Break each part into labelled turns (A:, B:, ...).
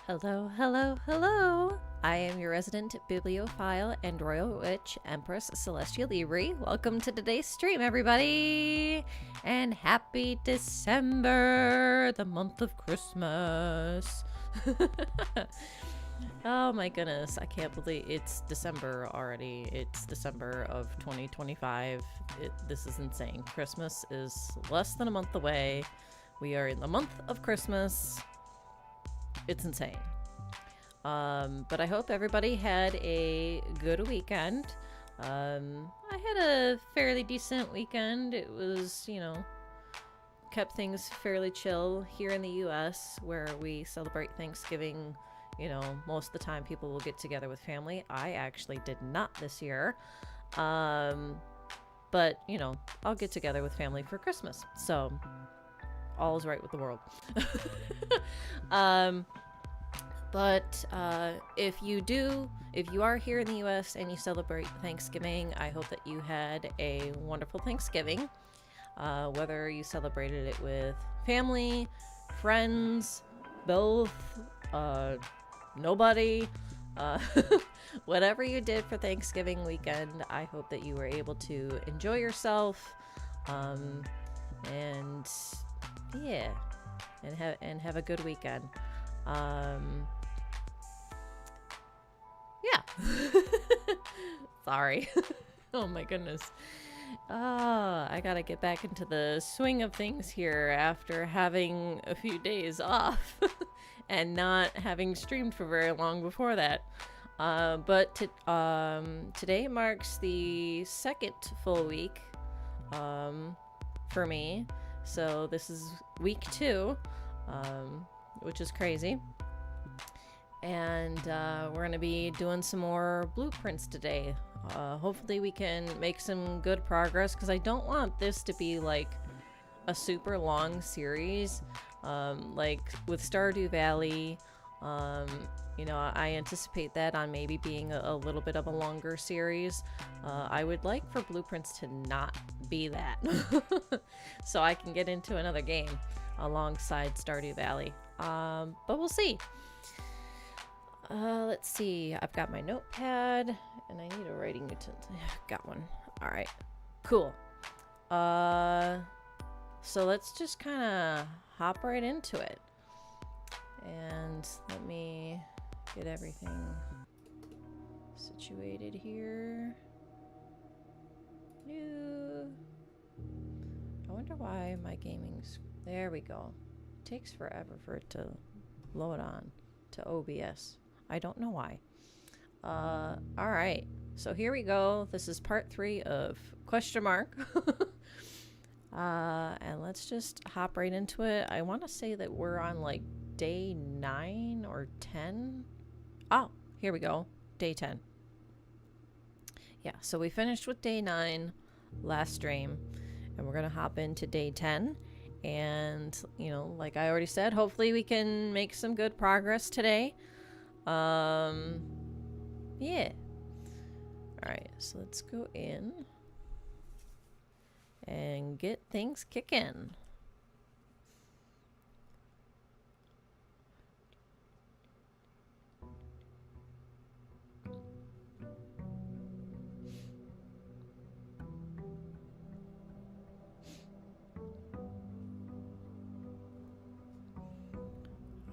A: Hello, hello, hello! I am your resident bibliophile and royal witch, Empress Celestia Libri. Welcome to today's stream, everybody! And happy December, the month of Christmas! Oh my goodness, I can't believe it's December already. It's December of 2025. This is insane. Christmas is less than a month away. We are in the month of Christmas. It's insane. But I hope everybody had a good weekend. I had a fairly decent weekend. It was, kept things fairly chill here in the US where we celebrate Thanksgiving. Most of the time people will get together with family. I actually did not this year. But, I'll get together with family for Christmas. So, all is right with the world. But if you are here in the US and you celebrate Thanksgiving, I hope that you had a wonderful Thanksgiving. Whether you celebrated it with family, friends, both, nobody, whatever you did for Thanksgiving weekend, I hope that you were able to enjoy yourself, and yeah, and have a good weekend. Yeah. Sorry. Oh my goodness. I gotta get back into the swing of things here after having a few days off and not having streamed for very long before that. But today marks the second full week for me. So this is week 2, which is crazy. And we're going to be doing some more blueprints today. Hopefully we can make some good progress, because I don't want this to be like a super long series. Like with Stardew Valley, I anticipate that on maybe being a little bit of a longer series. I would like for blueprints to not be that. So I can get into another game alongside Stardew Valley. But we'll see. Let's see. I've got my notepad, and I need a writing utensil. Got one. All right. Cool. So let's just kind of hop right into it. And let me get everything situated here. New. I wonder why my gaming's... There we go. It takes forever for it to load on to OBS. I don't know why. Alright. So here we go. This is part 3 of question mark. And let's just hop right into it. I want to say that we're on like day 9 or 10. Oh, here we go. Day 10. Yeah, so we finished with day 9 last stream. And we're going to hop into day 10. And, like I already said, hopefully we can make some good progress today. Yeah. Alright, so let's go in and get things kicking.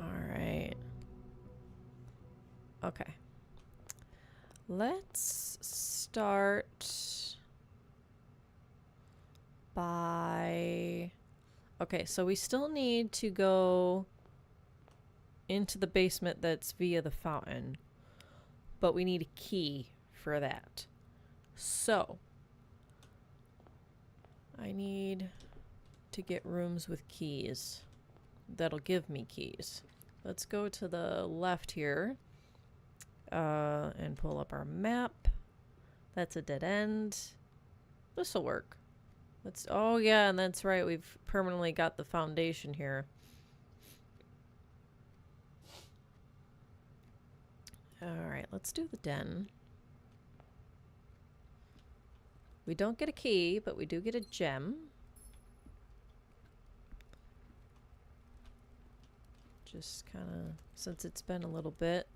A: Alright. Okay. Let's start by... Okay, so we still need to go into the basement that's via the fountain, but we need a key for that. So, I need to get rooms with keys. That'll give me keys. Let's go to the left here. And pull up our map. That's a dead end. This'll work. Oh yeah, and that's right, we've permanently got the foundation here. Alright, let's do the den. We don't get a key, but we do get a gem. Just kind of, since it's been a little bit,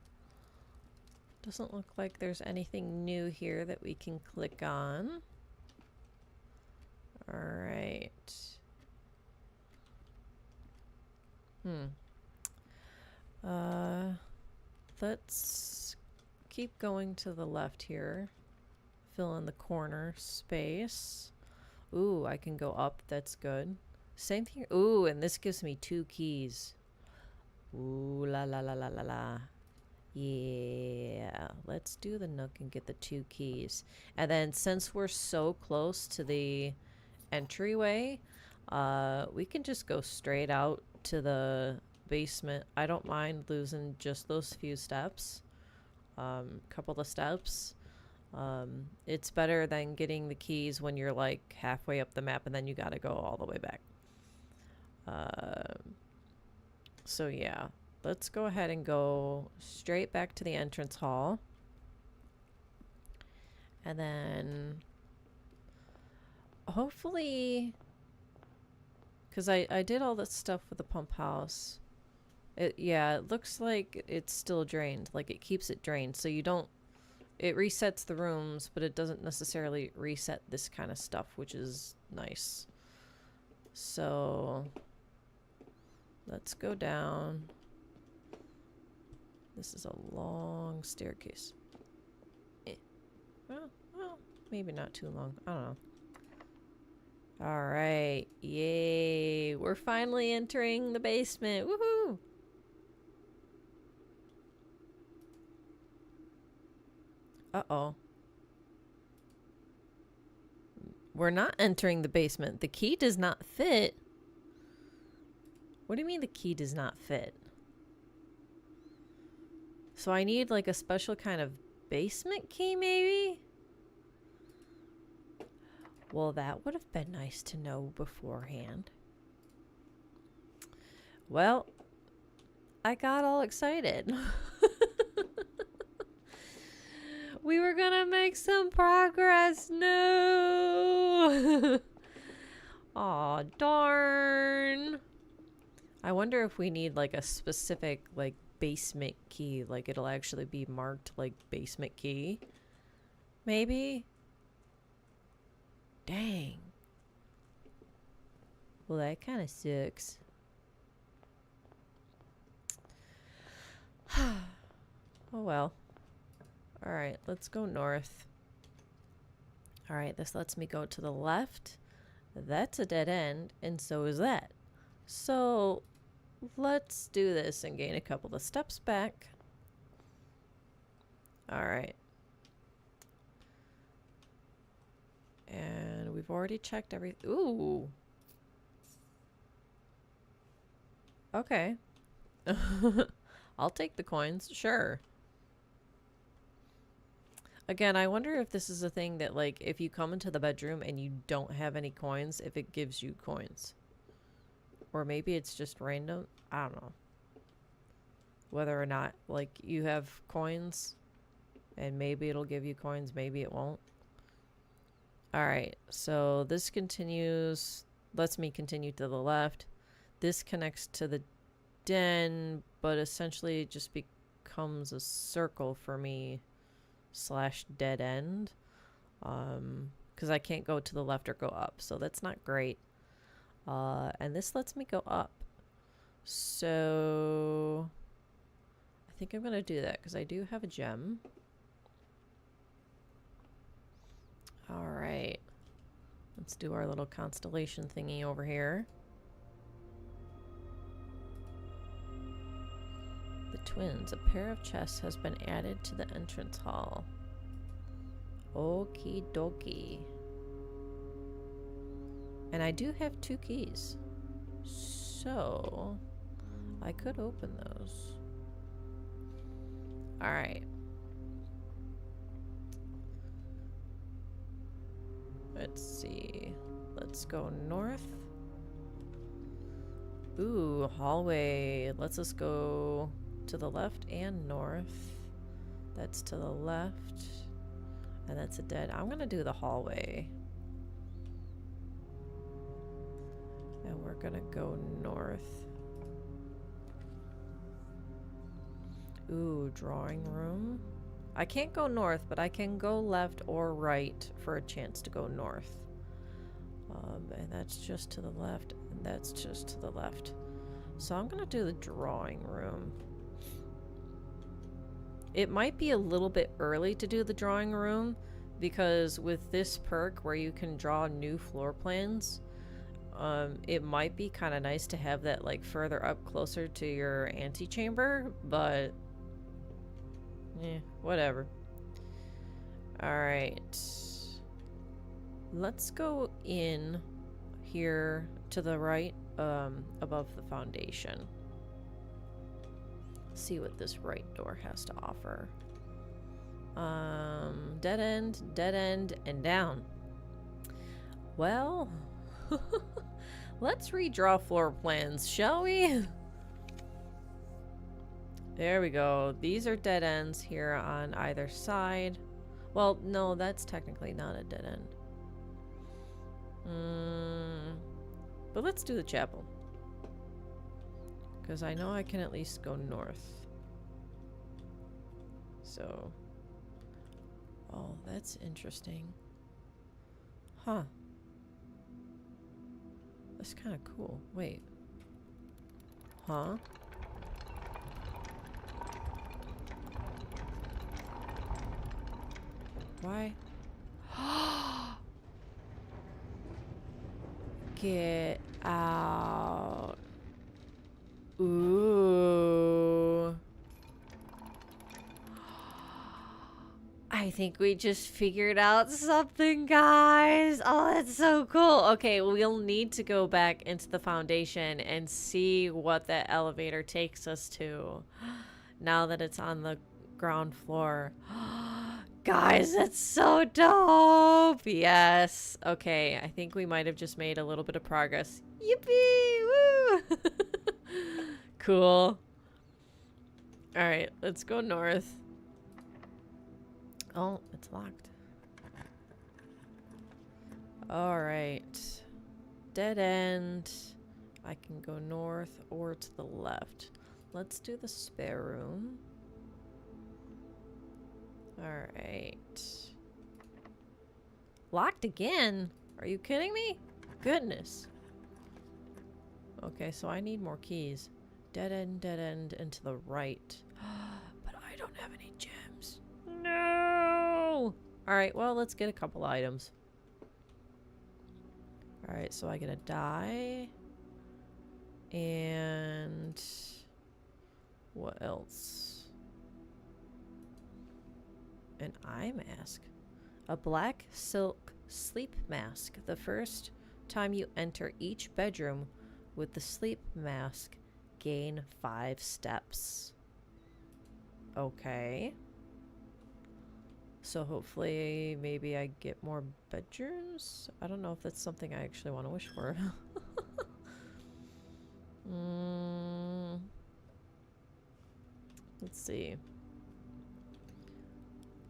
A: doesn't look like there's anything new here that we can click on. All right. Let's keep going to the left here. Fill in the corner space. Ooh, I can go up. That's good. Same thing. Ooh, and this gives me 2 keys. Ooh, la la la la la la. Yeah. Let's do the nook and get the 2 keys. And then since we're so close to the entryway, we can just go straight out to the basement. I don't mind losing just those few steps. Couple of steps. It's better than getting the keys when you're like halfway up the map and then you gotta go all the way back. So yeah, let's go ahead and go straight back to the entrance hall. And then hopefully, because I did all this stuff with the pump house. Yeah, it looks like it's still drained. Like it keeps it drained. So you don't, it resets the rooms, but it doesn't necessarily reset this kind of stuff, which is nice. So let's go down. This is a long staircase. Well, maybe not too long. I don't know. All right. Yay. We're finally entering the basement. Woohoo! Uh-oh. We're not entering the basement. The key does not fit. What do you mean the key does not fit? So I need like a special kind of basement key maybe? Well, that would have been nice to know beforehand. Well, I got all excited. We were gonna make some progress. No. Aw, darn. I wonder if we need like a specific like basement key. Like it'll actually be marked like basement key. Maybe. Dang. Well, that kind of sucks. Oh well. Alright, let's go north. Alright, this lets me go to the left. That's a dead end, and so is that. So, let's do this and gain a couple of steps back. Alright. And we've already checked everything. Ooh! Okay. I'll take the coins, sure. Again, I wonder if this is a thing that, like, if you come into the bedroom and you don't have any coins, if it gives you coins. Or maybe it's just random. I don't know. Whether or not, like, you have coins and maybe it'll give you coins, maybe it won't. Alright, so this continues, lets me continue to the left. This connects to the den, but essentially it just becomes a circle for me. / dead end, because I can't go to the left or go up, so that's not great. And this lets me go up, so I think I'm gonna do that because I do have a gem. All right, let's do our little constellation thingy over here. Twins, a pair of chests has been added to the entrance hall. Okie dokie. And I do have 2 keys, so I could open those. Alright. Let's see. Let's go north. Ooh, hallway. Let's just go to the left and north. That's to the left. And that's a dead. I'm gonna do the hallway. And we're gonna go north. Ooh, drawing room. I can't go north, but I can go left or right for a chance to go north. And that's just to the left, and that's just to the left. So I'm gonna do the drawing room. It might be a little bit early to do the drawing room, because with this perk where you can draw new floor plans, it might be kind of nice to have that like further up closer to your antechamber, but whatever. Alright. Let's go in here to the right, above the foundation. See what this right door has to offer. Dead end, and down. Well, let's redraw floor plans, shall we? There we go. These are dead ends here on either side. Well, no, that's technically not a dead end. But let's do the chapel. Because I know I can at least go north. So. Oh, that's interesting. Huh. That's kind of cool. Wait. Huh? Why? Get out. Ooh. I think we just figured out something, guys. Oh, that's so cool. Okay, we'll need to go back into the foundation and see what that elevator takes us to now that it's on the ground floor. Guys, that's so dope. Yes. Okay, I think we might have just made a little bit of progress. Yippee! Woo! Cool. All right, let's go north. Oh, it's locked. All right. Dead end. I can go north or to the left. Let's do the spare room. All right. Locked again? Are you kidding me? Goodness. Okay, so I need more keys. Dead end, and to the right. But I don't have any gems. No! Alright, well, let's get a couple items. Alright, so I get a die. And... what else? An eye mask. A black silk sleep mask. The first time you enter each bedroom with the sleep mask, gain 5 steps. Okay. So hopefully maybe I get more bedrooms? I don't know if that's something I actually want to wish for. Let's see.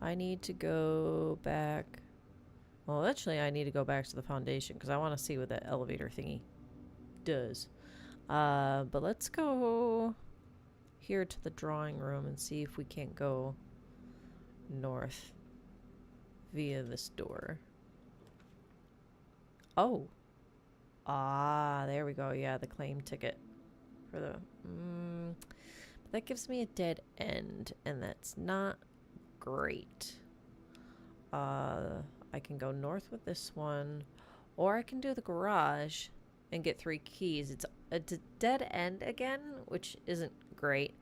A: I need to go back. Well, actually, I need to go back to the foundation because I want to see what that elevator thingy does. But let's go here to the drawing room and see if we can't go north via this door. Oh. Ah, there we go. Yeah, the claim ticket for the... But that gives me a dead end, and that's not great. I can go north with this one, or I can do the garage and get 3 keys. It's a dead end again, which isn't great.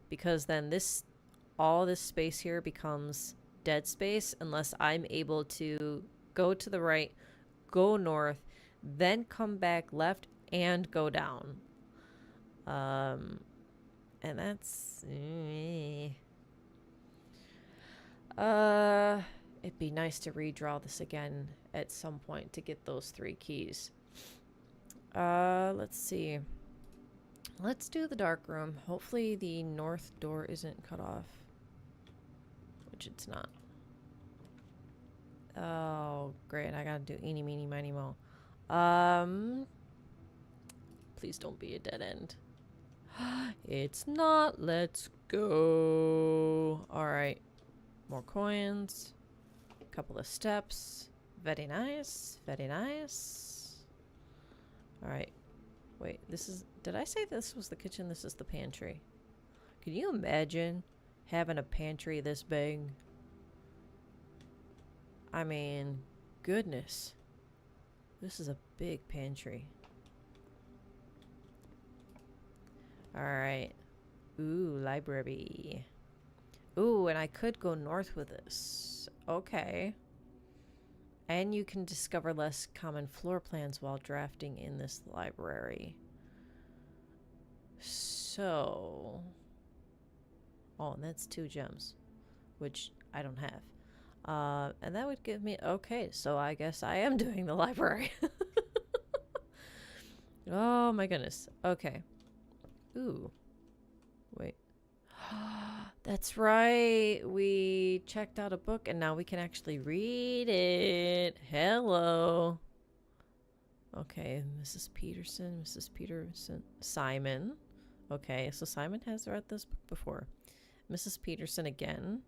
A: Because then all this space here becomes dead space unless I'm able to go to the right, go north, then come back left and go down. And that's... it'd be nice to redraw this again at some point to get those 3 keys. Let's see. Let's do the dark room. Hopefully the north door isn't cut off. Which it's not. Oh, great. I gotta do eeny, meeny, miny, mo. Please don't be a dead end. It's not. Let's go. Alright. More coins. A couple of steps. Very nice. Very nice. Alright. Wait, this is... Did I say this was the kitchen? This is the pantry. Can you imagine having a pantry this big? I mean, goodness. This is a big pantry. Alright. Ooh, library. Ooh, and I could go north with this. Okay. And you can discover less common floor plans while drafting in this library. So... Oh, and that's 2 gems, which I don't have. And that would give me... Okay, so I guess I am doing the library. Oh my goodness. Okay. Ooh. Wait. That's right. We checked out a book and now we can actually read it. Hello. Okay, Mrs. Peterson, Simon. Okay, so Simon has read this book before. Mrs. Peterson again.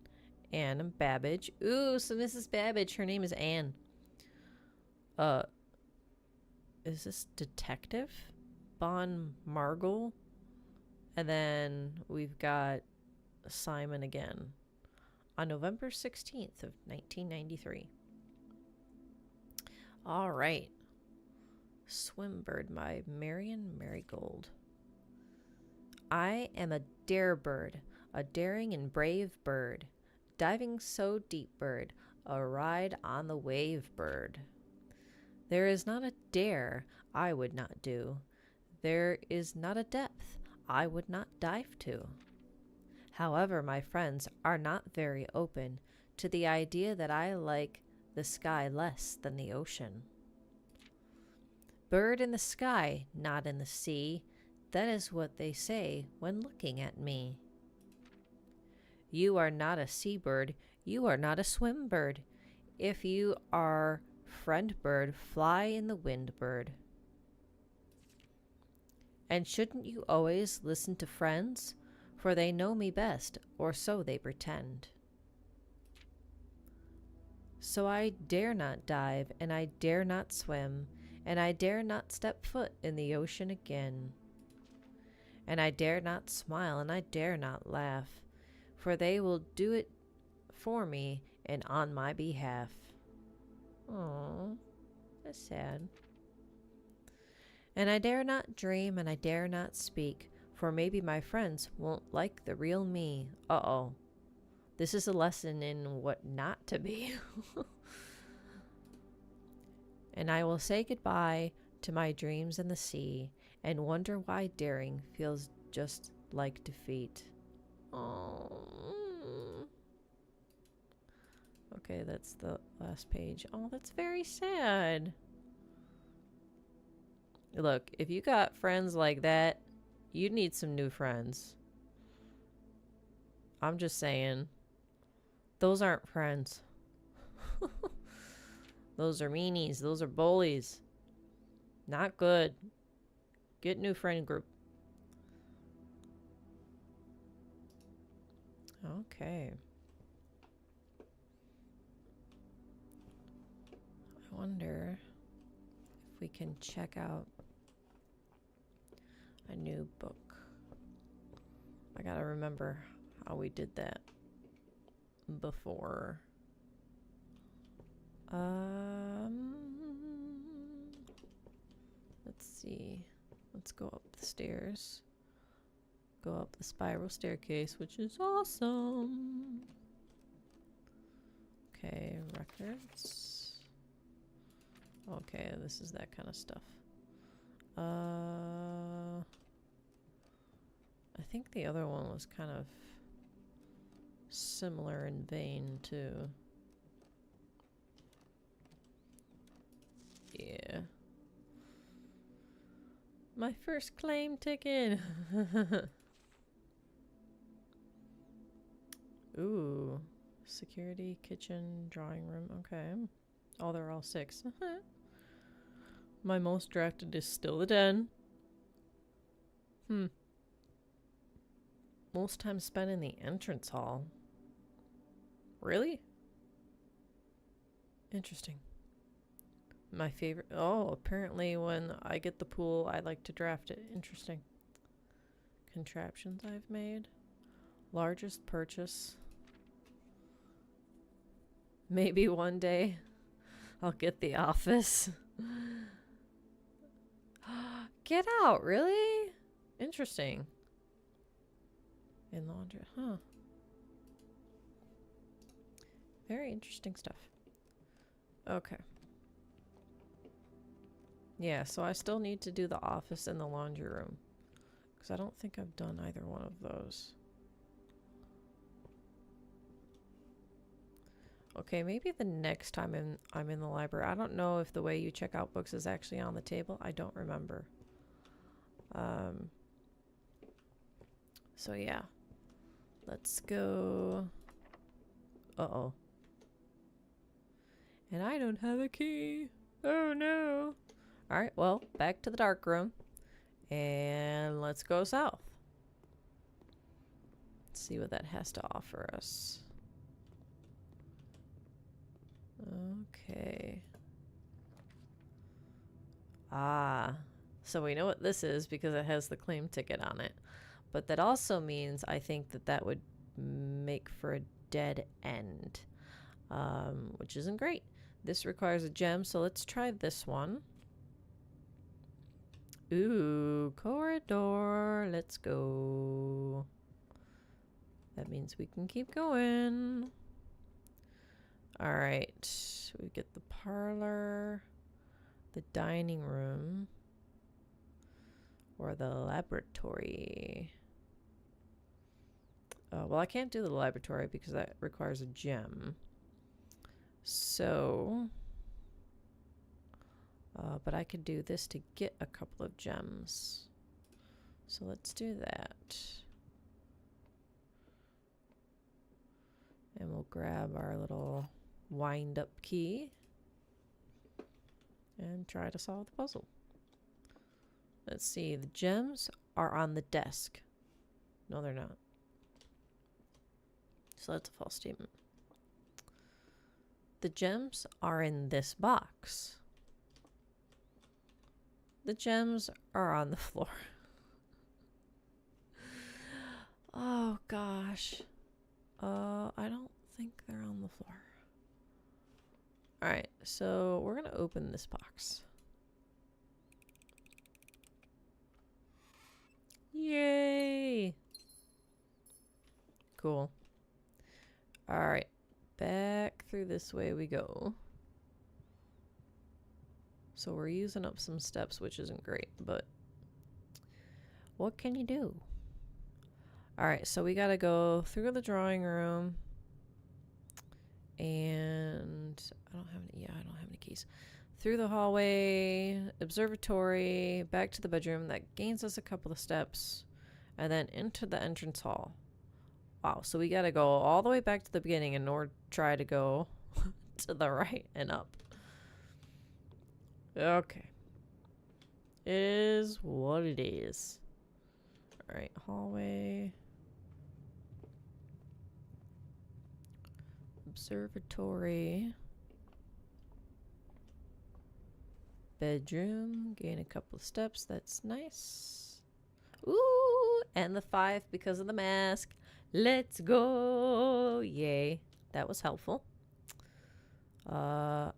A: Anne and Babbage. Ooh, so Mrs. Babbage, her name is Anne. Is this Detective? Bon Margle? And then we've got Simon again. On November 16th of 1993. All right. Swimbird by Marion Marigold. I am a dare bird, a daring and brave bird, diving so deep bird, a ride on the wave bird. There is not a dare I would not do. There is not a depth I would not dive to. However, my friends are not very open to the idea that I like the sky less than the ocean. Bird in the sky, not in the sea, that is what they say when looking at me. You are not a seabird, you are not a swim bird. If you are friend bird, fly in the wind bird. And shouldn't you always listen to friends? For they know me best, or so they pretend. So I dare not dive, and I dare not swim, and I dare not step foot in the ocean again. And I dare not smile, and I dare not laugh, for they will do it for me and on my behalf. Oh, that's sad. And I dare not dream, and I dare not speak, for maybe my friends won't like the real me. Uh-oh. This is a lesson in what not to be. And I will say goodbye to my dreams in the sea, and wonder why daring feels just like defeat. Oh. Okay, that's the last page. Oh, that's very sad. Look, if you got friends like that, you need some new friends. I'm just saying. Those aren't friends. Those are meanies. Those are bullies. Not good. Get new friend group. Okay. I wonder if we can check out a new book. I gotta remember how we did that before. Let's see. Let's go up the stairs. Go up the spiral staircase, which is awesome. Okay, records. Okay, this is that kind of stuff. I think the other one was kind of similar in vein too. Yeah. My first claim ticket. Ooh. Security, kitchen, drawing room. Okay. Oh, they're all 6. My most drafted is still the 10. most time spent in the entrance hall. Really? Interesting. My favorite. Oh, apparently when I get the pool, I like to draft it. Interesting. Contraptions I've made. Largest purchase. Maybe one day I'll get the office. Get out, really? Interesting. In laundry, huh? Very interesting stuff. Okay. Yeah, so I still need to do the office and the laundry room. Because I don't think I've done either one of those. Okay, maybe the next time I'm in the library. I don't know if the way you check out books is actually on the table. I don't remember. So yeah. Let's go. Uh-oh. And I don't have a key. Oh no. Alright, well, back to the dark room. And let's go south. Let's see what that has to offer us. Okay. Ah. So we know what this is because it has the claim ticket on it. But that also means I think that that would make for a dead end. Which isn't great. This requires a gem, so let's try this one. Ooh, corridor. Let's go. That means we can keep going. Alright. We get the parlor, the dining room, or the laboratory. Well, I can't do the laboratory because that requires a gem. So, but I could do this to get a couple of gems. So let's do that. And we'll grab our little wind-up key and try to solve the puzzle. Let's see, the gems are on the desk. No, they're not. So that's a false statement. The gems are in this box. The gems are on the floor. Oh gosh. I don't think they're on the floor. Alright, so we're gonna open this box. Yay! Cool. Alright, back through this way we go. So we're using up some steps, which isn't great, but what can you do? Alright, so we gotta go through the drawing room. And I don't have any keys. Through the hallway, observatory, back to the bedroom. That gains us a couple of steps. And then into the entrance hall. Wow, so we gotta go all the way back to the beginning in order to try to go to the right and up. Okay. It is what it is. Alright, hallway. Observatory. Bedroom. Gain a couple of steps. That's nice. Ooh! And the 5 because of the mask. Let's go! Yay. That was helpful.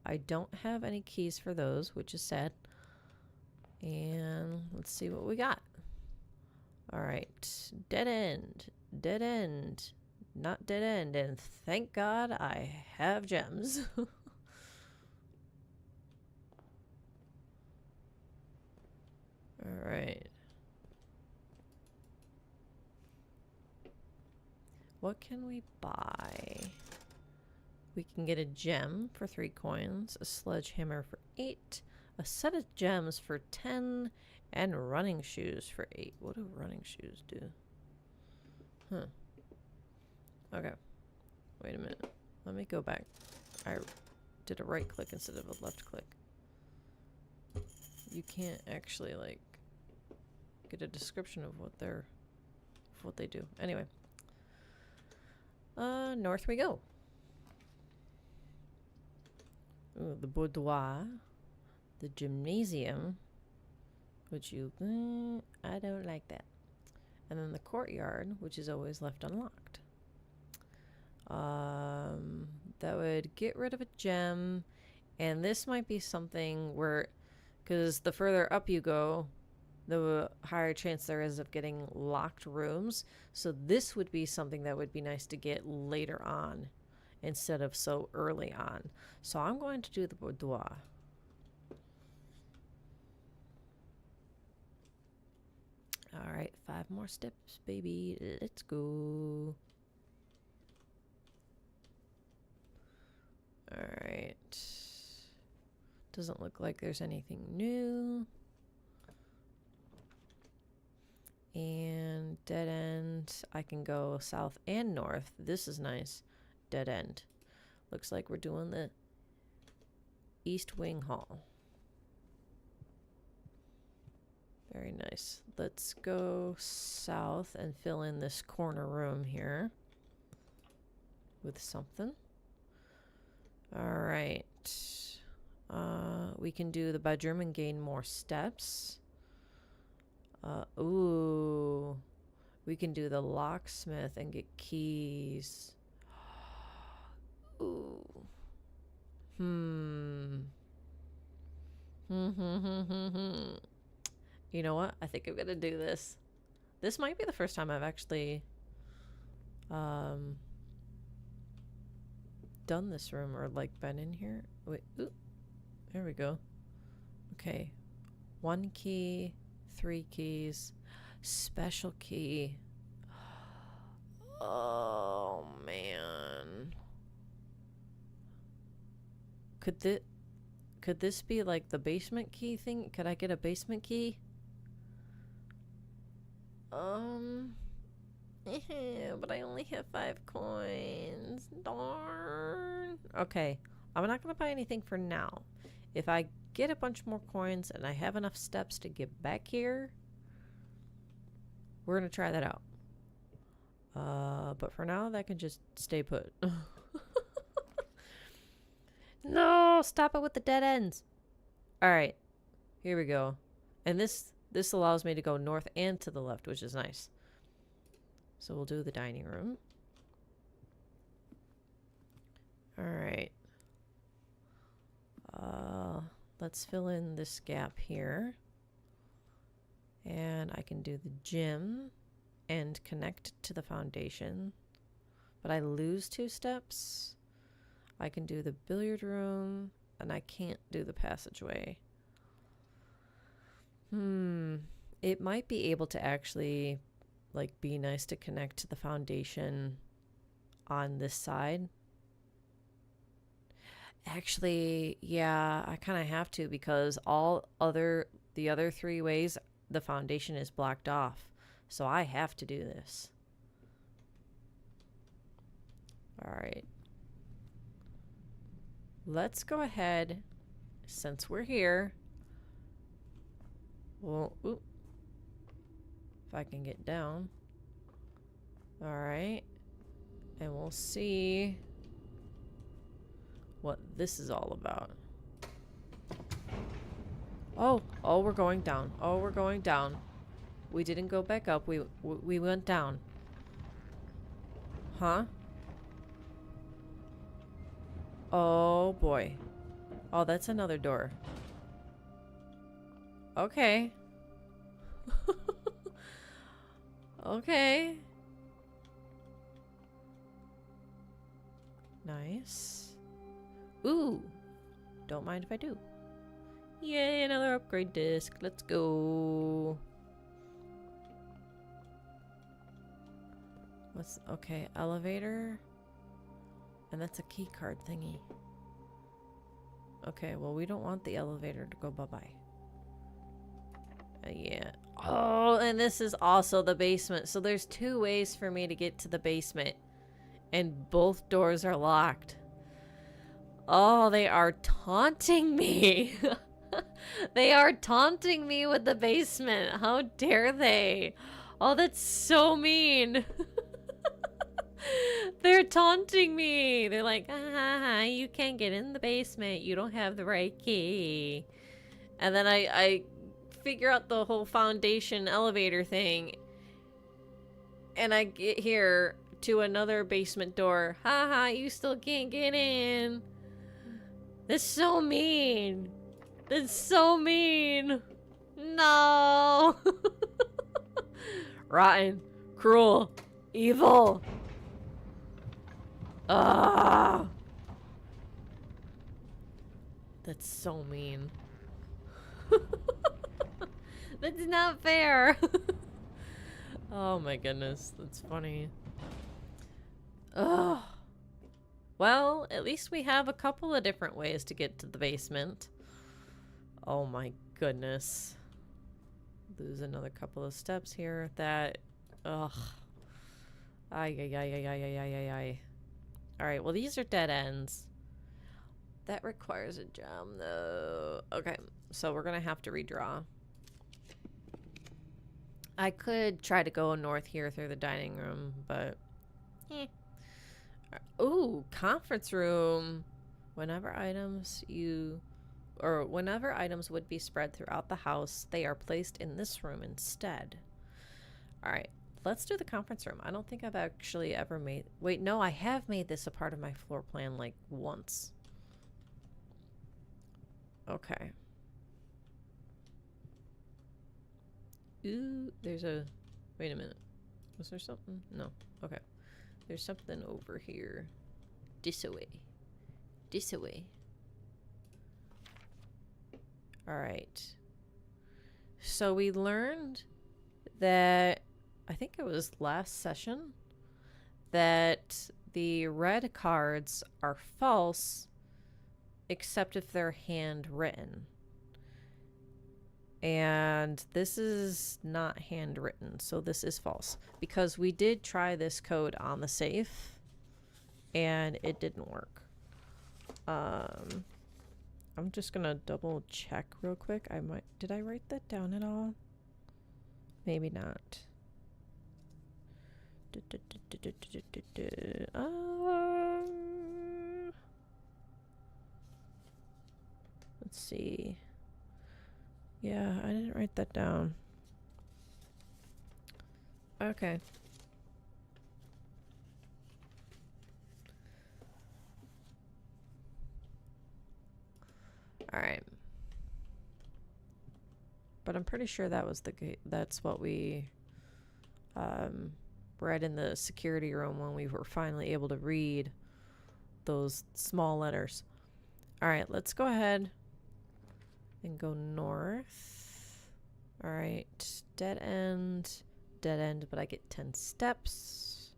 A: I don't have any keys for those, which is sad. And let's see what we got. Alright. Dead end. Dead end. Not dead end. And thank God I have gems. Alright. What can we buy? We can get a gem for 3 coins, a sledgehammer for 8, a set of gems for 10, and running shoes for 8. What do running shoes do? Huh. Okay. Wait a minute. Let me go back. I did a right click instead of a left click. You can't actually, like, get a description of what they're what they do. Anyway. North we go. Ooh, the boudoir. The gymnasium. Which I don't like that. And then the courtyard, which is always left unlocked. That would get rid of a gem. And this might be something where, because the further up you go, the higher chance there is of getting locked rooms. So this would be something that would be nice to get later on instead of so early on. So I'm going to do the boudoir. All right, 5 more steps, baby. Let's go. All right. Doesn't look like there's anything new. And dead end. I can go south and north. This is nice. Dead end. Looks like we're doing the East Wing Hall. Very nice. Let's go south and fill in this corner room here with something. All right. We can do the bedroom and gain more steps. Ooh. We can do the locksmith and get keys. Ooh. You know what? I think I'm gonna do this. This might be the first time I've actually done this room or like been in here. Wait, ooh, there we go. Okay, 1 key, 3 keys, special key. Oh man, could this be like the basement key thing? Could I get a basement key? But I only have 5 coins. Darn. Okay, I'm not gonna buy anything for now. If I get a bunch more coins and I have enough steps to get back here, we're gonna try that out. But for now, that can just stay put. No, stop it with the dead ends. All right, here we go. And this allows me to go north and to the left, which is nice. So we'll do the dining room. All right. Let's fill in this gap here. And I can do the gym and connect to the foundation. But I lose 2 steps. I can do the billiard room, and I can't do the passageway. It might be able to actually like be nice to connect to the foundation on this side. Actually, yeah, I kind of have to because the other 3 ways the foundation is blocked off. So I have to do this. All right. Let's go ahead, since we're here. Well, ooh, if I can get down. All right. And we'll see what this is all about. Oh, we're going down. Oh, we're going down. We didn't go back up. We went down. Huh? Oh boy. Oh, that's another door. Okay. Okay. Nice. Ooh. Don't mind if I do. Yay, another upgrade disc. Let's go. Okay, elevator. And that's a key card thingy. Okay, well, we don't want the elevator to go bye-bye. Yeah. Oh, and this is also the basement. So there's 2 ways for me to get to the basement. And both doors are locked. Oh, they are taunting me. They are taunting me with the basement. How dare they? Oh, that's so mean. They're taunting me. They're like, you can't get in the basement. You don't have the right key. And then I figure out the whole foundation elevator thing. And I get here to another basement door. You still can't get in. That's so mean. That's so mean. No. Rotten. Cruel. Evil. Ah. That's so mean. That's not fair. Oh my goodness, that's funny. Ugh. Well, at least we have a couple of different ways to get to the basement. Oh my goodness. Lose another couple of steps here. That, ugh. Ay, ay, ay, ay, ay, ay, ay, ay. Alright, well these are dead ends. That requires a jump though. Okay, so we're gonna have to redraw. I could try to go north here through the dining room, but ooh, conference room. Whenever items would be spread throughout the house, they are placed in this room instead. All right, let's do the conference room. I don't think I've actually ever made... Wait, no, I have made this a part of my floor plan like once. Okay. Ooh, there's a... Wait a minute. Was there something? No. Okay. There's something over here. This away. This away. Alright. So we learned that... I think it was last session that the red cards are false except if they're handwritten. And this is not handwritten, so this is false. Because we did try this code on the safe, and it didn't work. I'm just gonna double check real quick. Did I write that down at all? Maybe not. Let's see. Yeah, I didn't write that down. Okay. Alright. But I'm pretty sure that was that's what we read in the security room when we were finally able to read those small letters. Alright, let's go ahead and go north. Alright, dead end, but I get 10 steps.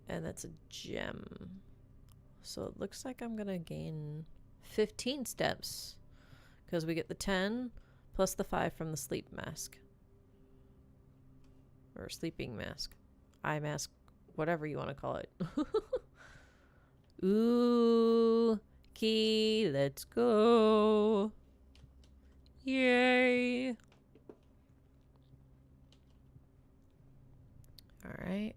A: And that's a gem. So it looks like I'm gonna gain 15 steps because we get the 10 plus the 5 from the sleep mask. Or sleeping mask. Eye mask, whatever you want to call it. Ooh, key, let's go. Yay. Alright.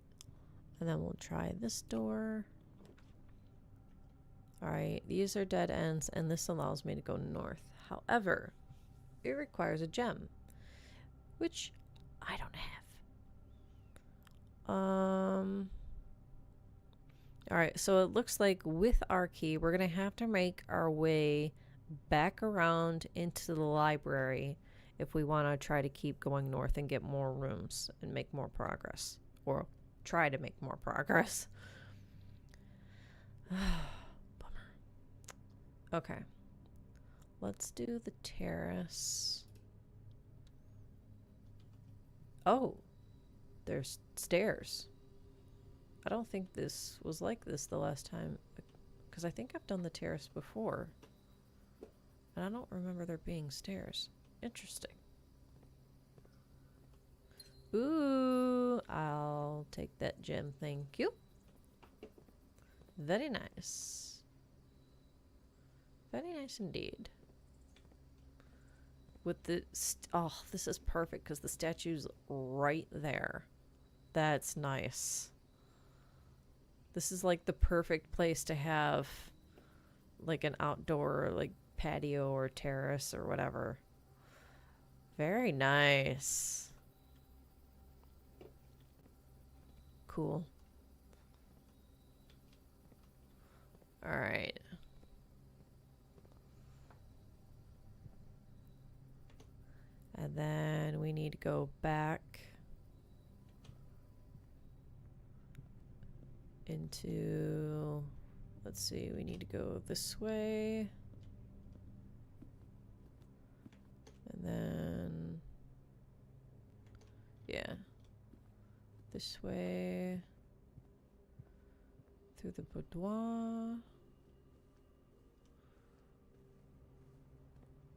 A: And then we'll try this door. Alright, these are dead ends, and this allows me to go north. However, it requires a gem, which I don't have. Alright, so it looks like with our key, we're going to have to make our way back around into the library if we want to try to keep going north and get more rooms and make more progress. Or try to make more progress. Bummer. Okay. Let's do the terrace. Oh, there's stairs. I don't think this was like this the last time, because I think I've done the terrace before. And I don't remember there being stairs. Interesting. Ooh, I'll take that gem, thank you. Very nice. Very nice indeed. with the... oh, this is perfect because the statue's right there. That's nice. This is like the perfect place to have like an outdoor like patio or terrace or whatever. Very nice. Cool. All right. And then we need to go back into, let's see, we need to go this way. And then, yeah, this way, through the boudoir.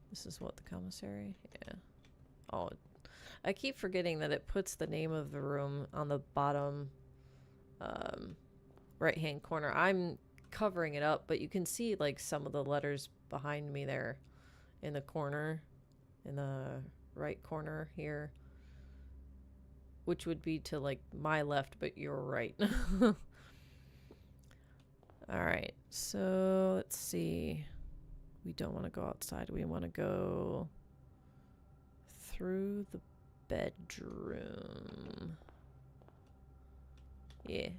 A: This is what, the commissary? Yeah. Oh, I keep forgetting that it puts the name of the room on the bottom right-hand corner. I'm covering it up, but you can see like some of the letters behind me there in the corner, in the right corner here, which would be to like my left, but your right. All right, so let's see. We don't want to go outside. We want to go through the bedroom. Yeah.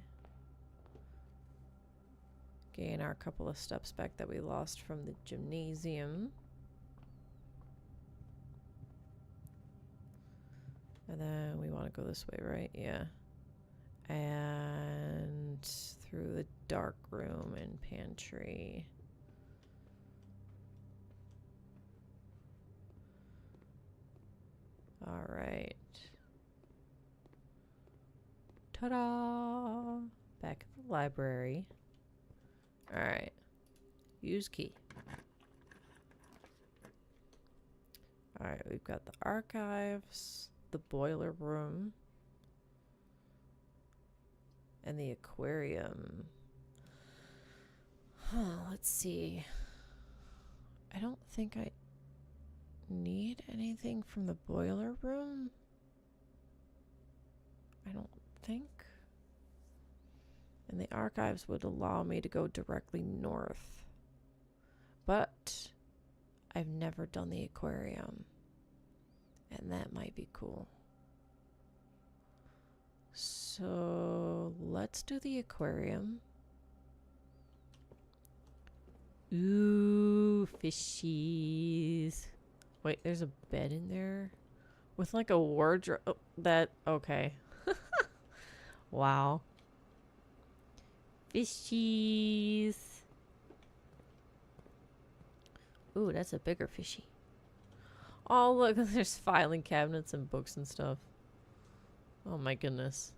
A: Gain our couple of steps back that we lost from the gymnasium. And then we want to go this way, right? Yeah. And through the dark room and pantry. All right. Ta-da! Back at the library. All right. Use key. All right, we've got the archives, the boiler room, and the aquarium. Let's see. I don't think I need anything from the boiler room. I don't think. And the archives would allow me to go directly north. But I've never done the aquarium. And that might be cool. So let's do the aquarium. Ooh, fishies. Wait, there's a bed in there with like a wardrobe. Oh, that, okay. Wow. Fishies. Ooh, that's a bigger fishy. Oh, look, there's filing cabinets and books and stuff. Oh my goodness.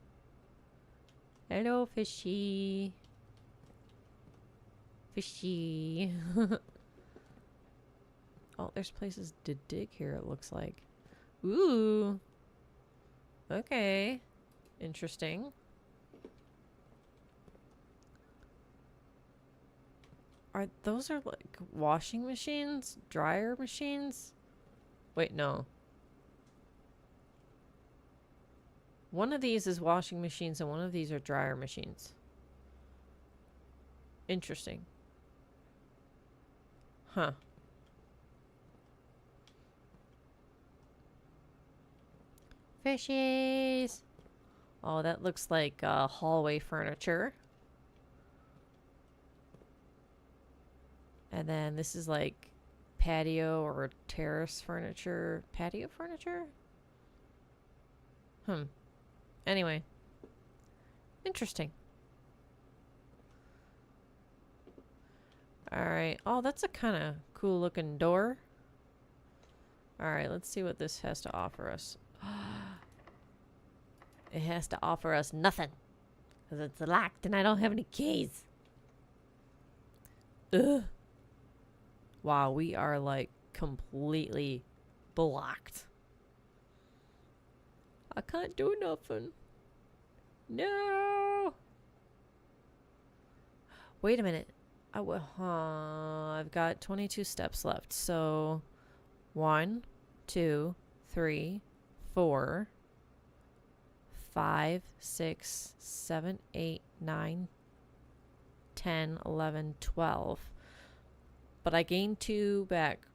A: Hello, fishy. Fishy. Oh, there's places to dig here, it looks like. Ooh. Okay. Interesting. Those are like washing machines? Dryer machines? Wait, no. One of these is washing machines and one of these are dryer machines. Interesting. Huh. Fishies! Oh, that looks like hallway furniture. And then this is like patio or terrace furniture. Patio furniture? Anyway. Interesting. Alright. Oh, that's a kind of cool looking door. Alright, let's see what this has to offer us. It has to offer us nothing. Because it's locked and I don't have any keys. Ugh. Wow, we are like completely blocked. I can't do nothing. No. Wait a minute. I've got 22 steps left. So 1, 2, 3, 4, 5, 6, 7, 8, 9, 10, 11, 12. But I gained 2 back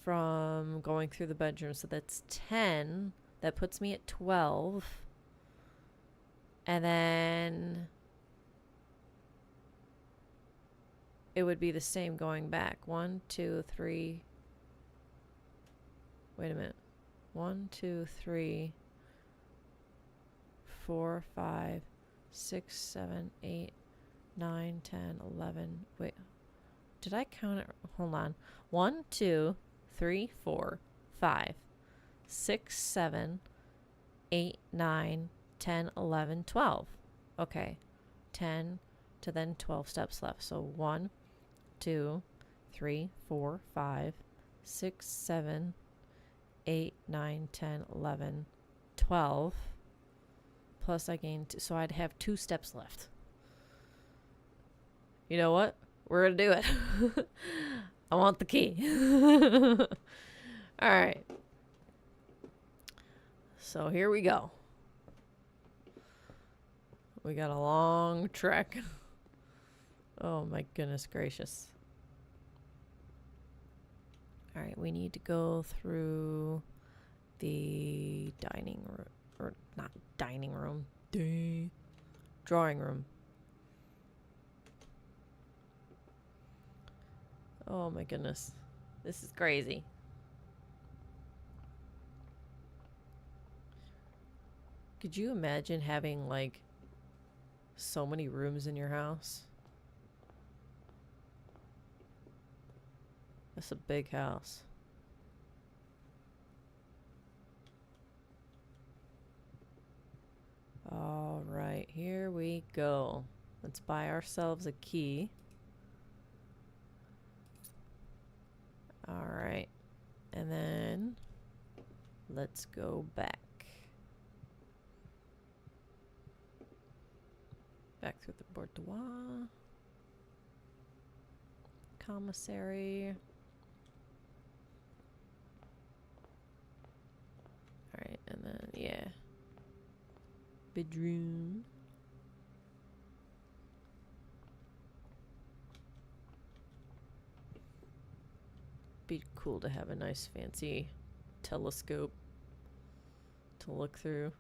A: from going through the bedroom, so that's 10. That puts me at 12. And then it would be the same going back. 1, 2, 3. Wait a minute. 1, 2, 3, 4, 5, 6, 7, 8, 9, 10, 11. Wait. Did I count it? Hold on. 1, 2, 3, 4, 5, 6, 7, 8, 9, 10, 11, 12. Okay. 10 to then 12 steps left. So 1, 2, 3, 4, 5, 6, 7, 8, 9, 10, 11, 12. Plus I gained, so I'd have 2 steps left. You know what? We're going to do it. I want the key. All right. So here we go. We got a long trek. Oh my goodness gracious. All right, we need to go through the dining room, or not dining room, drawing room. Oh my goodness. This is crazy. Could you imagine having like so many rooms in your house? That's a big house. All right, here we go. Let's buy ourselves a key. All right, and then let's go back. Back through the boudoir. Commissary. All right, and then, yeah. Bedroom. Be cool to have a nice fancy telescope to look through.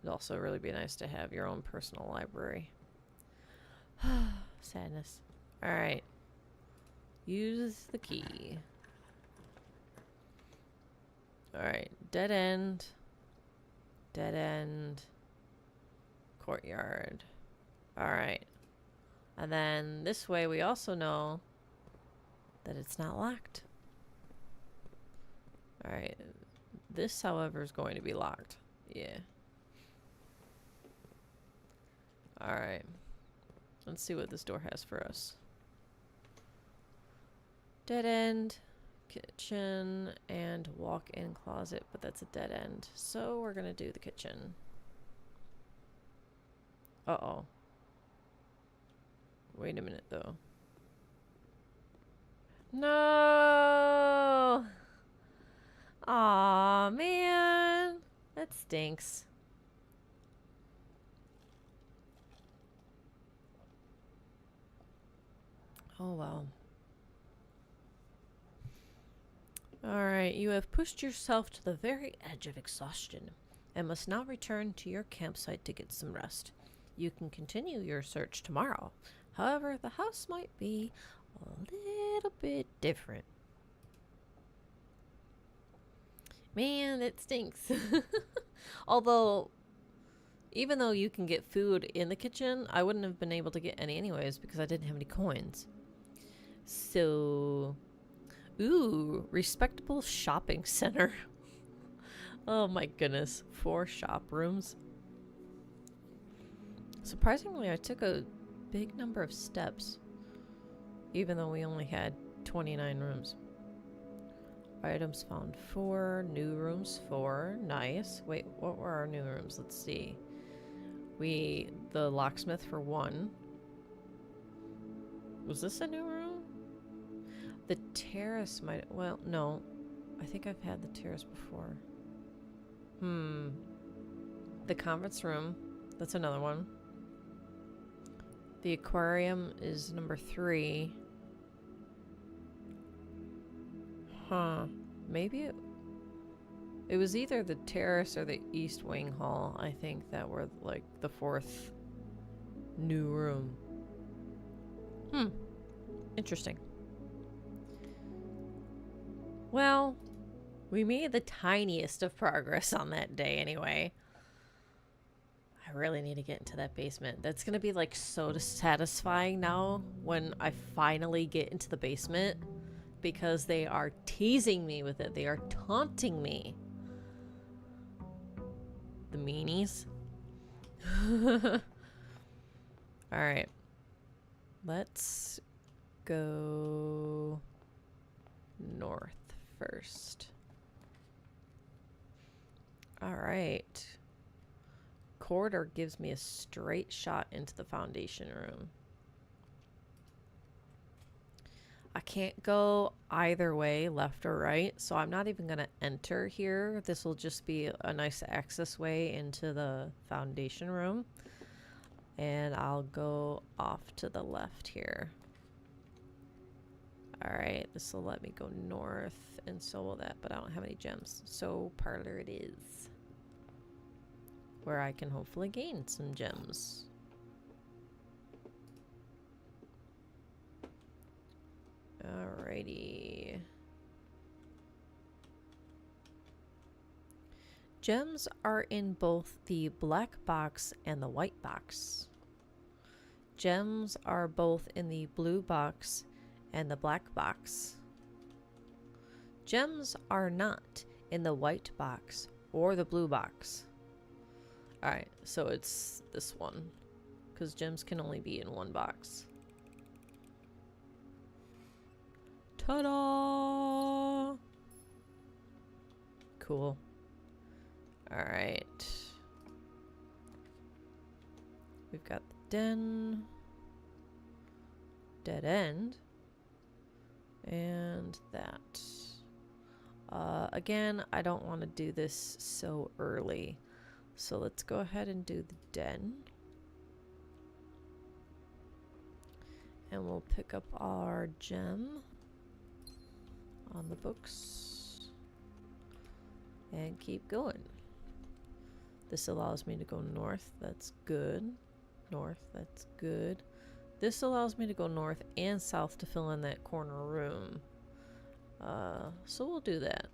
A: It'd also really be nice to have your own personal library. Sadness. All right. Use the key. All right. Dead end. Dead end. Courtyard. All right. And then this way we also know that it's not locked. All right. This, however, is going to be locked. Yeah. All right. Let's see what this door has for us. Dead end, kitchen, and walk-in closet, but that's a dead end. So we're gonna do the kitchen. Uh-oh. Wait a minute, though. No! Aw, man. That stinks. Oh, well. Alright, you have pushed yourself to the very edge of exhaustion and must now return to your campsite to get some rest. You can continue your search tomorrow. However, the house might be a little bit different. Man, that stinks. Although, even though you can get food in the kitchen, I wouldn't have been able to get any anyways because I didn't have any coins. So, ooh, respectable shopping center. Oh my goodness, 4 shop rooms. Surprisingly, I took a big number of steps, even though we only had 29 rooms. Items found 4, new rooms 4, nice. Wait, what were our new rooms? Let's see. The locksmith for one. Was this a new room? The terrace might, well, no. I think I've had the terrace before. The conference room. That's another one. The aquarium is number 3. Huh. Maybe it was either the terrace or the east wing hall, I think, that were like the 4th new room. Interesting. Well, we made the tiniest of progress on that day anyway. I really need to get into that basement. That's gonna be like so satisfying now when I finally get into the basement, because they are teasing me with it. They are taunting me. The meanies. Alright. Let's go north first. Alright. Corridor gives me a straight shot into the foundation room. I can't go either way, left or right, so I'm not even going to enter here. This will just be a nice access way into the foundation room. And I'll go off to the left here. Alright, this will let me go north, and so will that, but I don't have any gems. So parlor it is, where I can hopefully gain some gems. Alrighty. Gems are in both the black box and the white box. Gems are both in the blue box and the black box. Gems are not in the white box or the blue box. Alright, so it's this one, because gems can only be in one box. Ta-da! Cool. Alright. We've got the den, dead end, and that. Again, I don't want to do this so early, so let's go ahead and do the den. And we'll pick up our gem on the books and keep going. This allows me to go north. That's good. North. That's good. This allows me to go north and south to fill in that corner room. So we'll do that.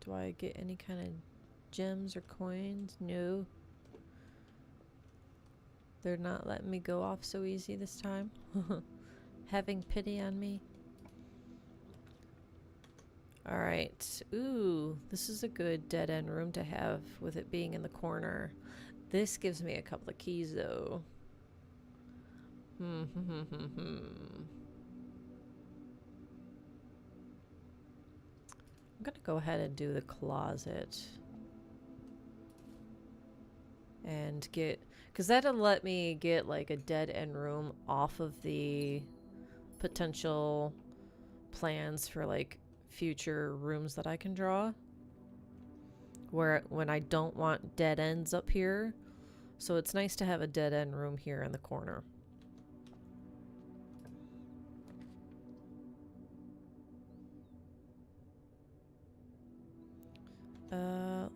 A: Do I get any kind of gems or coins? No. They're not letting me go off so easy this time. Having pity on me. Alright. Ooh, this is a good dead end room to have with it being in the corner. This gives me a couple of keys though. I'm gonna go ahead and do the closet. And get, because that'll let me get like a dead end room off of the potential plans for like future rooms that I can draw, where when I don't want dead ends up here, so it's nice to have a dead end room here in the corner.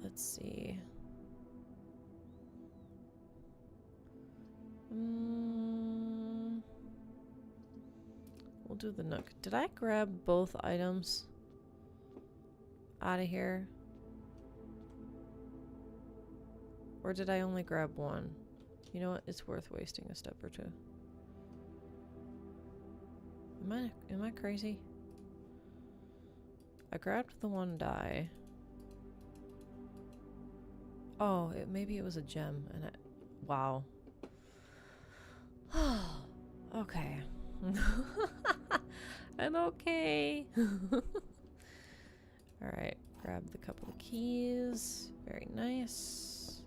A: Let's see. We'll do the nook. Did I grab both items out of here? Or did I only grab one? You know what? It's worth wasting a step or two. Am I crazy? I grabbed the one die. Oh, maybe it was a gem, and wow. Okay. I'm okay. Alright. Grab the couple of keys. Very nice.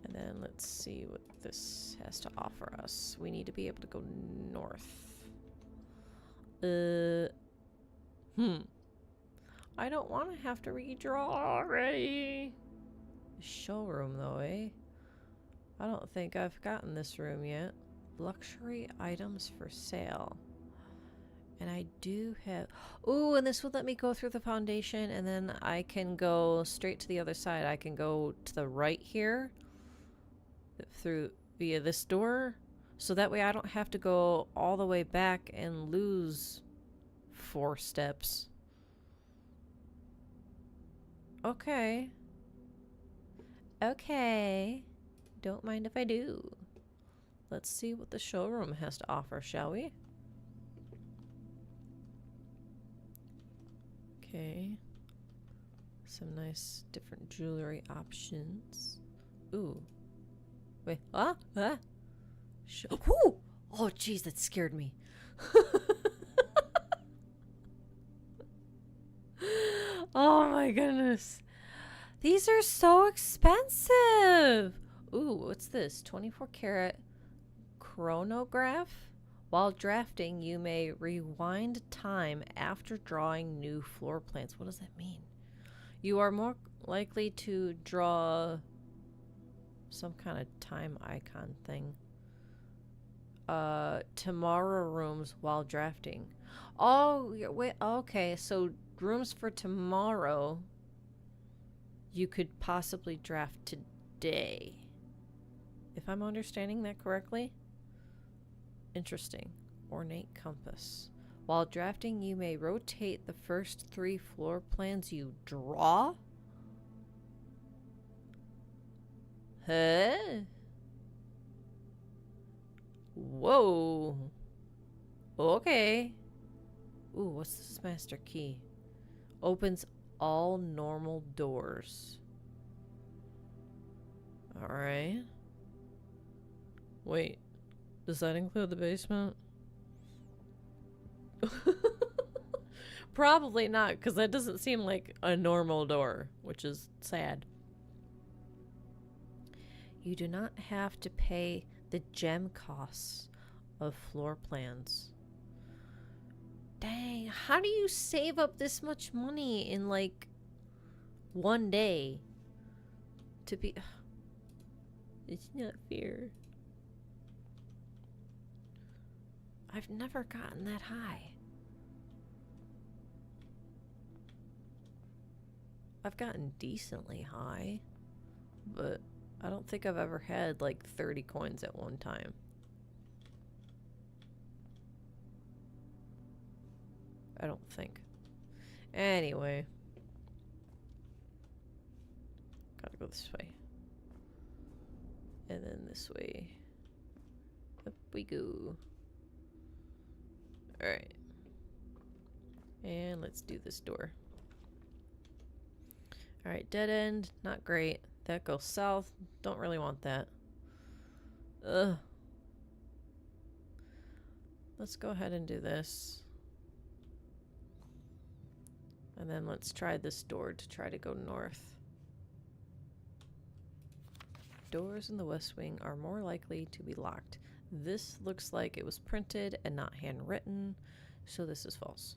A: And then let's see what this has to offer us. We need to be able to go north. I don't want to have to redraw already. Showroom though, eh? I don't think I've gotten this room yet. Luxury items for sale. And I do have... Ooh, and this would let me go through the foundation, and then I can go straight to the other side. I can go to the right here through via this door. So that way I don't have to go all the way back and lose 4 steps. Okay. Okay. Don't mind if I do. Let's see what the showroom has to offer, shall we? Okay. Some nice different jewelry options. Ooh. Wait. Ah! Ah! Whoo! Oh, jeez, that scared me. Oh my goodness. These are so expensive. Ooh, what's this? 24 karat chronograph? While drafting, you may rewind time after drawing new floor plans. What does that mean? You are more likely to draw some kind of time icon thing. Tomorrow rooms while drafting. Oh, wait, okay, so rooms for tomorrow you could possibly draft today. If I'm understanding that correctly? Interesting. Ornate compass. While drafting, you may rotate the first 3 floor plans you draw? Huh? Whoa. Okay. Ooh, what's this master key? Opens all normal doors. Alright. Wait. Does that include the basement? Probably not, because that doesn't seem like a normal door, which is sad. You do not have to pay the gem costs of floor plans. Dang, how do you save up this much money in like one day to be... It's not fair. I've never gotten that high. I've gotten decently high, but I don't think I've ever had like 30 coins at one time. I don't think. Anyway. Gotta go this way. And then this way. Up we go. Alright. And let's do this door. Alright, dead end. Not great. That goes south. Don't really want that. Ugh. Let's go ahead and do this. And then let's try this door to try to go north. Doors in the west wing are more likely to be locked. This looks like it was printed and not handwritten, so this is false.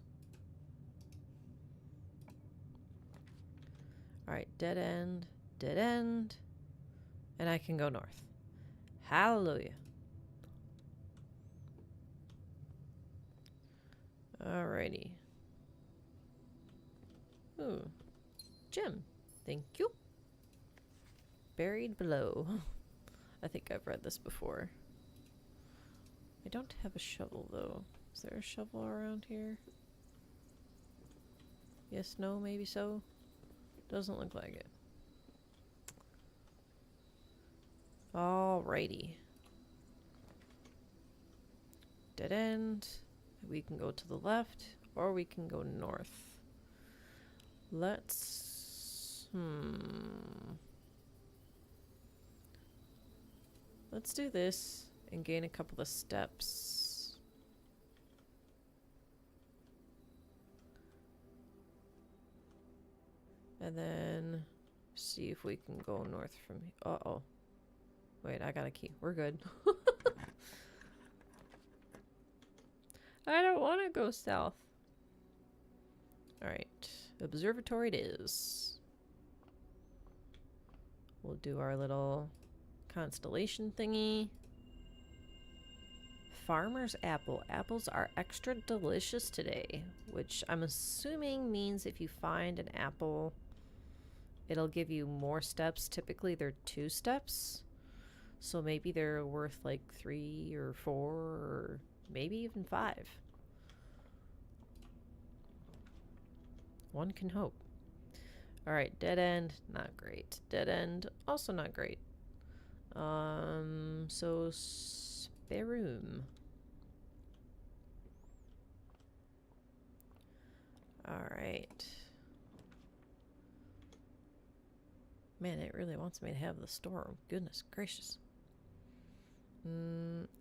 A: Alright, dead end, and I can go north. Hallelujah. Alrighty. Ooh, gem. Thank you. Buried below. I think I've read this before. I don't have a shovel though. Is there a shovel around here? Yes, no, maybe so. Doesn't look like it. Alrighty. Dead end. We can go to the left or we can go north. Let's do this and gain a couple of steps. And then see if we can go north from here. Uh-oh. Wait, I got a key. We're good. I don't want to go south. Alright. Observatory it is. We'll do our little constellation thingy. Farmer's apple. Apples are extra delicious today, which I'm assuming means if you find an apple, it'll give you more steps. Typically, they're 2 steps. So maybe they're worth like 3 or 4 or maybe even 5. One can hope. Alright, dead end, not great. Dead end, also not great. So spare room. Alright. Man, it really wants me to have the storeroom. Goodness gracious.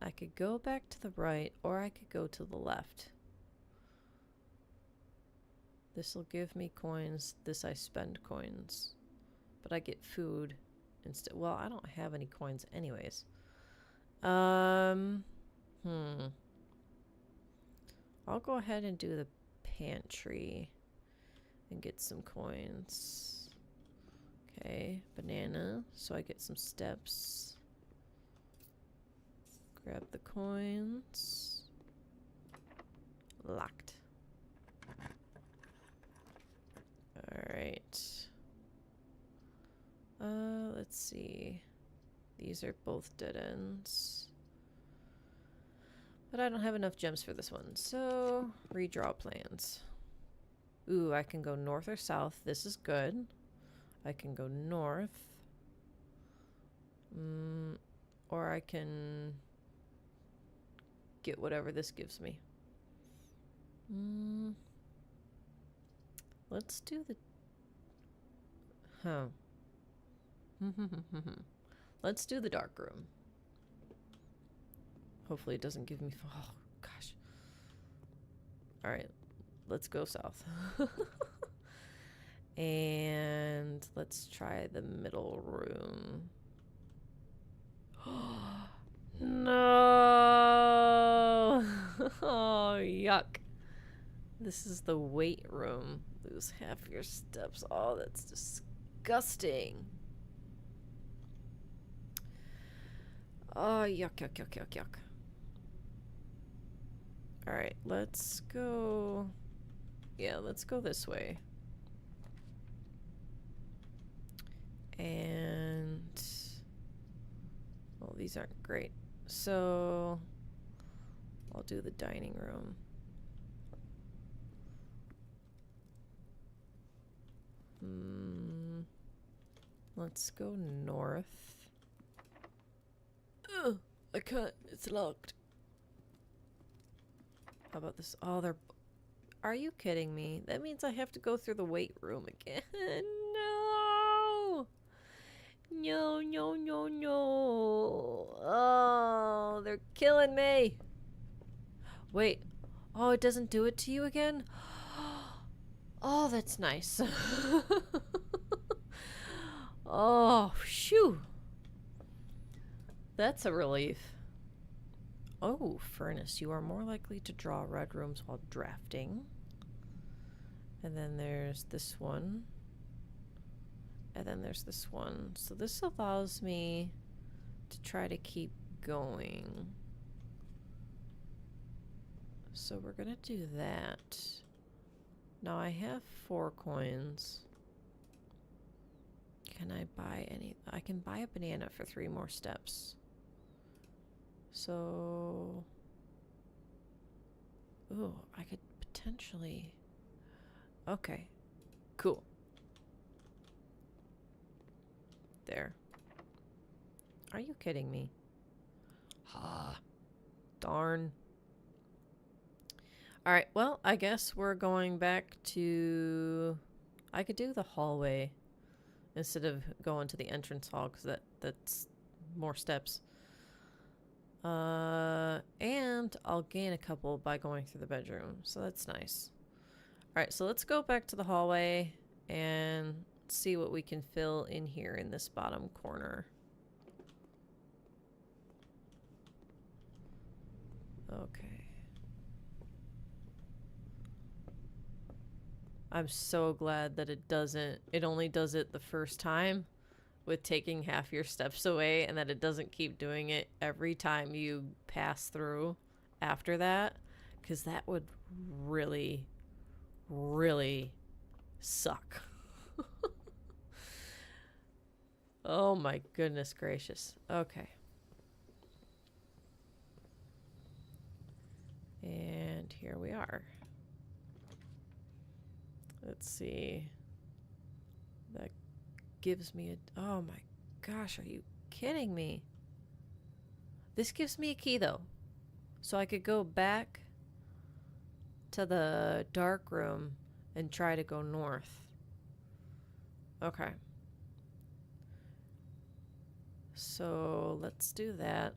A: I could go back to the right, or I could go to the left. This'll give me coins. This I spend coins. But I get food instead. Well, I don't have any coins anyways. I'll go ahead and do the pantry and get some coins. Okay, banana, so I get some steps. Grab the coins. Locked. Alright. Let's see. These are both dead ends. But I don't have enough gems for this one, so redraw plans. Ooh, I can go north or south. This is good. I can go north. Or I can get whatever this gives me. Let's do the... Let's do the dark room. Hopefully it doesn't give me... Oh, gosh. Alright. Let's go south. And let's try the middle room. No! Oh, yuck. This is the weight room. Lose half your steps. Oh, that's disgusting. Oh, yuck, yuck, yuck, yuck, yuck. Alright, let's go... Yeah, let's go this way. And... Well, these aren't great. So... I'll do the dining room. Let's go north. Ugh, I can't. It's locked. How about this? Oh, they're... Are you kidding me? That means I have to go through the weight room again. No! No, no, no, no. Oh, they're killing me. Wait. Oh, it doesn't do it to you again? Oh, that's nice. Oh, shoo. That's a relief. Oh, furnace. You are more likely to draw red rooms while drafting. And then there's this one. And then there's this one. So this allows me to try to keep going. So we're gonna do that. Now I have 4 coins. Can I buy any? I can buy a banana for 3 more steps. So... Ooh, I could potentially... Okay. Cool. There. Are you kidding me? Ah. Darn. Alright, well, I guess we're going back to... I could do the hallway instead of going to the entrance hall, because that's more steps. And I'll gain a couple by going through the bedroom, so that's nice. Alright, so let's go back to the hallway and see what we can fill in here in this bottom corner. Okay. I'm so glad that it only does it the first time with taking half your steps away, and that it doesn't keep doing it every time you pass through after that, because that would really, really suck. Oh my goodness gracious. Okay. And here we are. Let's see. That gives me a... Oh my gosh, are you kidding me? This gives me a key though. So I could go back to the dark room and try to go north. Okay. So let's do that.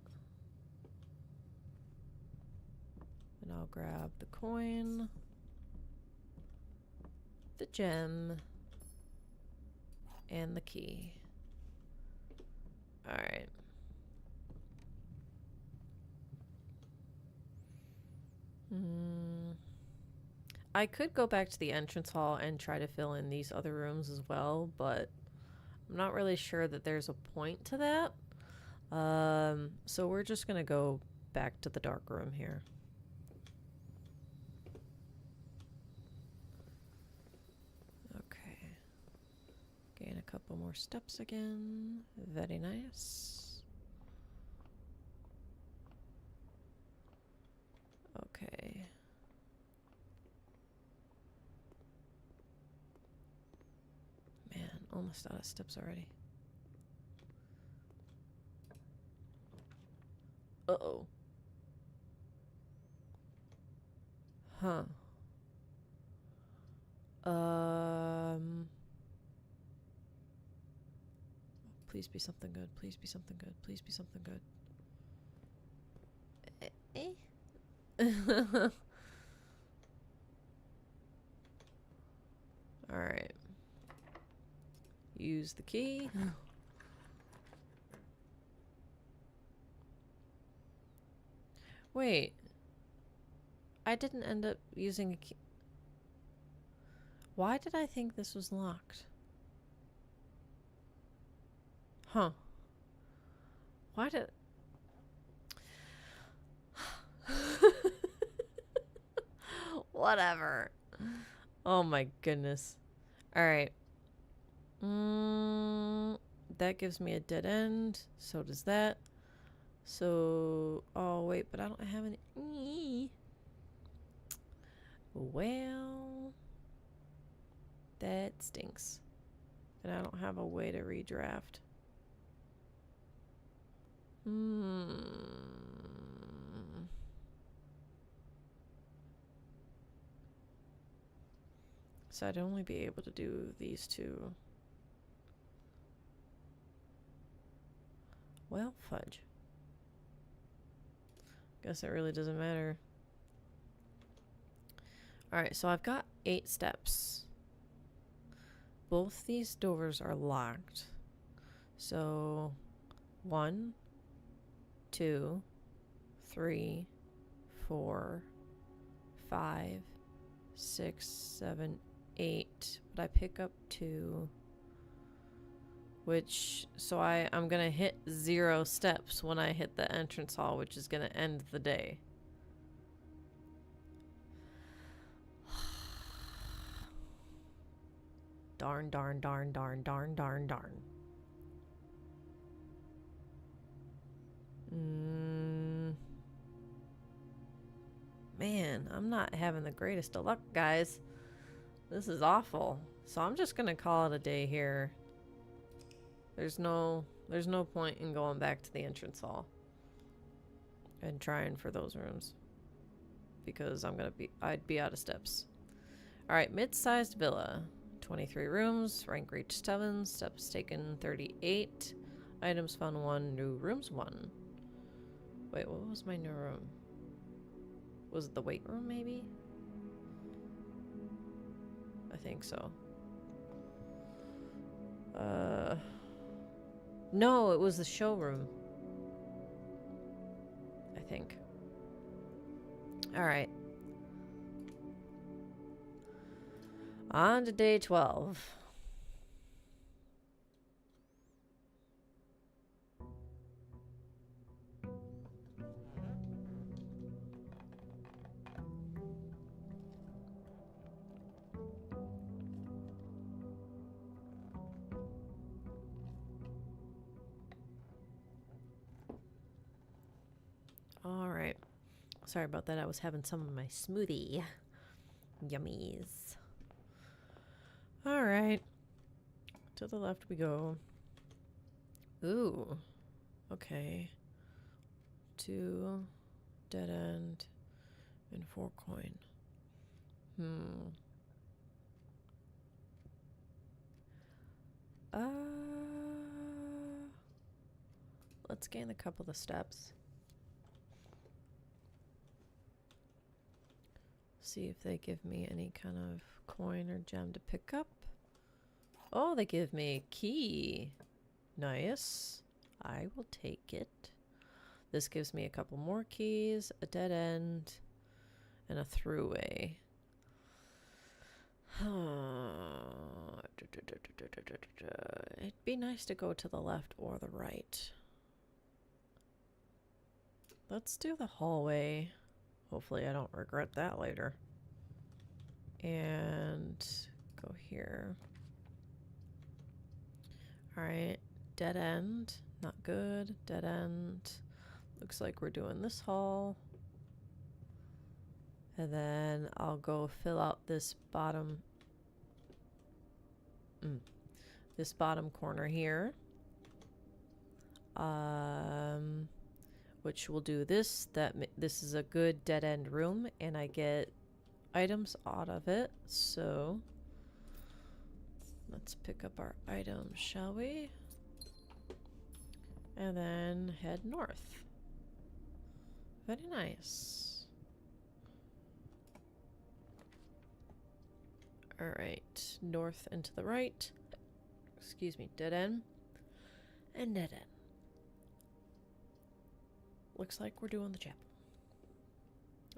A: And I'll grab the coin, the gem, and the key. Alright. I could go back to the entrance hall and try to fill in these other rooms as well, but I'm not really sure that there's a point to that. So we're just gonna go back to the dark room here. Okay. Gain a couple more steps again. Very nice. Okay. Man, almost out of steps already. Uh-oh. Huh. Please be something good. Please be something good. Please be something good. Alright. Use the key. Wait. I didn't end up using a key. Why did I think this was locked? Huh. Why did... Whatever. Oh my goodness. Alright. That gives me a dead end. So does that. So... Oh wait, but I don't have any... Well... That stinks. And I don't have a way to redraft. So I'd only be able to do these two. Well, fudge. Guess it really doesn't matter. Alright, so I've got 8 steps. Both these doors are locked. So 1, 2, 3, 4, 5, 6, 7, 8. But I pick up 2. Which, so I'm gonna hit 0 steps when I hit the entrance hall, which is gonna end the day. Darn, darn, darn, darn, darn, darn, darn. Man, I'm not having the greatest of luck, guys. This is awful. So I'm just gonna call it a day here. There's no point in going back to the entrance hall and trying for those rooms because I'd be out of steps. All right, mid-sized villa, 23 rooms, rank reached 7, steps taken 38, items found 1, new rooms 1. Wait, what was my new room? Was it the weight room maybe? I think so. No, it was the showroom. I think. Alright. On to day 12. Alright. Sorry about that. I was having some of my smoothie. Yummies. Alright. To the left we go. Ooh. Okay. 2 dead end and 4 coin. Let's gain a couple of steps. See if they give me any kind of coin or gem to pick up. Oh, they give me a key. Nice. I will take it. This gives me a couple more keys, a dead end, and a throughway. It'd be nice to go to the left or the right. Let's do the hallway. Hopefully I don't regret that later. And go here. Alright, dead end. Not good. Dead end. Looks like we're doing this hall. And then I'll go fill out this bottom corner here. Which will do this. This is a good dead end room, and I get items out of it. So let's pick up our items, shall we? And then head north. Very nice. Alright, north and to the right. Excuse me, dead end. And dead end. Looks like we're doing the chapel.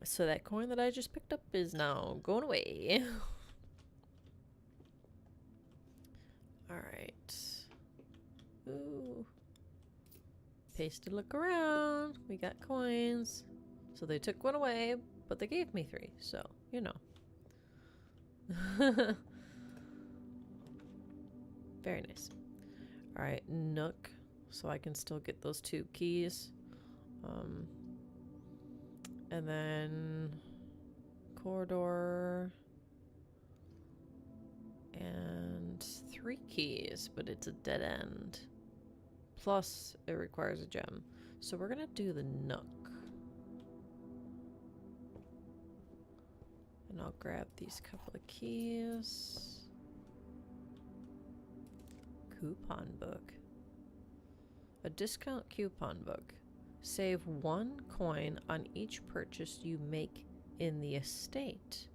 A: So that coin that I just picked up is now going away. Alright. Ooh. Pasted look around. We got coins. So they took one away, but they gave me 3. So, you know. Very nice. Alright, nook. So I can still get those 2 keys. And then corridor and 3 keys, but it's a dead end. Plus it requires a gem. So we're gonna do the nook. And I'll grab these couple of keys. Coupon book. A discount coupon book. Save 1 coin on each purchase you make in the estate.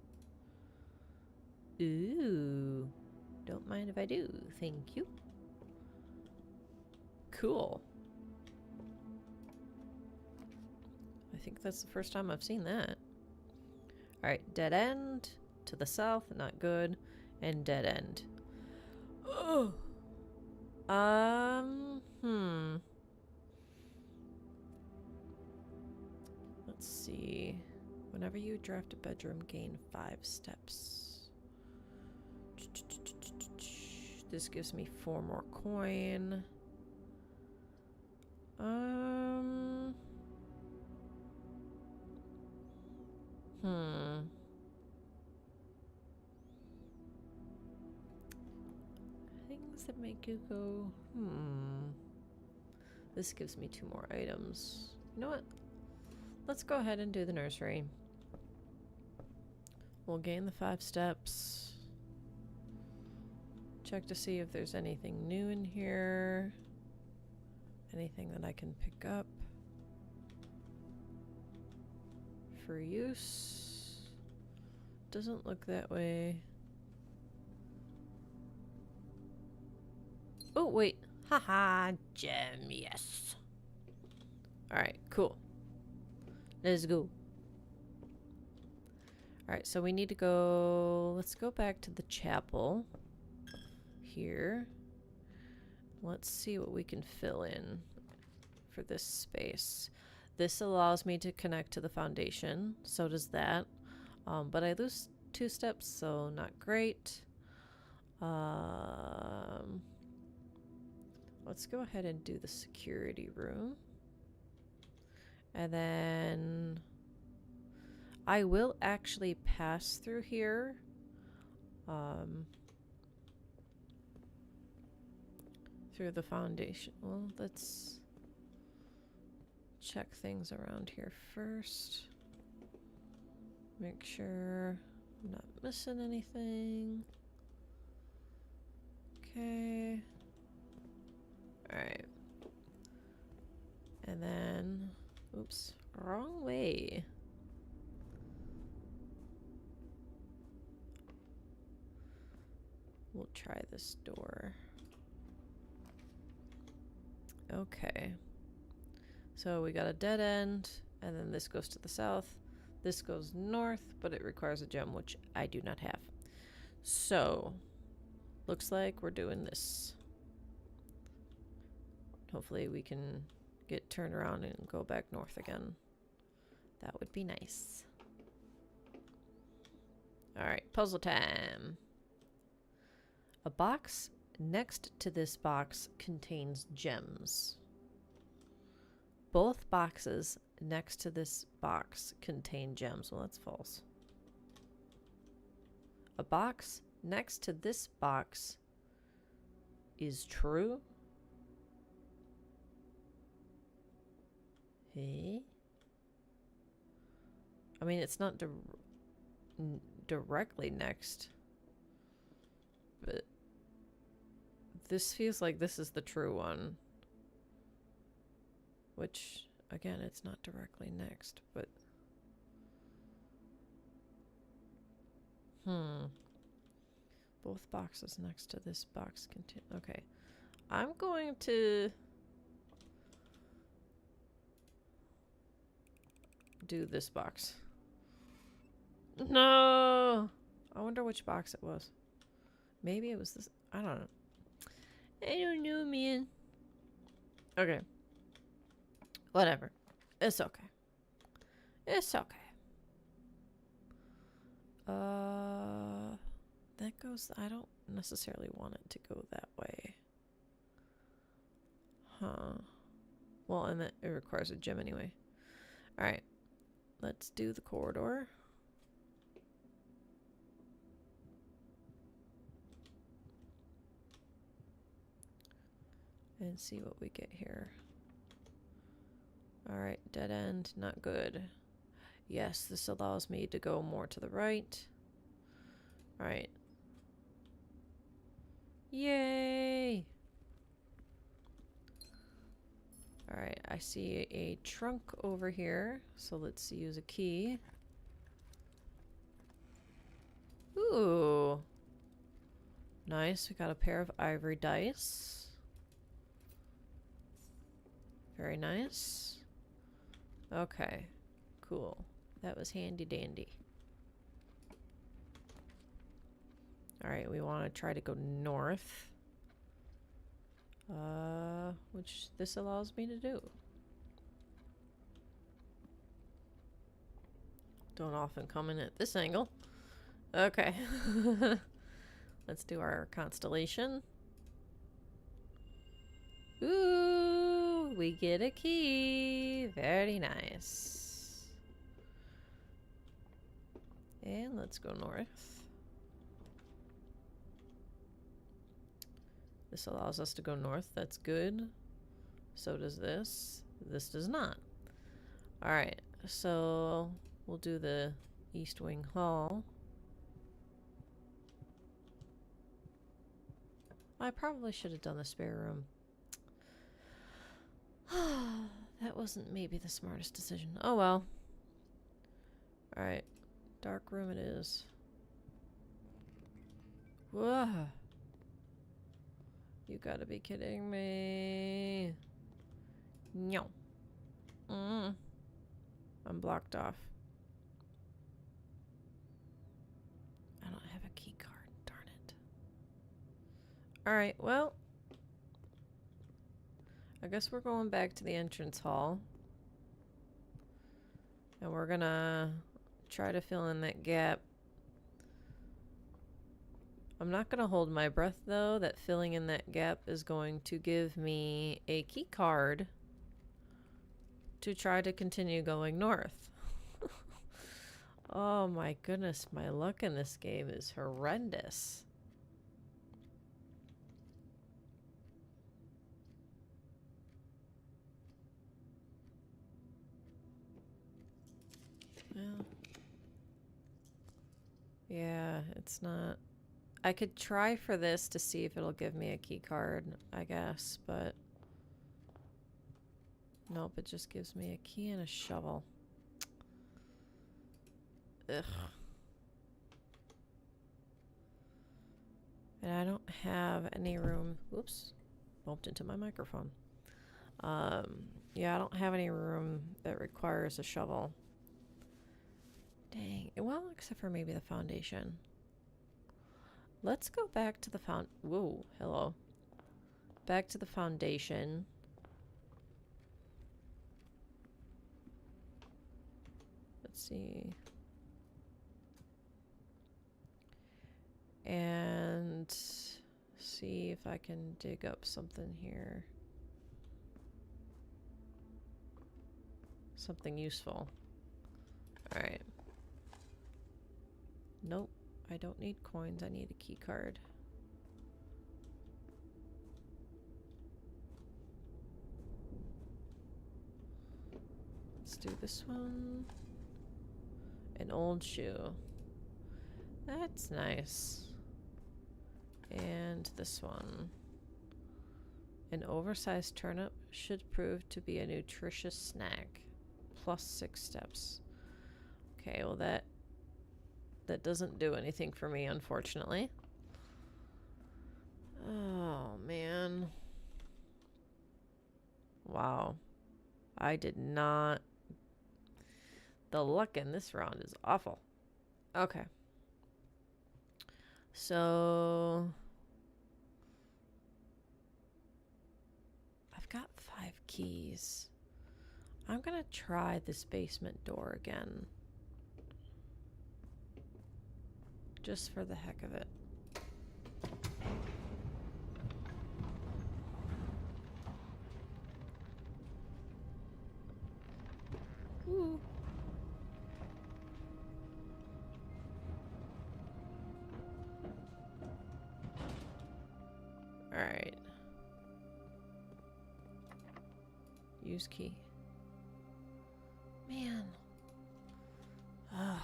A: Ooh. Don't mind if I do. Thank you. Cool. I think that's the first time I've seen that. Alright, dead end. To the south, not good. And dead end. Oh. Let's see. Whenever you draft a bedroom, gain 5 steps. This gives me 4 more coin. Things that make you go, This gives me 2 more items. You know what? Let's go ahead and do the nursery. We'll gain the 5 steps. Check to see if there's anything new in here. Anything that I can pick up for use. Doesn't look that way. Oh, wait. Haha, gem, yes. Alright, cool. Let's go. Alright, so we need to go... Let's go back to the chapel. Here. Let's see what we can fill in for this space. This allows me to connect to the foundation. So does that. But I lose 2 steps, so not great. Let's go ahead and do the security room. And then I will actually pass through here. Through the foundation. Well, let's check things around here first. Make sure I'm not missing anything. Okay. Alright. And then... Oops. Wrong way. We'll try this door. Okay. So we got a dead end, and then this goes to the south. This goes north, but it requires a gem, which I do not have. So, looks like we're doing this. Hopefully we can get turned around and go back north again. That would be nice. Alright, puzzle time. A box next to this box contains gems. Both boxes next to this box contain gems. Well, that's false. A box next to this box is true. Hey? I mean, it's not directly next. But this feels like this is the true one. Which, again, it's not directly next, but... Both boxes next to this box contain... Okay. I'm going to... do this box. No! I wonder which box it was. Maybe it was this... I don't know. I don't know, man. Okay. Whatever. It's okay. It's okay. That goes... I don't necessarily want it to go that way. Huh. Well, and that it requires a gem anyway. Alright. Let's do the corridor. And see what we get here. Alright, dead end, not good. Yes, this allows me to go more to the right. Alright. Yay! Alright, I see a trunk over here, so let's use a key. Ooh! Nice, we got a pair of ivory dice. Very nice. Okay, cool. That was handy dandy. Alright, we want to try to go north. Which this allows me to do. Don't often come in at this angle. Okay. Let's do our constellation. Ooh, we get a key. Very nice. And let's go north. This allows us to go north. That's good. So does this. This does not. Alright, so we'll do the East Wing Hall. I probably should have done the spare room. That wasn't maybe the smartest decision. Oh well. Alright. Dark room it is. Whoa. You gotta be kidding me. No. I'm blocked off. I don't have a key card. Darn it. Alright, well. I guess we're going back to the entrance hall. And we're gonna try to fill in that gap. I'm not gonna hold my breath though, that filling in that gap is going to give me a key card to try to continue going north. Oh my goodness, my luck in this game is horrendous. Well, yeah, it's not. I could try for this to see if it'll give me a key card, I guess, but nope, it just gives me a key and a shovel. Ugh. And I don't have any room. Oops, bumped into my microphone. Yeah, I don't have any room that requires a shovel. Dang. Well, except for maybe the foundation. Let's go back to the Whoa, hello. Back to the foundation. Let's see. And see if I can dig up something here. Something useful. Alright. Nope. I don't need coins. I need a key card. Let's do this one. An old shoe. That's nice. And this one. An oversized turnip should prove to be a nutritious snack. Plus 6 steps. Okay, well that doesn't do anything for me, unfortunately. Oh, man. Wow. I did not... The luck in this round is awful. Okay. So... I've got 5 keys. I'm gonna try this basement door again. Just for the heck of it. Ooh. Alright. Use key. Man. Ugh.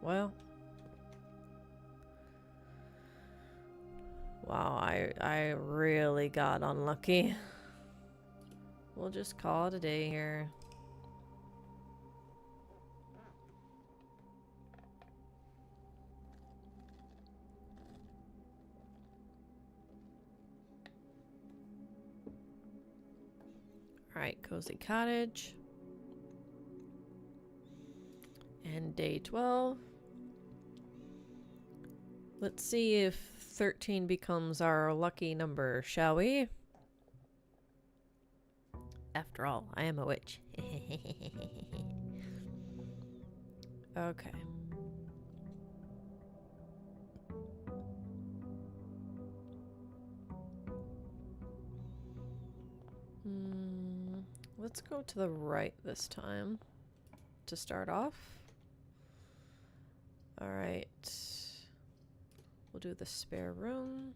A: Well. Wow, I really got unlucky. We'll just call it a day here. Alright, cozy cottage. And day 12. Let's see if 13 becomes our lucky number, shall we? After all, I am a witch. Okay. Let's go to the right this time to start off. All right. We'll do the spare room.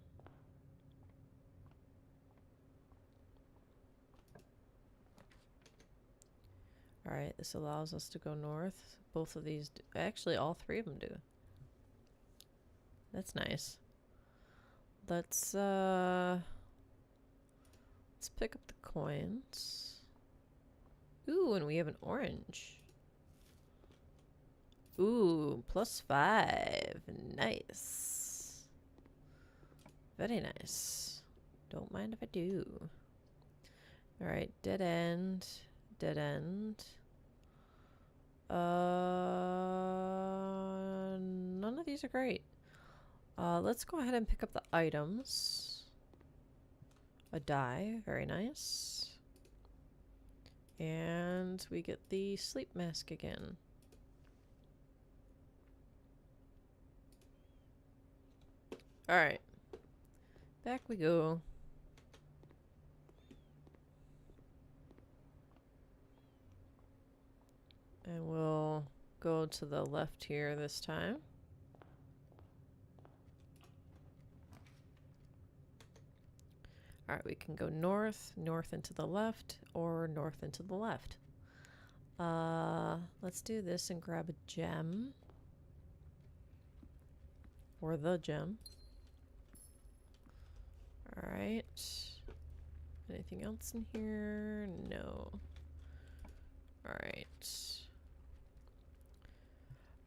A: All right, this allows us to go north. Both of these do. Actually, all 3 of them do. That's nice. Let's pick up the coins. Ooh, and we have an orange. Ooh, +5. Nice. Very nice. Don't mind if I do. Alright, dead end. Dead end. None of these are great. Let's go ahead and pick up the items. A die, very nice. And we get the sleep mask again. Alright. Back we go. And we'll go to the left here this time. Alright, we can go north, north into the left, or north into the left. Let's do this and grab a gem. Or the gem. Alright. Anything else in here? No. Alright.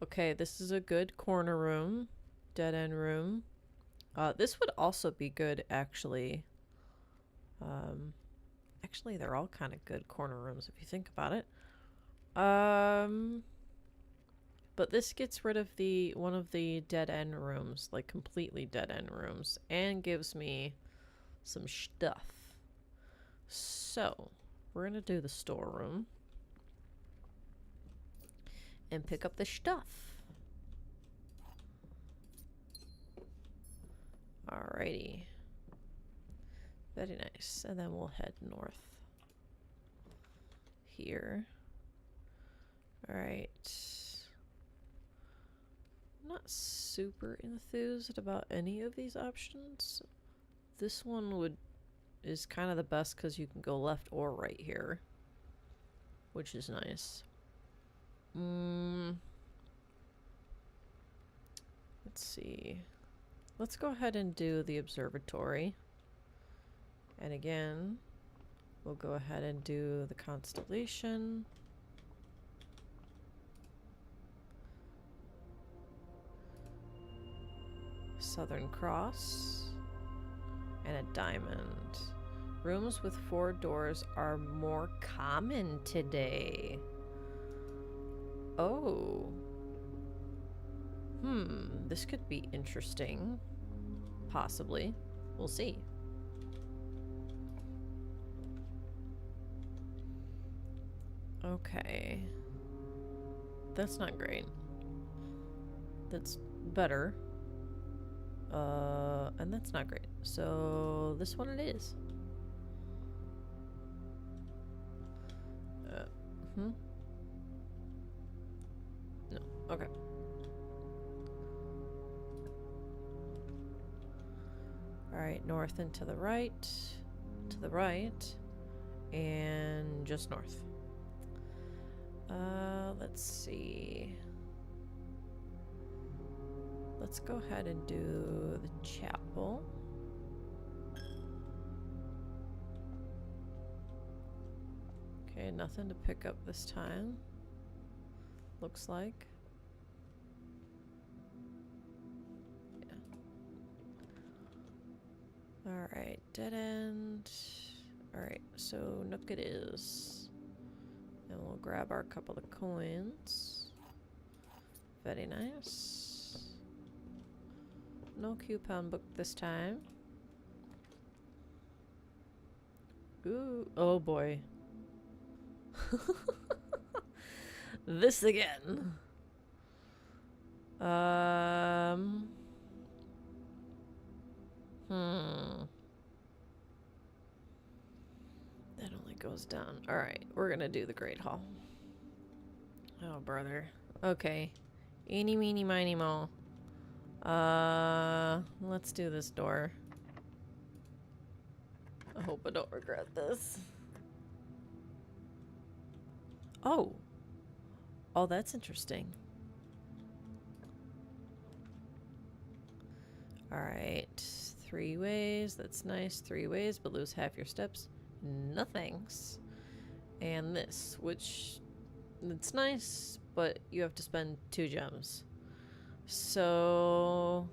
A: Okay, this is a good corner room. Dead end room. This would also be good, actually. Actually, they're all kind of good corner rooms if you think about it. But this gets rid of one of the dead end rooms, like completely dead end rooms, and gives me some stuff. So, we're gonna do the storeroom and pick up the stuff. Alrighty. Very nice. And then we'll head north here. Alright. I'm not super enthused about any of these options. This one is kind of the best because you can go left or right here, which is nice. Let's see. Let's go ahead and do the observatory. And again, we'll go ahead and do the constellation. Southern Cross. And a diamond. Rooms with 4 doors are more common today. Oh. This could be interesting. Possibly. We'll see. Okay. That's not great. That's better. And that's not great. So, this one it is. No. Okay. Alright, north and to the right. To the right. And just north. Let's see. Let's go ahead and do the chapel. Okay, nothing to pick up this time. Looks like. Yeah. Alright, dead end. Alright, so Nook it is. And we'll grab our couple of coins. Very nice. No coupon book this time. Ooh, oh boy. This again. That only goes down. Alright, we're gonna do the Great Hall. Oh, brother. Okay. Eeny, meeny, miny, mo. Let's do this door. I hope I don't regret this. Oh. Oh, that's interesting. Alright. 3 ways. That's nice. 3 ways, but lose half your steps. No thanks. And this, which... it's nice, but you have to spend 2 gems. So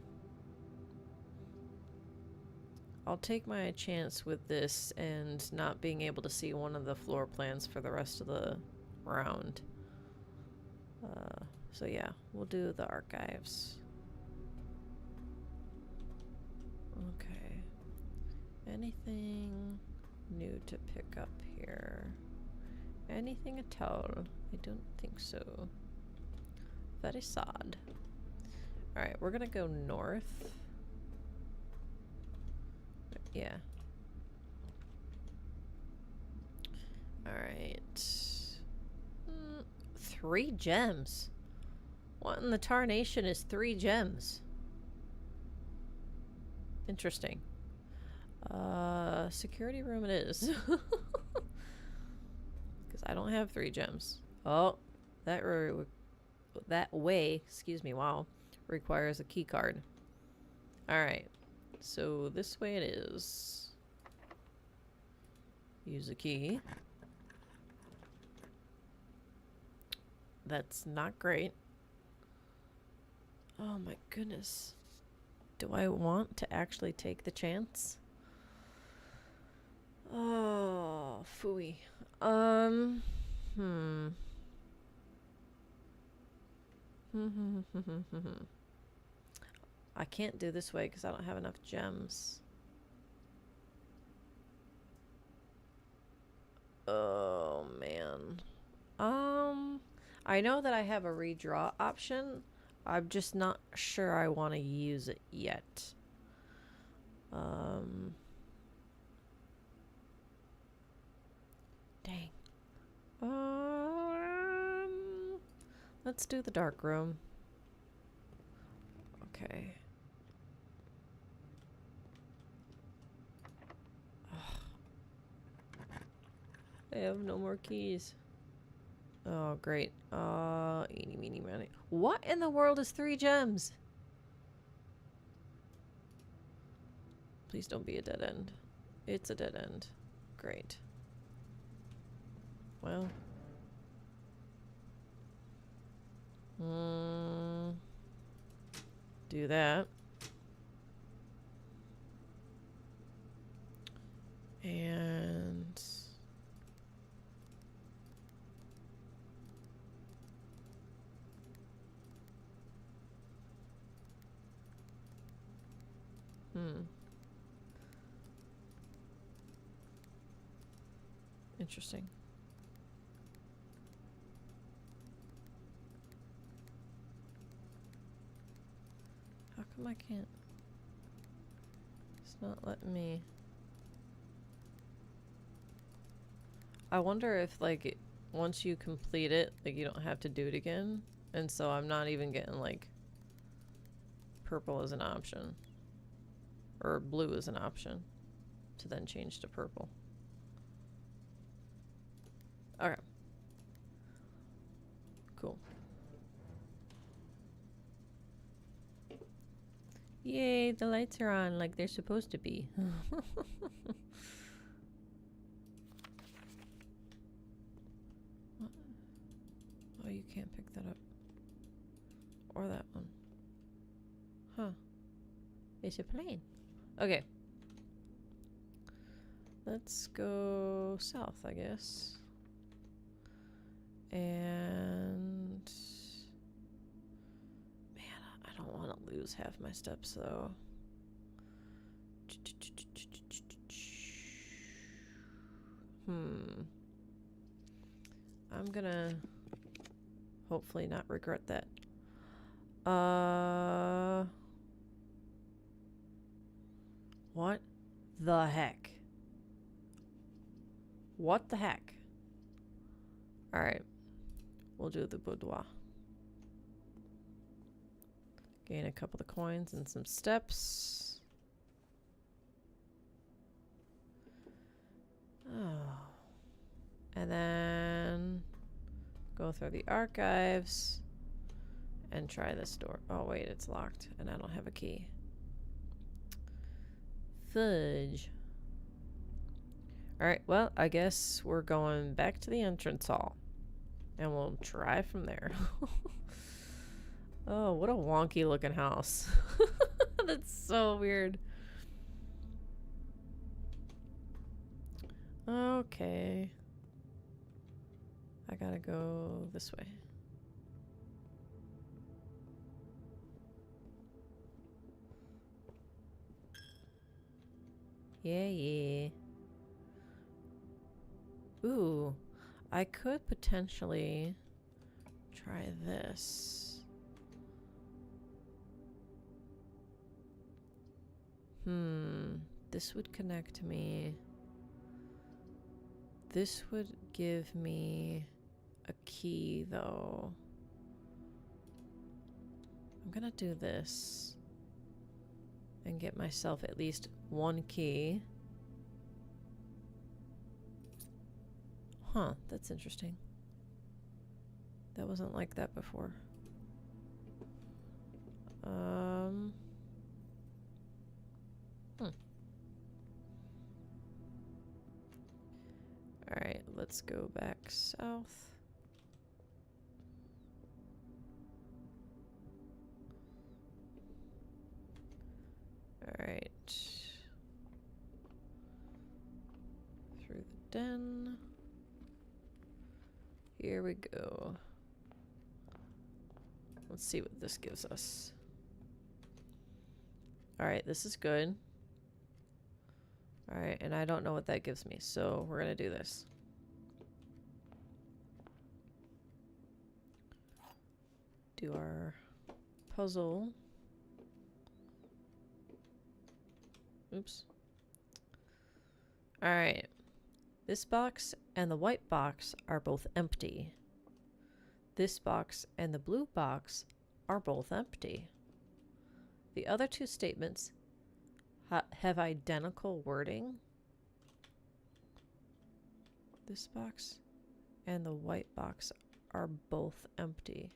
A: I'll take my chance with this and not being able to see one of the floor plans for the rest of the round. So yeah, we'll do the archives. Okay. Anything new to pick up here? Anything at all? I don't think so. Very sad. Alright, we're gonna go north. Yeah. Alright. 3 gems. What in the tarnation is 3 gems? Interesting. Security room it is. Because I don't have 3 gems. Oh, that way, excuse me, wow, requires a key card. Alright, so this way it is. Use a key. That's not great. Oh my goodness. Do I want to actually take the chance? Oh, phooey. I can't do this way because I don't have enough gems. Oh, man. I know that I have a redraw option. I'm just not sure I want to use it yet. Dang. Let's do the dark room. Okay. I have no more keys. Oh, great. Eeny, meeny, miny. What in the world is 3 gems? Please don't be a dead end. It's a dead end. Great. Well. Do that. And interesting. How come I can't? It's not letting me. I wonder if, like, once you complete it, like, you don't have to do it again. And so I'm not even getting, like, purple as an option. Or blue as an option. To then change to purple. Okay. Cool. Yay, the lights are on like they're supposed to be. Oh, you can't pick that up. Or that one. Huh. It's a plane. Okay. Let's go south, I guess. And man, I don't want to lose half my steps though. I'm gonna hopefully not regret that. What the heck? What the heck? Alright. We'll do the boudoir. Gain a couple of coins and some steps. Oh. And then go through the archives and try this door. Oh wait, it's locked and I don't have a key. Fudge. Alright, well, I guess we're going back to the entrance hall. and we'll try from there. Oh, what a wonky looking house. That's so weird. Okay. I gotta go this way. Yeah. Ooh, I could potentially try this. This would connect me. This would give me a key, though. I'm gonna do this and get myself at least one key. Huh, that's interesting. That wasn't like that before. Alright, let's go back south. Alright. Through the den. Here we go. Let's see what this gives us. Alright, this is good. Alright, and I don't know what that gives me, so we're gonna do this. Do our puzzle. Oops. Alright. This box and the white box are both empty. This box and the blue box are both empty. The other two statements have identical wording. This box and the white box are both empty.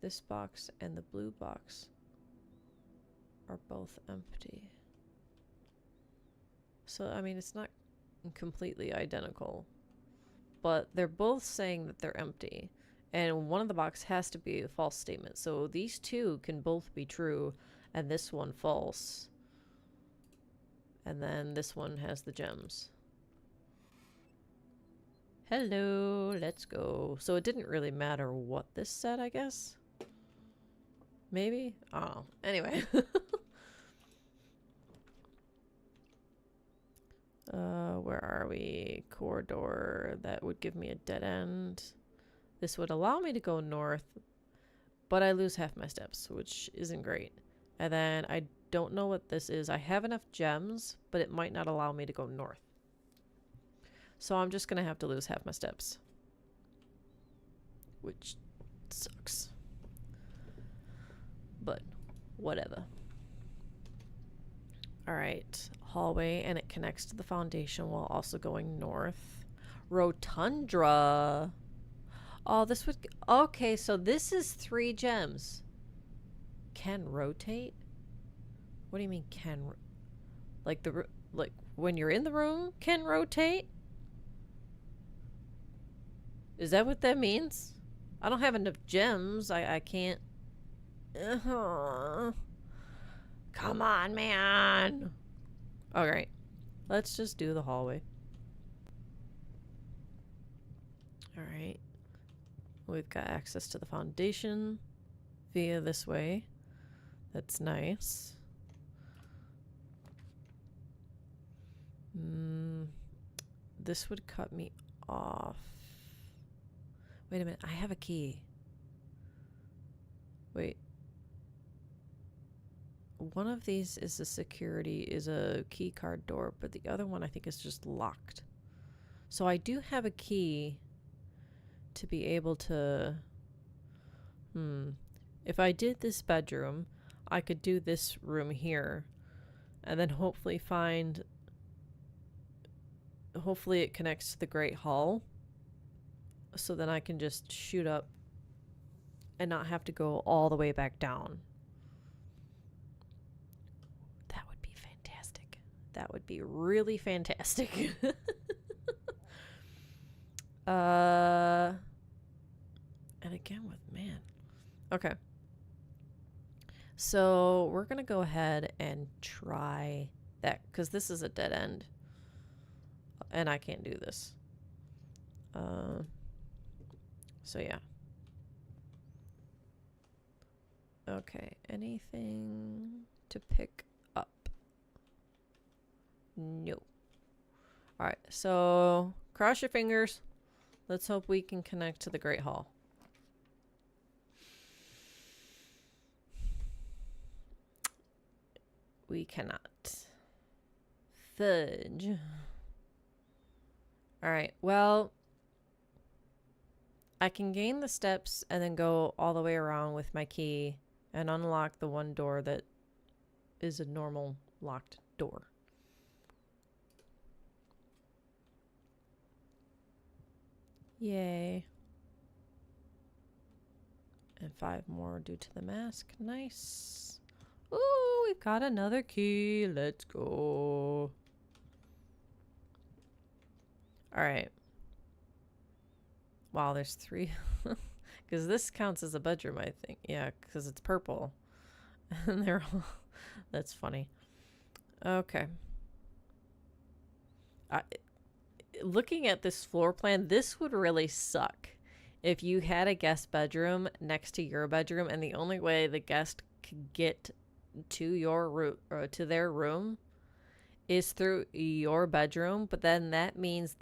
A: This box and the blue box are both empty. So, I mean, it's not completely identical, but they're both saying that they're empty. And one of the boxes has to be a false statement. So these two can both be true, and this one false. And then this one has the gems. Hello, let's go. So it didn't really matter what this said, I guess. Maybe? Oh, anyway. Where are we? Corridor. That would give me a dead end. This would allow me to go north, but I lose half my steps, which isn't great. And then I don't know what this is. I have enough gems, but it might not allow me to go north. So I'm just going to have to lose half my steps, which sucks. But whatever. Alright, hallway, and it connects to the foundation while also going north. Rotundra. Oh, this would... Okay, so this is 3 gems. Can rotate? What do you mean can... Like when you're in the room, can rotate? Is that what that means? I don't have enough gems. I can't... Come on, man. Alright. Let's just do the hallway. Alright. We've got access to the foundation via this way. That's nice. This would cut me off. Wait a minute. I have a key. Wait. One of these is a key card door, but the other one I think is just locked. So I do have a key to be able to... If I did this bedroom, I could do this room here, and then hopefully find... Hopefully it connects to the Great Hall, so then I can just shoot up and not have to go all the way back down. That would be really fantastic. again with man. Okay. So we're going to go ahead and try that because this is a dead end. And I can't do this. So yeah. Okay. Anything to pick up? No. Alright. So cross your fingers. Let's hope we can connect to the Great Hall. We cannot. Fudge. Alright, well, I can gain the steps and then go all the way around with my key and unlock the one door that is a normal locked door. Yay. And 5 more due to the mask. Nice. Ooh, we've got another key. Let's go. Alright. Wow, there's 3. Because this counts as a bedroom, I think. Yeah, because it's purple. And they're all... That's funny. Okay. Looking at this floor plan, this would really suck if you had a guest bedroom next to your bedroom and the only way the guest could get to your room or to their room is through your bedroom, but then that means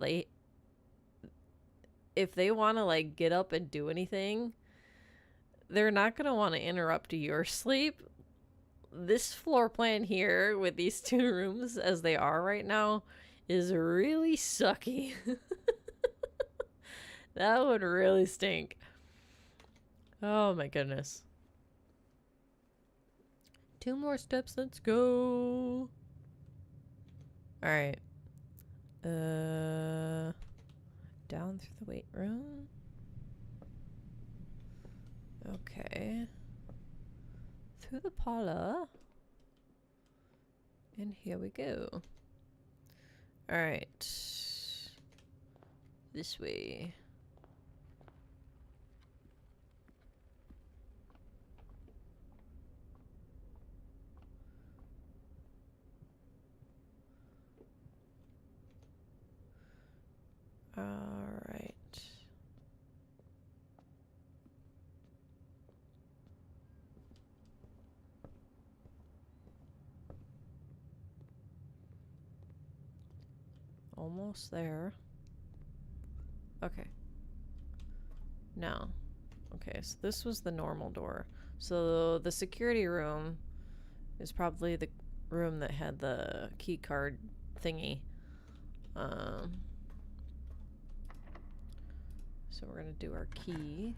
A: if they want to like get up and do anything, they're not going to want to interrupt your sleep. This floor plan here with these 2 rooms as they are right now is really sucky. That would really stink. Oh my goodness. 2 more steps, let's go. Alright. Down through the weight room. Okay. Through the parlor. And here we go. Alright. This way. Alright. Almost there. Okay. Now. Okay, so this was the normal door. So the security room is probably the room that had the key card thingy. So we're gonna do our key.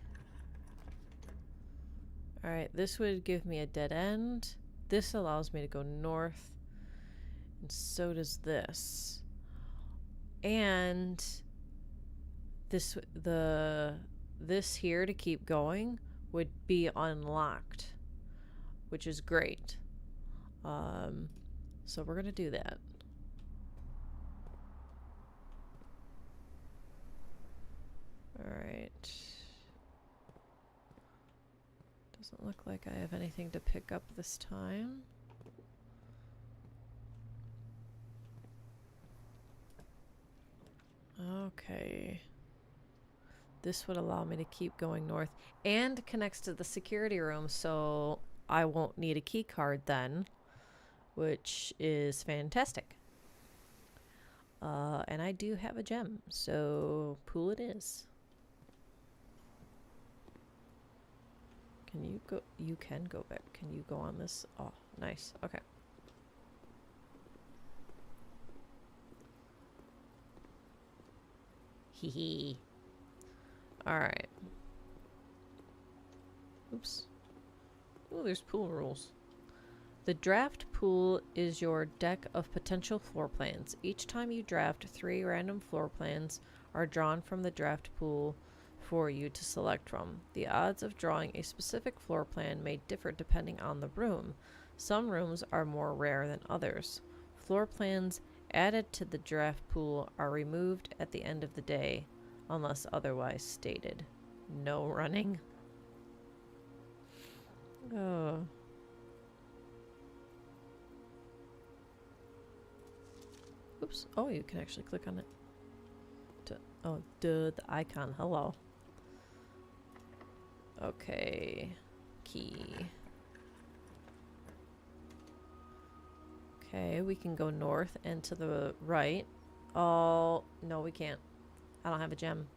A: Alright, this would give me a dead end. This allows me to go north. And so does this. And this here to keep going would be unlocked, which is great. So we're gonna do that. Alright. Doesn't look like I have anything to pick up this time. Okay. This would allow me to keep going north and connects to the security room, so I won't need a key card then, which is fantastic. And I do have a gem, so pool it is. Can you go? You can go back. Can you go on this? Oh, nice. Okay. Hee hee. Alright. Oops. Oh, there's pool rules. The draft pool is your deck of potential floor plans. Each time you draft, 3 random floor plans are drawn from the draft pool for you to select from. The odds of drawing a specific floor plan may differ depending on the room. Some rooms are more rare than others. Floor plans added to the draft pool are removed at the end of the day, unless otherwise stated. No running. Oh. Oops. Oh, you can actually click on it. Oh, duh, the icon. Hello. Okay. Key. Okay, we can go north and to the right. Oh, no, we can't. I don't have a gem.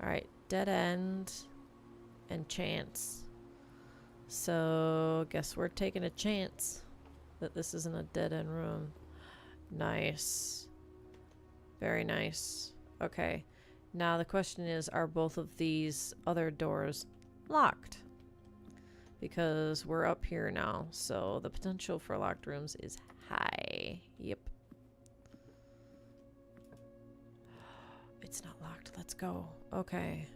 A: Alright, dead end and chance. So, guess we're taking a chance that this isn't a dead end room. Nice. Very nice. Okay. Now the question is, are both of these other doors locked? Because we're up here now, so the potential for locked rooms is high. Yep. It's not locked. Let's go. Okay.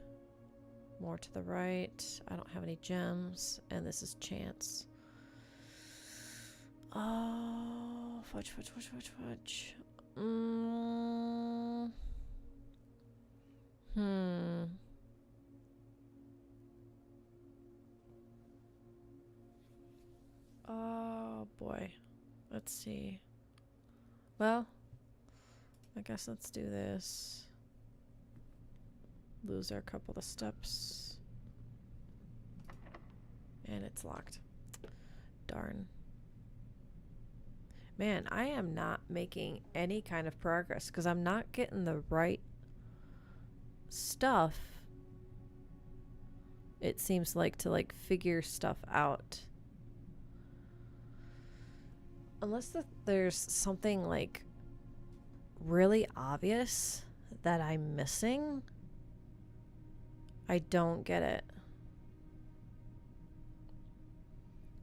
A: More to the right. I don't have any gems, and this is chance. Oh, fudge. Oh, boy. Let's see. Well, I guess let's do this. Lose our couple of steps. And it's locked. Darn. Man, I am not making any kind of progress because I'm not getting the right stuff. It seems like to like figure stuff out. Unless there's something like really obvious that I'm missing, I don't get it.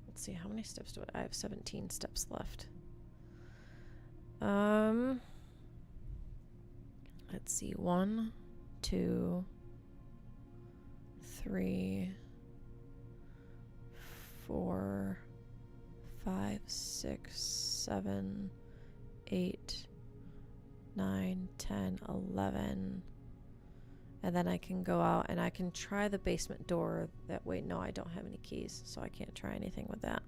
A: Let's see, how many steps do I have? 17 steps left. Let's see, 1, 2, 3, 4, 5, 6, 7, 8, 9, 10, 11. And then I can go out and I can try the basement door. That way, no, I don't have any keys, so I can't try anything with that.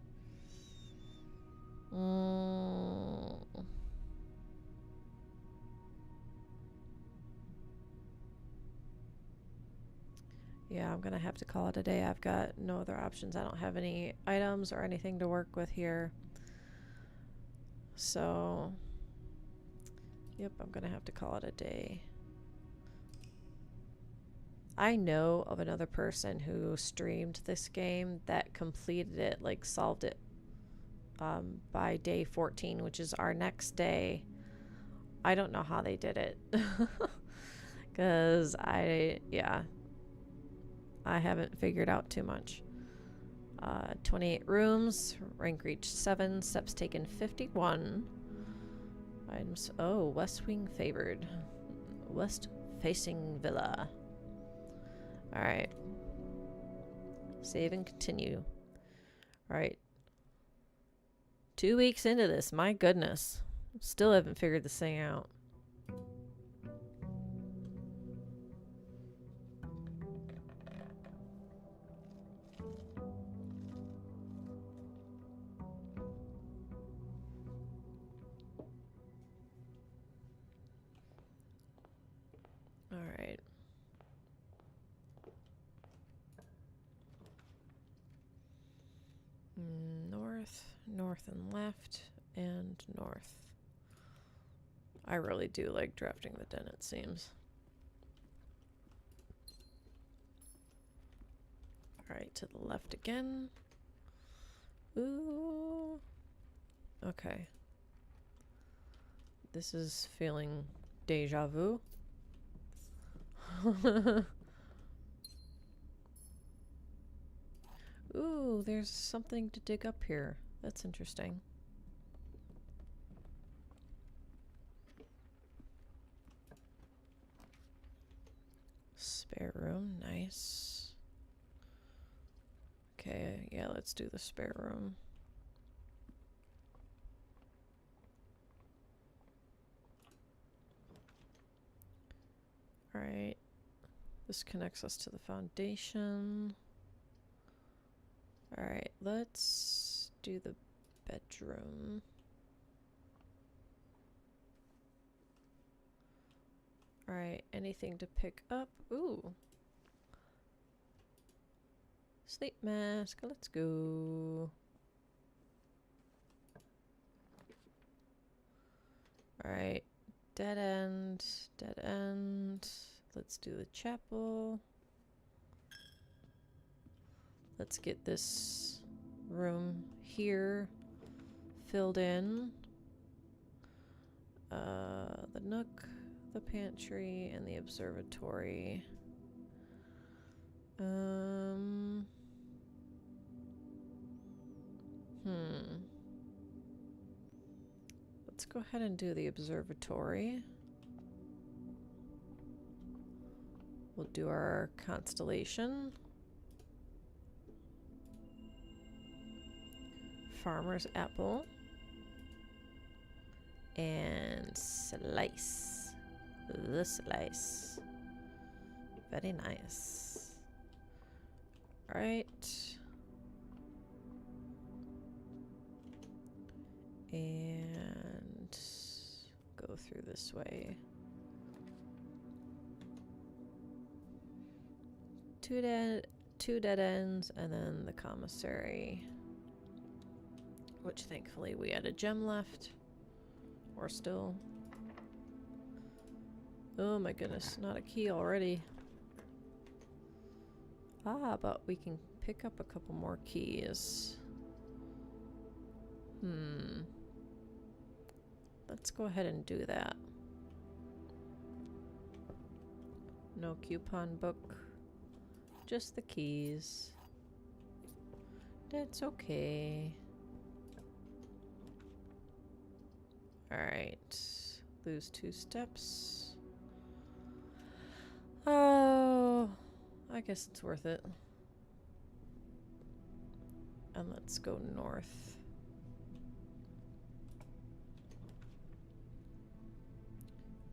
A: Yeah, I'm gonna have to call it a day. I've got no other options. I don't have any items or anything to work with here. So, yep, I'm gonna have to call it a day. I know of another person who streamed this game that completed it, like solved it by day 14, which is our next day. I don't know how they did it. Because I haven't figured out too much. 28 rooms, rank reached 7, steps taken 51. Items, oh, west wing favored. West facing villa. Alright. Save and continue. Alright. 2 weeks into this, my goodness. Still haven't figured this thing out. Alright. North and left, and north. I really do like drafting the den, it seems. Alright, to the left again. Ooh. Okay. This is feeling deja vu. Ooh, there's something to dig up here. That's interesting. Spare room, nice. Okay, yeah, let's do the spare room. Alright. This connects us to the foundation. Alright, let's do the bedroom. Alright, anything to pick up? Ooh. Sleep mask, let's go. Alright, dead end, dead end. Let's do the chapel. Let's get this room here filled in. The nook, the pantry, and the observatory. Let's go ahead and do the observatory. We'll do our constellation. Farmer's apple. And slice. The slice. Very nice. Alright. And go through this way. Two dead ends, and then the commissary. Which thankfully we had a gem left. Or still. Oh my goodness, not a key already. Ah, but we can pick up a couple more keys. Let's go ahead and do that. No coupon book. Just the keys. That's okay. Alright. Lose 2 steps. Oh, I guess it's worth it. And let's go north.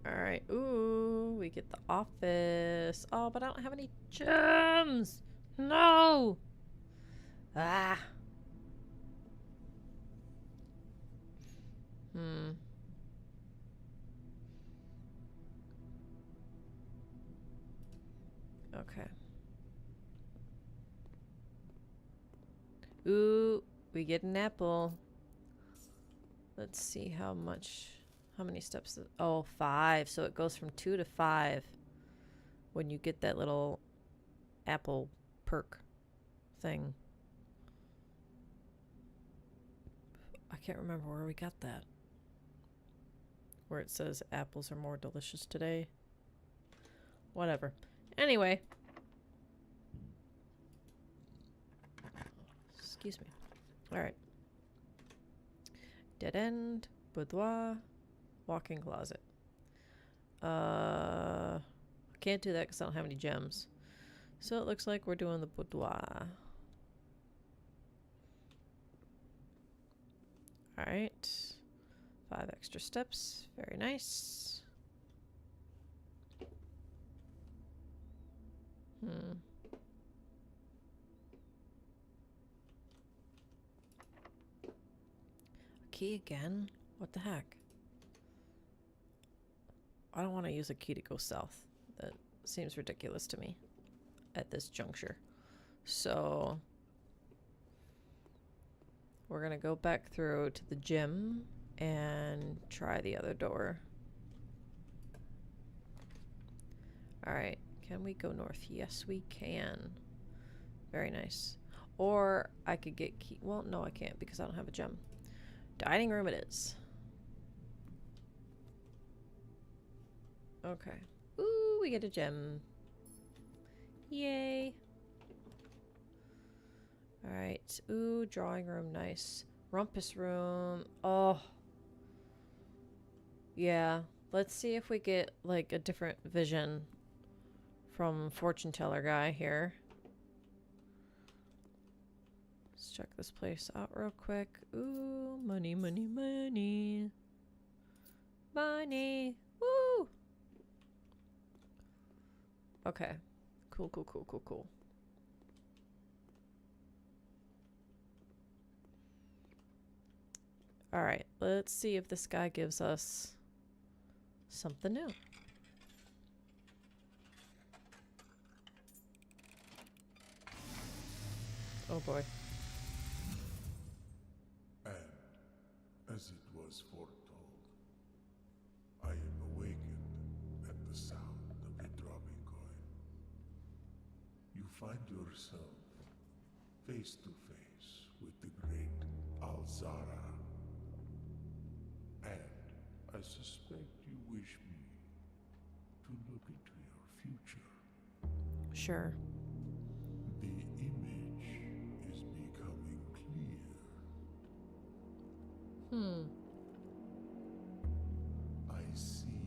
A: Alright. Ooh, we get the office. Oh, but I don't have any gems. No. Ah. Okay. Ooh, we get an apple. Let's see how many steps. Oh, 5. So it goes from 2 to 5 when you get that little apple perk thing. I can't remember where we got that. Where it says apples are more delicious today. Whatever. Anyway. Excuse me. Alright. Dead end. Boudoir. Walk-in closet. I can't do that because I don't have any gems. So it looks like we're doing the boudoir. Alright. 5 extra steps. Very nice. Key again? What the heck? I don't want to use a key to go south. That seems ridiculous to me at this juncture. So we're gonna go back through to the gym and try the other door. Alright, can we go north? Yes, we can. Very nice. Or I could get key. Well, no, I can't because I don't have a gem. Dining room it is. Okay. Ooh, we get a gem. Yay. Alright. Ooh, drawing room, nice. Rumpus room. Oh. Yeah. Let's see if we get, like, a different vision from fortune teller guy here. Let's check this place out real quick. Ooh, money, money, money. Money. Woo! Okay. Cool, cool, cool, cool, cool. Alright, let's see if this guy gives us something new. Oh boy.
B: And, as it was foretold, I am awakened at the sound of the dropping coin. You find yourself face to face with the great Alzara. And I suspect you wish me to look into your future.
A: Sure.
B: The image is becoming clear. I see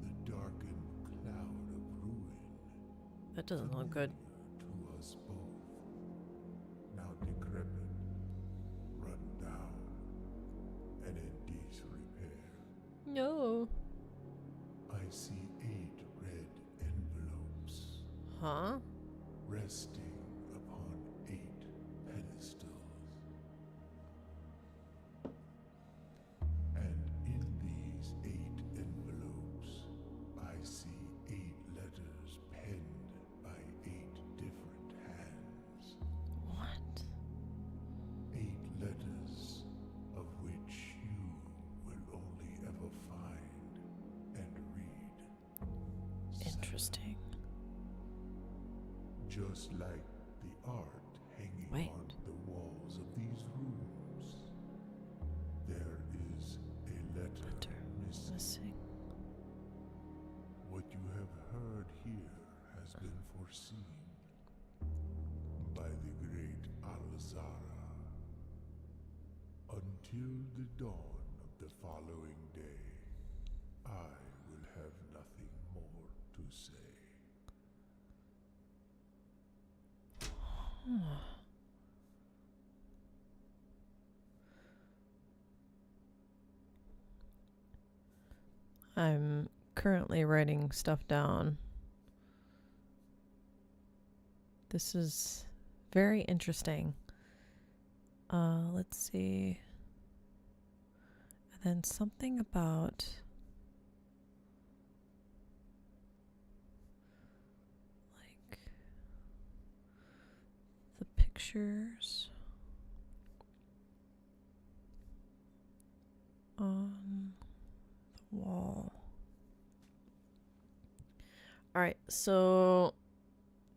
B: the darkened cloud of ruin.
A: That doesn't look good.
B: To us both. Now decrepit, run down, and in disrepair.
A: No.
B: I see 8 red envelopes
A: Huh?
B: resting upon 8 pedestals. And in these 8 envelopes, I see 8 letters penned by 8 different hands.
A: What?
B: 8 letters of which you will only ever find and read.
A: Interesting.
B: Just like the art hanging
A: Wait.
B: on the walls of these rooms, there is a letter missing.
A: Missing.
B: What you have heard here has been foreseen by the great Alzara. Until the dawn of the following day, I will have nothing more to say.
A: I'm currently writing stuff down. This is very interesting. Let's see. And then something about like the pictures on the wall. All right, so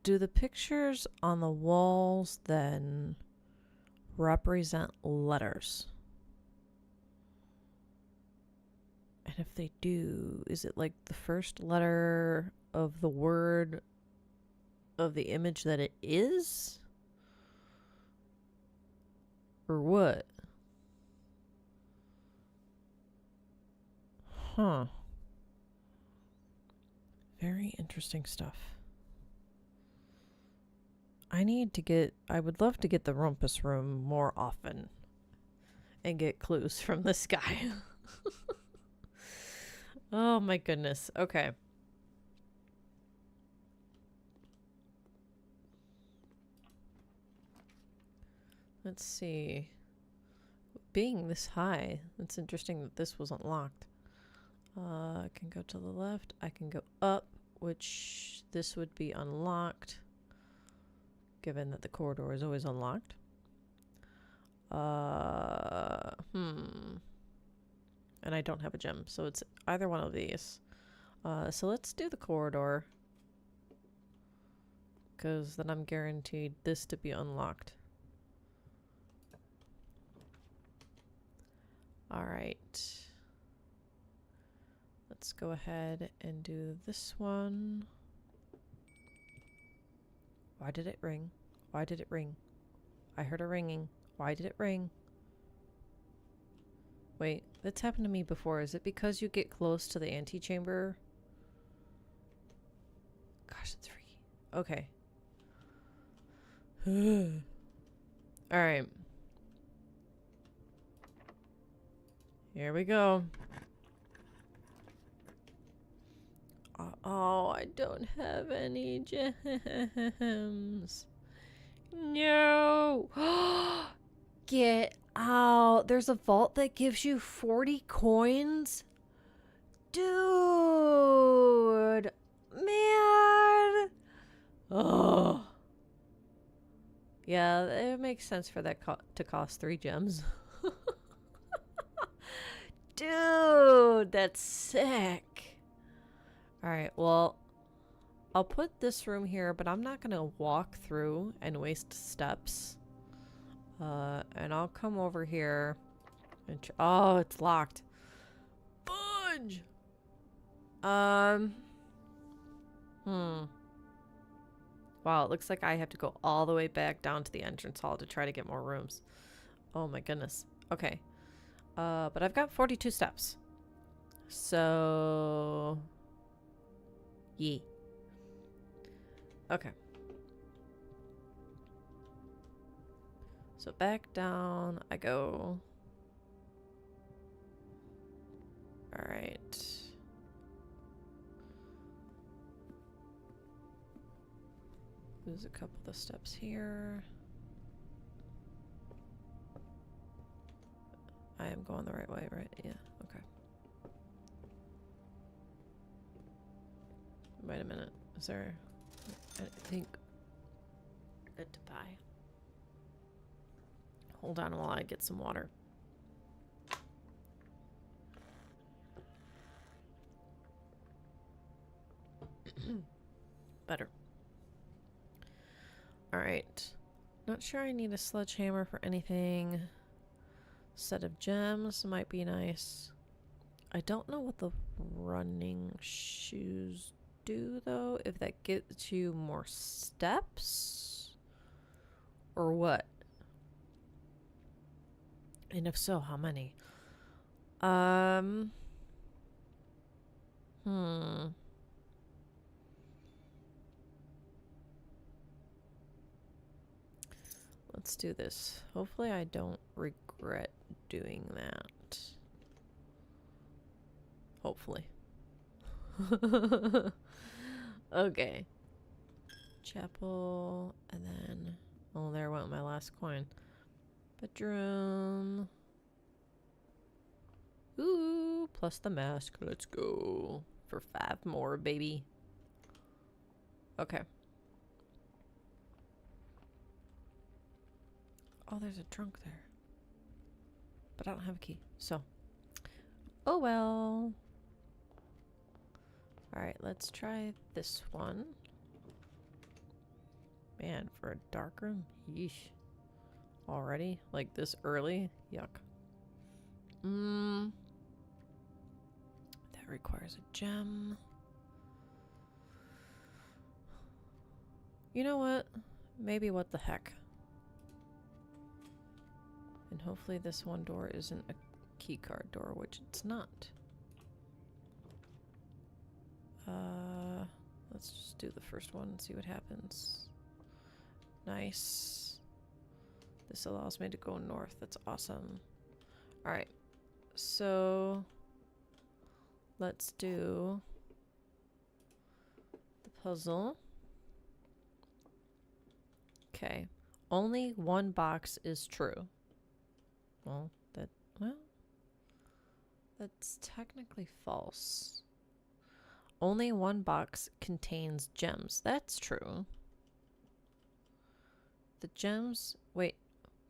A: do the pictures on the walls then represent letters? And if they do, is it like the first letter of the word of the image that it is? Or what? Huh. Very interesting stuff. I would love to get the rumpus room more often and get clues from this guy. Oh my goodness. Okay. Let's see. Being this high, it's interesting that this wasn't locked. I can go to the left. I can go up, which this would be unlocked, given that the corridor is always unlocked. And I don't have a gem, so it's either one of these. So let's do the corridor, because then I'm guaranteed this to be unlocked. Alright. Let's go ahead and do this one. Why did it ring? Why did it ring? I heard a ringing. Why did it ring? Wait, that's happened to me before. Is it because you get close to the antechamber? Gosh, it's freaky. Okay. Alright. Here we go. Oh, I don't have any gems. No! Get out. There's a vault that gives you 40 coins? Dude. Man. Oh. Yeah, it makes sense for that to cost 3 gems. Dude, that's sick. Alright, well, I'll put this room here, but I'm not going to walk through and waste steps. And I'll come over here. And oh, it's locked. Fudge! Wow, it looks like I have to go all the way back down to the entrance hall to try to get more rooms. Oh my goodness. Okay. But I've got 42 steps. So... Yee. Okay. So back down I go. Alright. Lose a couple of the steps here. I am going the right way, right? Yeah, okay. Wait a minute. Is there... I think... Good to buy. Hold on while I get some water. Better. Alright. Not sure I need a sledgehammer for anything. Set of gems might be nice. I don't know what the running shoes do, though. If that gets you more steps? Or what? And if so, how many? Let's do this. Hopefully I don't regret doing that. Hopefully. Okay. Chapel, and then... Oh, there went my last coin. Bedroom. Ooh, plus the mask. Let's go. For 5 more, baby. Okay. Oh, there's a trunk there. But I don't have a key, so. Oh well. Alright, let's try this one. Man, for a dark room? Yeesh. Already? Like this early? Yuck. That requires a gem. You know what? Maybe what the heck. And hopefully this one door isn't a keycard door, which it's not. Let's just do the first one and see what happens. Nice. This allows me to go north. That's awesome. Alright. So let's do the puzzle. Okay. Only one box is true. Well, that's technically false. Only one box contains gems. That's true. The gems... Wait,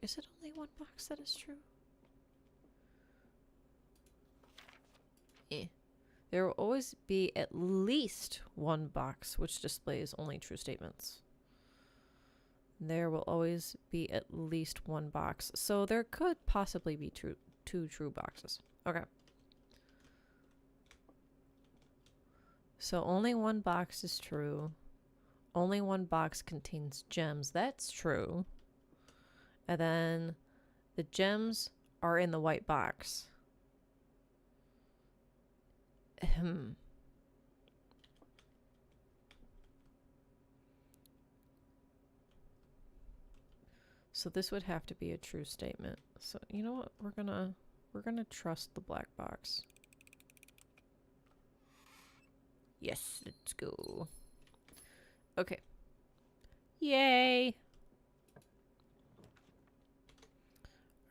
A: is it only one box that is true? There will always be at least one box which displays only true statements. There will always be at least one box. So there could possibly be two true boxes. Okay. So only one box is true. Only one box contains gems. That's true. And then the gems are in the white box. So this would have to be a true statement. So you know what? We're gonna trust the black box. Yes, let's go. Okay. Yay!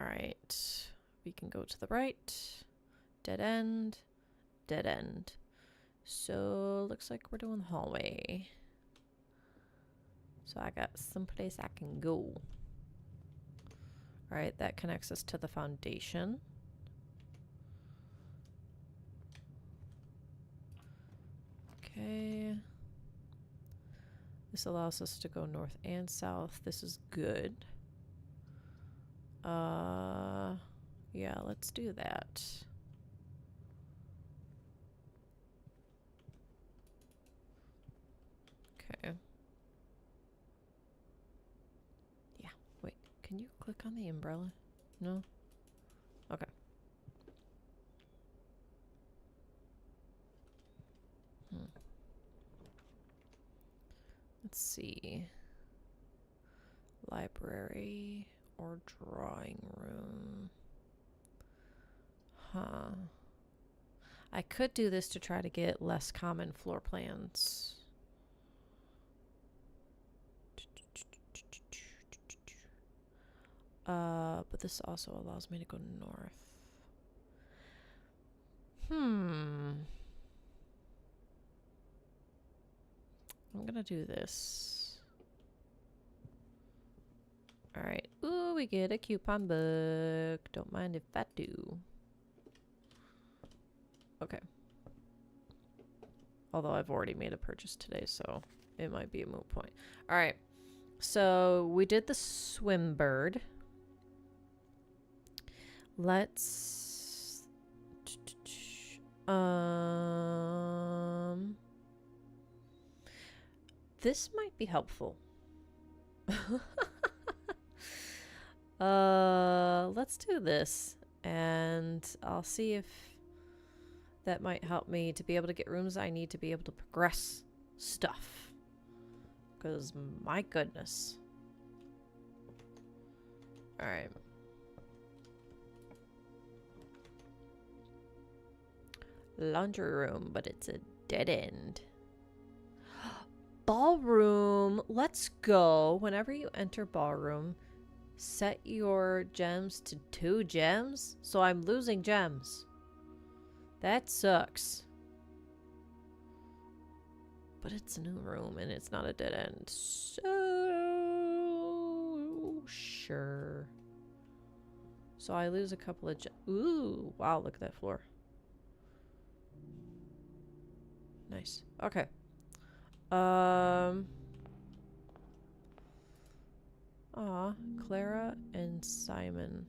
A: Alright. We can go to the right. Dead end. Dead end. So, looks like we're doing the hallway. So I got someplace I can go. Alright, that connects us to the foundation. Okay. This allows us to go north and south. This is good. Yeah, let's do that. Okay. Yeah, wait. Can you click on the umbrella? No? Okay. Let's see. Library or drawing room. Huh. I could do this to try to get less common floor plans. But this also allows me to go north. I'm gonna do this. Alright. Ooh, we get a coupon book. Don't mind if I do. Okay. Although I've already made a purchase today, so it might be a moot point. Alright. So we did the swim bird. Let's... This might be helpful. Let's do this. And I'll see if that might help me to be able to get rooms I need to be able to progress stuff. Because, my goodness. Alright. Laundry room, but it's a dead end. Ballroom! Let's go! Whenever you enter ballroom, set your gems to 2 gems? So I'm losing gems. That sucks. But it's a new room and it's not a dead end. So... sure. So I lose a couple of gems. Ooh! Wow, look at that floor. Nice. Okay. Aw, Clara and Simon.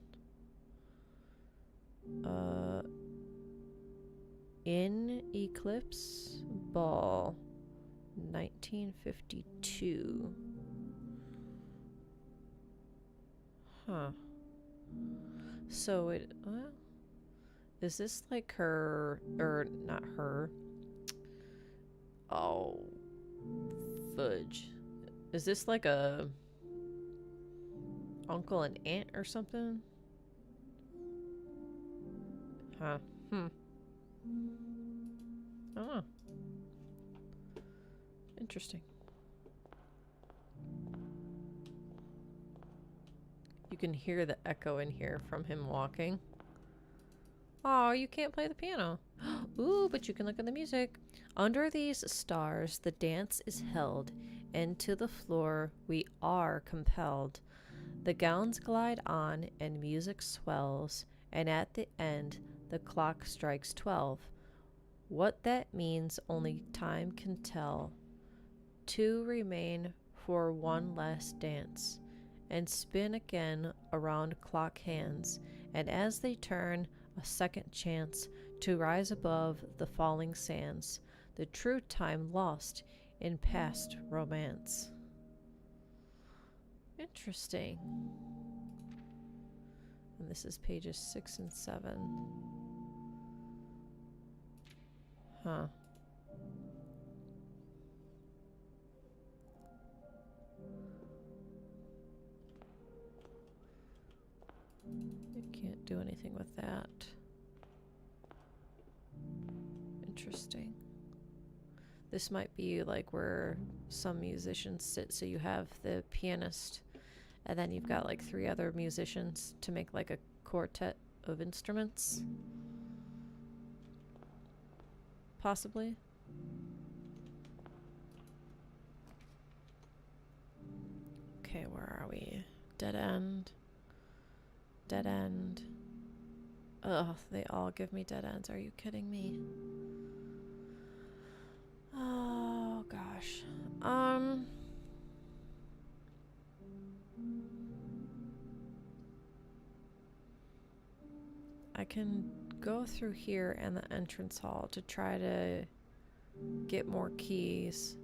A: In Eclipse Ball, 1952. Huh. So it, is this like her, or not her? Oh, fudge. Is this like a uncle and aunt or something? Huh. Oh. Interesting. You can hear the echo in here from him walking. Oh, you can't play the piano. Ooh, but you can look at the music. Under these stars, the dance is held, and to the floor we are compelled. The gowns glide on, and music swells, and at the end, the clock strikes 12. What that means only time can tell. 2 remain for one last dance, and spin again around clock hands, and as they turn, a second chance to rise above the falling sands, the true time lost in past romance. Interesting. And this is pages 6 and 7. Huh. You can't do anything with that. Interesting. This might be like where some musicians sit, so you have the pianist And then you've got like 3 other musicians to make like a quartet of instruments. Possibly. Okay, where are we? Dead end. Dead end. Ugh, they all give me dead ends. Are you kidding me? Oh, gosh. I can go through here and the entrance hall to try to get more keys.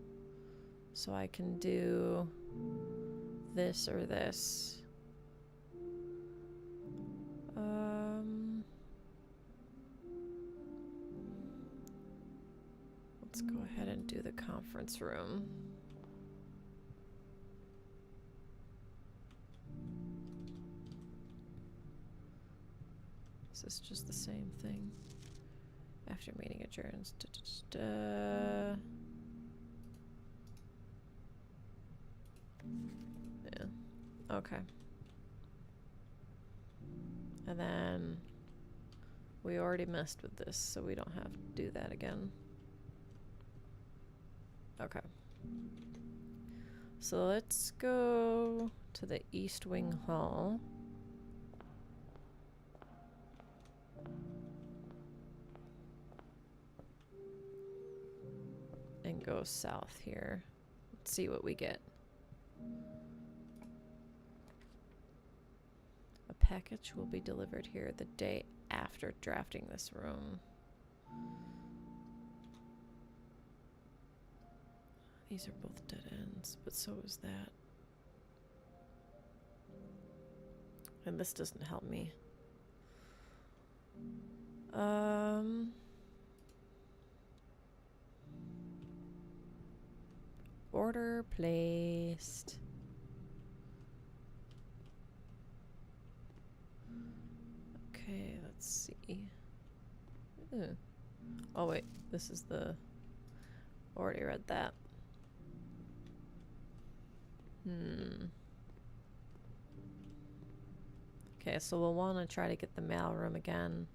A: So I can do this or this. Let's go ahead and do the conference room. Is this just the same thing? After meeting adjourns. Yeah. Okay. And then we already messed with this, so we don't have to do that again. Okay. So let's go to the East Wing Hall. And go south here. Let's see what we get. A package will be delivered here the day after drafting this room. These are both dead ends, but so is that. And this doesn't help me. Order placed. Okay, let's see. Ooh. Oh wait, this is the... Already read that. Okay, so we'll want to try to get the mail room again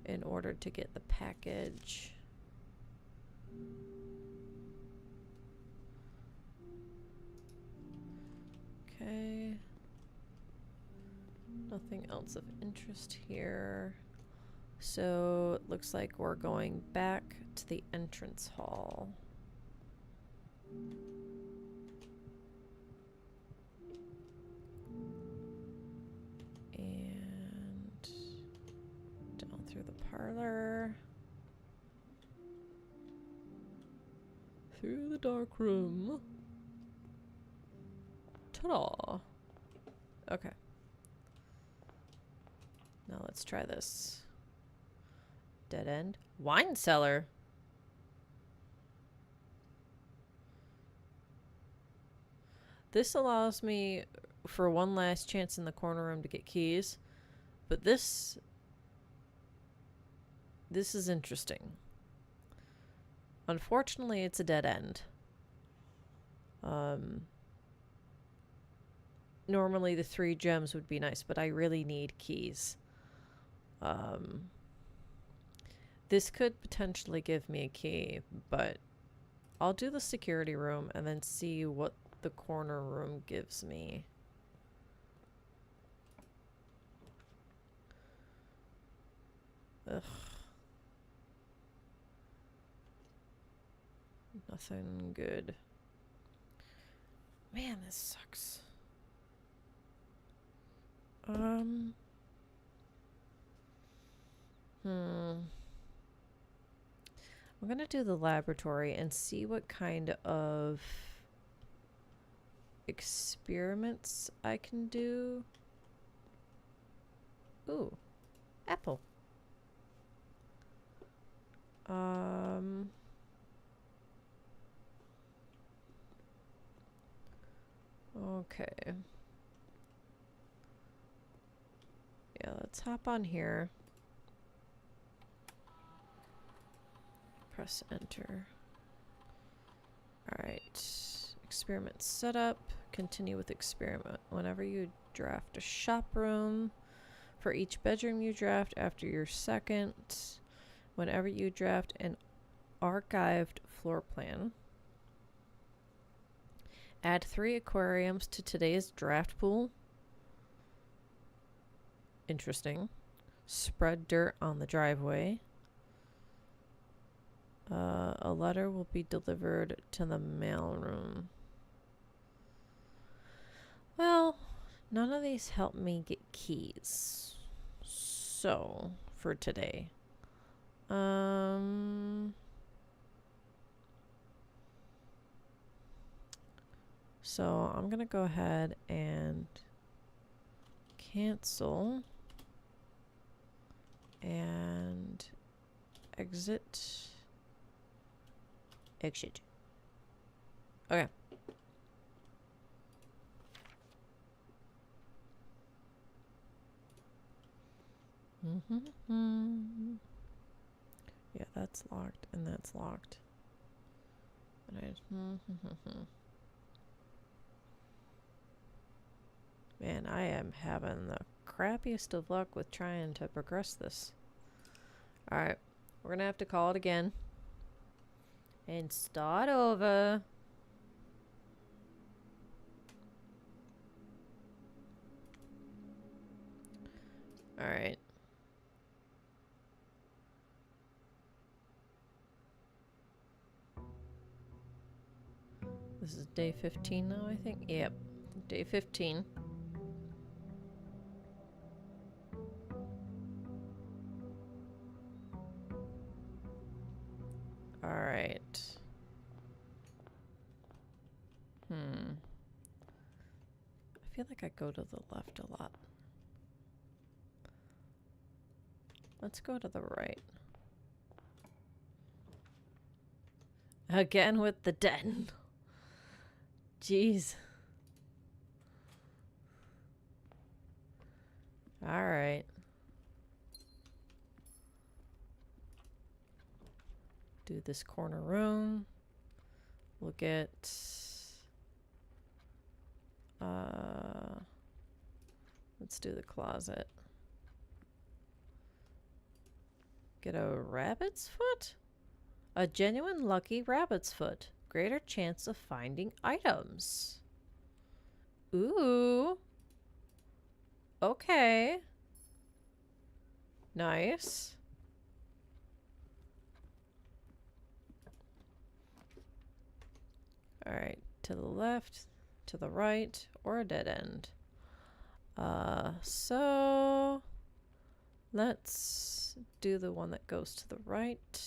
A: in order to get the package. Okay. Nothing else of interest here. So it looks like we're going back to the entrance hall. And down through the parlor. Through the dark room. Ta-da! Okay. Now let's try this. Dead end. Wine cellar. This allows me for one last chance in the corner room to get keys. But this is interesting. Unfortunately, it's a dead end. Normally the 3 gems would be nice, but I really need keys. This could potentially give me a key, but I'll do the security room and then see what the corner room gives me. Ugh. Nothing good. Man, this sucks. I'm gonna do the laboratory and see what kind of experiments I can do. Ooh, apple. Okay. Yeah, let's hop on here. Press enter. Alright. Experiment setup. continue with experiment. Whenever you draft a shop room, for each bedroom you draft after your second, whenever you draft an archived floor plan, add 3 aquariums to today's draft pool. Interesting. Spread dirt on the driveway. A letter will be delivered to the mailroom. Well, none of these help me get keys. So, for today. So I'm gonna go ahead and cancel and exit. Exit. Okay. Yeah, that's locked and that's locked. And man, I am having the crappiest of luck with trying to progress this. Alright, we're gonna have to call it again. And start over. Alright. This is day 15 now, I think. Yep, day 15. Alright. I feel like I go to the left a lot. Let's go to the right. Again with the den. Jeez. Alright. Do this corner room. We'll get let's do the closet. Get a rabbit's foot? A genuine lucky rabbit's foot. Greater chance of finding items. Ooh. Okay. Nice. Alright, to the left, to the right, or a dead end. So let's do the one that goes to the right.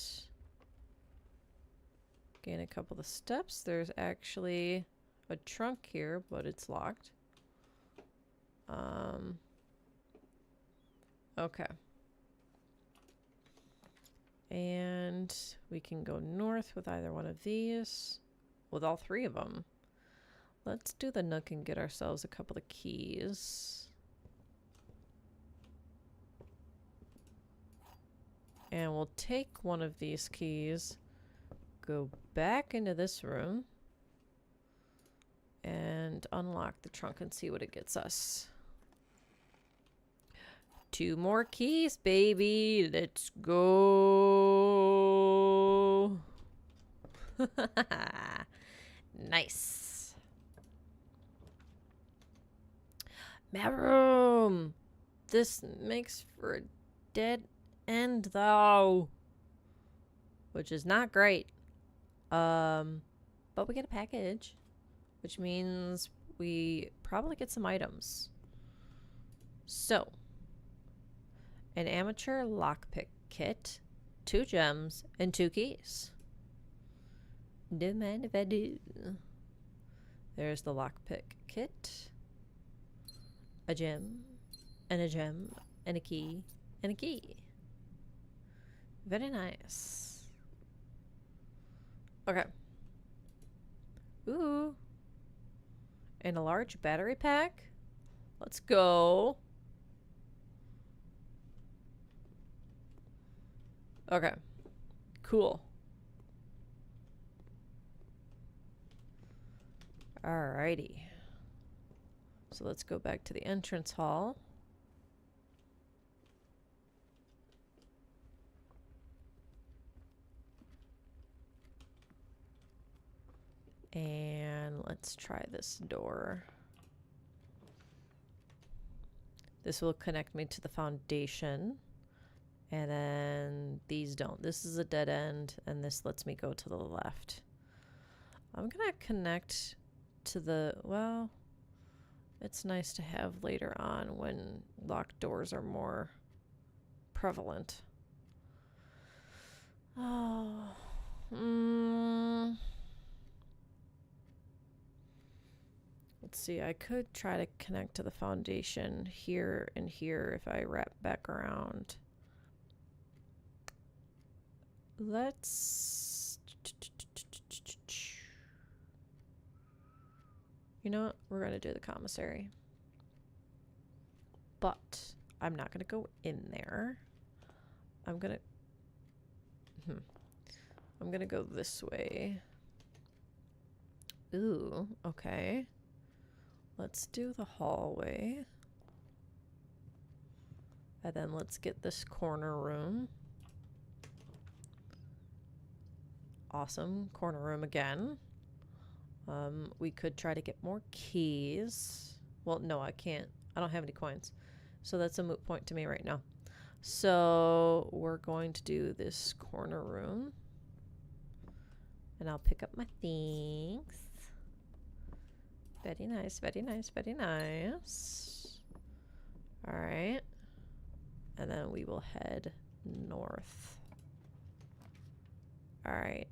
A: Gain a couple of steps. There's actually a trunk here, but it's locked. Okay. And we can go north with either one of these. With all 3 of them. Let's do the nook and get ourselves a couple of keys. And we'll take one of these keys, go back into this room, and unlock the trunk and see what it gets us. 2 more keys, baby. Let's go. Nice. Maroom. This makes for a dead end though, which is not great. But we get a package, which means we probably get some items. So, an amateur lockpick kit, 2 gems, and 2 keys. Don't mind if I do. There's the lockpick kit. A gem, and a gem, and a key, and a key. Very nice. Okay. Ooh. And a large battery pack. Let's go. Okay. Cool. Alrighty. So let's go back to the entrance hall. And let's try this door. This will connect me to the foundation. And then these don't. This is a dead end, and this lets me go to the left. I'm gonna connect to the, well, it's nice to have later on when locked doors are more prevalent. Oh, let's see, I could try to connect to the foundation here and here if I wrap back around. Let's... You know what? We're going to do the commissary. But I'm not going to go in there. I'm going to go this way. Ooh, okay. Let's do the hallway. And then let's get this corner room. Awesome. Corner room again. We could try to get more keys. Well, no, I can't. I don't have any coins. So that's a moot point to me right now. So we're going to do this corner room. And I'll pick up my things. Very nice, very nice, very nice. Alright. And then we will head north. Alright.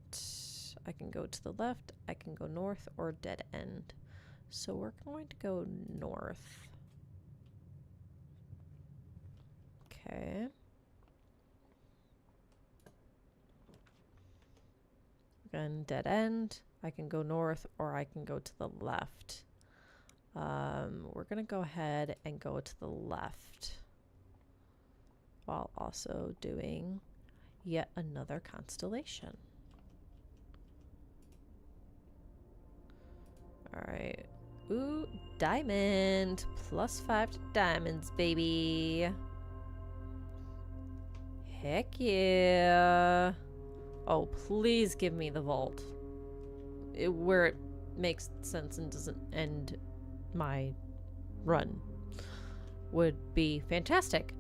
A: I can go to the left, I can go north, or dead end. So we're going to go north. Okay. Again, dead end. I can go north, or I can go to the left. We're gonna go ahead and go to the left, while also doing yet another constellation. Alright. Ooh, diamond! +5 to diamonds, baby! Heck yeah! Oh, please give me the vault. Where it makes sense and doesn't end my run. Would be fantastic.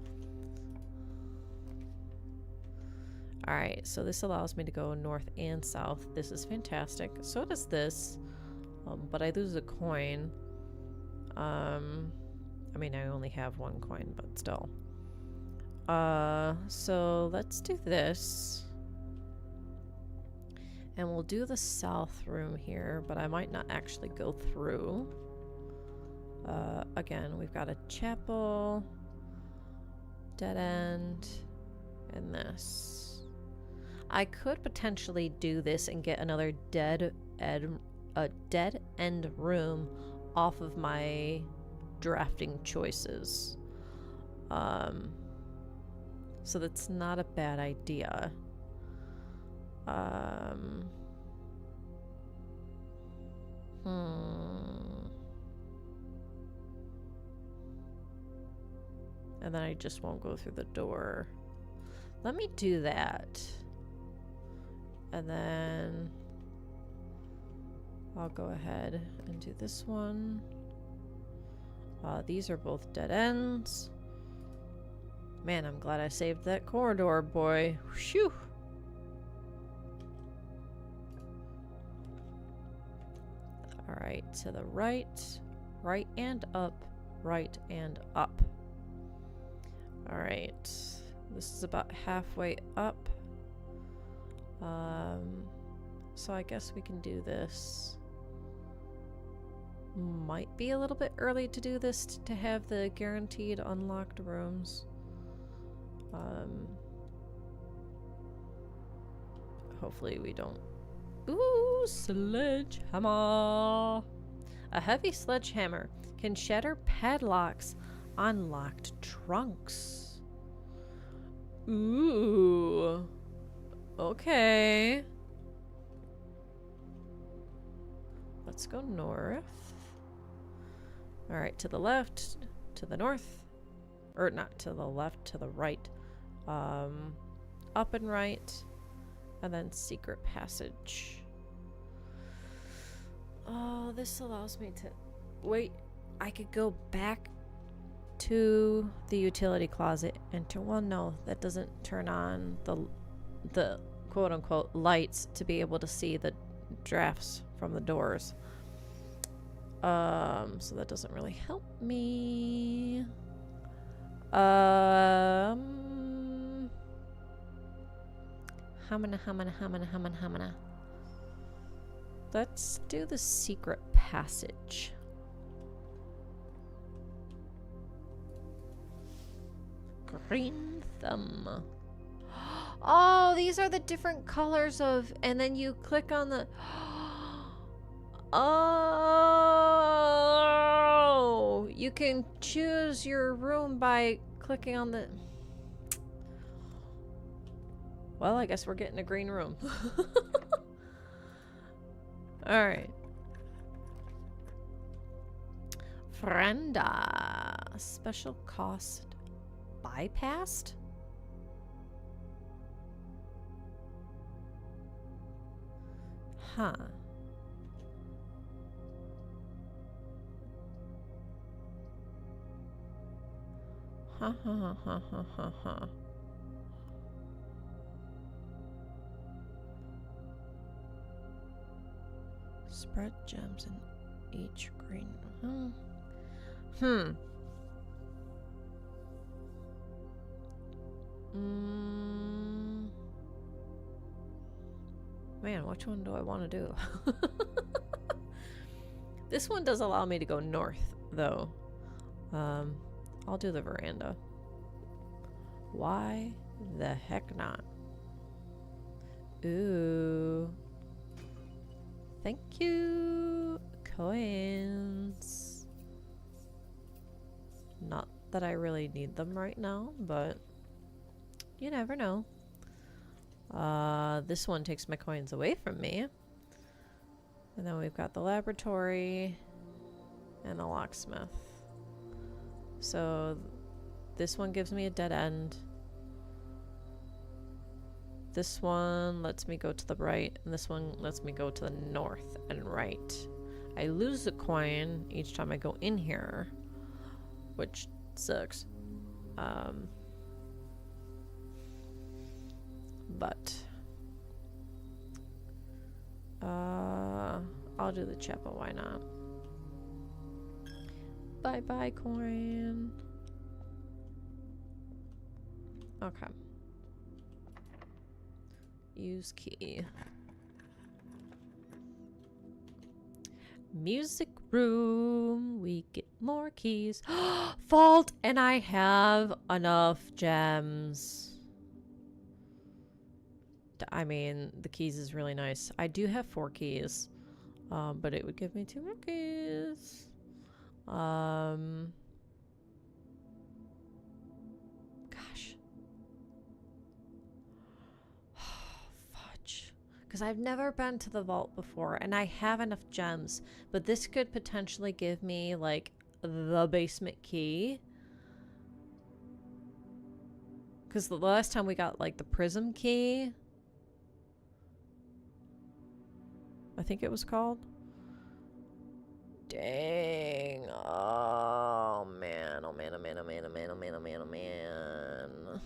A: Alright, so this allows me to go north and south. This is fantastic. So does this. But I lose a coin. I mean, I only have one coin, but still. So let's do this. And we'll do the south room here, but I might not actually go through. Again, we've got a chapel, dead end, and this. I could potentially do this and get another dead end room off of my drafting choices. So that's not a bad idea. And then I just won't go through the door. Let me do that. And then I'll go ahead and do this one. These are both dead ends. Man, I'm glad I saved that corridor, boy. Phew. Alright, to the right, right and up, right and up. Alright, this is about halfway up. So I guess we can do this. Might be a little bit early to do this to have the guaranteed unlocked rooms. Hopefully we don't. Ooh, sledgehammer! A heavy sledgehammer can shatter padlocks on locked trunks. Ooh. Okay. Let's go north. All right, to the left, to the north, or not to the left, to the right. Up and right, and then secret passage. Oh, this allows me to... Wait, I could go back to the utility closet and turn... Well, no, that doesn't turn on the quote-unquote lights to be able to see the drafts from the doors. So that doesn't really help me. Hamana. Let's do the secret passage. Green thumb. Oh, these are the different colors of, and then you click on the... Oh, you can choose your room by clicking on the... Well, I guess we're getting a green room. Alright. Frenda. Special cost bypassed? Huh. Ha ha ha ha ha ha. Spread gems in each green. Man, which one do I want to do? This one does allow me to go north, though. I'll do the veranda. Why the heck not? Ooh. Thank you. Coins. Not that I really need them right now, but you never know. This one takes my coins away from me. And then we've got the laboratory and the locksmith. So this one gives me a dead end. This one lets me go to the right, and this one lets me go to the north and right. I lose a coin each time I go in here, which sucks. But I'll do the chapel, why not? Bye-bye, coin. Okay. Use key. Music room. We get more keys. Vault! And I have enough gems. I mean, the keys is really nice. I do have 4 keys. But it would give me 2 more keys. Gosh. Fudge. Because I've never been to the vault before, and I have enough gems. But this could potentially give me, like, the basement key. Because the last time we got, like, the prism key, I think it was called. Dang. Oh, man. Oh, man. Oh, man. Oh, man. Oh, man. Oh, man. Oh, man. Oh, man.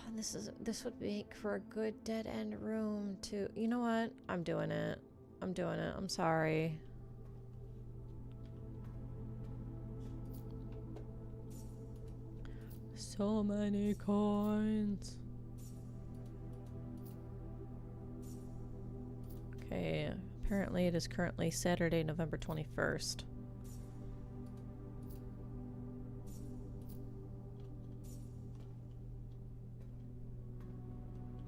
A: And this would make for a good dead end room too. You know what? I'm doing it. I'm doing it. I'm sorry. So many coins. Okay, apparently it is currently Saturday, November 21st.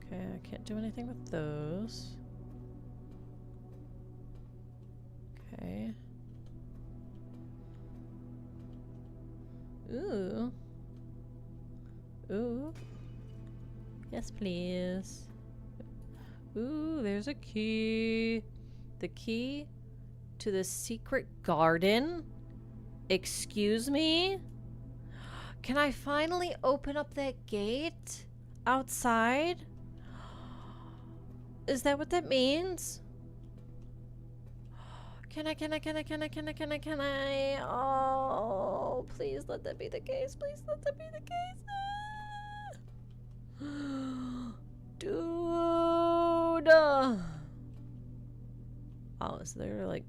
A: Okay, I can't do anything with those. Okay. Ooh. Ooh. Yes, please. Ooh, there's a key. The key to the secret garden? Excuse me? Can I finally open up that gate outside? Is that what that means? Can I? Oh, please let that be the case. Please let that be the case. Dude. Oh, so they're like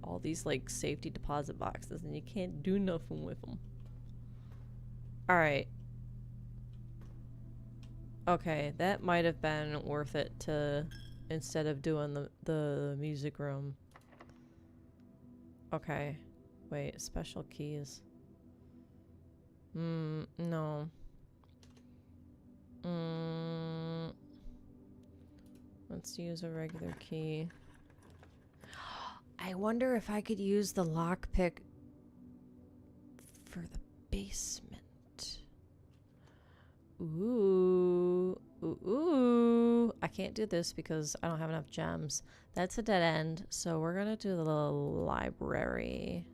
A: all these like safety deposit boxes and you can't do nothing with them. All right. Okay, that might have been worth it to instead of doing the music room. Okay. Wait, special keys. No. Let's use a regular key. I wonder if I could use the lockpick for the basement. Ooh. I can't do this because I don't have enough gems. That's a dead end, so we're gonna do the little library.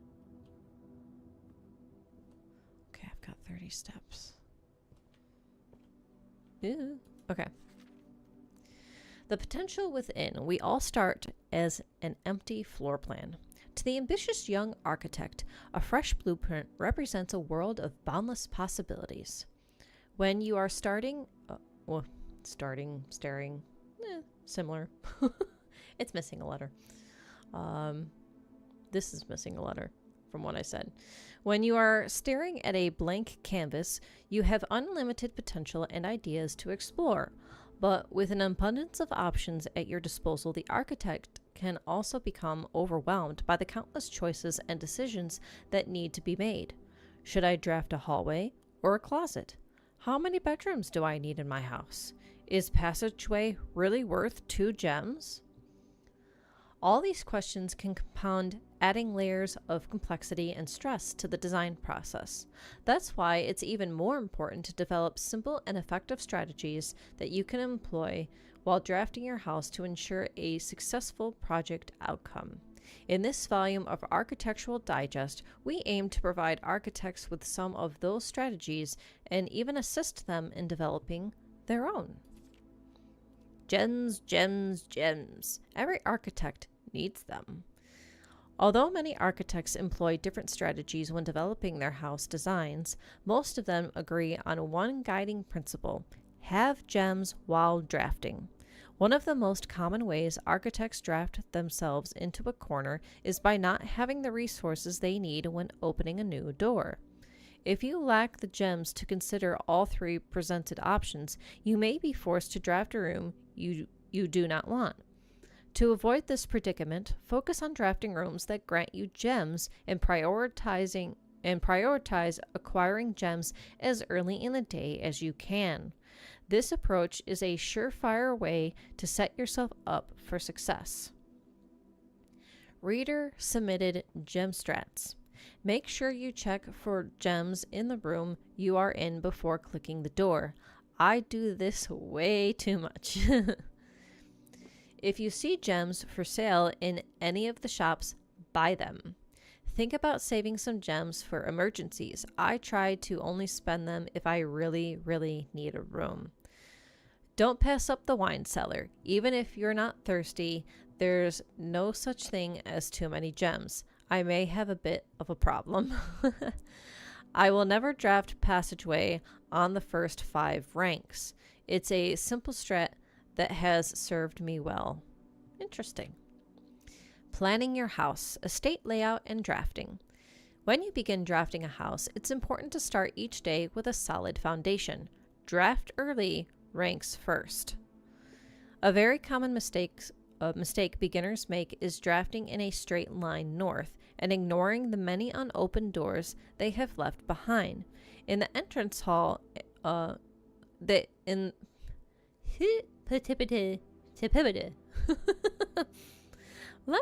A: Okay, I've got 30 steps. Ew. Okay. The potential within. We all start as an empty floor plan. To the ambitious young architect, a fresh blueprint represents a world of boundless possibilities. When you are staring, similar. It's missing a letter. This is missing a letter from what I said. When you are staring at a blank canvas, you have unlimited potential and ideas to explore. But with an abundance of options at your disposal, the architect can also become overwhelmed by the countless choices and decisions that need to be made. Should I draft a hallway or a closet? How many bedrooms do I need in my house? Is passageway really worth 2 gems? All these questions can compound, adding layers of complexity and stress to the design process. That's why it's even more important to develop simple and effective strategies that you can employ while drafting your house to ensure a successful project outcome. In this volume of Architectural Digest, we aim to provide architects with some of those strategies and even assist them in developing their own. Gems, gems, gems. Every architect needs them. Although many architects employ different strategies when developing their house designs, most of them agree on one guiding principle: have gems while drafting. One of the most common ways architects draft themselves into a corner is by not having the resources they need when opening a new door. If you lack the gems to consider all 3 presented options, you may be forced to draft a room you do not want. To avoid this predicament, focus on drafting rooms that grant you gems and prioritize acquiring gems as early in the day as you can. This approach is a surefire way to set yourself up for success. Reader submitted gem strats. Make sure you check for gems in the room you are in before clicking the door. I do this way too much. If you see gems for sale in any of the shops, buy them. Think about saving some gems for emergencies. I try to only spend them if I really, really need a room. Don't pass up the wine cellar. Even if you're not thirsty, there's no such thing as too many gems. I may have a bit of a problem. I will never draft passageway on the first 5 ranks. It's a simple strat that has served me well. Interesting. Planning your house, estate layout, and drafting. When you begin drafting a house, it's important to start each day with a solid foundation. Draft early ranks first. A very common mistake beginners make is drafting in a straight line north and ignoring the many unopened doors they have left behind. In the entrance hall, let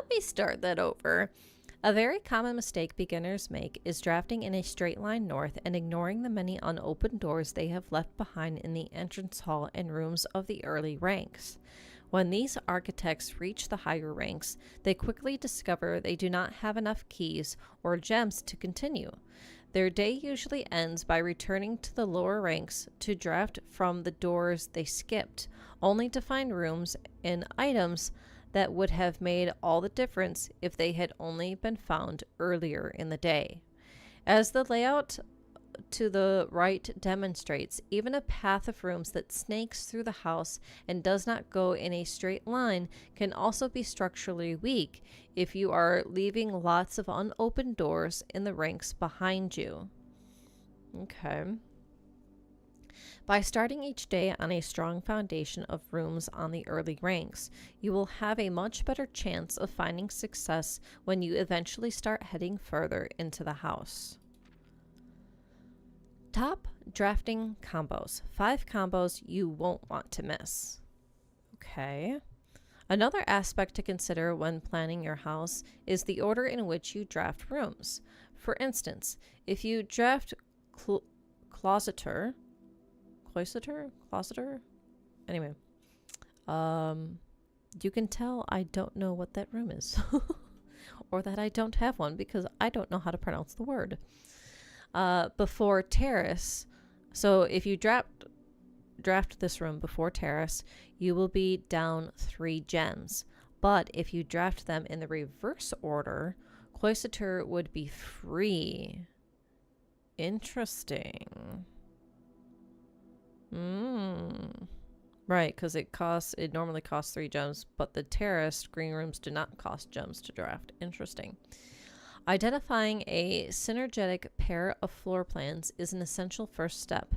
A: me start that over. A very common mistake beginners make is drafting in a straight line north and ignoring the many unopened doors they have left behind in the entrance hall and rooms of the early ranks. When these architects reach the higher ranks, they quickly discover they do not have enough keys or gems to continue. Their day usually ends by returning to the lower ranks to draft from the doors they skipped, only to find rooms and items that would have made all the difference if they had only been found earlier in the day. As the layout to the right demonstrates, even a path of rooms that snakes through the house and does not go in a straight line can also be structurally weak if you are leaving lots of unopened doors in the ranks behind you. Okay. By starting each day on a strong foundation of rooms on the early ranks, you will have a much better chance of finding success when you eventually start heading further into the house. Top drafting combos. 5 combos you won't want to miss. Okay. Another aspect to consider when planning your house is the order in which you draft rooms. For instance, if you draft closeter? Anyway, you can tell I don't know what that room is. Or that I don't have one because I don't know how to pronounce the word. Before terrace, so if you draft this room before terrace, you will be down 3 gems. But if you draft them in the reverse order, cloister would be free. Interesting. Right, because it normally costs 3 gems, but the terraced green rooms do not cost gems to draft. Interesting. Identifying a synergetic pair of floor plans is an essential first step,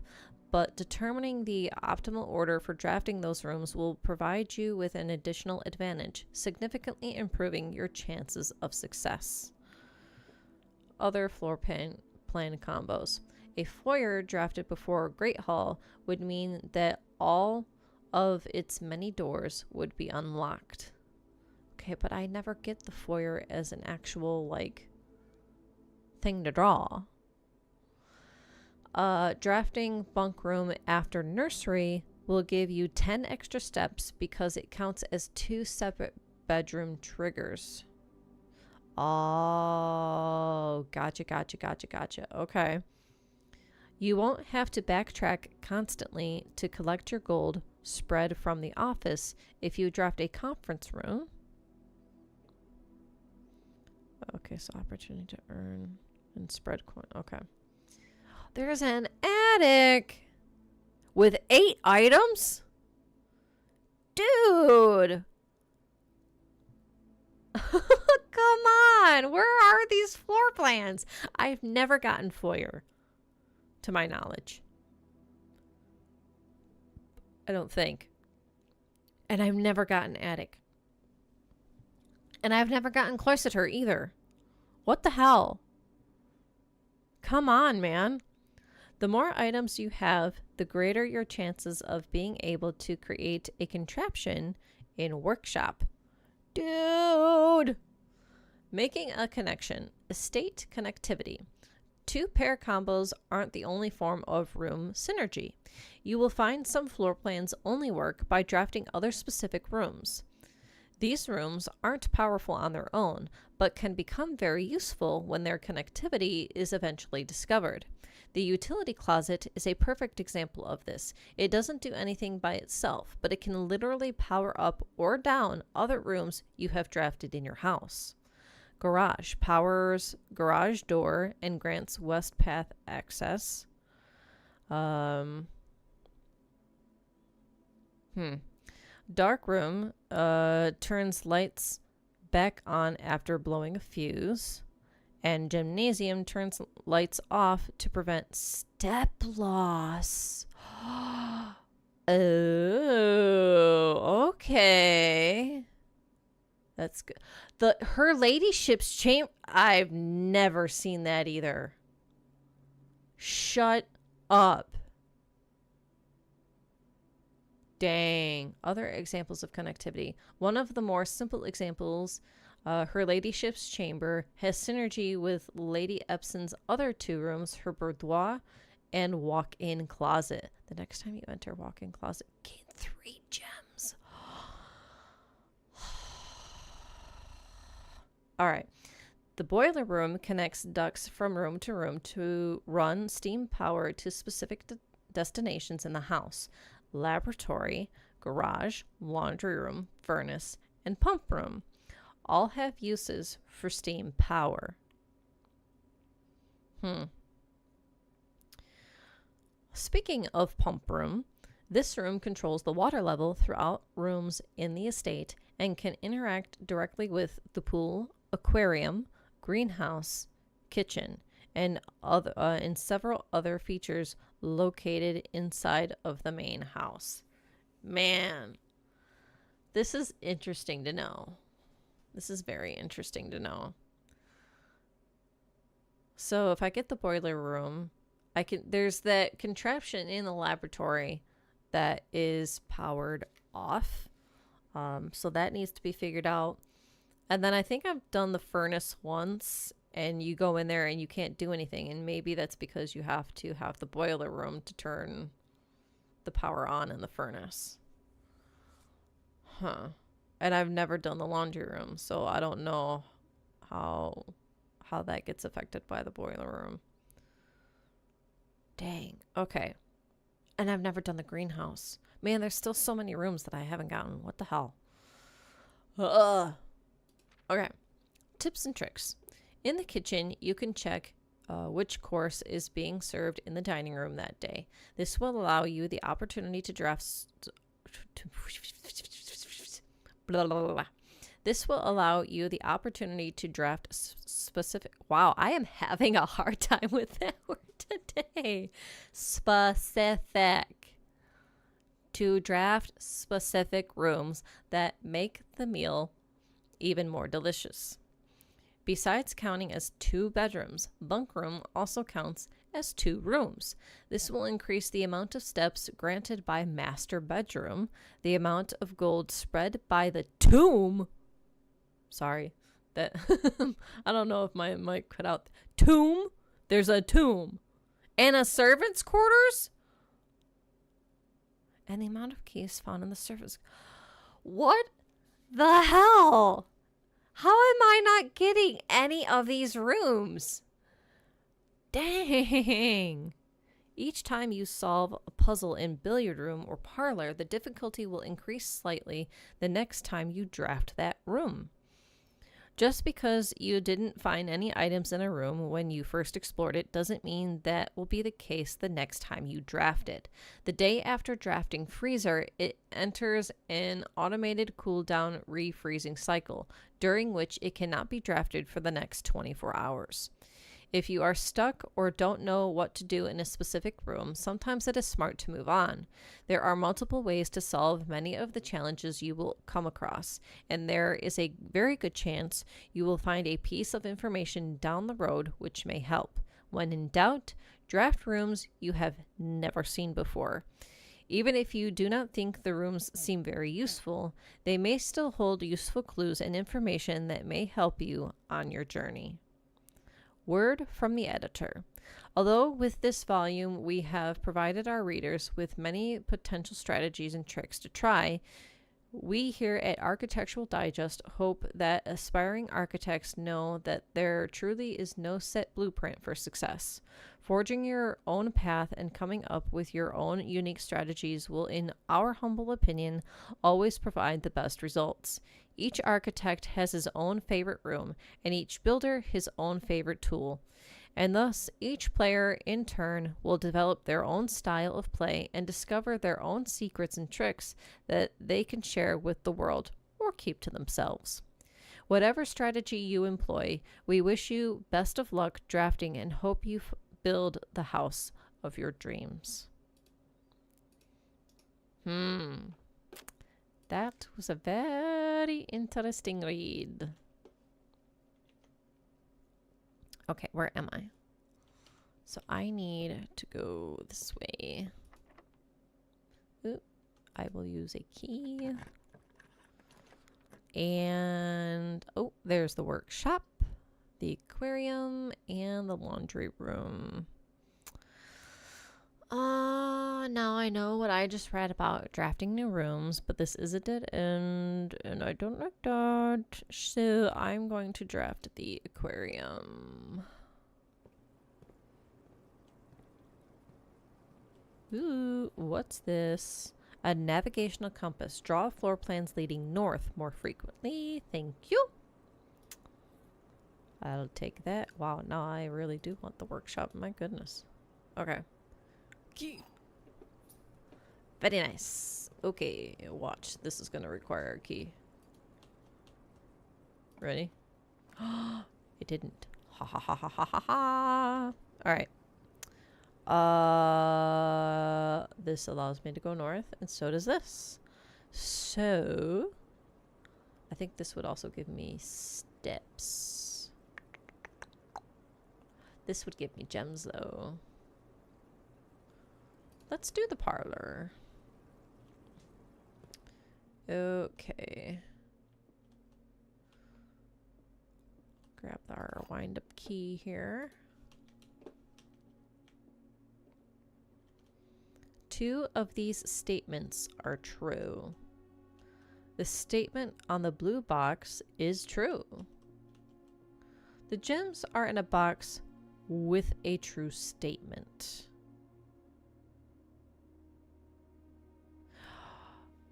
A: but determining the optimal order for drafting those rooms will provide you with an additional advantage, significantly improving your chances of success. Other floor plan combos. A foyer drafted before Great Hall would mean that all of its many doors would be unlocked. Okay, but I never get the foyer as an actual, thing to draw. Drafting bunk room after nursery will give you 10 extra steps because it counts as 2 separate bedroom triggers. Oh, gotcha. Okay. You won't have to backtrack constantly to collect your gold spread from the office if you draft a conference room. Okay, so opportunity to earn and spread coin. Okay. There's an attic with 8 items? Dude! Come on! Where are these floor plans? I've never gotten foyer, to my knowledge. I don't think. And I've never gotten attic. And I've never gotten cloister either. What the hell? Come on, man. The more items you have, the greater your chances of being able to create a contraption in workshop. Dude! Making a connection. Estate connectivity. 2 pair combos aren't the only form of room synergy. You will find some floor plans only work by drafting other specific rooms. These rooms aren't powerful on their own, but can become very useful when their connectivity is eventually discovered. The utility closet is a perfect example of this. It doesn't do anything by itself, but it can literally power up or down other rooms you have drafted in your house. Garage powers garage door and grants west path access. Dark room turns lights back on after blowing a fuse. And gymnasium turns lights off to prevent step loss. Oh, okay. That's good. Her ladyship's chamber. I've never seen that either. Shut up. Dang. Other examples of connectivity. One of the more simple examples, her ladyship's chamber, has synergy with Lady Epson's other 2 rooms, her boudoir and walk-in closet. The next time you enter walk-in closet, gain 3 gems. All right. The boiler room connects ducts from room to run steam power to specific destinations in the house: laboratory, garage, laundry room, furnace, and pump room. All have uses for steam power. Speaking of pump room, this room controls the water level throughout rooms in the estate and can interact directly with the pool, aquarium, greenhouse, kitchen, and several other features located inside of the main house. Man, this is interesting to know. This is very interesting to know. So if I get the boiler room, there's that contraption in the laboratory that is powered off. So that needs to be figured out. And then I think I've done the furnace once, and you go in there and you can't do anything. And maybe that's because you have to have the boiler room to turn the power on in the furnace. And I've never done the laundry room, so I don't know how that gets affected by the boiler room. Dang. Okay. And I've never done the greenhouse. Man, there's still so many rooms that I haven't gotten. What the hell? Okay. Tips and tricks. In the kitchen, you can check which course is being served in the dining room that day. This will allow you the opportunity to draft... This will allow you the opportunity to draft specific... Wow, I am having a hard time with that word today. Specific. To draft specific rooms that make the meal even more delicious. Besides counting as 2 bedrooms, bunk room also counts as 2 rooms. This will increase the amount of steps granted by master bedroom, the amount of gold spread by the tomb. Sorry, that I don't know if my mic cut out. Tomb? There's a tomb. And a servant's quarters? And the amount of keys found in the servant's... What the hell? How am I not getting any of these rooms? Dang. Each time you solve a puzzle in billiard room or parlor, the difficulty will increase slightly the next time you draft that room. Just because you didn't find any items in a room when you first explored it doesn't mean that will be the case the next time you draft it. The day after drafting freezer, it enters an automated cool-down refreezing cycle, during which it cannot be drafted for the next 24 hours. If you are stuck or don't know what to do in a specific room, sometimes it is smart to move on. There are multiple ways to solve many of the challenges you will come across, and there is a very good chance you will find a piece of information down the road which may help. When in doubt, draft rooms you have never seen before. Even if you do not think the rooms seem very useful, they may still hold useful clues and information that may help you on your journey. Word from the editor. Although with this volume we have provided our readers with many potential strategies and tricks to try, we here at Architectural Digest hope that aspiring architects know that there truly is no set blueprint for success. Forging your own path and coming up with your own unique strategies will, in our humble opinion, always provide the best results. Each architect has his own favorite room, and each builder his own favorite tool. And thus, each player, in turn, will develop their own style of play and discover their own secrets and tricks that they can share with the world or keep to themselves. Whatever strategy you employ, we wish you best of luck drafting and hope you build the house of your dreams. That was a very interesting read. Okay, where am I? So I need to go this way. Ooh, I will use a key. And, oh, there's the workshop, the aquarium, and the laundry room. Now I know what I just read about drafting new rooms, but this is a dead end, and I don't like that. So I'm going to draft the aquarium. Ooh, what's this? A navigational compass. Draw floor plans leading north more frequently. Thank you. I'll take that. Wow, now I really do want the workshop. My goodness. Okay. Key. Very nice. Okay, watch. This is going to require a key. Ready? It didn't. Ha ha ha ha ha ha ha. Alright. This allows me to go north, and so does this. So, I think this would also give me steps. This would give me gems, though. Let's do the parlor. Okay. Grab our wind-up key here. 2 of these statements are true. The statement on the blue box is true. The gems are in a box with a true statement.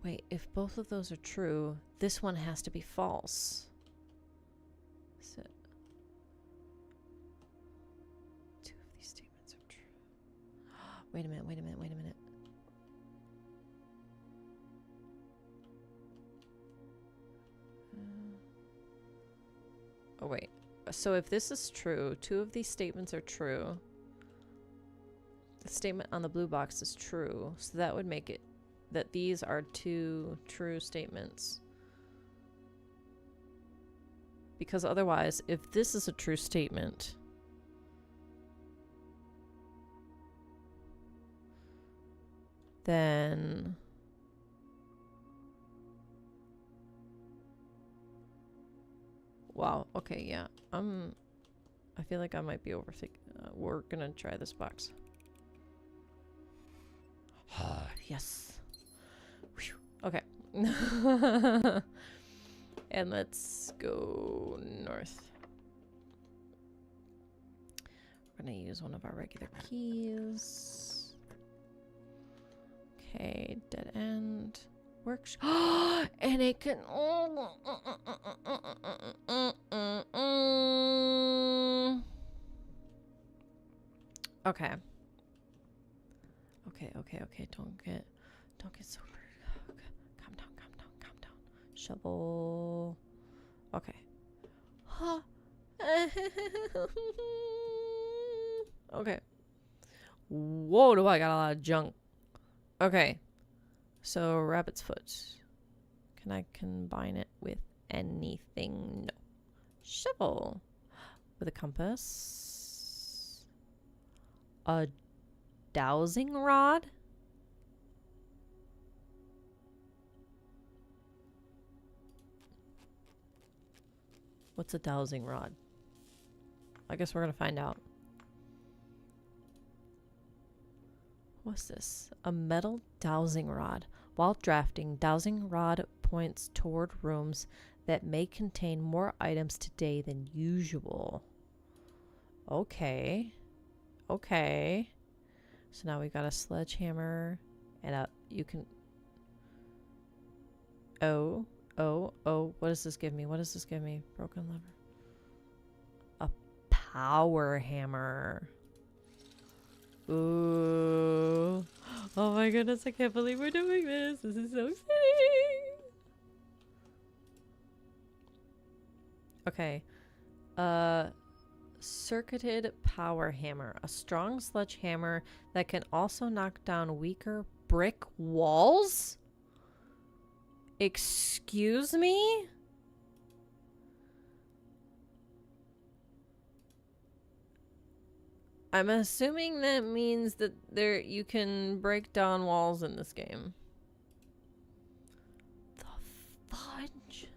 A: Wait, if both of those are true, this one has to be false. So, 2 of these statements are true. Wait a minute, wait a minute, wait a minute. Oh, wait. So if this is true, 2 of these statements are true. The statement on the blue box is true. So that would make it that these are 2 true statements. Because otherwise, if this is a true statement, then wow, okay, yeah. I feel like I might be overthinking. We're gonna try this box. Yes. Whew. Okay. And let's go north. We're gonna use one of our regular keys. Okay, dead end. Workshop. And it can. Okay. Okay. Don't get so rude. Okay. Calm down. Shovel. Okay. Huh. Okay. Whoa, do I got a lot of junk. Okay. So, rabbit's foot. Can I combine it with anything? No. Shovel. With a compass. A dowsing rod. What's a dowsing rod? I guess we're gonna find out. What's this? A metal dowsing rod. While drafting, dowsing rod points toward rooms that may contain more items today than usual. Okay. So now we got a sledgehammer and you can... Oh. What does this give me? Broken lever. A power hammer. Ooh. Oh my goodness, I can't believe we're doing this. This is so exciting. Okay. Circuited power hammer. A strong sledgehammer that can also knock down weaker brick walls? Excuse me? I'm assuming that means that you can break down walls in this game. The fudge?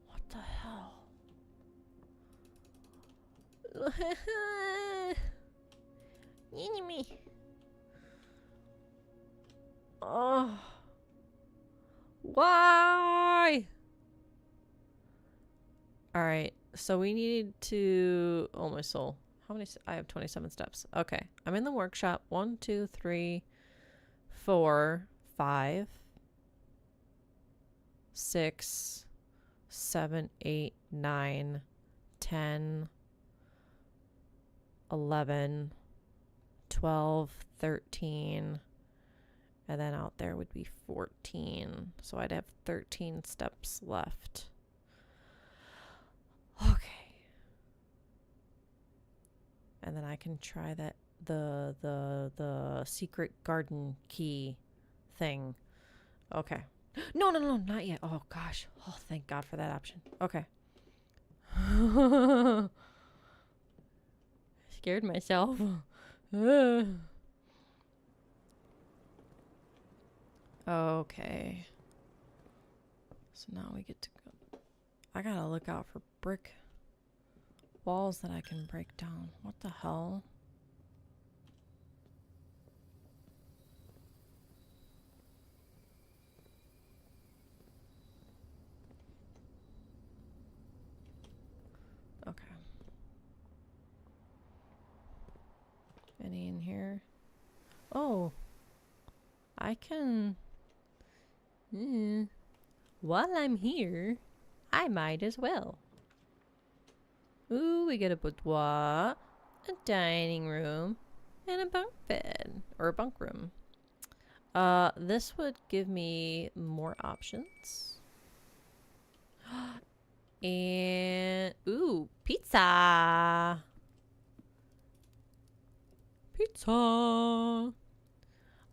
A: What the hell? Enemy. Oh. Why? Alright, so we need to... Oh, my soul. How many... I have 27 steps. Okay, I'm in the workshop. 1, 2, 3, 4, 5, 6, 7, 8, 9, 10, 11, 12, 13, and then out there would be 14. So I'd have 13 steps left. Okay. And then I can try that the secret garden key thing. Okay. No, not yet. Oh gosh. Oh, thank God for that option. Okay. Scared myself. Okay. So now we get to go. I gotta look out for brick walls that I can break down. What the hell? Okay. Any in here? Oh. I can... While I'm here, I might as well. Ooh, we got a boudoir, a dining room, and a bunk bed. Or a bunk room. This would give me more options. And... Ooh, pizza! Pizza!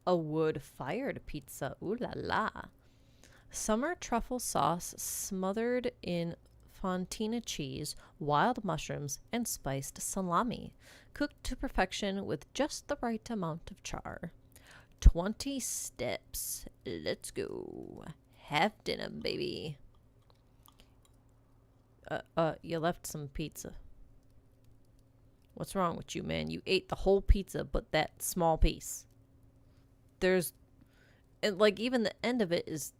A: A wood-fired pizza. Ooh la la. Summer truffle sauce smothered in fontina cheese, wild mushrooms, and spiced salami. Cooked to perfection with just the right amount of char. 20 steps. Let's go. Have dinner, baby. You left some pizza. What's wrong with you, man? You ate the whole pizza, but that small piece. There's... And, like, even the end of it is...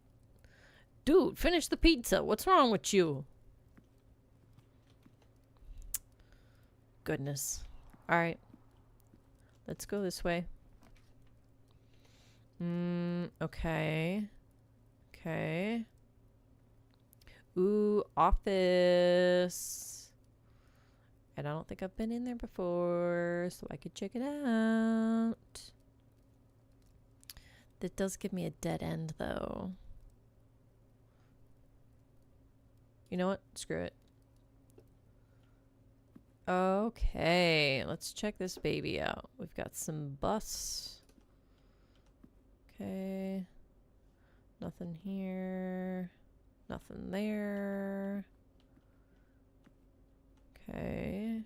A: Dude, finish the pizza. What's wrong with you? Goodness. Alright. Let's go this way. Okay. Okay. Ooh, office. And I don't think I've been in there before, so I could check it out. That does give me a dead end, though. You know what? Screw it. Okay, let's check this baby out. We've got some bus. Okay. Nothing here. Nothing there. Okay.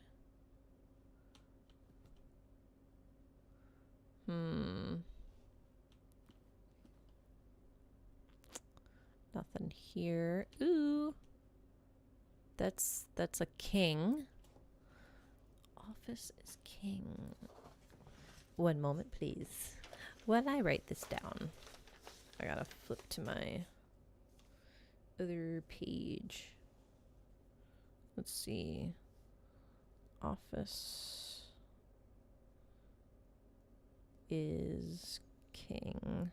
A: Nothing here. Ooh. That's a king. Office is king. One moment, please. While I write this down. I gotta flip to my other page. Let's see. Office is king.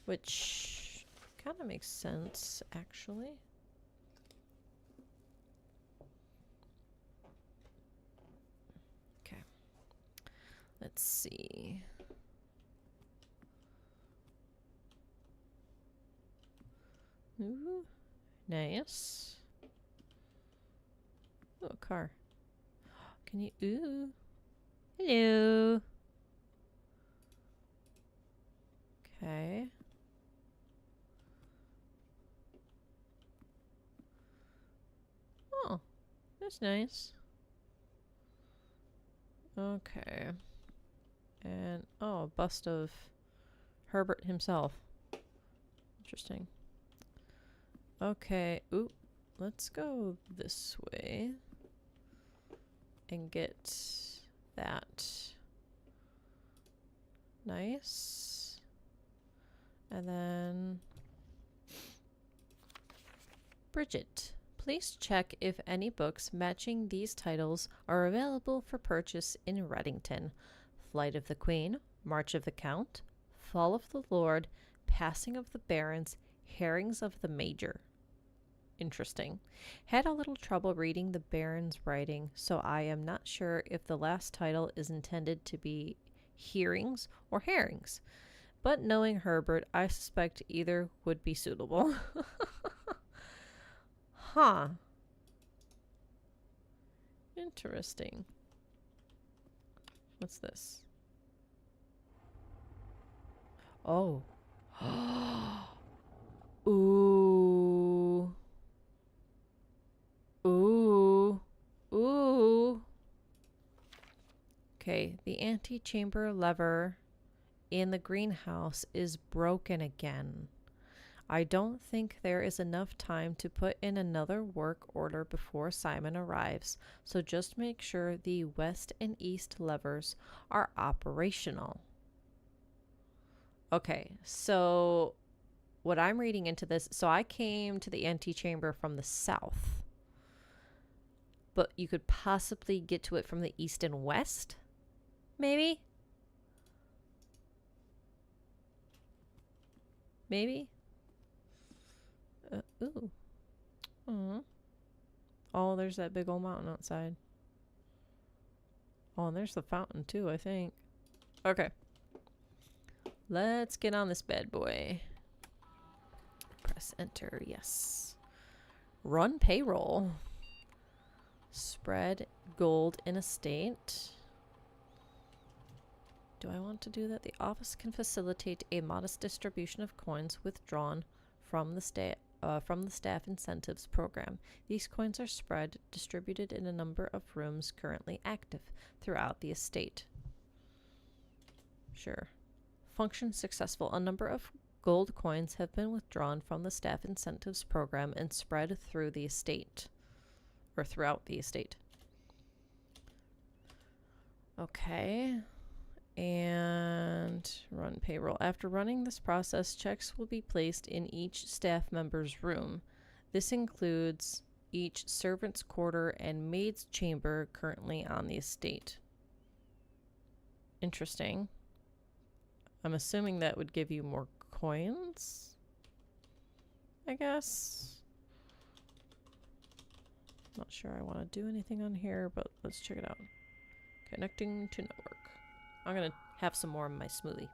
A: Which kind of makes sense, actually. Okay. Let's see. Ooh, nice. Oh, a car. Can you... Ooh. Hello. Okay. Oh, that's nice. Okay. And, oh, a bust of Herbert himself. Interesting. Okay. Ooh, let's go this way. and get that. Nice. And then Bridget, please check if any books matching these titles are available for purchase in Reddington. Flight of the Queen, March of the Count, Fall of the Lord, Passing of the Barons, Herrings of the Major. Interesting. Had a little trouble reading the Baron's writing, so I am not sure if the last title is intended to be hearings or herrings. But knowing Herbert, I suspect either would be suitable. Huh. Interesting. What's this? Oh. Ooh. Ooh. Ooh. Okay, the antechamber lever in the greenhouse is broken again. I don't think there is enough time to put in another work order before Simon arrives, so just make sure the west and east levers are operational. Okay, so what I'm reading into this, so I came to the antechamber from the south, but you could possibly get to it from the east and west? Maybe? Maybe? Ooh. Aww. Oh, there's that big old mountain outside. Oh, and there's the fountain too, I think. Okay. Let's get on this bad boy. Press enter, yes. Run payroll. Spread gold in estate. Do I want to do that? The office can facilitate a modest distribution of coins withdrawn from the staff incentives program. These coins are spread, distributed in a number of rooms currently active throughout the estate. Sure. Function successful. A number of gold coins have been withdrawn from the staff incentives program and spread through the estate. Or throughout the estate. Okay. And run payroll. After running this process, checks will be placed in each staff member's room. This includes each servant's quarter and maid's chamber currently on the estate. Interesting. I'm assuming that would give you more coins, I guess. Not sure I want to do anything on here, but let's check it out. Connecting to network. I'm gonna have some more of my smoothie.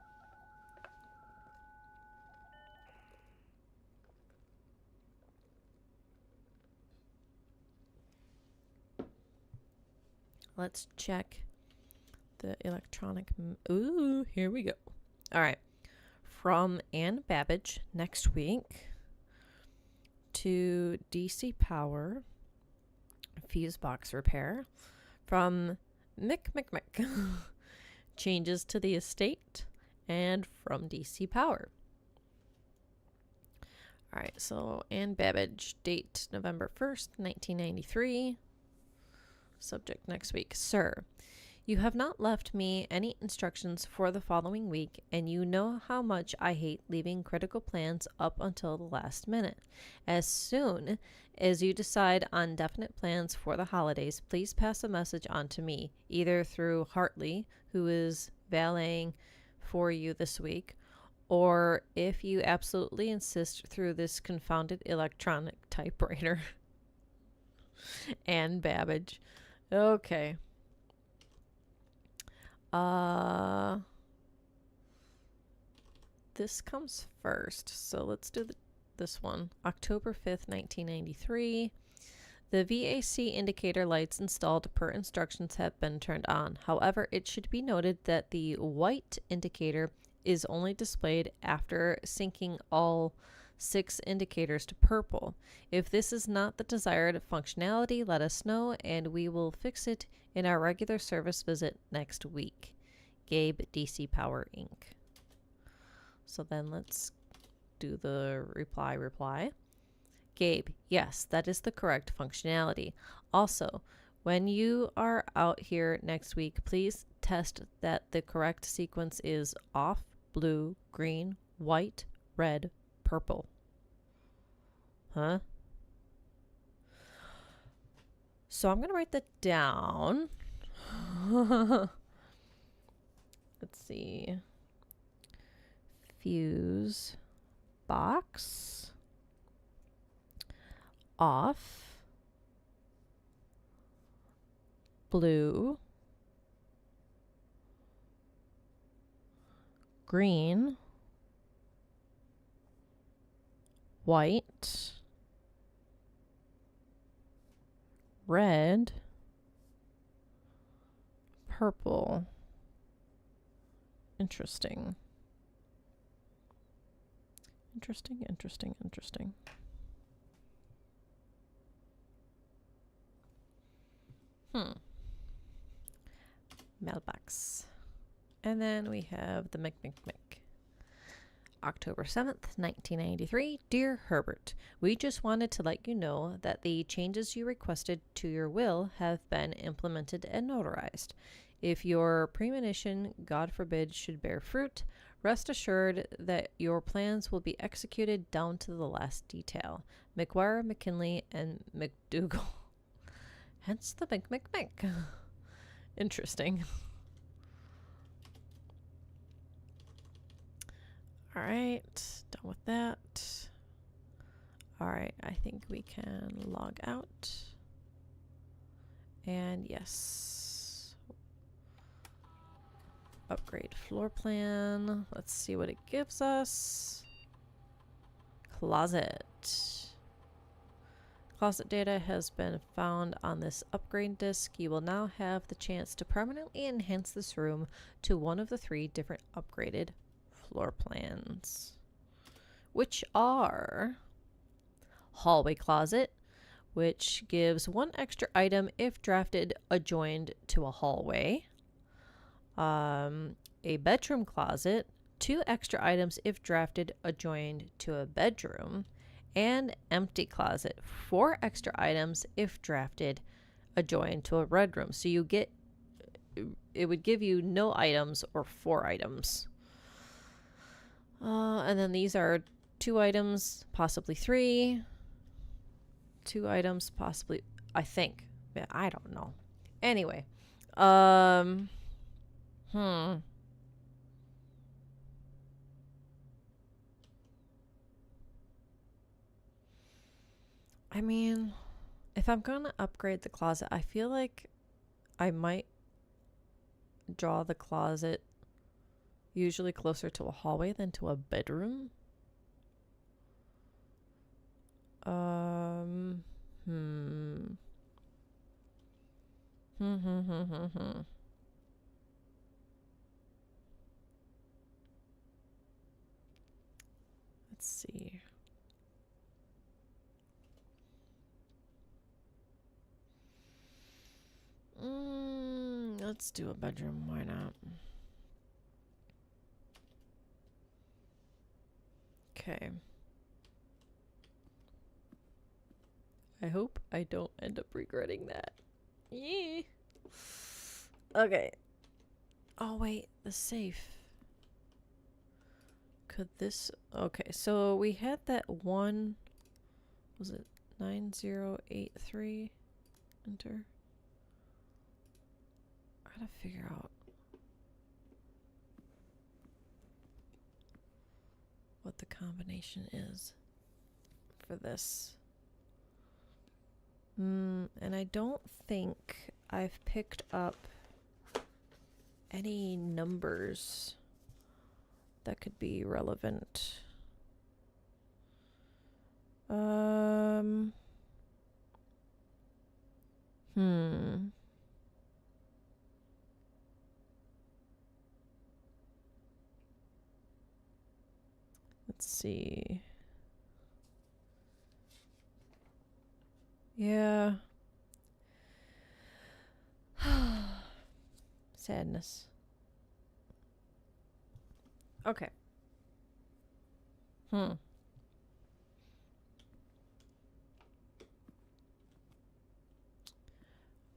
A: Let's check the electronic. Ooh, here we go. All right. From Ann Babbage next week to DC Power fuse box repair. From Mick changes to the estate, and from DC Power. All right, so Ann Babbage, date November 1st, 1993. Subject next week. Sir, you have not left me any instructions for the following week, and you know how much I hate leaving critical plans up until the last minute. As soon as you decide on definite plans for the holidays, please pass a message on to me, either through Hartley, who is valeting for you this week, or if you absolutely insist, through this confounded electronic typewriter. Ann Babbage. Okay. This comes first, so let's do this one. October 5th, 1993. The VAC indicator lights installed per instructions have been turned on. However, it should be noted that the white indicator is only displayed after syncing all 6 indicators to purple. If this is not the desired functionality, let us know and we will fix it in our regular service visit next week. Gabe, DC Power Inc. So then let's do the reply. Gabe, yes, that is the correct functionality. Also, When you are out here next week, please test that the correct sequence is off, blue, green, white, red, purple. Huh? So I'm going to write that down. Let's see. Fuse box off, blue, green, white, red, purple. Interesting. Interesting. Mailbox. And then we have the Mick. October 7th, 1993. Dear Herbert, we just wanted to let you know that the changes you requested to your will have been implemented and notarized. If your premonition, God forbid, should bear fruit, rest assured that your plans will be executed down to the last detail. McGuire, McKinley, and McDougal. Hence the Mick. Interesting. All right, done with that. All right, I think we can log out. And yes. Upgrade floor plan. Let's see what it gives us. Closet. Closet data has been found on this upgrade disk. You will now have the chance to permanently enhance this room to one of the 3 different upgraded floor plans, which are hallway closet, which gives 1 extra item if drafted adjoined to a hallway, a bedroom closet, 2 extra items if drafted adjoined to a bedroom, and empty closet, 4 extra items if drafted adjoined to a red room. So you get, it would give you no items or 4 items. And then these are 2 items, possibly 3. 2 items, possibly, I think. Yeah, I don't know. Anyway. I mean, if I'm gonna upgrade the closet, I feel like I might draw the closet usually closer to a hallway than to a bedroom. Let's see. Let's do a bedroom. Why not? Okay. I hope I don't end up regretting that. Yeah. Okay. Oh, wait. The safe. Could this... Okay, so we had that one... Was it 9083? Enter. I gotta figure out what the combination is for this. And I don't think I've picked up any numbers that could be relevant. Let's see. Yeah. Sadness. Okay.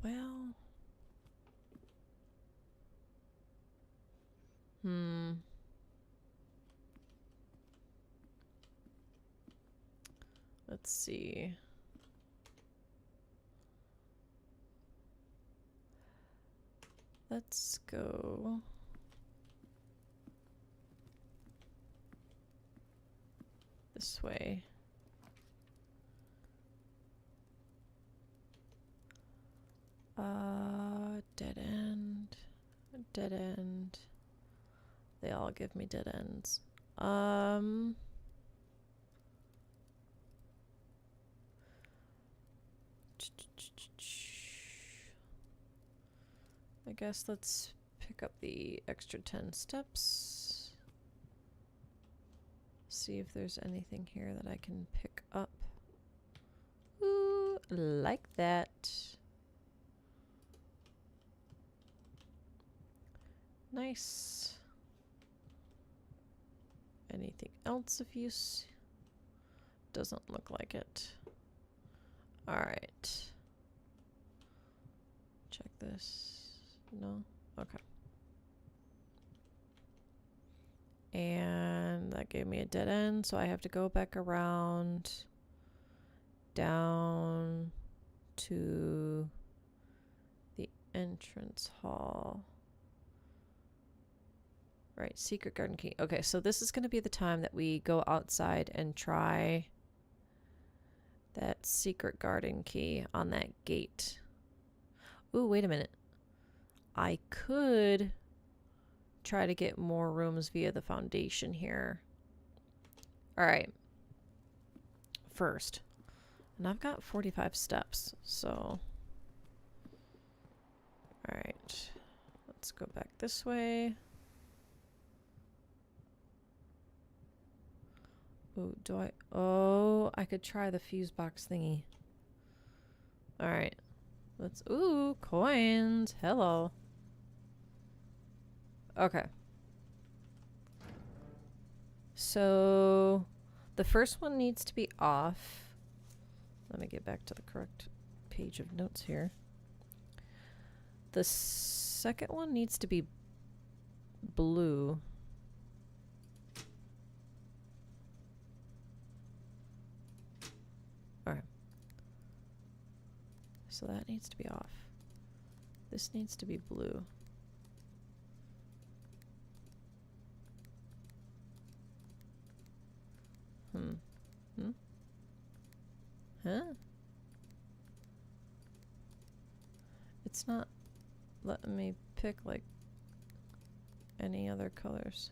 A: Well. Let's see. Let's go. This way. Dead end. Dead end. They all give me dead ends. I guess let's pick up the extra 10 steps. See if there's anything here that I can pick up. Ooh, like that. Nice. Anything else of use? Doesn't look like it. Alright. Check this. No? Okay. And that gave me a dead end, so I have to go back around down to the entrance hall. Right, secret garden key. Okay, so this is going to be the time that we go outside and try that secret garden key on that gate. Ooh, wait a minute. I could try to get more rooms via the foundation here. Alright. First. And I've got 45 steps, so... Alright. Let's go back this way. Ooh, do I... Oh, I could try the fuse box thingy. Alright. Let's... Ooh, coins! Hello. Okay. So... The first one needs to be off. Let me get back to the correct page of notes here. The second one needs to be blue. Alright. So that needs to be off. This needs to be blue. Huh? It's not letting me pick, like, any other colors.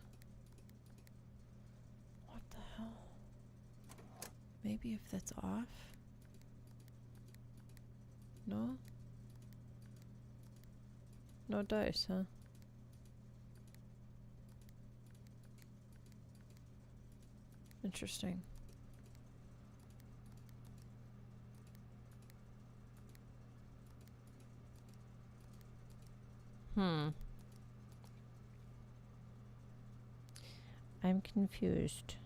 A: What the hell? Maybe if that's off? No? No dice, huh? Interesting. I'm confused.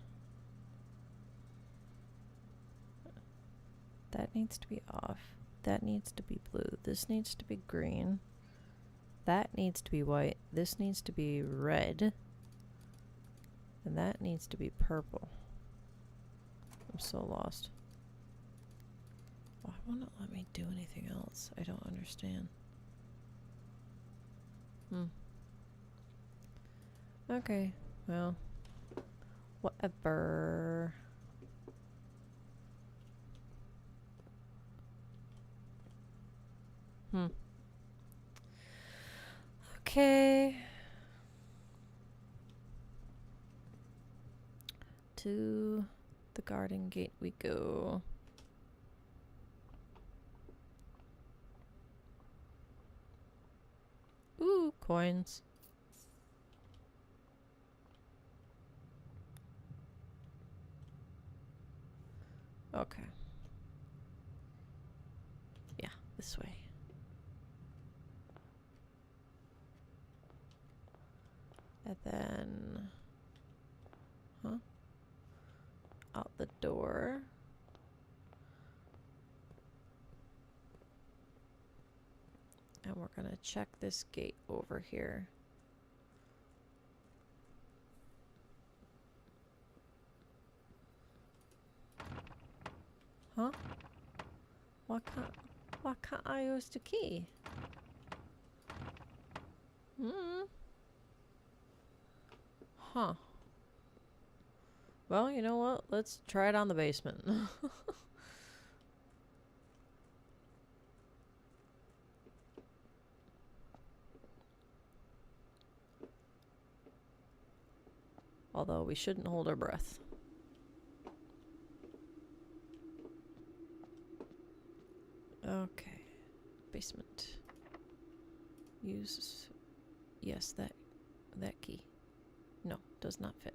A: That needs to be off. That needs to be blue. This needs to be green. That needs to be white. This needs to be red. And that needs to be purple. I'm so lost. Why won't it let me do anything else? I don't understand. Okay, well, whatever. Okay. To the garden gate we go. Ooh, coins. Okay. Yeah, this way. And then... Huh? Out the door. we're gonna check this gate over here. Huh? Why can't I use the key? Hmm. Huh. Well, you know what? Let's try it on the basement. Although we shouldn't hold our breath. Okay. Basement. Use... Yes, that key. No, does not fit.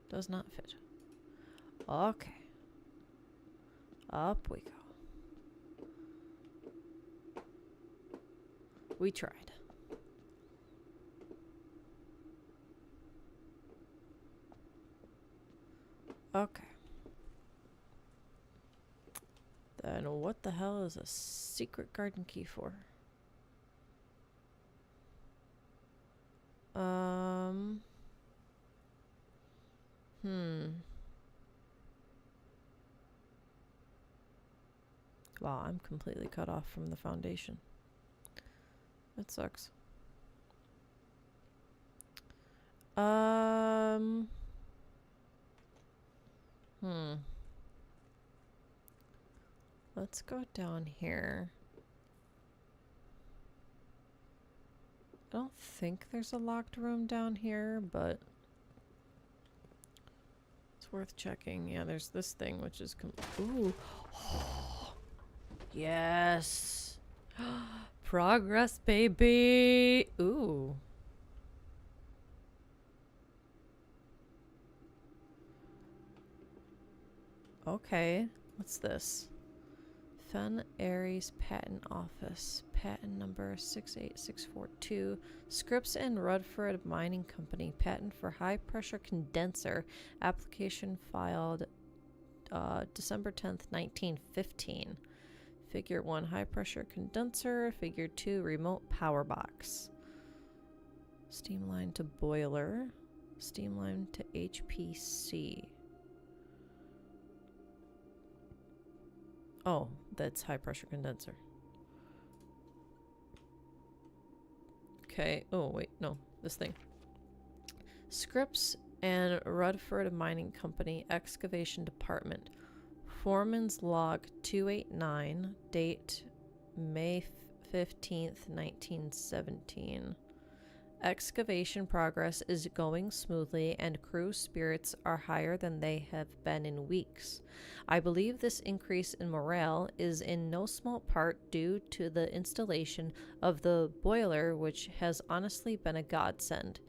A: Does not fit. Okay. Up we go. We tried. Okay. Then what the hell is a secret garden key for? Wow, I'm completely cut off from the foundation. That sucks. Let's go down here. I don't think there's a locked room down here, but it's worth checking. Yeah, there's this thing, which is ooh. Yes. Progress, baby. Ooh. Okay. What's this? Fen Aries Patent Office. Patent number 68642. Scripps and Rutherford Mining Company. Patent for high pressure condenser. Application filed December 10th, 1915. Figure 1, high pressure condenser. Figure 2, remote power box. Steam line to boiler. Steam line to HPC. Oh, that's high pressure condenser. Okay. Oh, wait. No, this thing. Scripps and Rutherford Mining Company, Excavation Department. Foreman's Log 289, date May 15th, 1917. Excavation progress is going smoothly and crew spirits are higher than they have been in weeks. I believe this increase in morale is in no small part due to the installation of the boiler, which has honestly been a godsend.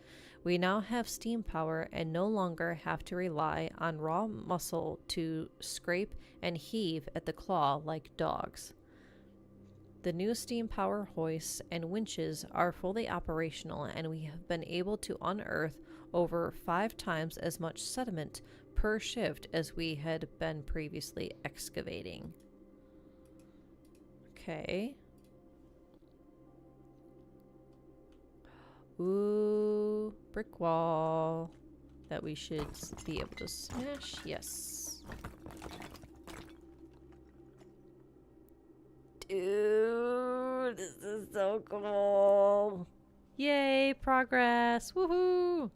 A: We now have steam power and no longer have to rely on raw muscle to scrape and heave at the claw like dogs. The new steam power hoists and winches are fully operational, and we have been able to unearth over 5 times as much sediment per shift as we had been previously excavating. Okay. Ooh, brick wall that we should be able to smash. Yes. Dude, this is so cool. Yay, progress. Woohoo.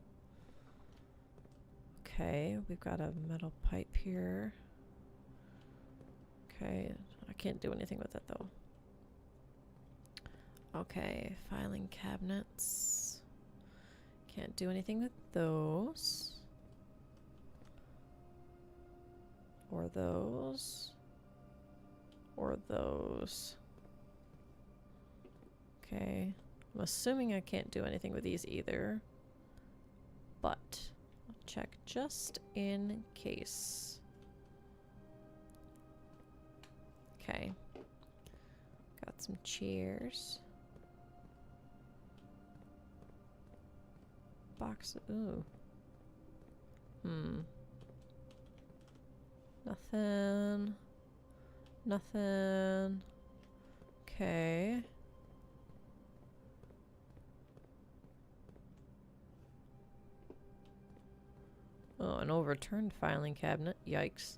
A: Okay, we've got a metal pipe here. Okay, I can't do anything with it though. Okay, filing cabinets. Can't do anything with those. Or those. Or those. Okay. I'm assuming I can't do anything with these either. But I'll check just in case. Okay. Got some chairs. Box. Ooh. Nothing. Nothing. Okay. Oh, an overturned filing cabinet. Yikes.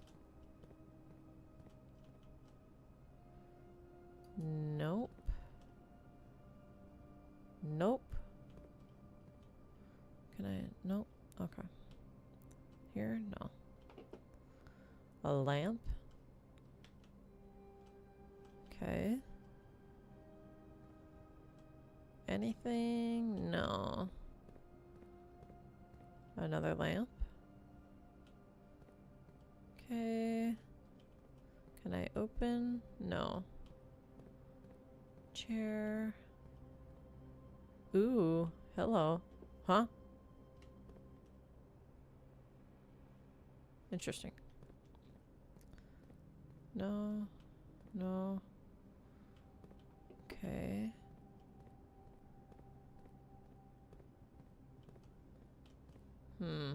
A: Nope. Nope. Can I? Nope. Okay. Here? No. A lamp? Okay. Anything? No. Another lamp? Okay. Can I open? No. Chair. Ooh, hello. Huh? Interesting. No. No. Okay. Hmm.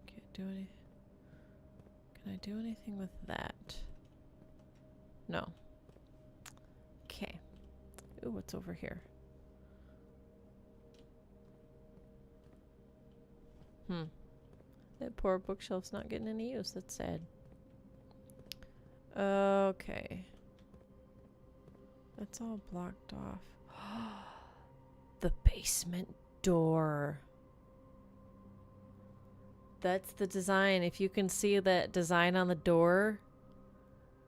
A: Can't do any. Can I do anything with that? No. Okay. Ooh, what's over here? Hmm. That poor bookshelf's not getting any use. That's sad. Okay. That's all blocked off. The basement door. That's the design. If you can see that design on the door,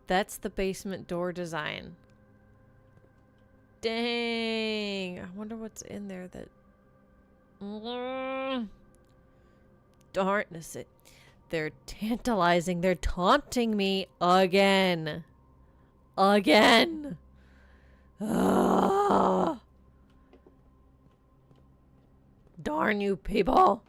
A: that's the basement door design. Dang. I wonder what's in there that... Darkness it. They're tantalizing. They're taunting me again. Again. Ugh. Darn you people.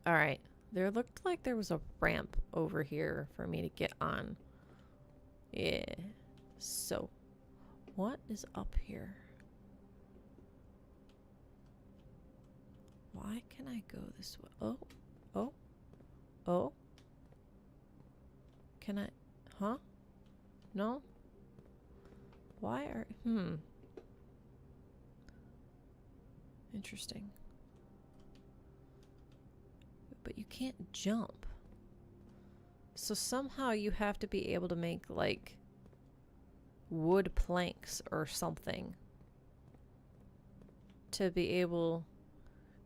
A: Alright. There looked like there was a ramp over here for me to get on. Yeah. So, what is up here? Why can I go this way? Oh. Oh. Oh. Can I? Huh? No? Why are... Interesting. But you can't jump. So somehow you have to be able to make, like, wood planks or something. To be able...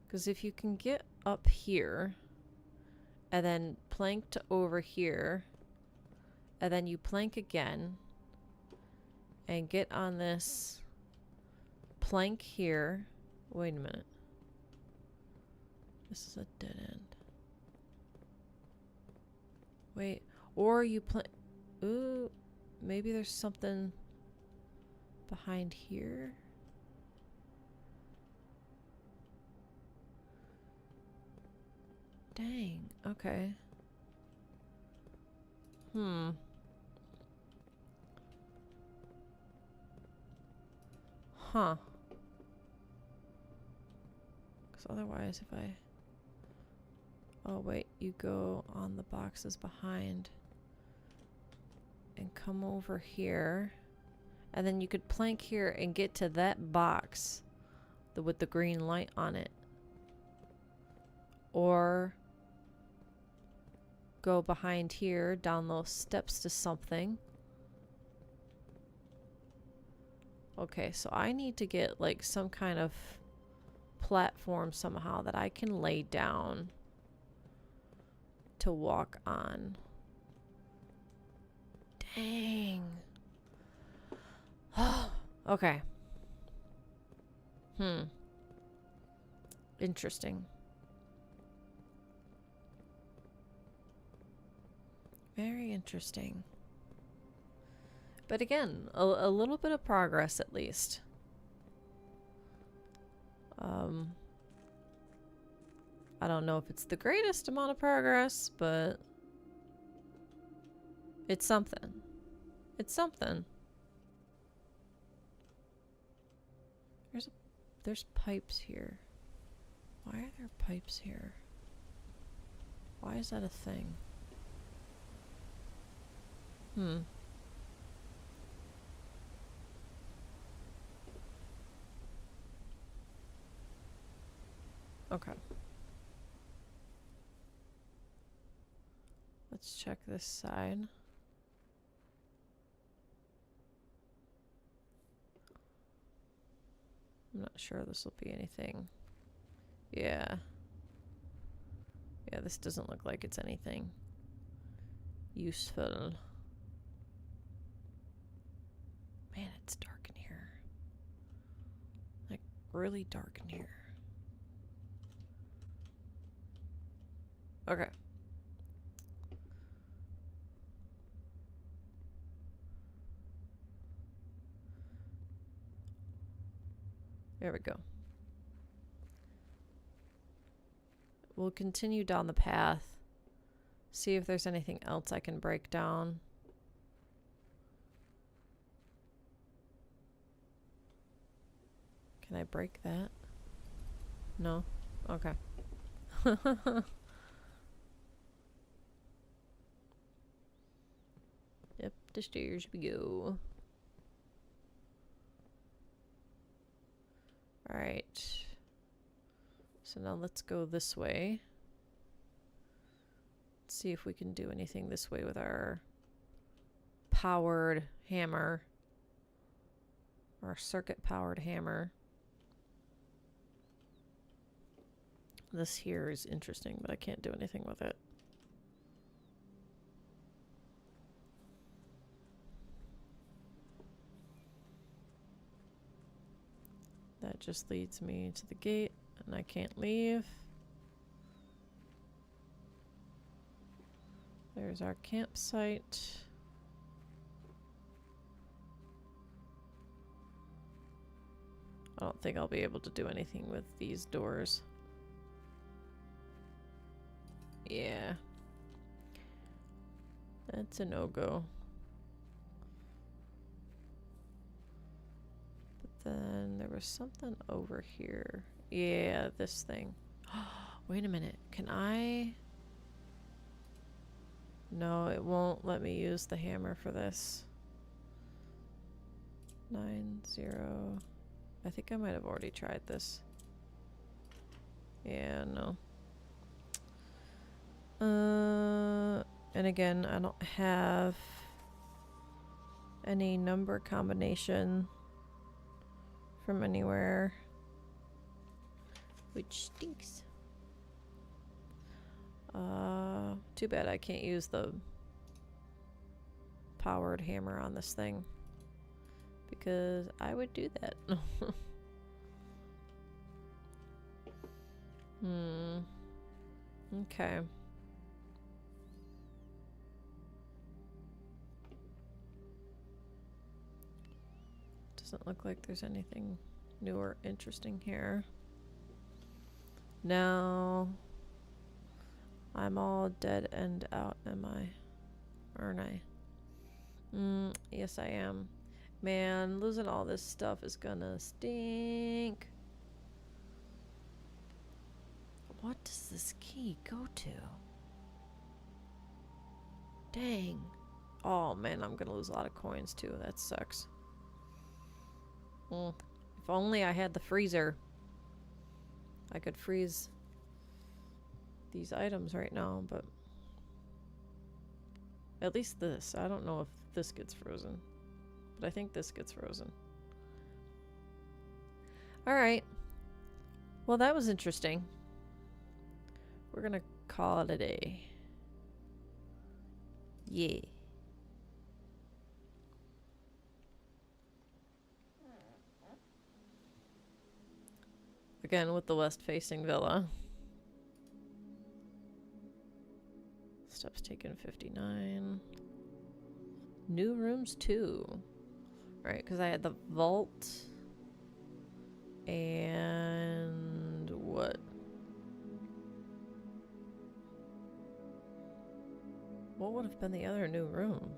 A: Because if you can get up here, and then plank to over here, and then you plank again, and get on this plank here. Wait a minute. This is a dead end. Wait, or you ooh, maybe there's something behind here? Dang, okay. Huh. Because otherwise if I... Oh wait, you go on the boxes behind and come over here, and then you could plank here and get to that box with the green light on it, or go behind here down those steps to something. Okay, so I need to get like some kind of platform somehow that I can lay down to walk on. Dang. Okay. Interesting. Very interesting. But again, a little bit of progress at least. I don't know if it's the greatest amount of progress, but it's something. It's something. There's pipes here. Why are there pipes here? Why is that a thing? Okay. Let's check this side. I'm not sure this will be anything. Yeah. Yeah, this doesn't look like it's anything useful. Man, it's dark in here. Like, really dark in here. Okay. There we go. We'll continue down the path. See if there's anything else I can break down. Can I break that? No? Okay. Up the stairs we go. Alright. So now let's go this way. Let's see if we can do anything this way with our powered hammer. Our circuit powered hammer. This here is interesting, but I can't do anything with it. That just leads me to the gate, and I can't leave. There's our campsite. I don't think I'll be able to do anything with these doors. Yeah. That's a no-go. But then there was something over here. Yeah, this thing. Wait a minute. Can I... No, it won't let me use the hammer for this. 90. I think I might have already tried this. Yeah, no. And again, I don't have any number combination from anywhere, which stinks. Too bad I can't use the powered hammer on this thing, because I would do that. Okay. Doesn't look like there's anything new or interesting here. Now, I'm all dead end out, am I? Aren't I? Yes, I am. Man, losing all this stuff is gonna stink. What does this key go to? Dang. Oh man, I'm gonna lose a lot of coins too. That sucks. If only I had the freezer. I could freeze these items right now, but at least this. I don't know if this gets frozen, but I think this gets frozen. Alright. Well, that was interesting. We're gonna call it a day. Yeah. Again, with the west-facing villa. Steps taken 59. New rooms too. Right, because I had the vault. And what? What would have been the other new room?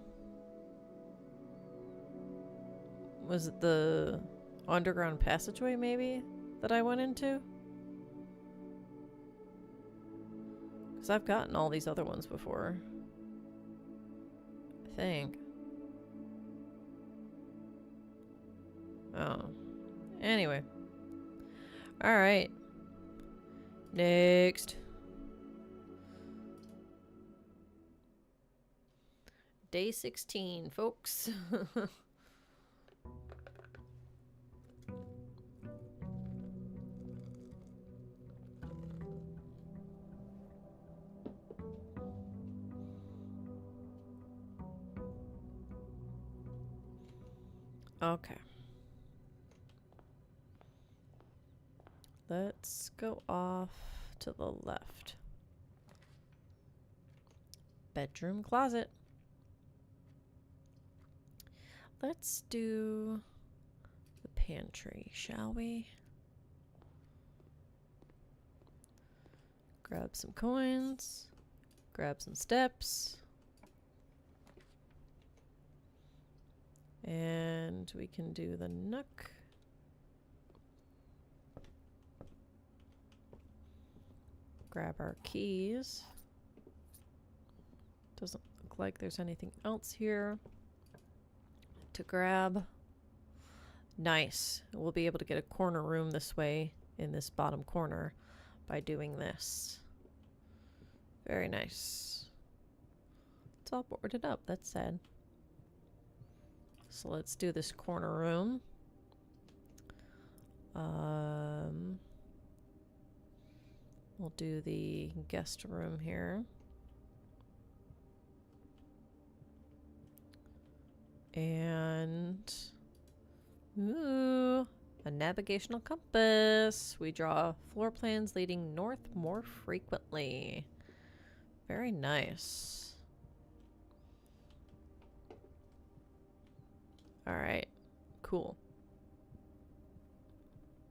A: Was it the underground passageway maybe that I went into? Because I've gotten all these other ones before. I think. Oh. Anyway. Alright. Next. Day 16, folks. Okay. Let's go off to the left. Bedroom closet. Let's do the pantry, shall we? Grab some coins. Grab some steps. And we can do the nook. Grab our keys. Doesn't look like there's anything else here to grab. Nice. We'll be able to get a corner room this way in this bottom corner by doing this. Very nice. It's all boarded up. That's sad. So let's do this corner room. We'll do the guest room here. And ooh, a navigational compass. We draw floor plans leading north more frequently. Very nice. All right, cool.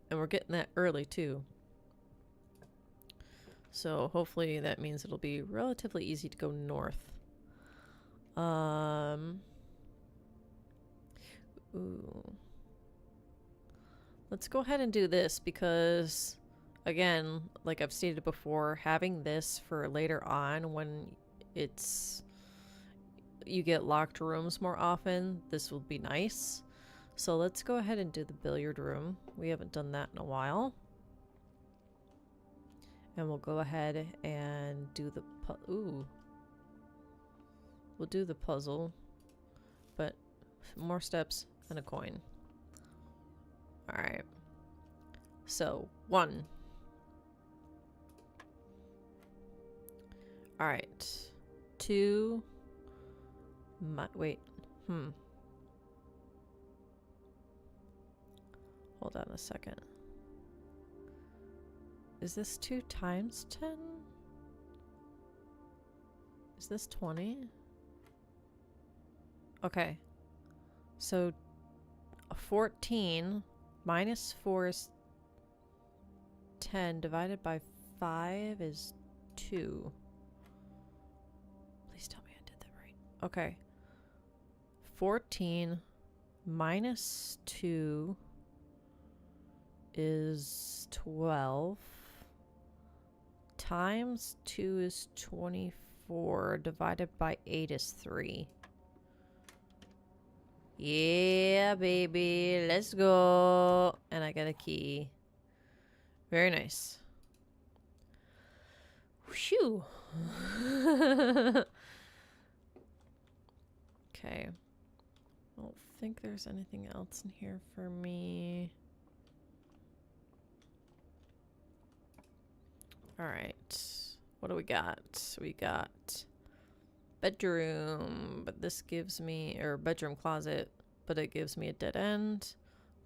A: And we're getting that early too. So hopefully that means it'll be relatively easy to go north. Ooh. Let's go ahead and do this because, again, like I've stated before, having this for later on when you get locked rooms more often, this will be nice. So let's go ahead and do the billiard room. We haven't done that in a while. And we'll go ahead and do the ooh. We'll do the puzzle, but more steps and a coin. All right. So 1. All right. 2. Wait. Hold on a second. Is this 2 times 10? Is this 20? Okay. So 14 minus 4 is 10 divided by 5 is 2. Please tell me I did that right. Okay. 14 minus 2 is 12. Times 2 is 24. Divided by 8 is 3. Yeah, baby. Let's go. And I got a key. Very nice. Whew. Okay. I don't think there's anything else in here for me. Alright. What do we got? We got bedroom, but this gives me, or bedroom closet, but it gives me a dead end.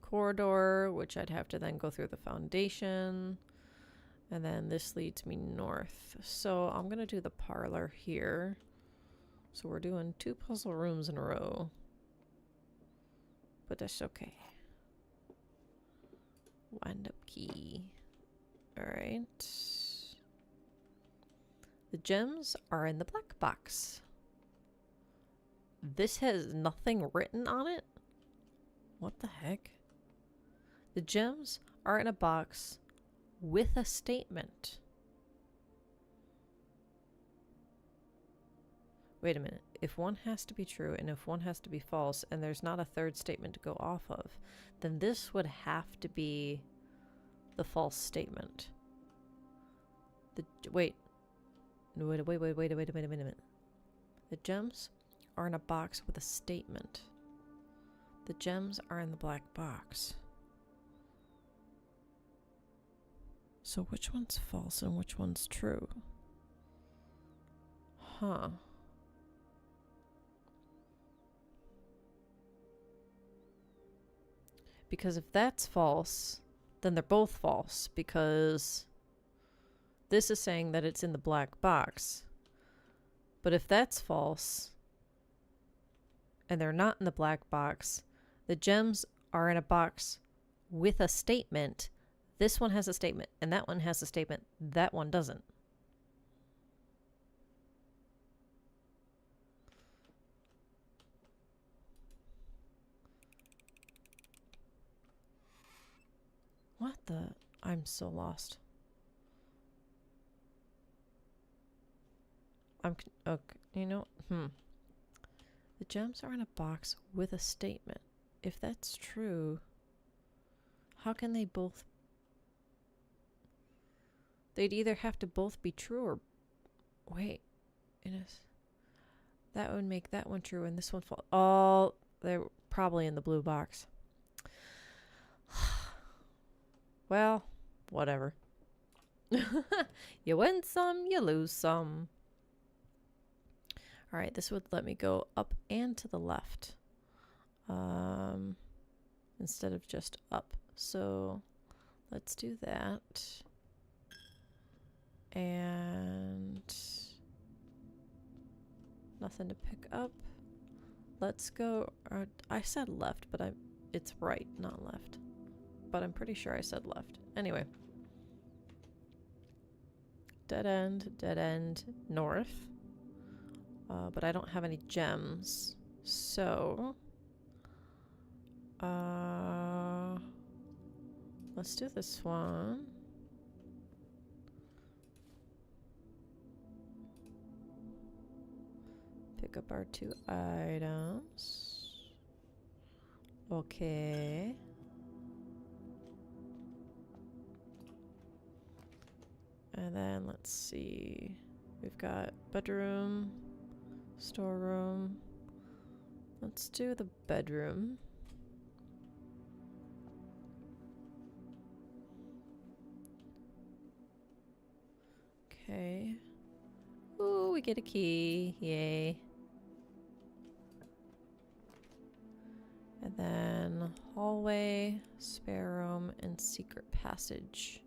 A: Corridor, which I'd have to then go through the foundation. And then this leads me north. So I'm going to do the parlor here. So we're doing 2 puzzle rooms in a row. But that's okay. Wind up key. Alright. The gems are in the black box. This has nothing written on it? What the heck? The gems are in a box with a statement. Wait a minute. If one has to be true and if one has to be false and there's not a third statement to go off of, then this would have to be the false statement. Wait a minute. The gems are in a box with a statement. The gems are in the black box. So which one's false and which one's true? Huh. Because if that's false, then they're both false, because this is saying that it's in the black box. But if that's false, and they're not in the black box, the gems are in a box with a statement. This one has a statement, and that one has a statement. That one doesn't. What the? I'm so lost. Okay, you know, The gems are in a box with a statement. If that's true, how can they both... They'd either have to both be true or... Wait. That would make that one true and this one false. Oh, they're probably in the blue box. Well, whatever. You win some, you lose some. Alright, this would let me go up and to the left. Instead of just up. So, let's do that. And... nothing to pick up. Let's go... I said left, but it's right, not left. But I'm pretty sure I said left. Anyway. Dead end, north. But I don't have any gems. So... let's do this one. Pick up our 2 items. Okay. And then let's see. We've got bedroom, storeroom. Let's do the bedroom. Okay. Ooh, we get a key. Yay. And then hallway, spare room, and secret passage.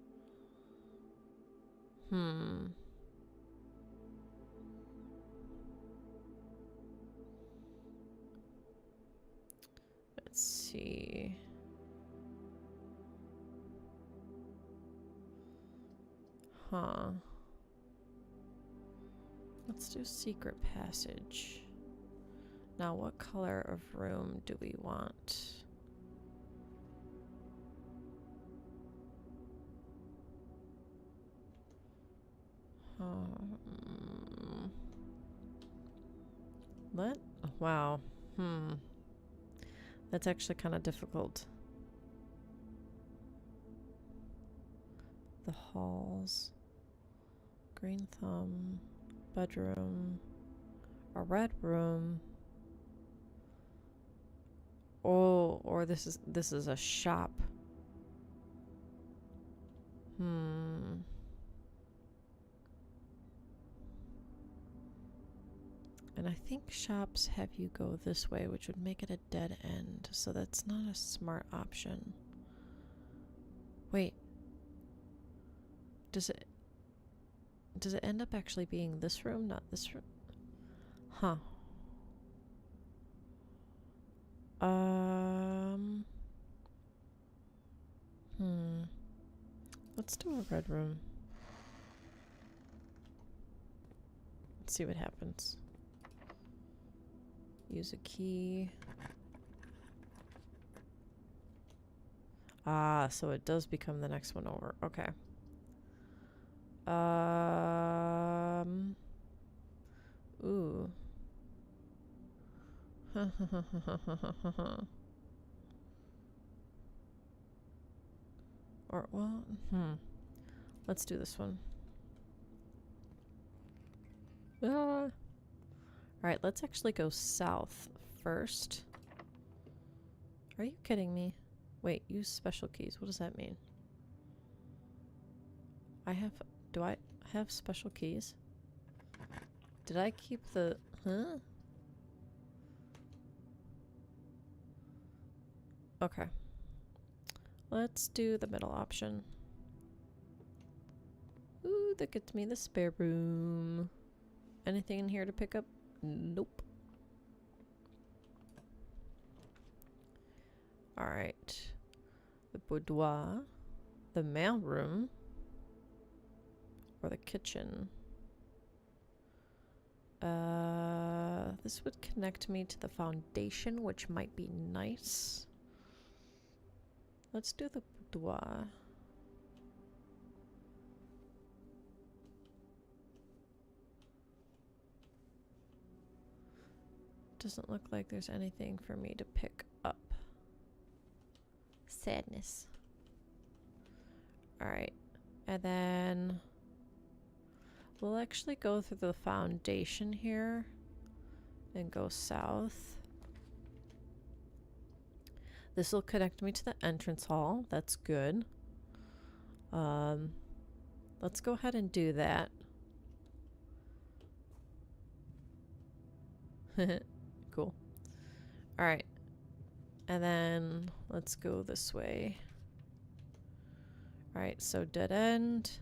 A: Let's see. Let's do secret passage. Now, what color of room do we want? Wow. That's actually kind of difficult. The halls. Green thumb. Bedroom. A red room. Oh, or this is a shop. And I think shops have you go this way, which would make it a dead end. So that's not a smart option. Wait. Does it end up actually being this room, not this room? Huh. Let's do a red room. Let's see what happens. Use a key. Ah, so it does become the next one over. Okay. Ooh. Or, well, let's do this one. Alright, let's actually go south first. Are you kidding me? Wait, use special keys. What does that mean? Do I have special keys? Did I keep the, Okay. Let's do the middle option. Ooh, that gets me the spare room. Anything in here to pick up? Nope. Alright. The boudoir. The mail room. Or the kitchen. This would connect me to the foundation, which might be nice. Let's do the boudoir. Doesn't look like there's anything for me to pick up. Sadness. Alright. And then we'll actually go through the foundation here and go south. This will connect me to the entrance hall. That's good. Let's go ahead and do that. Cool. Alright. And then let's go this way. Alright, so dead end.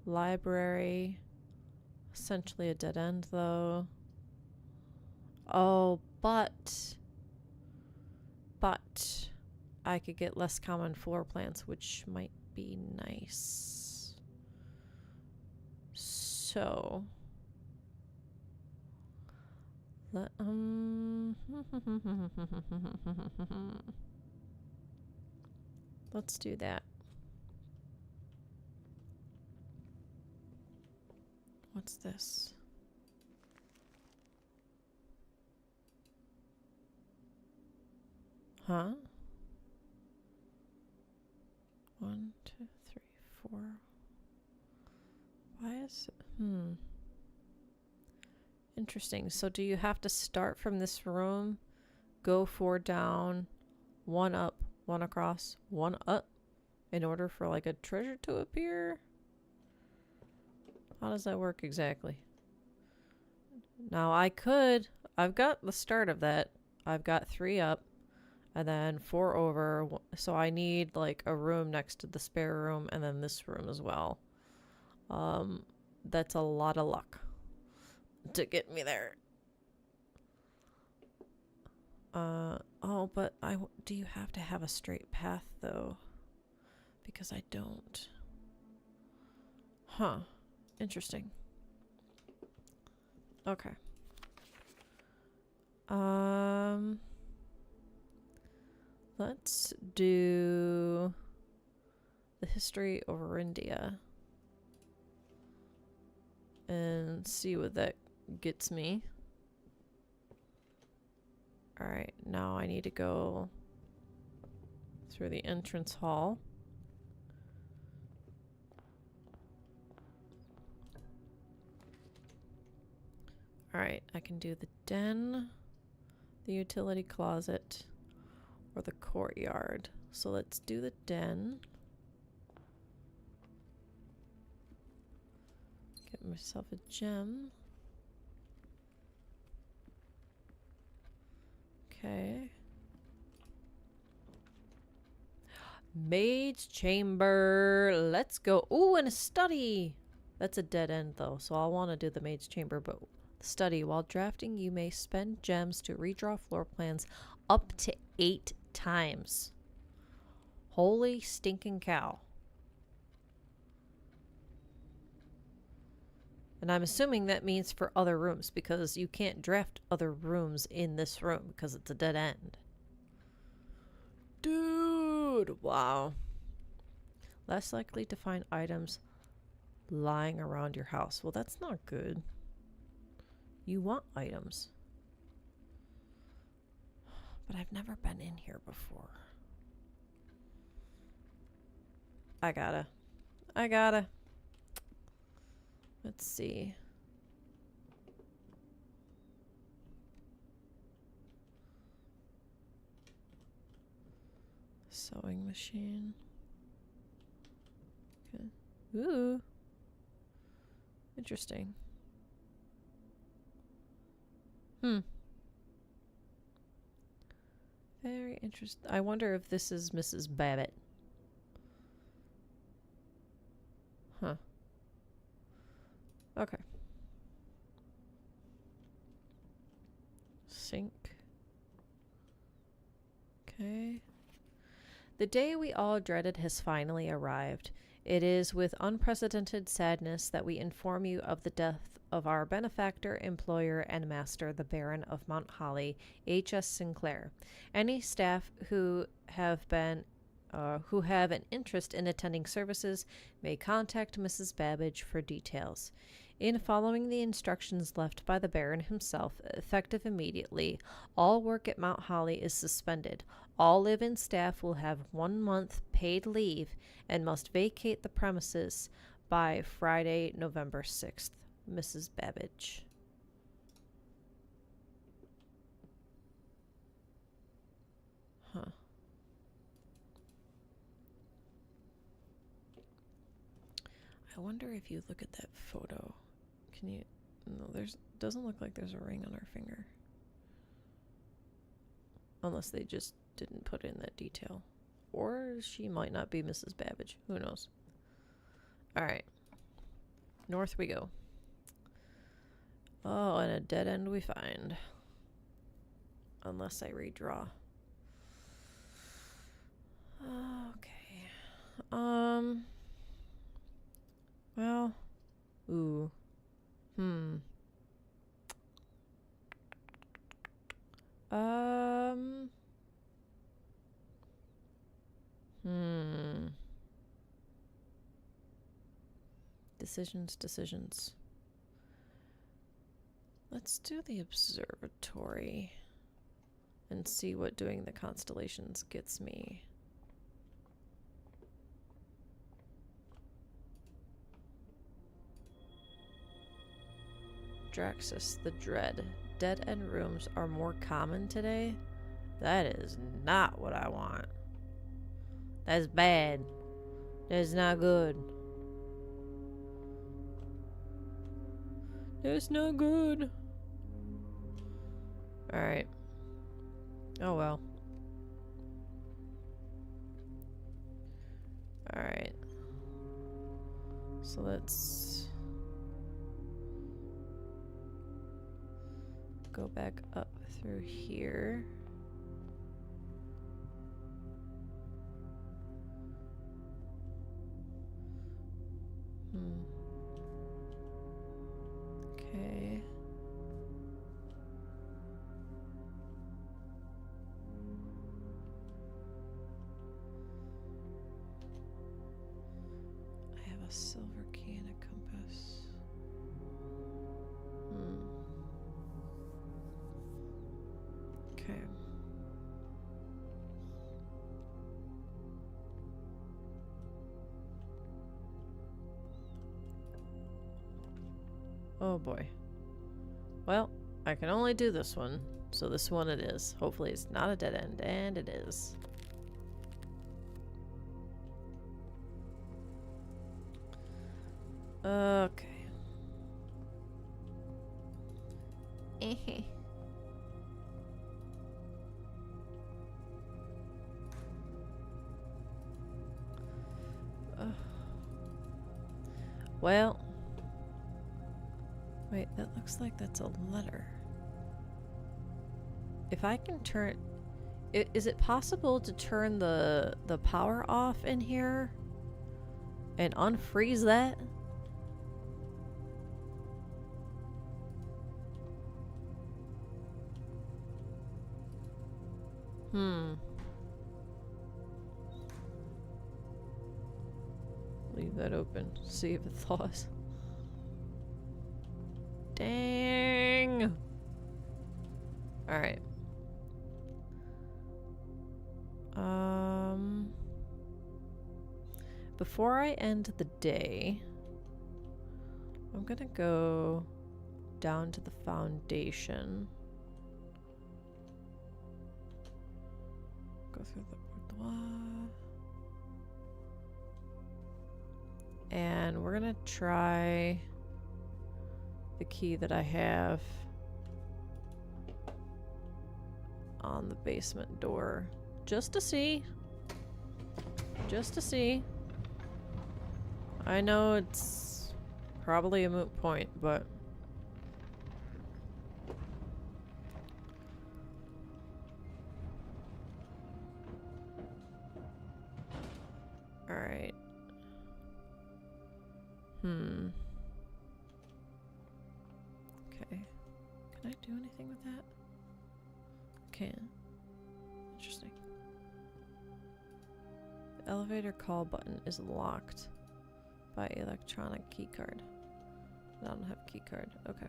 A: Library. Essentially a dead end though. Oh, but I could get less common floor plans, which might be nice. So let's do that. What's this? Huh? 1, 2, 3, 4. Why is it? Interesting. So do you have to start from this room, go 4 down, 1 up, 1 across, 1 up in order for like a treasure to appear? How does that work exactly? Now I've got the start of that. I've got 3 up and then 4 over. So I need like a room next to the spare room and then this room as well. That's a lot of luck to get me there. Oh, but do you have to have a straight path though? Because I don't. Huh. Interesting. Okay. Let's do the history over India and see what that gets me. Alright, now I need to go through the entrance hall. Alright, I can do the den, the utility closet, or the courtyard. So let's do the den. Get myself a gem. Okay. Maid's chamber. Let's go. Ooh, and a study. That's a dead end though, so I'll want to do the maid's chamber, but study. While drafting, you may spend gems to redraw floor plans up to 8 times. Holy stinking cow. And I'm assuming that means for other rooms, because you can't draft other rooms in this room because it's a dead end. Dude, wow. Less likely to find items lying around your house. Well, that's not good. You want items. But I've never been in here before. I gotta. Let's see. Sewing machine. Okay. Ooh. Interesting. Very interesting. I wonder if this is Mrs. Babbitt. Huh. Okay. Sink. Okay. The day we all dreaded has finally arrived. It is with unprecedented sadness that we inform you of the death of our benefactor, employer, and master, the Baron of Mount Holly, H.S. Sinclair. Any staff who have an interest in attending services may contact Mrs. Babbage for details. In following the instructions left by the Baron himself, effective immediately, all work at Mount Holly is suspended. All live-in staff will have 1 month paid leave and must vacate the premises by Friday, November 6th. Mrs. Babbage. Huh. I wonder if you look at that photo. Can you... No, doesn't look like there's a ring on her finger. Unless they just didn't put in that detail. Or she might not be Mrs. Babbage. Who knows? Alright. North we go. Oh, and a dead end we find. Unless I redraw. Okay. Well. Ooh. Decisions. Let's do the observatory and see what doing the constellations gets me. Draxus the Dread. Dead-end rooms are more common today? That is not what I want. That's bad. That's not good. That's not good. Alright. Oh well. Alright. So let's go back up through here. Okay. I have a silver key and a compass. Okay. Oh boy. Well, I can only do this one, so this one it is. Hopefully it's not a dead end, and it is. Okay. Well, wait, that looks like that's a letter. If I can turn... Is it possible to turn the power off in here? And unfreeze that? Leave that open. See if it thaws. Dang! Alright. Before I end the day, I'm gonna go down to the foundation. Go through the boudoir. And we're gonna try the key that I have on the basement door. Just to see. Just to see. I know it's probably a moot point, but... Alright. Okay. Can I do anything with that? Can. Interesting. The elevator call button is locked by electronic keycard. I don't have a keycard. Okay.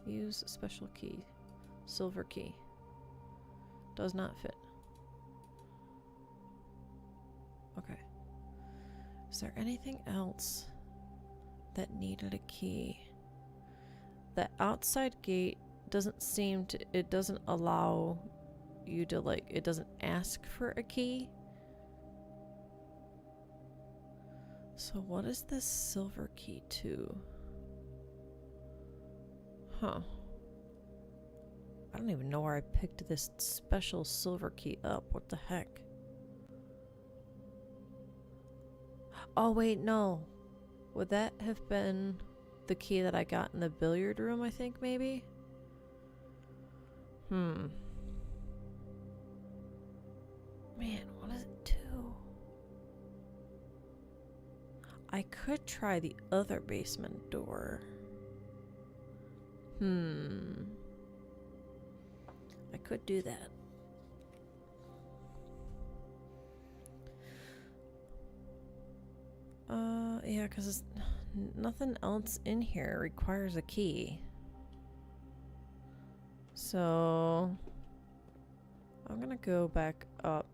A: Use a special key. Silver key. Does not fit. Okay. Is there anything else that needed a key? The outside gate doesn't seem to, it doesn't allow you to, like, it doesn't ask for a key. So what is this silver key to? Huh. I don't even know where I picked this special silver key up. What the heck? Oh wait, no. Would that have been the key that I got in the billiard room, I think, maybe? Man, what does it do? I could try the other basement door. I could do that. Yeah, because nothing else in here requires a key. So I'm gonna go back up.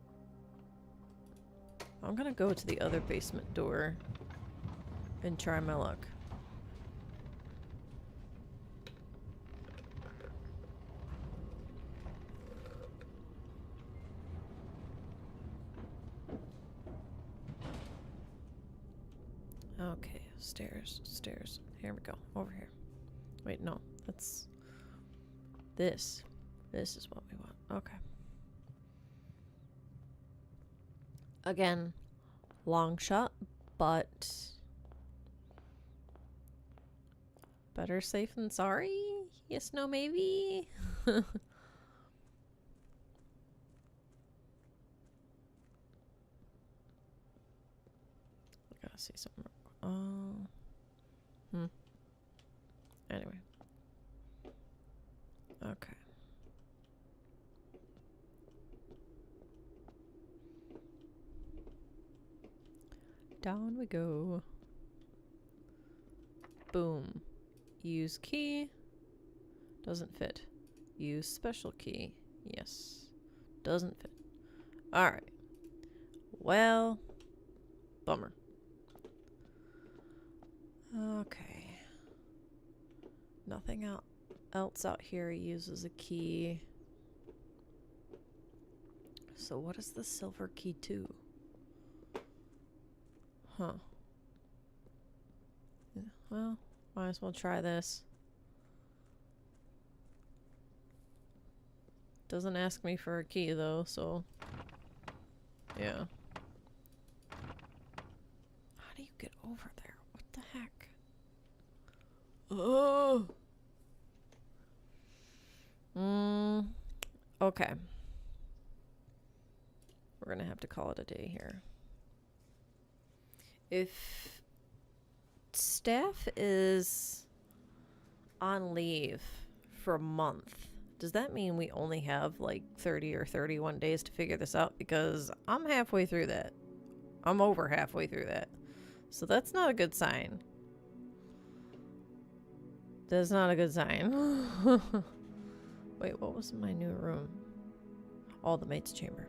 A: I'm gonna go to the other basement door and try my luck. Okay, stairs, stairs. Here we go. Over here. Wait, no. That's... This. This is what we want. Okay. Again, long shot, but... better safe than sorry? Yes, no, maybe? I gotta see something. Anyway. Okay. Down we go. Boom. Use key. Doesn't fit. Use special key. Yes. Doesn't fit. Alright. Well, bummer. Okay. Nothing else out here uses a key. So what is the silver key to? Huh. Well, might as well try this. Doesn't ask me for a key though, so yeah. How do you get over there? What the heck? Oh. Okay. We're gonna have to call it a day here. If staff is on leave for a month, does that mean we only have like 30 or 31 days to figure this out? Because I'm halfway through that. I'm over halfway through that. So that's not a good sign. That's not a good sign. Wait, what was my new room? Oh, the maid's chamber.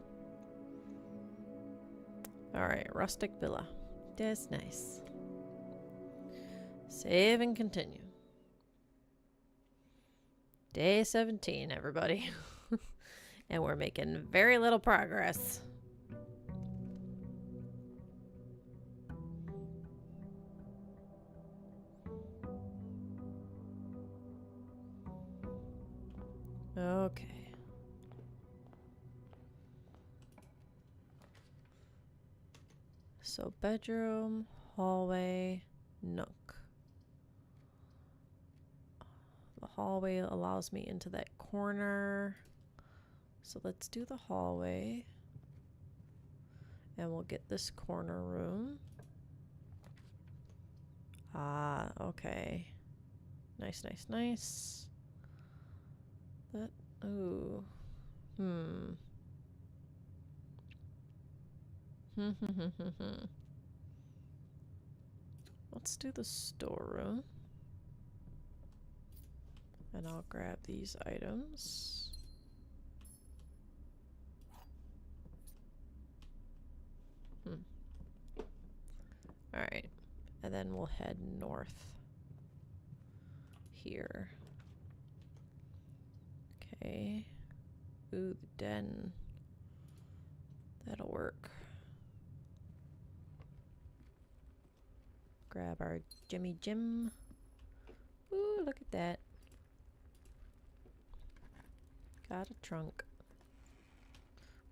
A: Alright, rustic villa. That's nice. Save and continue. Day 17, everybody. And we're making very little progress. Okay. So bedroom, hallway, nook. The hallway allows me into that corner. So let's do the hallway. And we'll get this corner room. Ah, okay. Nice, nice, nice. That, ooh. Let's do the storeroom. And I'll grab these items. Alright. And then we'll head north. Here. Okay. Ooh, the den. That'll work. Grab our Jimmy Jim. Ooh, look at that. Got a trunk.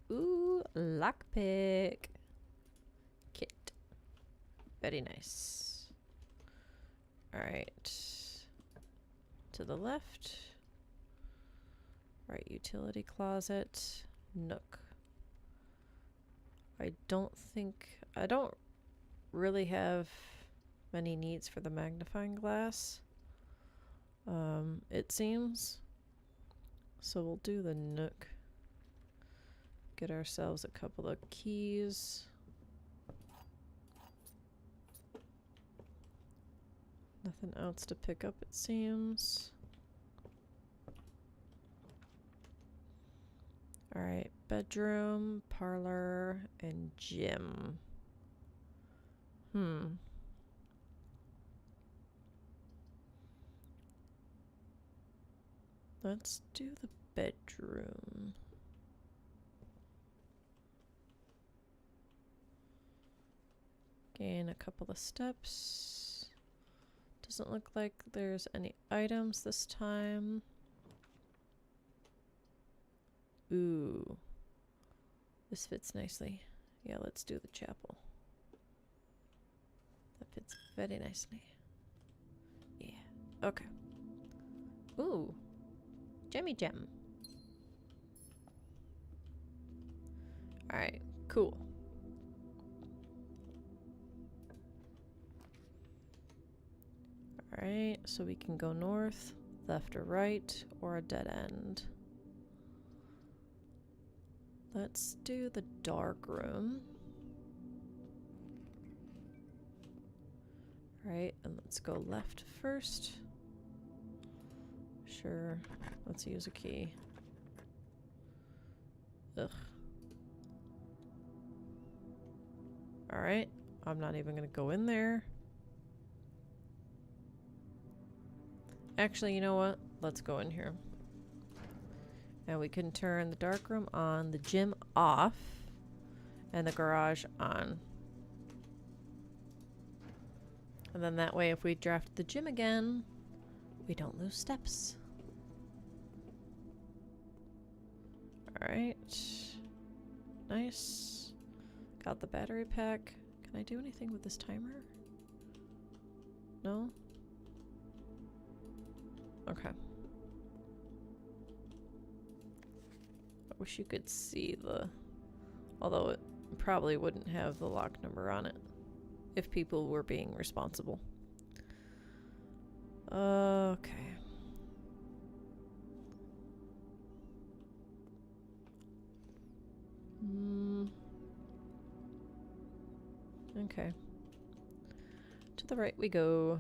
A: Ooh, lockpick. Kit. Very nice. Alright. To the left. Right, utility closet. Nook. I don't really have many needs for the magnifying glass. It seems. So we'll do the nook. Get ourselves a couple of keys. Nothing else to pick up, it seems. Alright, bedroom, parlor, and gym. Let's do the bedroom. Gain a couple of steps. Doesn't look like there's any items this time. Ooh. This fits nicely. Yeah, let's do the chapel. That fits very nicely. Yeah. Okay. Ooh. Jemmy Gem. Alright, cool. Alright, so we can go north, left or right, or a dead end. Let's do the dark room. Right, and let's go left first. Sure, let's use a key. Ugh. Alright, I'm not even gonna go in there. Actually, you know what? Let's go in here. And we can turn the dark room on, the gym off, and the garage on. And then that way, if we draft the gym again, we don't lose steps. Alright. Nice. Got the battery pack. Can I do anything with this timer? No? Okay. I wish you could see the... Although it probably wouldn't have the lock number on it if people were being responsible. Okay. Okay. To the right we go.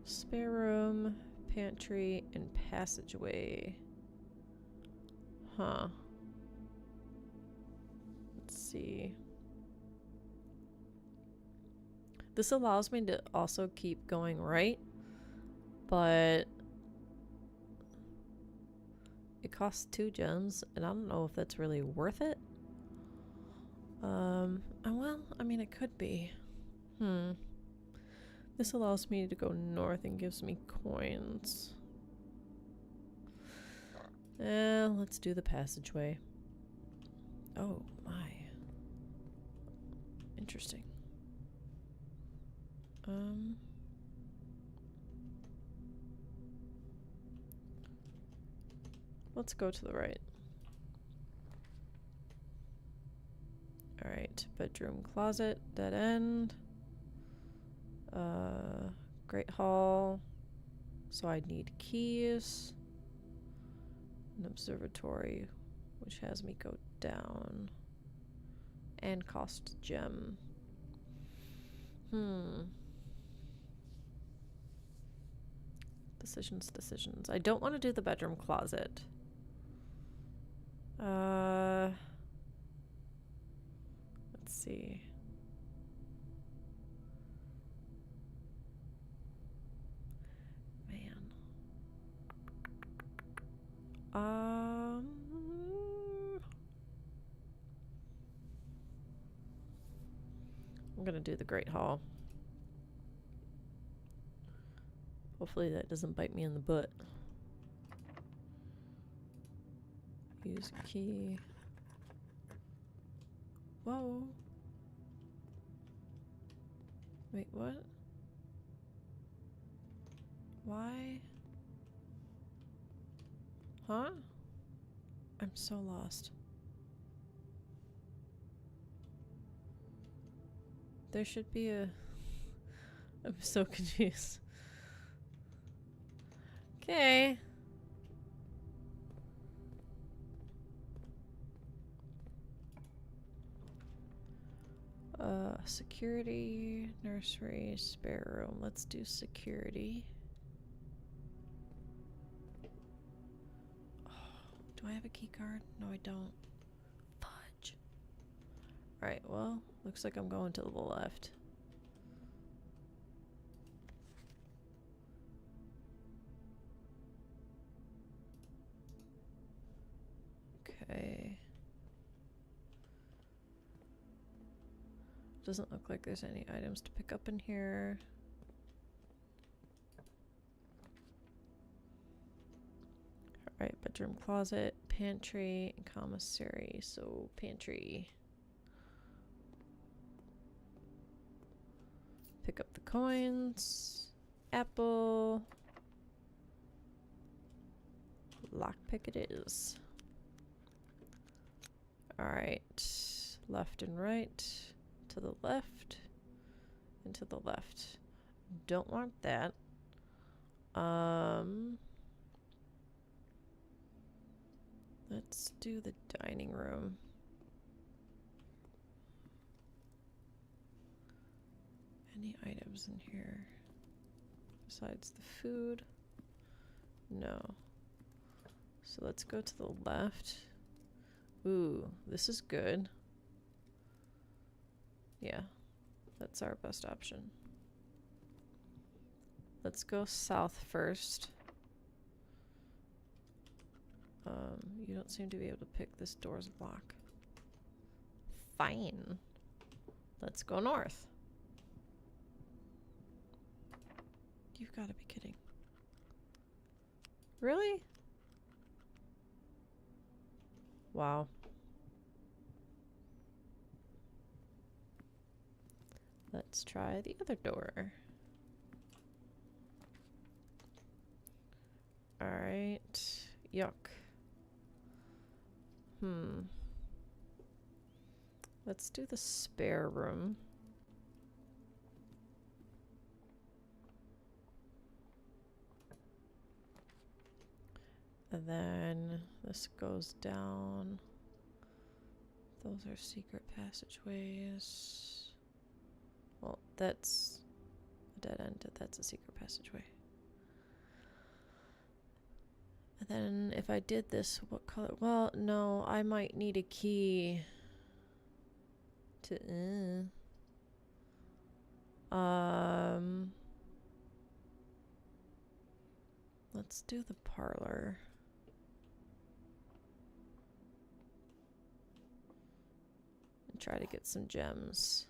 A: Spare room, pantry, and passageway. Huh. Let's see. This allows me to also keep going right, but it costs 2 gems, and I don't know if that's really worth it. Well, I mean, it could be. This allows me to go north and gives me coins. Let's do the passageway. Oh my. Interesting. Let's go to the right. Alright, bedroom, closet, dead end. Great hall. So I need keys. An observatory, which has me go down. And cost gem. Decisions. I don't want to do the bedroom closet. Let's see. Man. I'm gonna do the Great Hall. Hopefully that doesn't bite me in the butt. Use key. Whoa. Wait, what? Why? Huh? I'm so lost. There should be a... I'm so confused. Okay. Security, nursery, spare room. Let's do security. Oh, do I have a key card? No, I don't. Fudge. Alright, well, looks like I'm going to the left. Okay. Doesn't look like there's any items to pick up in here. Alright, bedroom, closet, pantry, and commissary. So, pantry. Pick up the coins. Apple. Lockpick it is. Alright. Left and right. To the left. And to the left. Don't want that. Let's do the dining room. Any items in here besides the food? No. So let's go to the left. Ooh, this is good. Yeah, that's our best option. Let's go south first. You don't seem to be able to pick this door's lock. Fine. Let's go north. You've got to be kidding. Really? Wow. Let's try the other door. Alright. Yuck. Let's do the spare room. And then this goes down. Those are secret passageways. Well, that's a dead end. That's a secret passageway. And then if I did this, what color? Well, no, I might need a key. to let's do the parlor. And try to get some gems.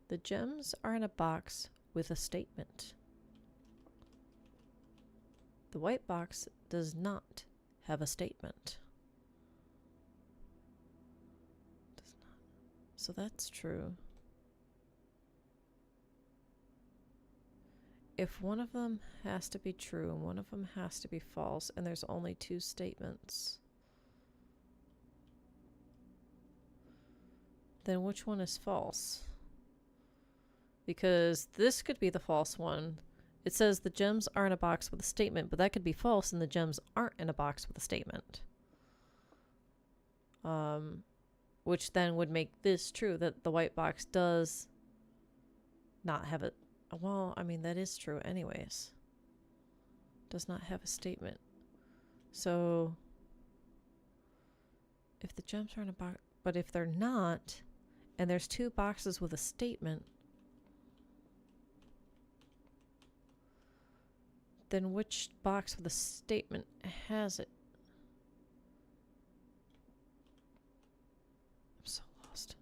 A: The gems are in a box with a statement. The white box does not have a statement. Does not. So that's true. If one of them has to be true and one of them has to be false, and there's only two statements, then which one is false? Because this could be the false one. It says the gems are in a box with a statement, but that could be false and the gems aren't in a box with a statement. Which then would make this true, that the white box does not have it. Well, I mean, that is true anyways. Does not have a statement. So, if the gems are in a box, but if they're not, and there's two boxes with a statement, then which box with a statement has it? I'm so lost.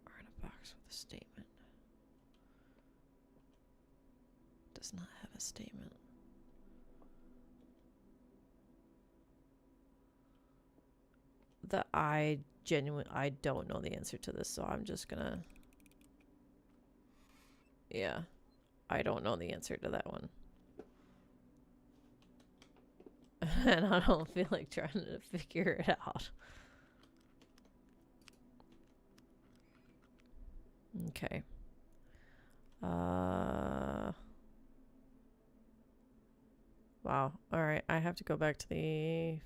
A: Or in a box with a statement. Does not have a statement. I don't know the answer to this, so I'm just gonna... Yeah. I don't know the answer to that one. And I don't feel like trying to figure it out. Okay. Wow. Alright, I have to go back to the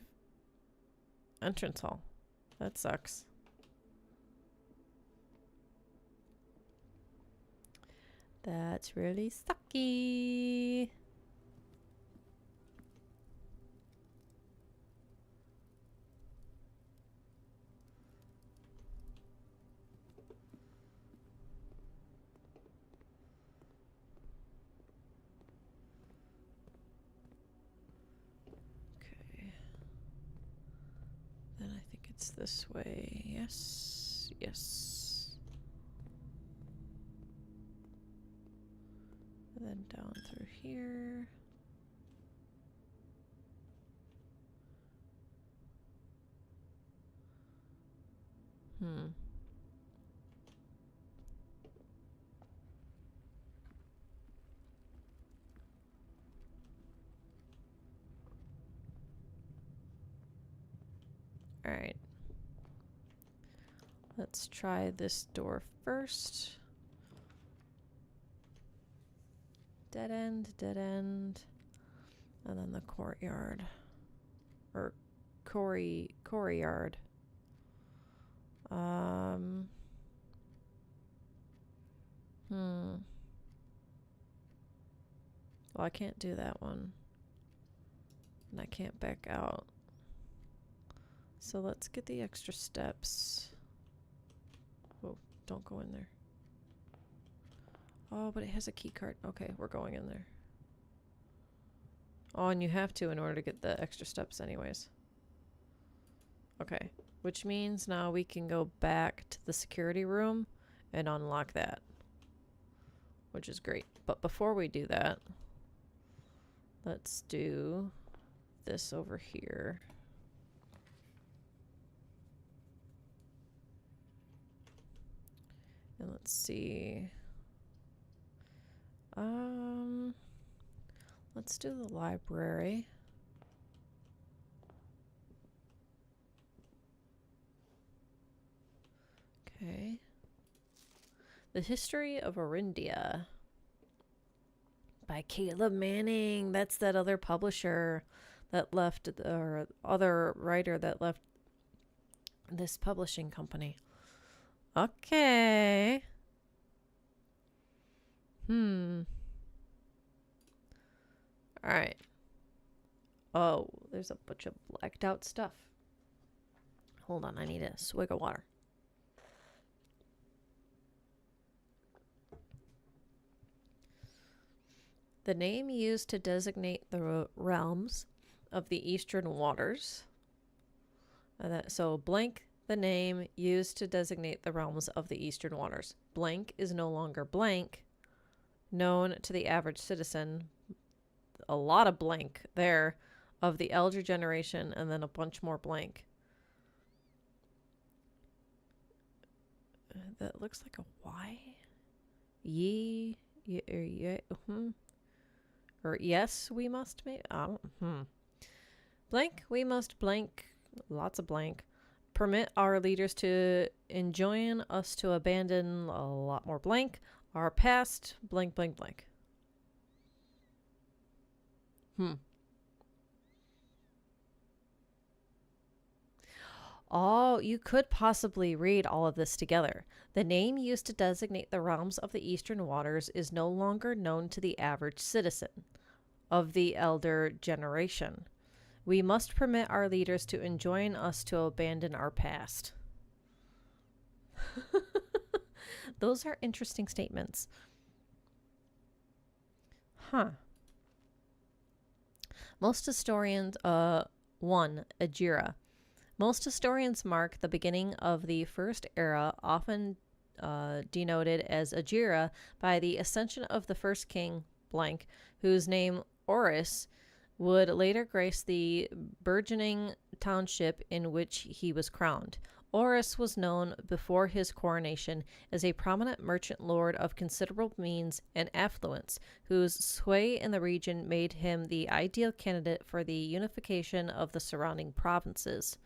A: entrance hall. That sucks. That's really sucky. Okay. Then I think it's this way. Yes. Yes. And then down through here. All right. Let's try this door first. Dead end, and then the courtyard. Or courtyard. Well, I can't do that one. And I can't back out. So let's get the extra steps. Whoa, don't go in there. Oh, but it has a key card. Okay, we're going in there. Oh, and you have to in order to get the extra steps anyways. Okay, which means now we can go back to the security room and unlock that. Which is great. But before we do that, let's do this over here. And let's see. Let's do the library. Okay. The History of Orindia by Caleb Manning. That's that other publisher that left, or other writer that left this publishing company. Okay. Alright. Oh, there's a bunch of blacked out stuff. Hold on, I need a swig of water. The name used to designate the realms of the eastern waters. So blank, the name used to designate the realms of the eastern waters. Blank is no longer blank, known to the average citizen. A lot of blank there of the elder generation, and then a bunch more blank. That looks like a Y. Or yes, we must make. I don't. Blank, we must blank. Lots of blank. Permit our leaders to enjoin us to abandon a lot more blank. Our past, blank, blank, blank. Oh, you could possibly read all of this together. The name used to designate the realms of the eastern waters is no longer known to the average citizen of the elder generation. We must permit our leaders to enjoin us to abandon our past. Those are interesting statements. Most historians, 1. Ajira. Most historians mark the beginning of the first era, often denoted as Ajira, by the ascension of the first king, blank, whose name Horus would later grace the burgeoning township in which he was crowned. Horus was known before his coronation as a prominent merchant lord of considerable means and affluence, whose sway in the region made him the ideal candidate for the unification of the surrounding provinces.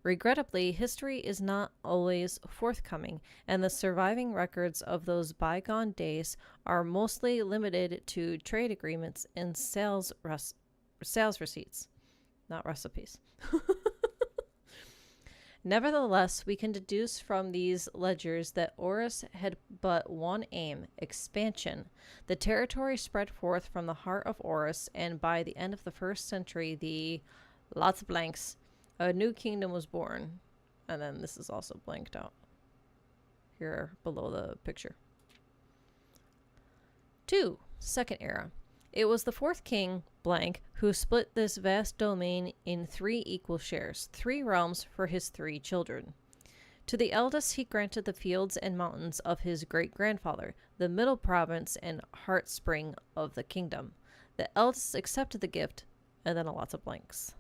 A: Regrettably, history is not always forthcoming, and the surviving records of those bygone days are mostly limited to trade agreements and sales receipts, not recipes. Nevertheless, we can deduce from these ledgers that Horus had but one aim: expansion. The territory spread forth from the heart of Horus, and by the end of the first century, lots of blanks, a new kingdom was born. And then this is also blanked out here below the picture. 2. Second era. It was the fourth king, blank, who split this vast domain in 3 equal shares, 3 realms for his 3 children. To the eldest he granted the fields and mountains of his great-grandfather, the middle province and heart spring of the kingdom. The eldest accepted the gift, and then lots of blanks.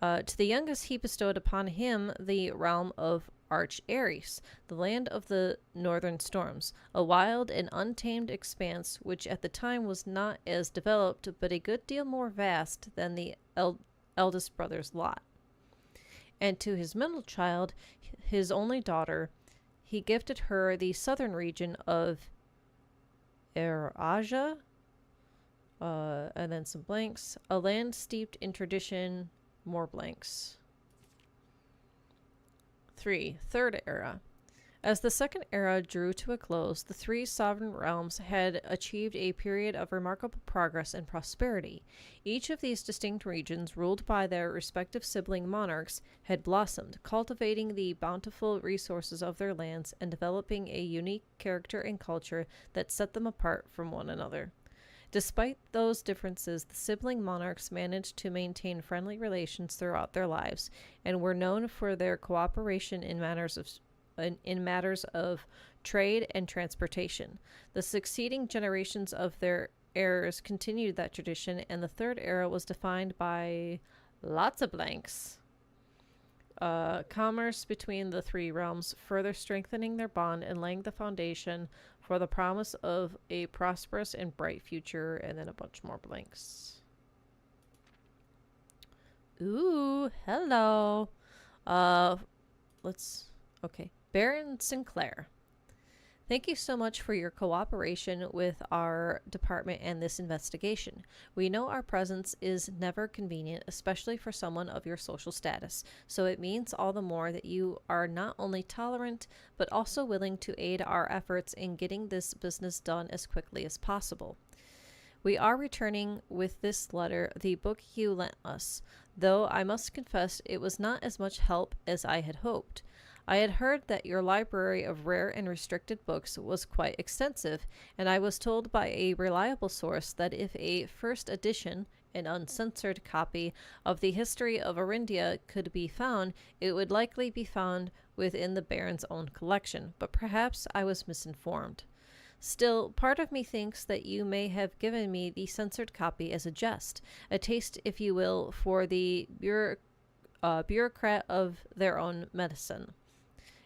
A: To the youngest he bestowed upon him the realm of Arch Ares, the land of the northern storms, a wild and untamed expanse which at the time was not as developed but a good deal more vast than the eldest brother's lot. And to his middle child, his only daughter, he gifted her the southern region of Erasia, and then some blanks, a land steeped in tradition, more blanks. 3. Third era. As the second era drew to a close, the 3 sovereign realms had achieved a period of remarkable progress and prosperity. Each of these distinct regions, ruled by their respective sibling monarchs, had blossomed, cultivating the bountiful resources of their lands and developing a unique character and culture that set them apart from one another. Despite those differences, the sibling monarchs managed to maintain friendly relations throughout their lives and were known for their cooperation in matters of trade and transportation. The succeeding generations of their heirs continued that tradition, and the third era was defined by lots of blanks. Commerce between the 3 realms, further strengthening their bond and laying the foundation for the promise of a prosperous and bright future, and then a bunch more blanks. Ooh, hello. Okay. Baron Sinclair. Thank you so much for your cooperation with our department and this investigation. We know our presence is never convenient, especially for someone of your social status, so it means all the more that you are not only tolerant, but also willing to aid our efforts in getting this business done as quickly as possible. We are returning with this letter the book you lent us, though I must confess it was not as much help as I had hoped. I had heard that your library of rare and restricted books was quite extensive, and I was told by a reliable source that if a first edition, an uncensored copy of the history of Arindia could be found, it would likely be found within the Baron's own collection, but perhaps I was misinformed. Still, part of me thinks that you may have given me the censored copy as a jest, a taste, if you will, for the bureaucrat of their own medicine.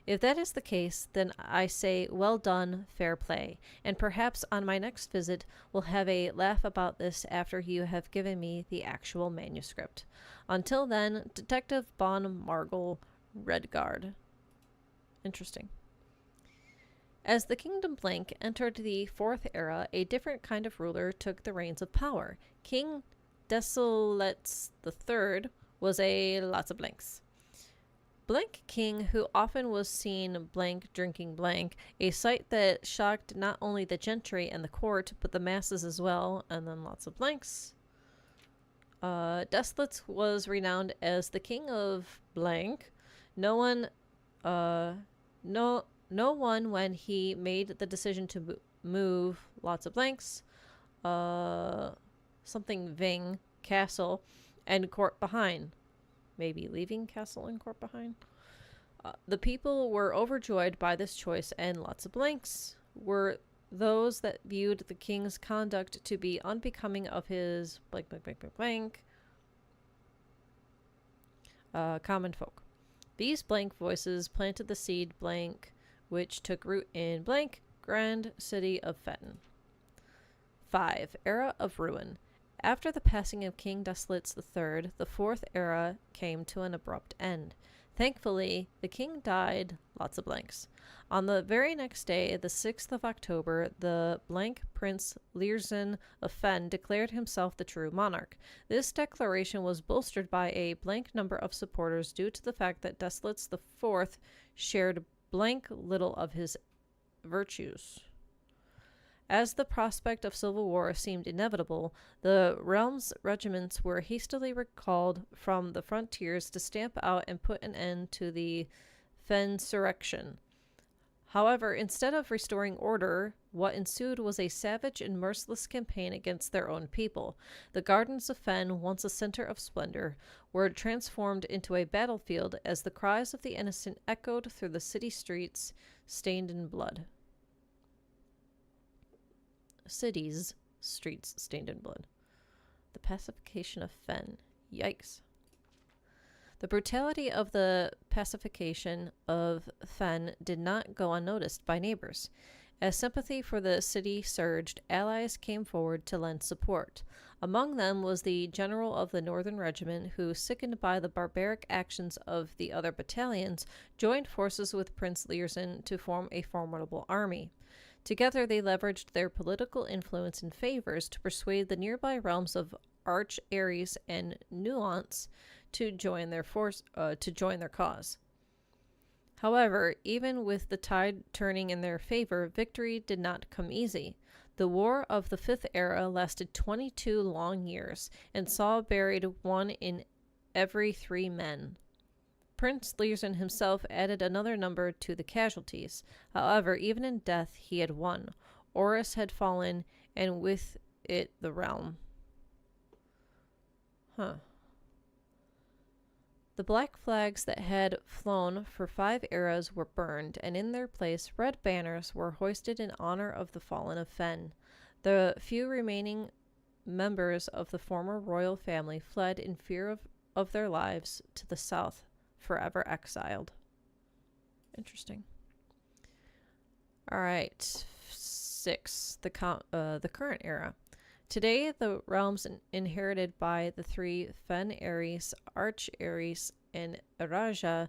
A: If that is the case, then I say well done, fair play, and perhaps on my next visit we'll have a laugh about this after you have given me the actual manuscript. Until then, Detective Bon Margle, Redguard. Interesting. As the Kingdom Blank entered the Fourth Era, a different kind of ruler took the reins of power. King Desolets III was a lots of blanks. Blank King, who often was seen blank drinking blank, a sight that shocked not only the gentry and the court, but the masses as well, and then lots of blanks. Desolets was renowned as the king of blank. No one when he made the decision to move lots of blanks, something Ving, castle, and court behind. Maybe leaving castle and court behind. The people were overjoyed by this choice, and lots of blanks were those that viewed the king's conduct to be unbecoming of his common folk. These blank voices planted the seed blank, which took root in blank grand city of Fenton. 5. Era of Ruin. After the passing of King Desolets III, the Fourth Era came to an abrupt end. Thankfully, the king died, lots of blanks. On the very next day, the 6th of October, the blank Prince Learson of Fen declared himself the true monarch. This declaration was bolstered by a blank number of supporters due to the fact that Desolets IV shared blank little of his virtues. As the prospect of civil war seemed inevitable, the realm's regiments were hastily recalled from the frontiers to stamp out and put an end to the Fensurrection. However, instead of restoring order, what ensued was a savage and merciless campaign against their own people. The gardens of Fen, once a center of splendor, were transformed into a battlefield as the cries of the innocent echoed through the city streets stained in blood. Cities, streets stained in blood. The pacification of Fen. Yikes. The brutality of the pacification of Fen did not go unnoticed by neighbors. As sympathy for the city surged, allies came forward to lend support. Among them was the general of the Northern Regiment, who, sickened by the barbaric actions of the other battalions, joined forces with Prince Learson to form a formidable army. Together, they leveraged their political influence and favors to persuade the nearby realms of Arch, Ares, and Nuance to join their cause. However, even with the tide turning in their favor, victory did not come easy. The War of the Fifth Era lasted 22 long years and saw buried 1 in every 3 men. Prince Learson himself added another number to the casualties. However, even in death, he had won. Oris had fallen, and with it the realm. The black flags that had flown for 5 eras were burned, and in their place red banners were hoisted in honor of the fallen of Fen. The few remaining members of the former royal family fled in fear of their lives to the south, forever exiled. Interesting. All right. 6. The current era. Today, the realms inherited by the 3 Fen Ares, Arch Ares, and Araja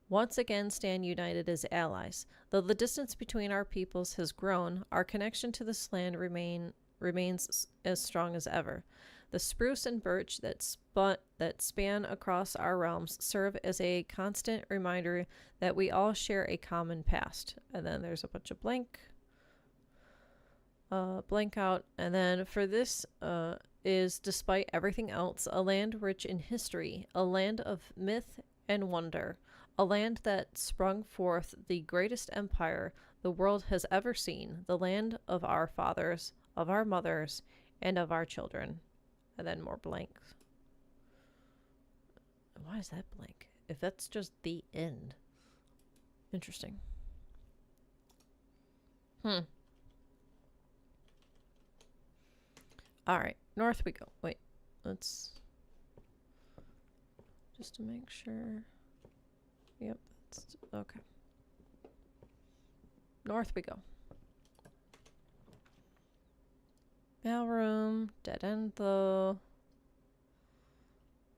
A: once again stand united as allies. Though the distance between our peoples has grown, our connection to this land remains as strong as ever. The spruce and birch that span across our realms serve as a constant reminder that we all share a common past. And then there's a bunch of blank. blank out. And then for this is, despite everything else, a land rich in history, a land of myth and wonder, a land that sprung forth the greatest empire the world has ever seen, the land of our fathers, of our mothers, and of our children. And then more blanks. Why is that blank? If that's just the end. Interesting. Alright, north we go. Wait, let's... just to make sure... Yep, that's... okay. North we go. Mail room, dead end though.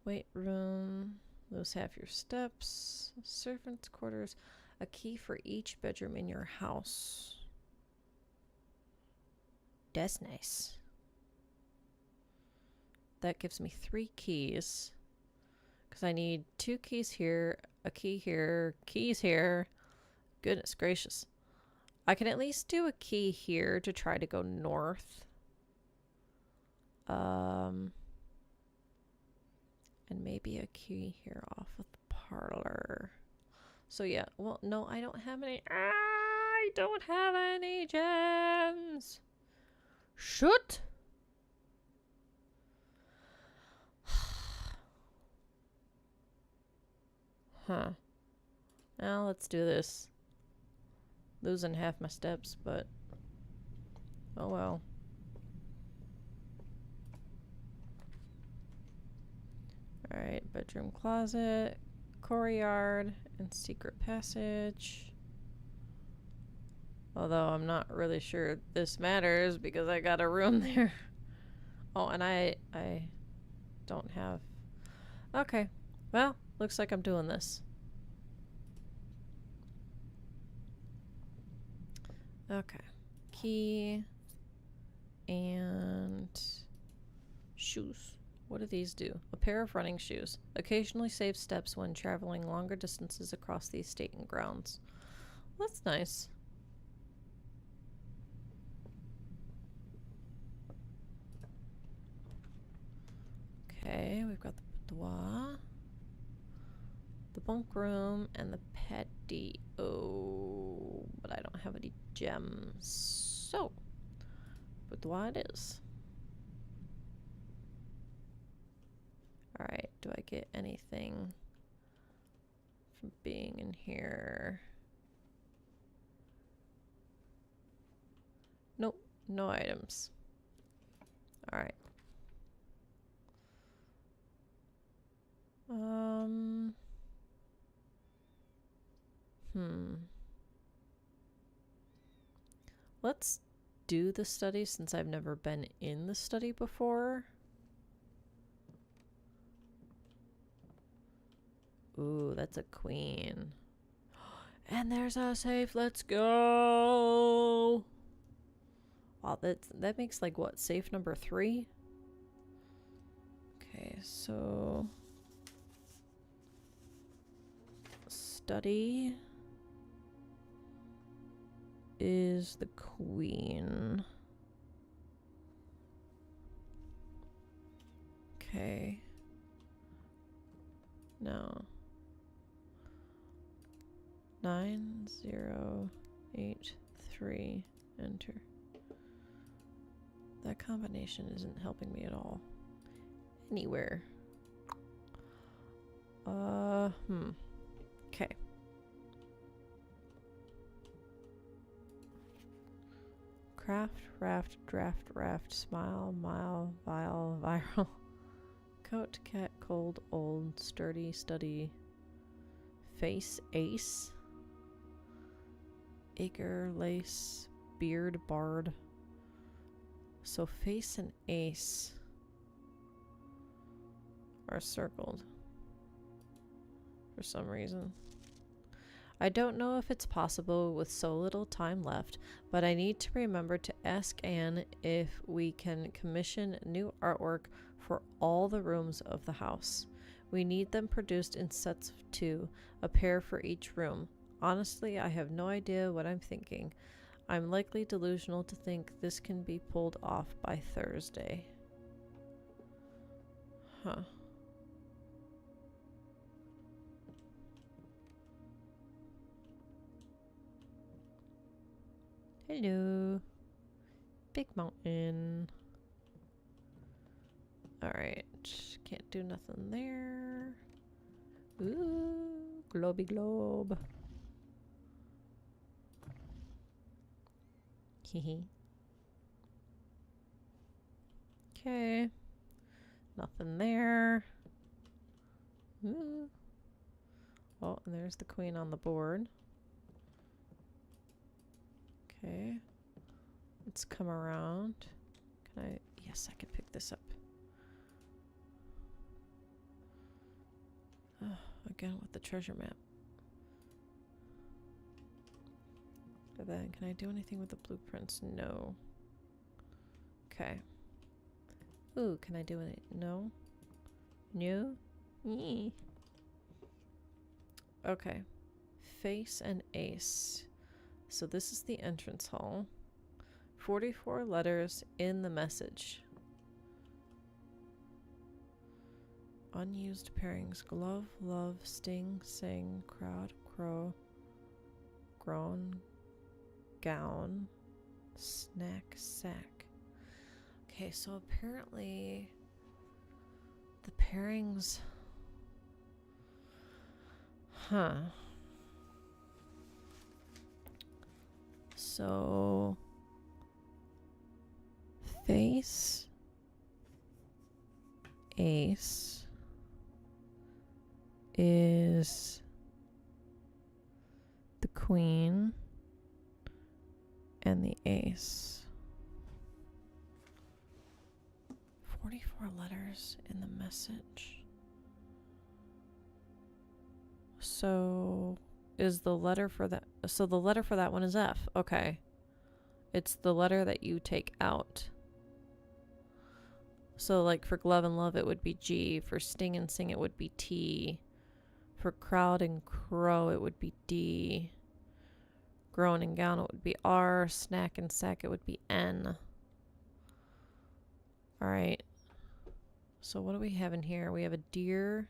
A: Weight room, lose half your steps. Servants' quarters, a key for each bedroom in your house. That's nice. That gives me 3 keys. Because I need 2 keys here, a key here, keys here. Goodness gracious. I can at least do a key here to try to go north. And maybe a key here off of the parlor. So yeah, well, no, I don't have any. I don't have any gems. Shoot! Huh. Now let's do this. Losing half my steps, but oh well. Alright, bedroom closet, courtyard, and secret passage. Although I'm not really sure this matters because I got a room there. Oh, and I don't have... Okay, well, looks like I'm doing this. Okay, key and shoes. What do these do? A pair of running shoes. Occasionally save steps when traveling longer distances across the estate and grounds. That's nice. Okay, we've got the boudoir, the bunk room, and the patio. But I don't have any gems. So, boudoir it is. Alright, do I get anything from being in here? Nope, no items. Alright. Let's do the study since I've never been in the study before. Ooh, that's a queen. And there's a safe. Let's go. Wow, that makes like what, safe number 3? Okay, so study is the queen. Okay. No. 9083, enter. That combination isn't helping me at all. Anywhere. Okay. Craft, raft, draft, raft, smile, mile, vile, viral. Coat, cat, cold, old, sturdy, study. Face, ace. Acre, lace, beard, bard. So face and ace are circled for some reason. I don't know if it's possible with so little time left, but I need to remember to ask Anne if we can commission new artwork for all the rooms of the house. We need them produced in sets of 2, a pair for each room. Honestly, I have no idea what I'm thinking. I'm likely delusional to think this can be pulled off by Thursday. Huh. Hello. Big mountain. Alright. Can't do nothing there. Ooh, globy globe. Hehe. Okay. Nothing there. Ooh. Oh, and there's the queen on the board. Okay. Let's come around. Can I? Yes, I can pick this up. Oh, again with the treasure map. And then, can I do anything with the blueprints? No. Okay. Ooh, can I do it? No. No. Yee. Okay. Face and ace. So this is the entrance hall. 44 letters in the message. Unused pairings. Glove, love, sting, sing, crowd, crow, groan, gown, snack, sack. Okay, so apparently the pairings... Huh. So... Face... Ace... is... the queen... and the ace. 44 letters in the message. So is the letter for that, so the letter for that one is F. Okay. It's the letter that you take out. So like for glove and love it would be G, for sting and sing it would be T, for crowd and crow it would be D, groan and gown it would be R, snack and sack it would be N. Alright. So what do we have in here? We have a deer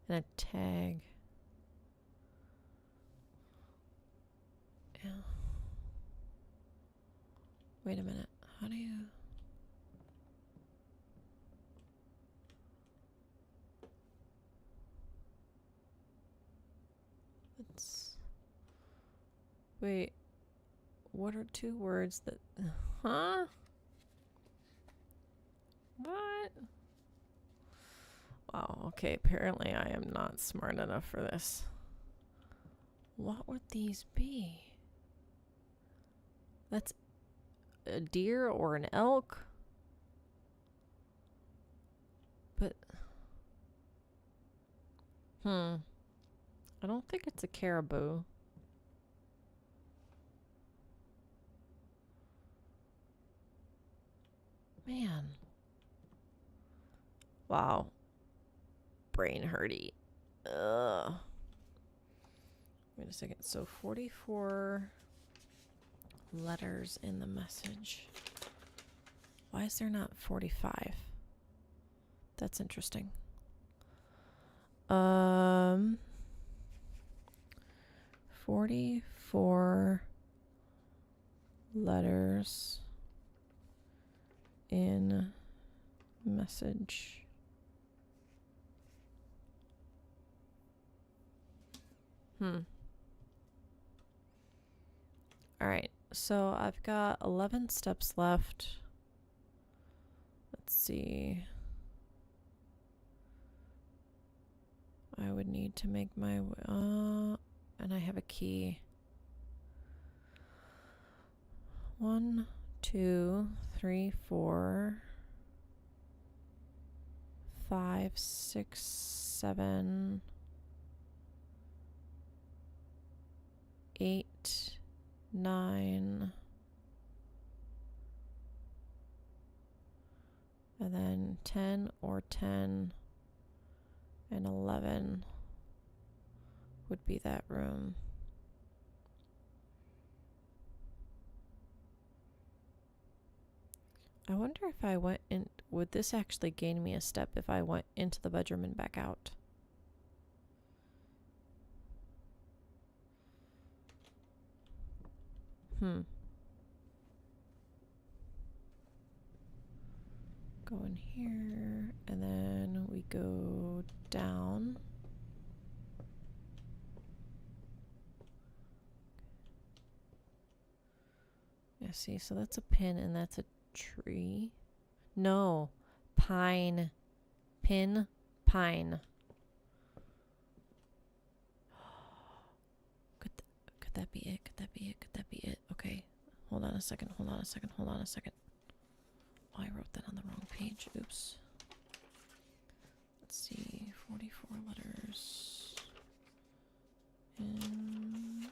A: and a tag. Yeah. Wait a minute. How do you... Let's... Wait. What are two words that... Huh? What? Wow, okay, apparently I am not smart enough for this. What would these be? That's a deer or an elk? But... I don't think it's a caribou. Man. Wow. Brain hurty. Ugh. Wait a second. So 44 letters in the message. Why is there not 45? That's interesting. 44 letters in message. Alright, so I've got 11 steps left. Let's see. I would need to make my and I have a key. 1, 2, 3, 4, 5, 6, 7, 8, 9, and then 10 or 10 and 11 would be that room. I wonder if I went in, would this actually gain me a step if I went into the bedroom and back out? Go in here, and then we go down. Yeah, see, so that's a pin and that's a tree. No, pine. Pin, pine. Could that be it? Could that be it? Could that be it? Okay. Hold on a second. Hold on a second. Hold on a second. Oh, I wrote that on the wrong page. Oops. Let's see. 44 letters. And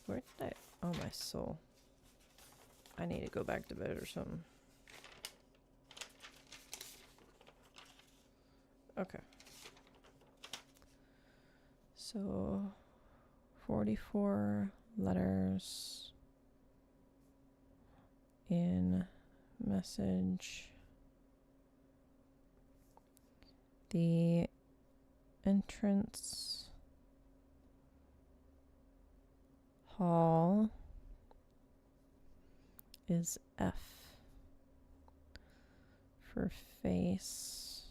A: where did I? Oh, my soul. I need to go back to bed or something. Okay. So 44 letters in message. The entrance hall is F for face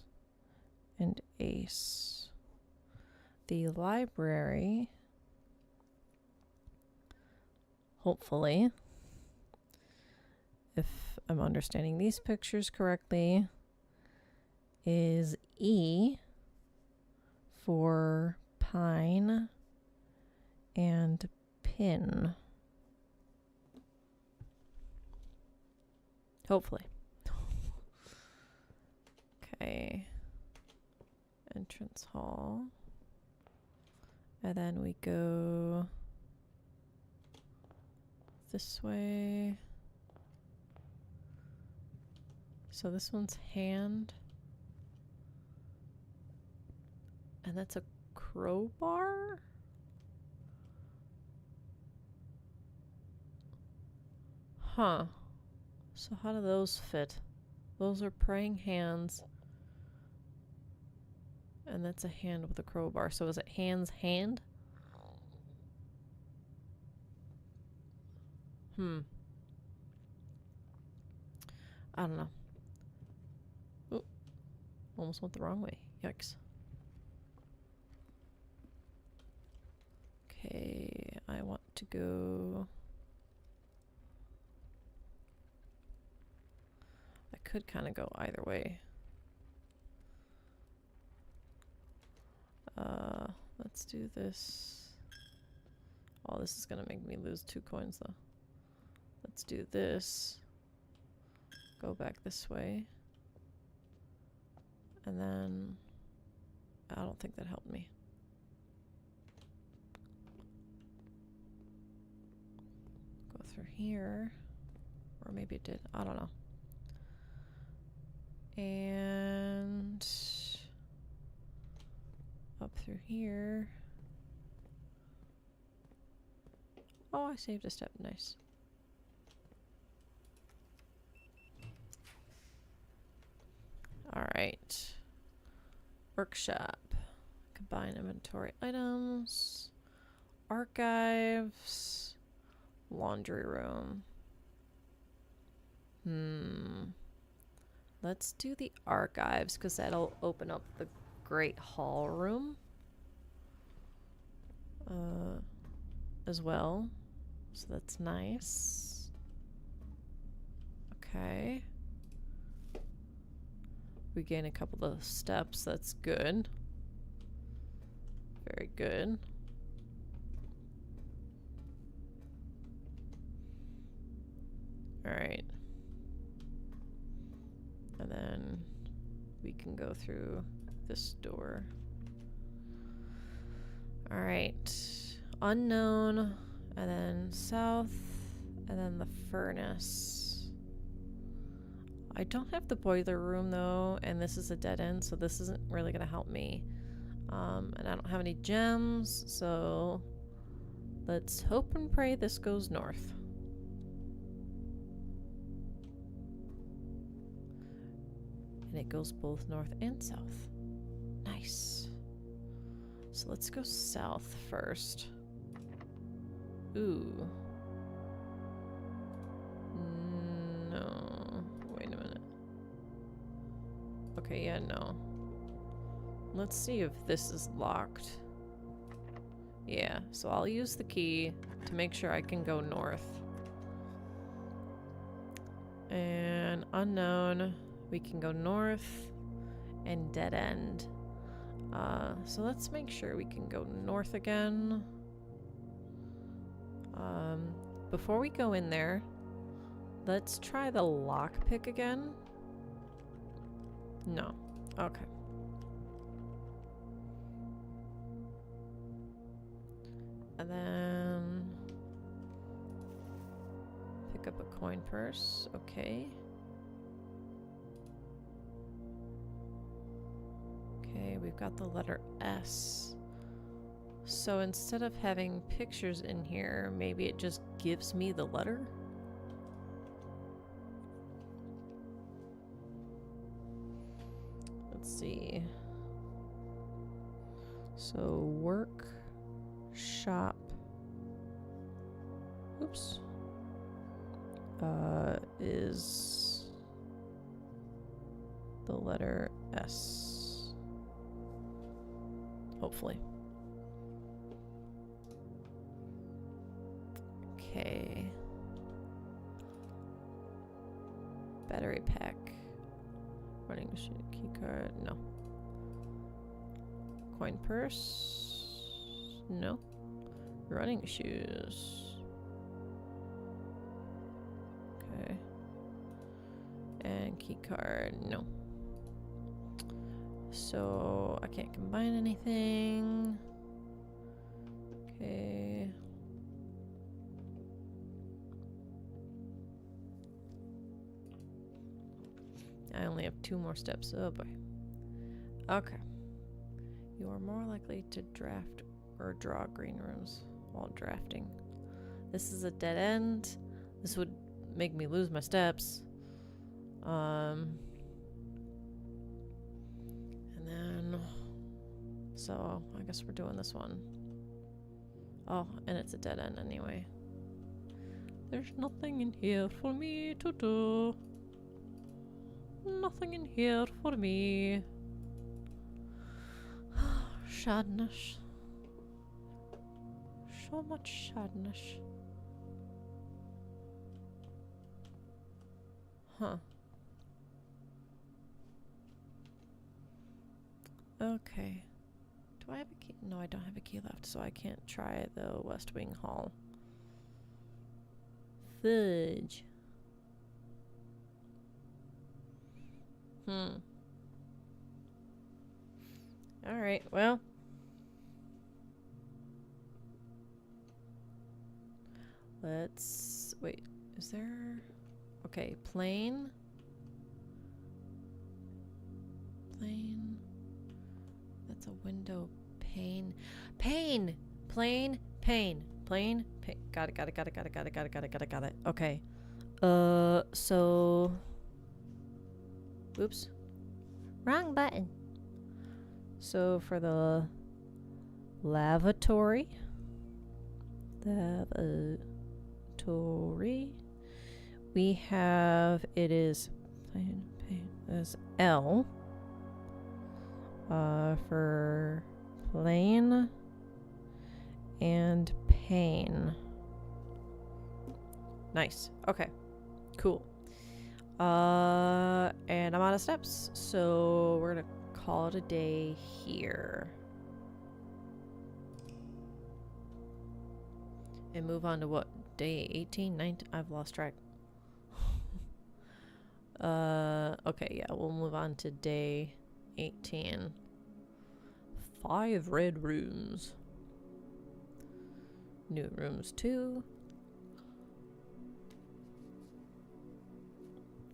A: and ace. The library, hopefully, if I'm understanding these pictures correctly, is E for pine and pin. Hopefully. Okay. Entrance hall. And then we go this way. So this one's hand. And that's a crowbar? Huh. So how do those fit? Those are praying hands. And that's a hand with a crowbar. So is it hand's hand? I don't know. Ooh. Almost went the wrong way. Yikes. Okay, I want to go... I could kind of go either way. Let's do this. Oh, this is gonna make me lose 2 coins though. Let's do this. Go back this way. And then... I don't think that helped me. Go through here. Or maybe it did. I don't know. And... up through here. Oh, I saved a step. Nice. Alright. Workshop. Combine inventory items. Archives. Laundry room. Let's do the archives because that'll open up the Great Hall room. As well. So that's nice. Okay. We gain a couple of steps. That's good. Very good. Alright. And then we can go through this door. Alright. Unknown. And then south. And then the furnace. I don't have the boiler room though. And this is a dead end. So this isn't really going to help me. And I don't have any gems. So Let's hope and pray this goes north. And it goes both north and south. Nice. So let's go south first. Ooh. No. Wait a minute. Okay, yeah, no. Let's see if this is locked. Yeah, so I'll use the key to make sure I can go north. And unknown, we can go north and dead end. So let's make sure we can go north again. Before we go in there, let's try the lockpick again. No. Okay. And then pick up a coin purse. Okay. Okay, we've got the letter S. So instead of having pictures in here, maybe it just gives me the letter? Let's see. So work, shop, oops, is the letter S. Hopefully. Okay. Battery pack. Running machine, key card, no. Coin purse, no. Running shoes. Okay. And key card, no. So I can't combine anything. Okay. I only have 2 more steps. Oh boy. Okay. You are more likely to draft or draw green rooms while drafting. This is a dead end. This would make me lose my steps. And then, so I guess we're doing this one. Oh, and it's a dead end anyway. There's nothing in here for me to do. Nothing in here for me. Sadness. So much sadness. Huh. Okay. Do I have a key? No, I don't have a key left, so I can't try the West Wing Hall. Fudge. Alright, well. Let's... Wait, is there... Okay, plane. Plane. That's a window pane. Pane! Plane, pane. Plane, pane. Got it. Okay. So... Oops. Wrong button. So for the lavatory, we have, it is L for plane and pane. Nice. Okay. Cool. And I'm out of steps, so we're gonna call it a day here. And move on to what? Day 18, 19? I've lost track. Okay, yeah, we'll move on to day 18. 5 red rooms. New rooms 2.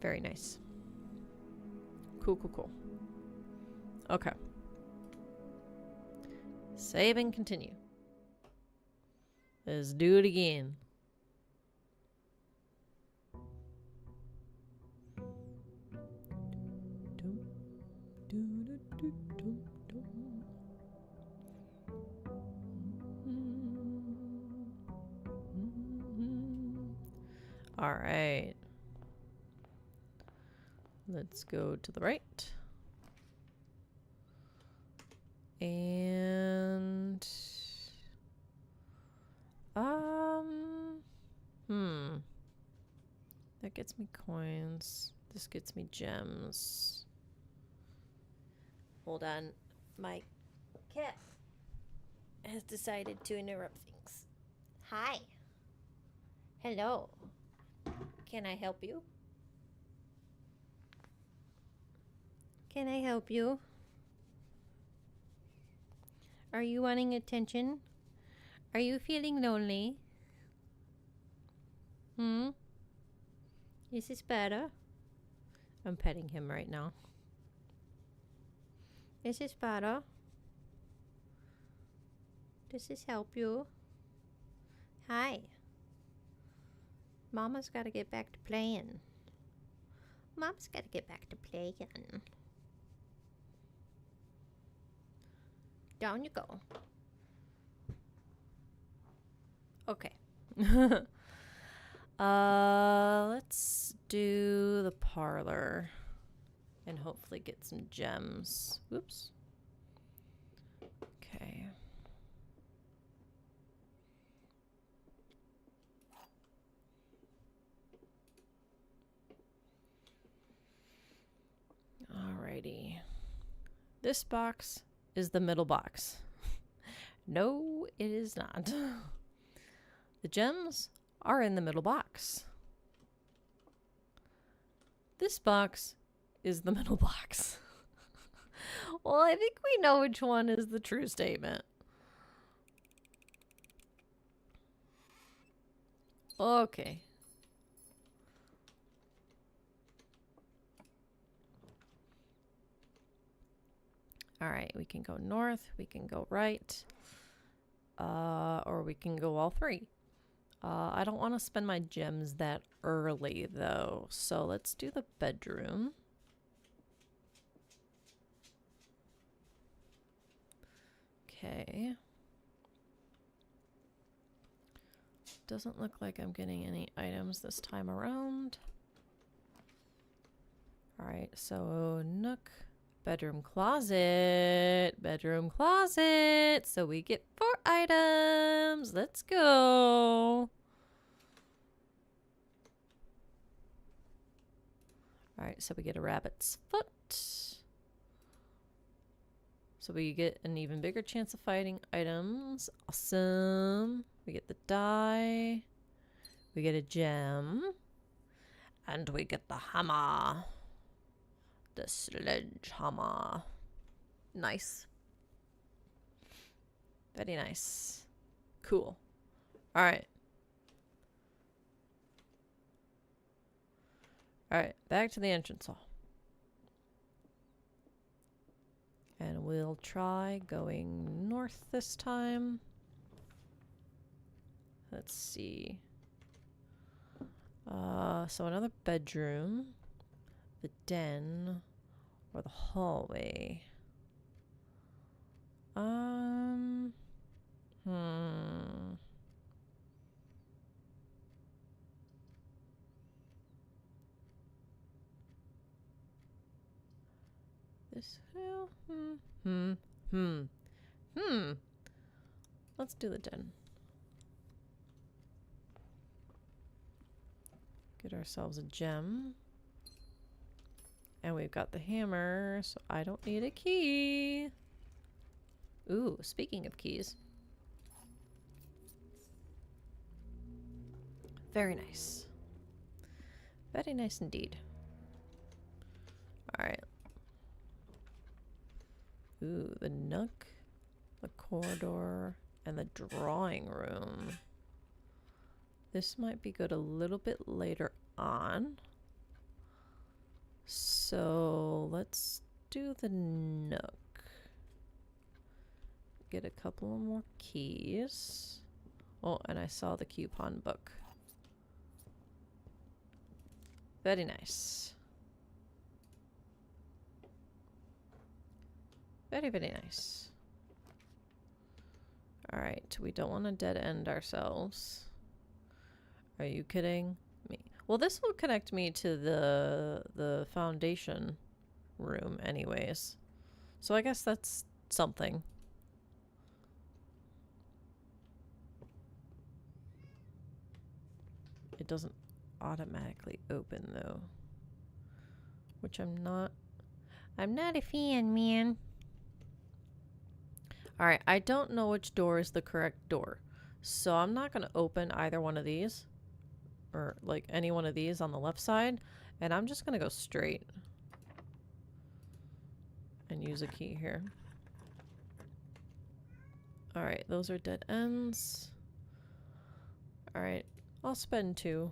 A: Very nice. Cool. Okay. Save and continue. Let's do it again. All right. Let's go to the right. And that gets me coins. This gets me gems. Hold on. My cat has decided to interrupt things. Hi. Hello. Can I help you? Can I help you? Are you wanting attention? Are you feeling lonely? Is this better? I'm petting him right now. Is this better? Does this help you? Hi. Mama's gotta get back to playing. Mama's gotta get back to playing. Down you go. Okay. Let's do the parlor and hopefully get some gems. Whoops. Okay. Alrighty. This box is the middle box. No, it is not. The gems are in the middle box. This box is the middle box. Well, I think we know which one is the true statement. Okay. All right, we can go north, we can go right, or we can go all three. I don't want to spend my gems that early, though, so let's do the bedroom. Okay. Doesn't look like I'm getting any items this time around. All right, so nook. Bedroom closet. Bedroom closet. So we get 4 items. Let's go. Alright, so we get a rabbit's foot. So we get an even bigger chance of fighting items. Awesome. We get the die. We get a gem. And we get the hammer. The sledgehammer. Nice. Very nice. Cool. Alright. Alright, back to the entrance hall. And we'll try going north this time. Let's see. So another bedroom. The den or the hallway. This Let's do the den. Get ourselves a gem. And we've got the hammer, so I don't need a key. Ooh, speaking of keys. Very nice. Very nice indeed. Alright. Ooh, the nook, the corridor, and the drawing room. This might be good a little bit later on. So let's do the nook. Get a couple more keys. Oh, and I saw the coupon book. Very nice. Very, very nice. Alright, we don't want to dead end ourselves. Are you kidding me? Well, this will connect me to the foundation room anyways. So I guess that's something. It doesn't automatically open though. Which I'm not a fan, man. Alright, I don't know which door is the correct door. So I'm not gonna open either one of these. Or like any one of these on the left side. And I'm just gonna go straight. And use a key here. Alright, those are dead ends. Alright, I'll spend 2.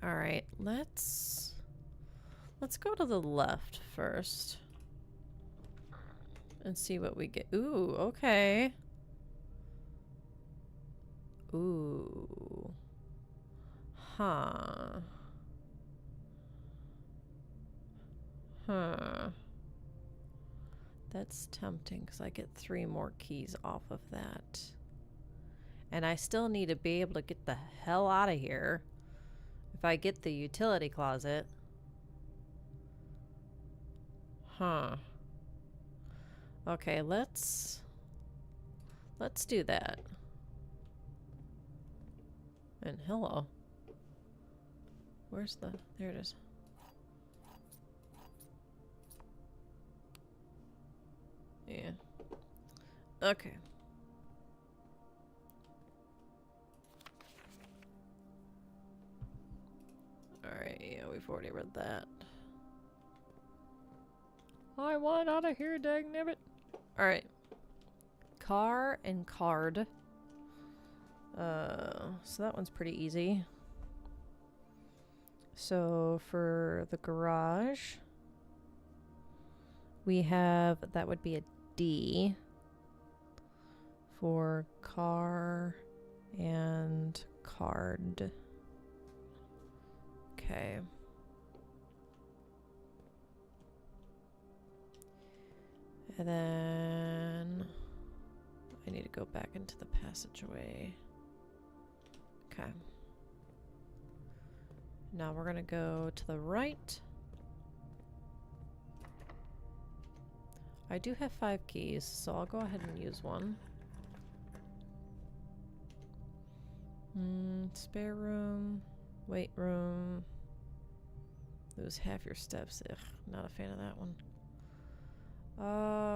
A: Alright, let's go to the left first. And see what we get. Ooh, okay. Ooh. Huh. Huh. That's tempting because I get 3 more keys off of that. And I still need to be able to get the hell out of here. If I get the utility closet. Huh. Okay, let's do that. And hello. Where's the... There it is. Yeah. Okay. Alright, yeah, we've already read that. I want out of here, dagnabbit. Alright. Car and card. So that one's pretty easy. So for the garage, we have, that would be a D for car and card. Okay. And then I need to go back into the passageway. Okay. Now we're gonna go to the right. I do have 5 keys, so I'll go ahead and use one. Spare room, weight room. Lose half your steps. Ugh, not a fan of that one.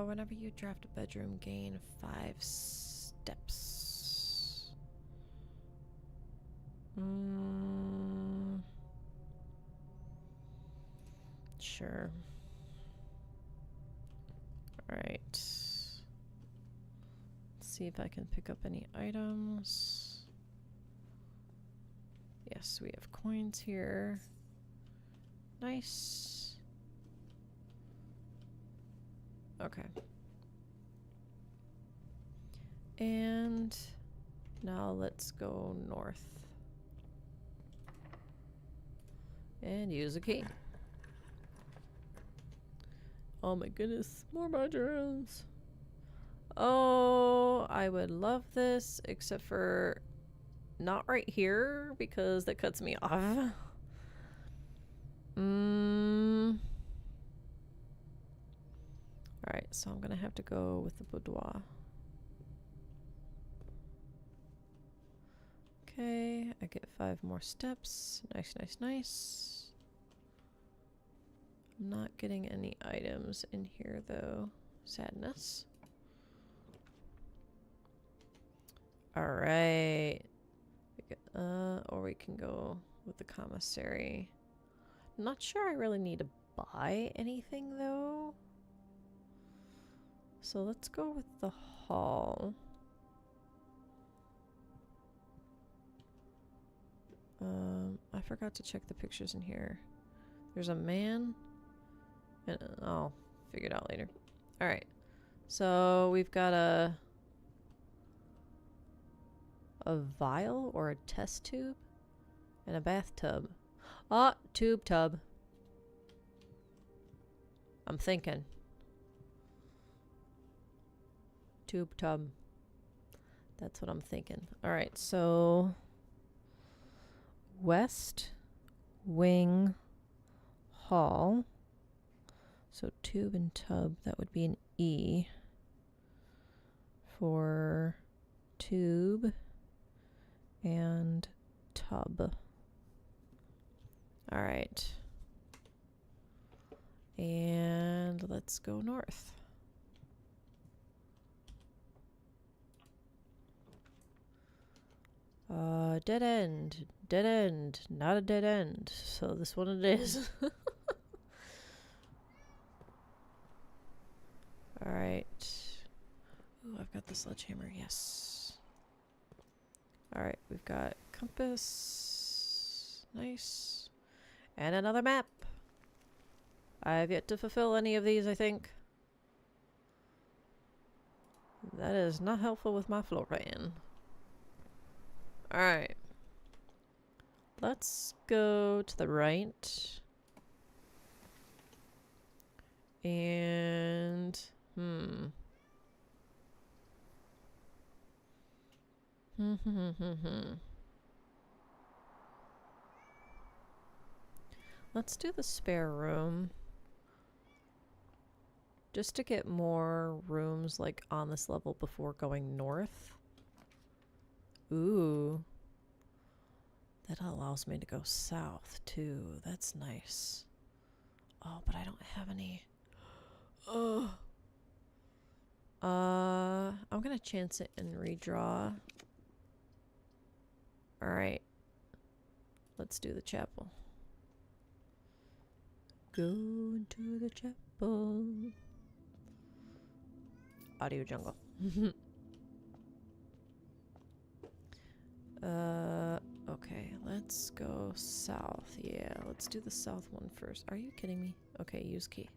A: Whenever you draft a bedroom, gain 5 steps. Sure. Alright. Let's see if I can pick up any items. Yes, we have coins here. Nice. Okay. And now let's go north. And use a key. Oh my goodness, more bedrooms. Oh, I would love this, except for not right here because that cuts me off. Alright, so I'm gonna have to go with the boudoir. Okay, I get 5 more steps. Nice, nice, nice. I'm not getting any items in here though. Sadness. Alright. Or we can go with the commissary. Not sure I really need to buy anything though. So let's go with the hall. I forgot to check the pictures in here. There's a man. And I'll figure it out later. Alright. So we've got a vial or a test tube and a bathtub. Ah, tube tub. I'm thinking. Tube tub. That's what I'm thinking. Alright, so West Wing Hall. So tube and tub, that would be an E for tube and tub. Alright. And let's go north. Dead end. Dead end. Not a dead end. So this one it is. Alright. Ooh, I've got the sledgehammer. Yes. Alright, we've got compass. Nice. And another map. I've yet to fulfill any of these, I think. That is not helpful with my floor plan. Alright. Let's go to the right. And... Let's do the spare room. Just to get more rooms like on this level before going north. Ooh. That allows me to go south too. That's nice. Oh, but I don't have any. Oh. I'm gonna chance it and redraw. Alright. Let's do the chapel. Go into the chapel. Audio jungle. Okay, let's go south. Yeah, let's do the south one first. Are you kidding me? Okay, use key.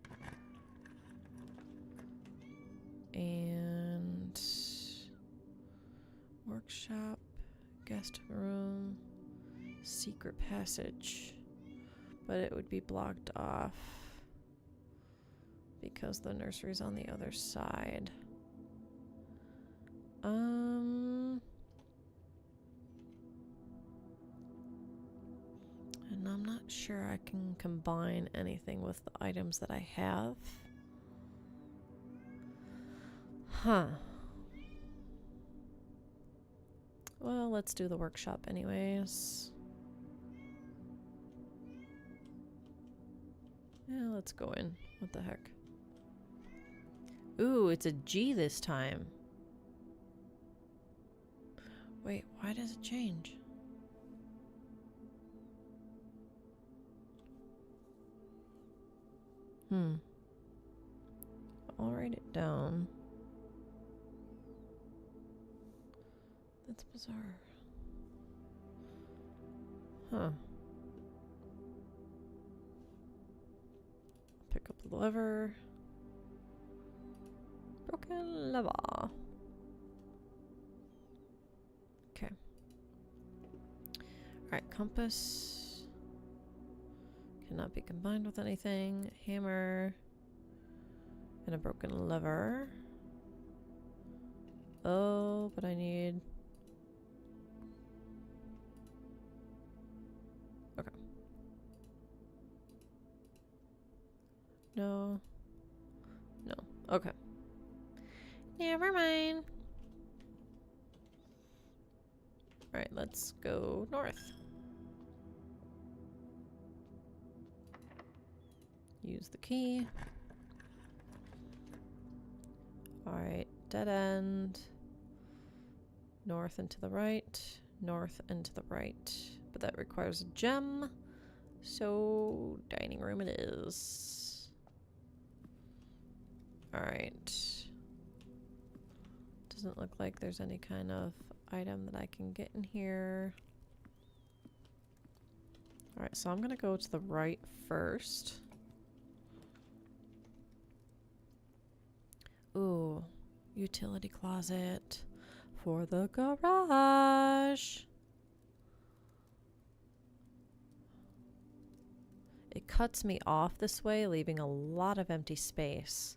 A: And workshop, guest room, secret passage. But it would be blocked off because the nursery's on the other side. And I'm not sure I can combine anything with the items that I have. Huh. Well, let's do the workshop anyways. Yeah, let's go in. What the heck? Ooh, it's a G this time. Wait, why does it change? I'll write it down. That's bizarre. Huh. Pick up the lever. Broken lever. Okay. Alright, compass. Cannot be combined with anything. Hammer. And a broken lever. Oh, but I need... Okay. No. No. Okay. Never mind. Alright, let's go north. Use the key. Alright, dead end. North and to the right. North and to the right. But that requires a gem. So, dining room it is. Alright. Doesn't look like there's any kind of item that I can get in here. Alright, so I'm gonna go to the right first. Ooh, utility closet for the garage. It cuts me off this way, leaving a lot of empty space.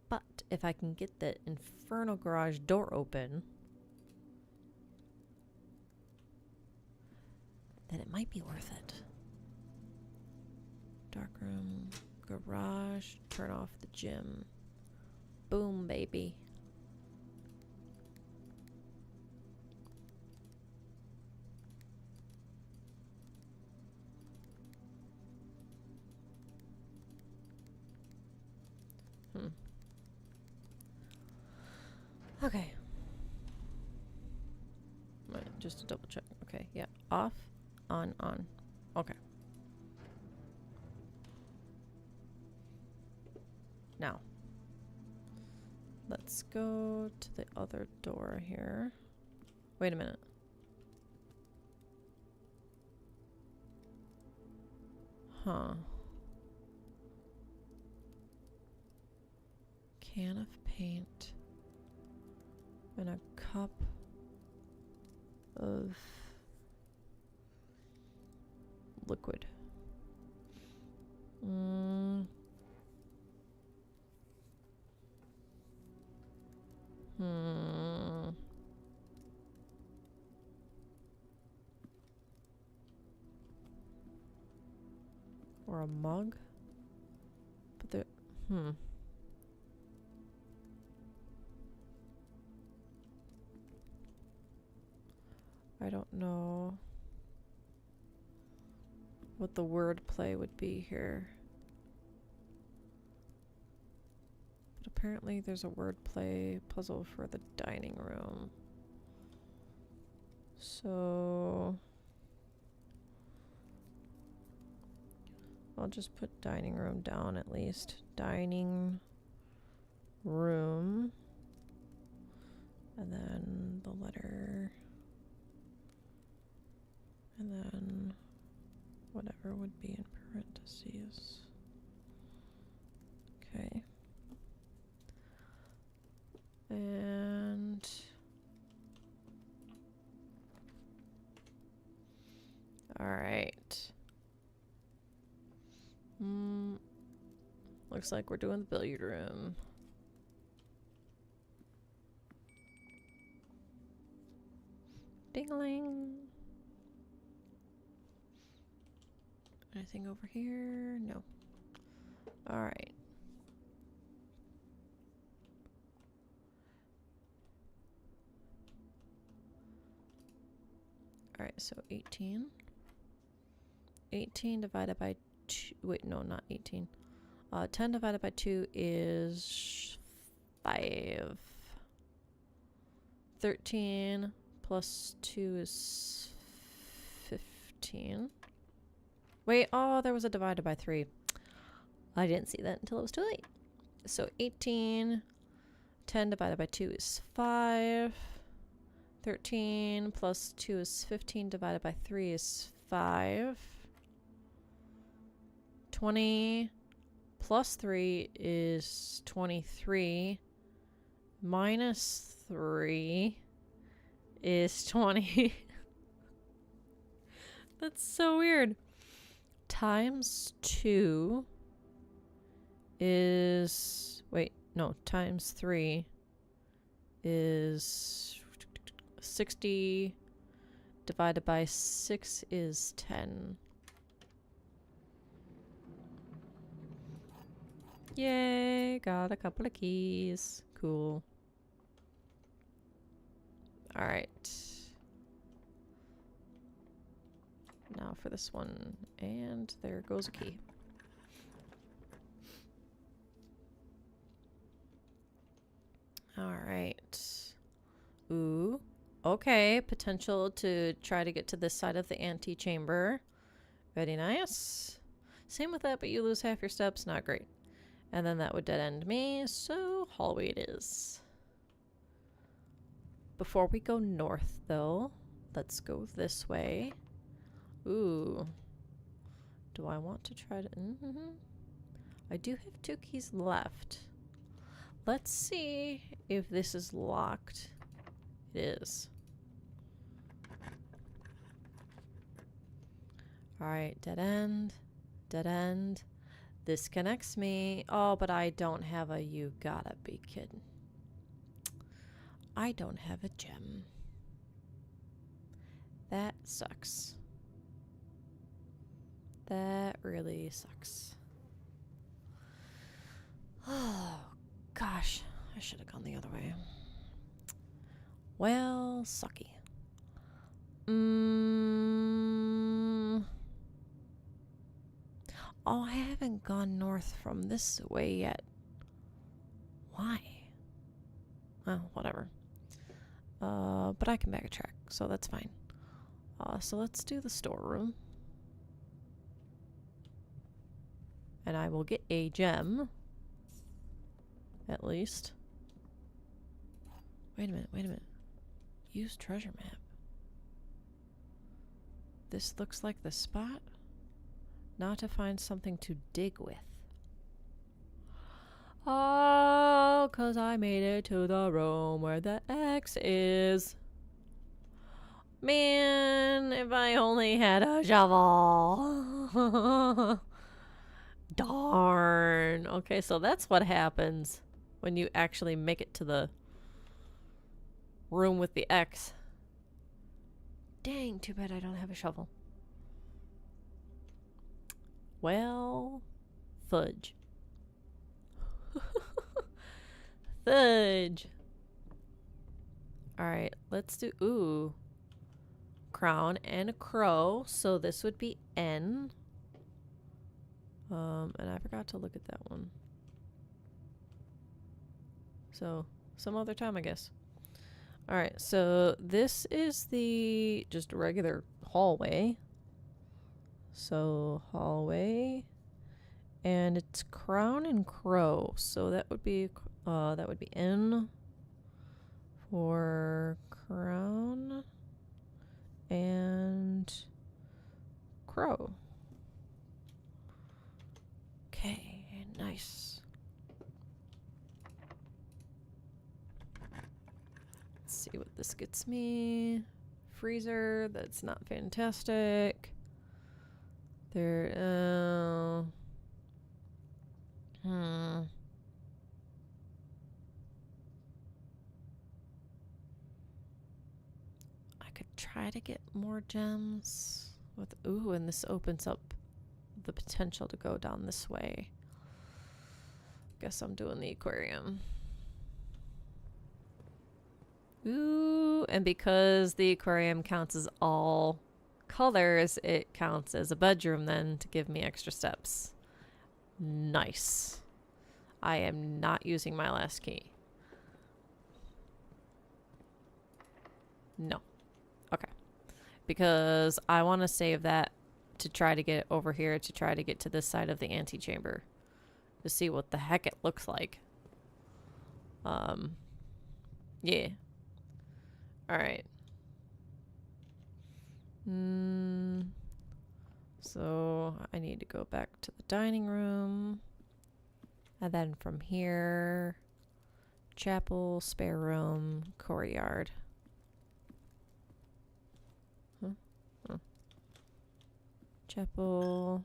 A: But if I can get the infernal garage door open, then it might be worth it. Dark room, garage, turn off the gym. Boom, baby. Okay. Wait, just to double check. Okay, yeah. Off, on. Okay. Now, let's go to the other door here. Wait a minute. Huh. Can of paint. And a cup of liquid. Or a mug? But there, I don't know what the word play would be here. But apparently there's a word play puzzle for the dining room. So I'll just put dining room down at least. Dining room. And then the letter. And then whatever would be in parentheses. Okay. And all right. Looks like we're doing the billiard room. Ding-a-ling. Anything over here? No. All right. All right, so 18. 18 divided by 2. Wait, no, not 18. 10 divided by 2 is 5. 13 plus 2 is 15. Wait, oh, there was a divided by 3. I didn't see that until it was too late. So 18, 10 divided by 2 is 5. 13 plus 2 is 15 divided by 3 is 5. 20 plus 3 is 23. Minus 3 is 20. That's so weird. Times 2 is... Wait, no. Times 3 is 60. Divided by 6 is 10. Yay, got a couple of keys. Cool. Alright. Now for this one. And there goes a key. Alright. Ooh. Okay, potential to try to get to this side of the antechamber. Very nice. Same with that, but you lose half your steps. Not great. And then that would dead end me, so hallway it is. Before we go north, though, let's go this way. Ooh. Do I want to try to... I do have 2 keys left. let's see if this is locked. It is. Alright, dead end. Dead end. This connects me. Oh, but I don't have a you gotta be kidding. I don't have a gem. That sucks. That really sucks. Oh, gosh. I should have gone the other way. Well, sucky. Oh, I haven't gone north from this way yet. Why? Well, whatever. But I can backtrack, so that's fine. So let's do the storeroom. And I will get a gem. At least. Wait a minute, wait a minute. Use treasure map. This looks like the spot. Now to find something to dig with. Oh, 'cause I made it to the room where the X is. Man, if I only had a shovel. Darn. Okay, so that's what happens when you actually make it to the room with the X. Dang, too bad I don't have a shovel. Well, fudge. Fudge. Alright, let's do, ooh. Crown and a crow. So this would be N. And I forgot to look at that one. So, some other time, I guess. Alright, so this is the just regular hallway. So, hallway. And it's crown and crow. So that would be N for crown and crow. Okay, nice. Let's see what this gets me. Freezer, that's not fantastic. There, I could try to get more gems with, ooh, and this opens up the potential to go down this way. Guess I'm doing the aquarium. Ooh, and because the aquarium counts as all colors, it counts as a bedroom then to give me extra steps. Nice. I am not using my last key. No. Okay. Because I want to save that to try to get over here, to try to get to this side of the antechamber. To see what the heck it looks like. Yeah. Alright. So I need to go back to the dining room. And then from here, chapel, spare room, courtyard. Huh? Chapel,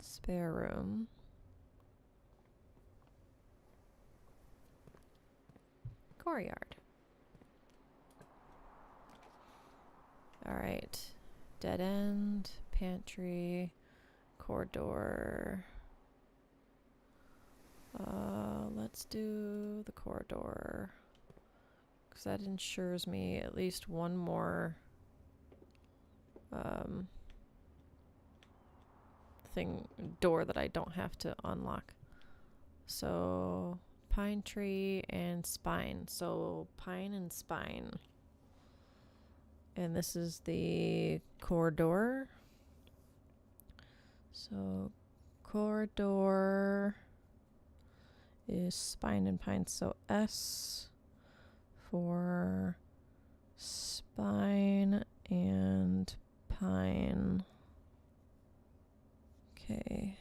A: spare room. Courtyard. Alright. Dead end, pantry, corridor. Let's do the corridor. Because that ensures me at least one more door that I don't have to unlock. So pine tree and spine. So pine and spine. And this is the corridor. So corridor is spine and pine. So S for spine and pine. Okay.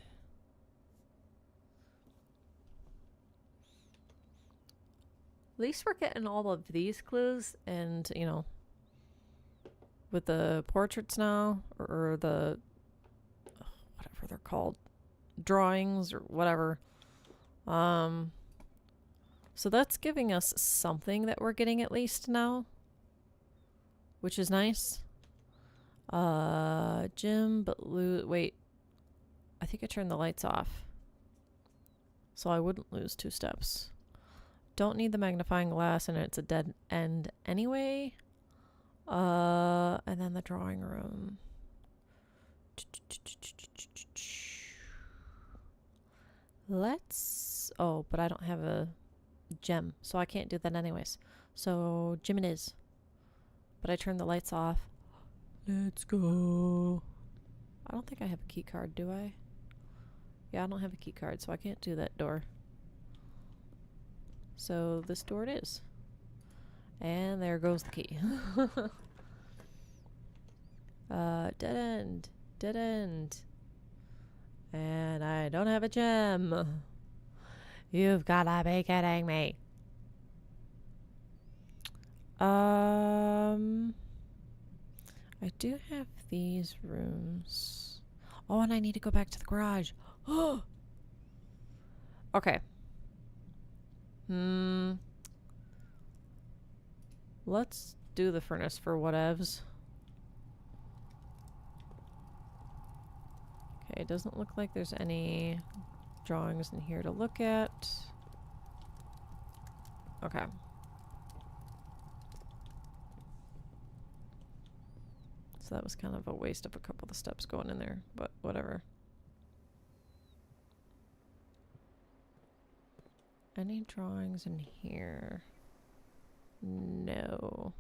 A: least we're getting all of these clues, and you know, with the portraits now, or the whatever they're called, drawings or whatever. So that's giving us something that we're getting at least now, which is nice. Jim, but wait. I think I turned the lights off, so I wouldn't lose 2 steps. Don't need the magnifying glass, and it's a dead end anyway. And then the drawing room. Let's... Oh, but I don't have a gem, so I can't do that anyways. So, gem it is. But I turned the lights off. Let's go. I don't think I have a key card, do I? Yeah, I don't have a key card, so I can't do that door. So this door it is. And there goes the key. Dead end. Dead end. And I don't have a gem. You've gotta be kidding me. I do have these rooms. Oh, and I need to go back to the garage. Oh! Okay. Let's do the furnace for whatevs. Okay, it doesn't look like there's any drawings in here to look at. Okay. So that was kind of a waste of a couple of the steps going in there, but whatever. Any drawings in here? No.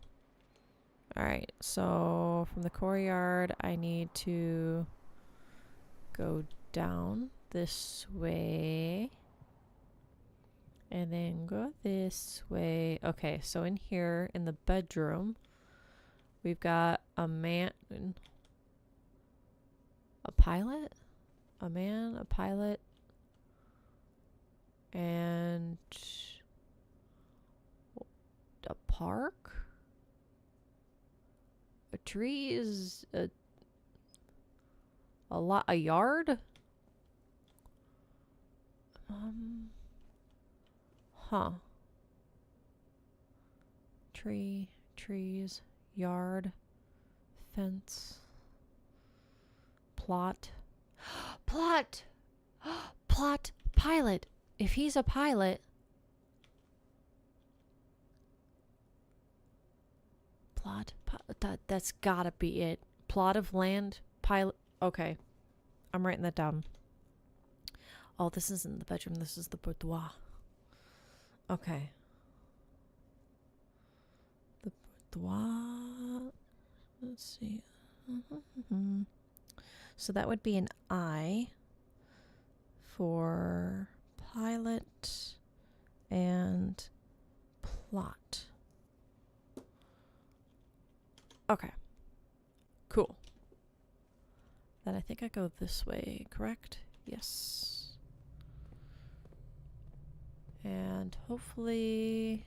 A: Alright, so from the courtyard, I need to go down this way. And then go this way. Okay, so in here, in the bedroom, we've got a man... A pilot? A man, a pilot, and a park? A tree is a yard? Huh. Tree, trees, yard, fence, plot. Plot! Plot pilot. If he's a pilot... Plot? That's gotta be it. Plot of land, pilot... Okay. I'm writing that down. Oh, this isn't the bedroom. This is the boudoir. Okay. The boudoir... Let's see. So that would be an I for pilot and plot. Okay. Cool. Then I think I go this way, correct? Yes. And hopefully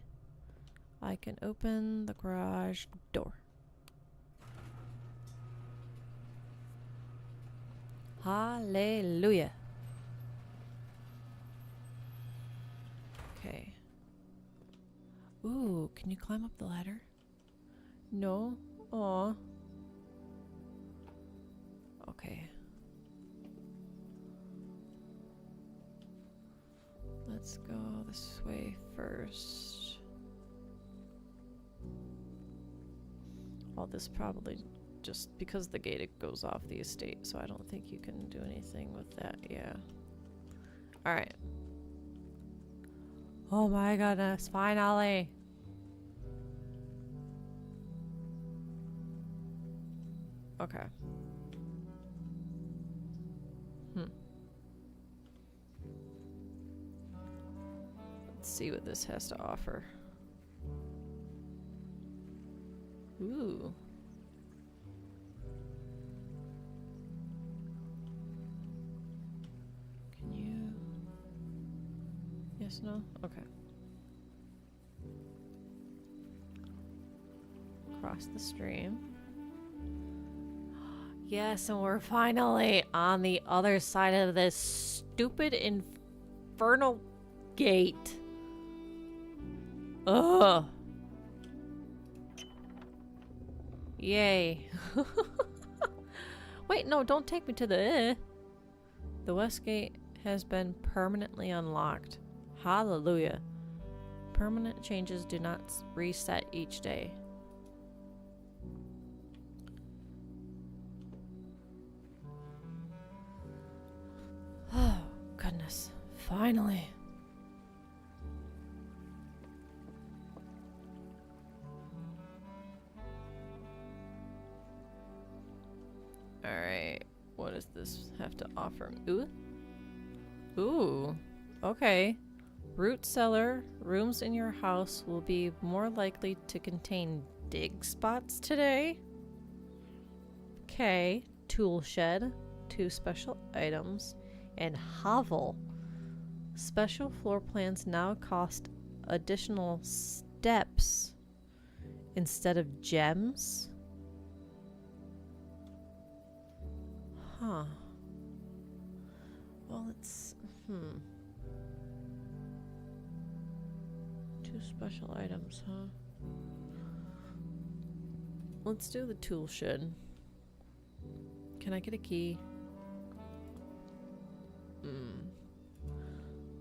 A: I can open the garage door. Hallelujah. Okay. Ooh, can you climb up the ladder? No? Aw. Okay. Let's go this way first. All this probably just because the gate it goes off the estate, so I don't think you can do anything with that. Yeah. Alright. Oh my goodness, finally! Okay. Let's see what this has to offer. Ooh. Can you... Yes, no? Okay. across the stream. Yes, and we're finally on the other side of this stupid infernal gate. Ugh. Yay. Wait, no, don't take me to the... The west gate has been permanently unlocked. Hallelujah. Permanent changes do not reset each day. Oh, goodness. Finally. Alright. What does this have to offer? Ooh. Ooh. Okay. Root cellar. Rooms in your house will be more likely to contain dig spots today. Okay. Tool shed. 2 special items. And hovel. Special floor plans now cost additional steps instead of gems. Huh. Well, it's... 2 special items, huh? Let's do the tool shed. Can I get a key?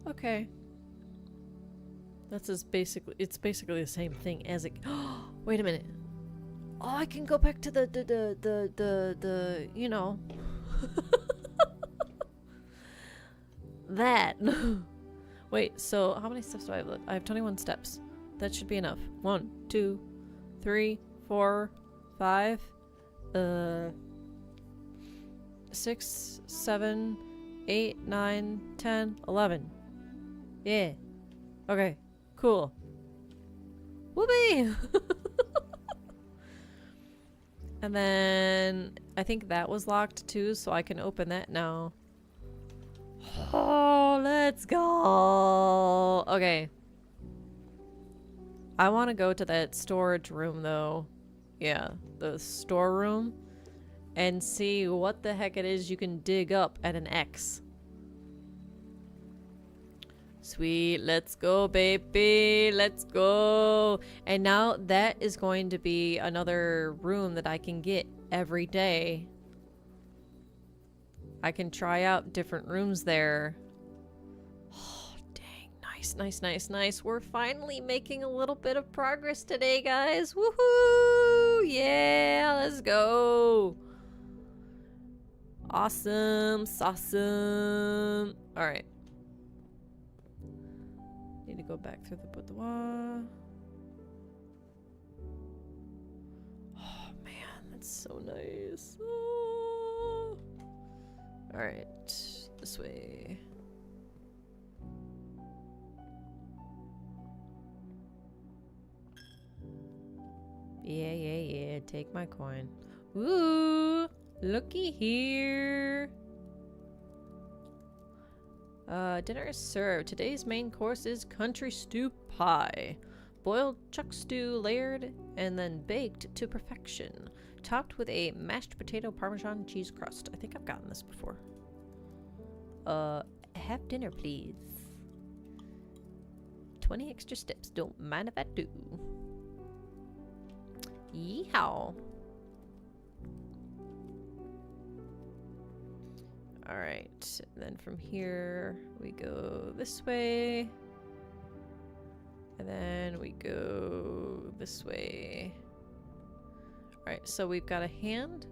A: Okay. That's as basically... It's basically the same thing as it... Wait a minute. Oh, I can go back to the you know... That. Wait, so how many steps do I have left? I have 21 steps. That should be enough. 1, 2, 3, 4, 5, 6, 7, 8, 9, 10, 11. Yeah. Okay. Cool. Whoopee! And then I think that was locked too, so I can open that now. Oh, let's go. Okay. I want to go to that storage room though. Yeah, the storeroom. And see what the heck it is you can dig up at an X. Sweet, let's go, baby. Let's go. And now that is going to be another room that I can get every day. I can try out different rooms there. Oh, dang. Nice, nice, nice, nice. We're finally making a little bit of progress today, guys. Woohoo! Yeah, let's go. Awesome. Awesome. All right. Need to go back through the boudoir. Oh, man. That's so nice. Oh. Alright, this way. Yeah, take my coin. Ooh, looky here. Dinner is served. Today's main course is country stew pie. Boiled chuck stew layered and then baked to perfection. Topped with a mashed potato parmesan cheese crust. I think I've gotten this before. Have dinner, please. 20 extra steps. Don't mind if I do. Yeehaw. Alright. Then from here, we go this way. And then we go this way. Alright, so we've got a hand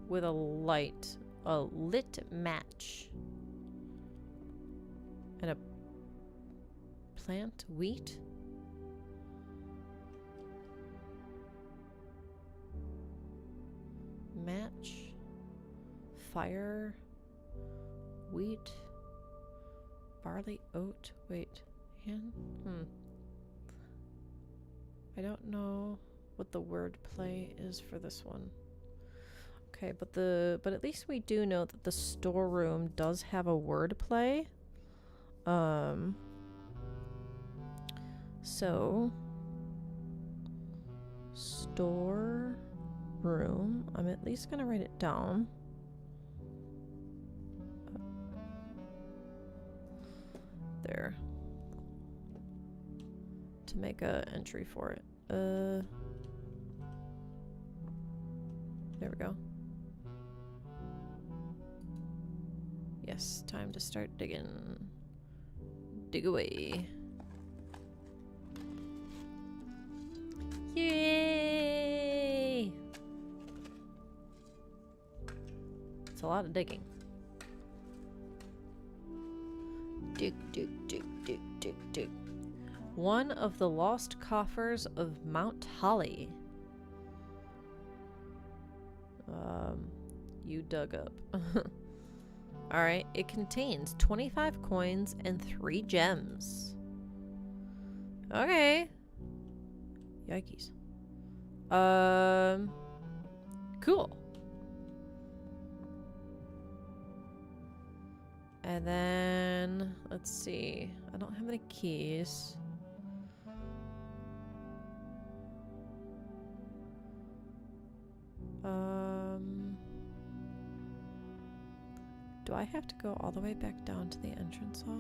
A: with a light, a lit match, and a plant wheat. Match, fire, wheat, barley, oat. Wait, hand? I don't know what the word play is for this one. Okay, but at least we do know that the storeroom does have a word play. So store room. I'm at least gonna write it down. There. To make a entry for it. There we go. Yes, time to start digging. Dig away. Yay! It's a lot of digging. Dig, dig, dig, dig, dig, dig. One of the lost coffers of Mount Holly. You dug up. Alright, it contains 25 coins and 3 gems. Okay. Yikes. Cool. And then, let's see. I don't have any keys. Do I have to go all the way back down to the entrance hall?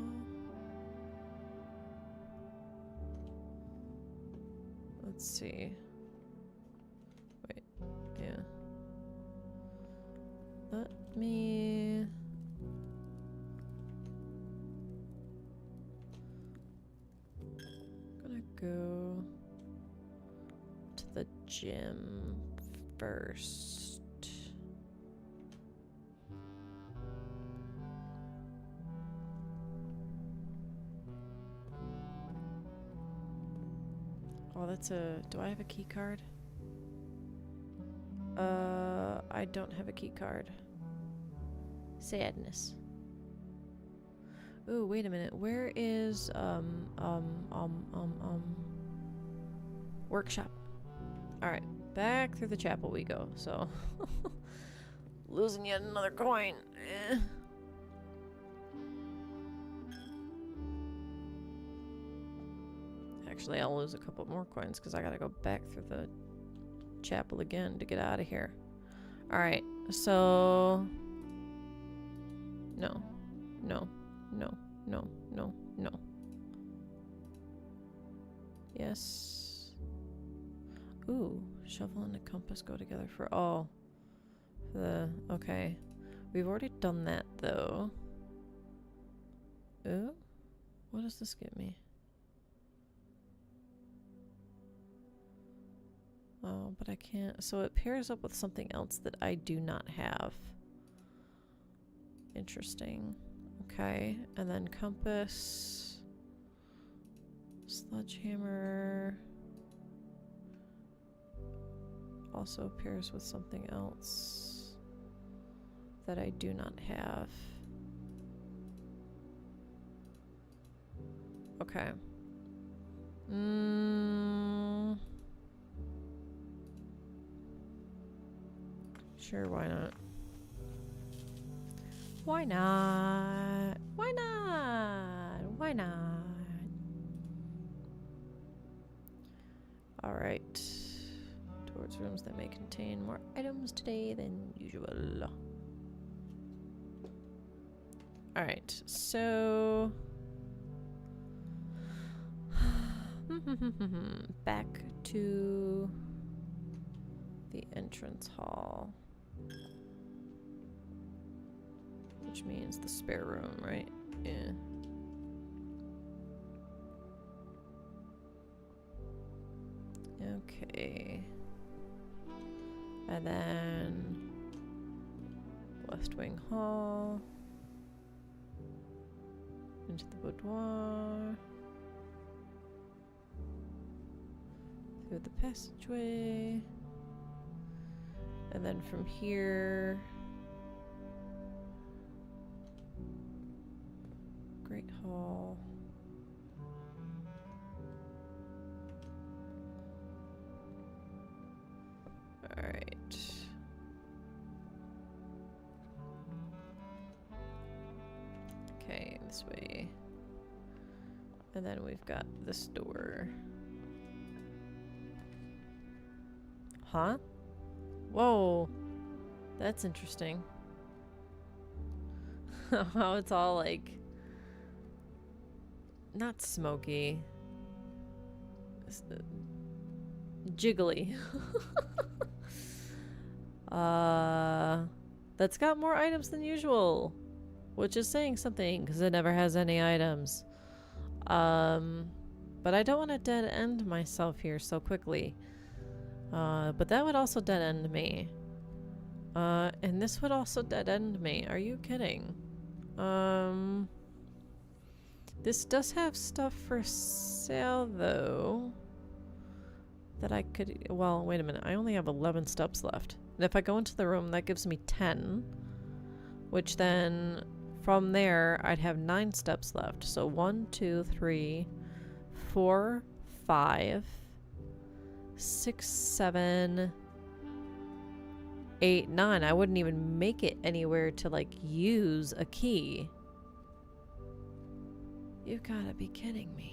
A: Let's see. Wait, yeah. Let me... I'm gonna go to the gym first. Oh, that's a... Do I have a key card? I don't have a key card. Sadness. Ooh, wait a minute. Where is, workshop? Alright, back through the chapel we go, so... Losing yet another coin. Eh. Actually, I'll lose a couple more coins because I gotta go back through the chapel again to get out of here. Alright, so... No. No. No. No. No. No. Yes. Ooh, shovel and a compass go together for... Oh. Okay. We've already done that, though. Ooh? What does this get me? Oh, but I can't. So it pairs up with something else that I do not have. Interesting. Okay. And then compass. Sledgehammer. Also pairs with something else that I do not have. Okay. Sure, why not? Why not? Why not? Why not? Alright. Towards rooms that may contain more items today than usual. Alright, so... back to the entrance hall. Which means the spare room, right? Yeah. Okay. And then West Wing Hall. Into the boudoir. Through the passageway. And then from here... Great Hall. Alright. Okay, this way. And then we've got this door. Huh? Whoa. That's interesting. How it's all like not smoky. Jiggly. That's got more items than usual, which is saying something because it never has any items. But I don't want to dead end myself here so quickly. But that would also dead end me. And this would also dead end me. Are you kidding? This does have stuff for sale though. That I could, well, wait a minute. I only have 11 steps left. And if I go into the room, that gives me 10. Which then, from there, I'd have 9 steps left. So 1, 2, 3, 4, 5, 6, 7, 8, 9. I wouldn't even make it anywhere to, like, use a key. You gotta be kidding me.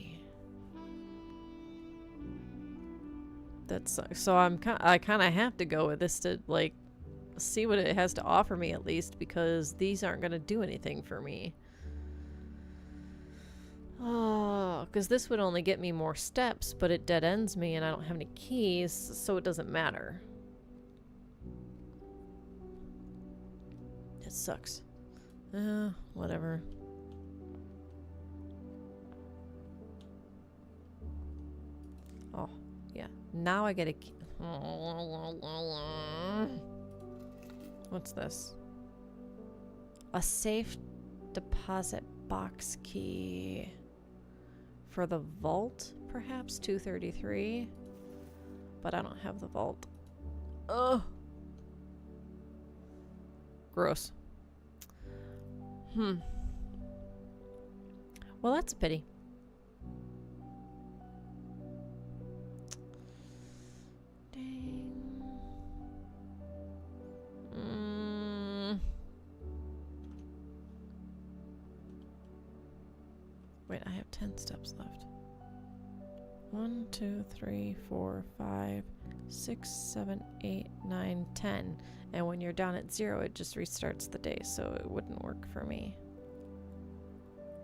A: That's so I kind of have to go with this to like see what it has to offer me at least, because these aren't going to do anything for me. Oh, because this would only get me more steps, but it dead ends me and I don't have any keys, so it doesn't matter. It sucks. Whatever. Oh, yeah. Now I get a key. What's this? A safe deposit box key. For the vault, perhaps? 233. But I don't have the vault. Ugh. Gross. Well, that's a pity. Wait, I have 10 steps left. 1, 2, 3, 4, 5, 6, 7, 8, 9, 10. And when you're down at 0, it just restarts the day, so it wouldn't work for me.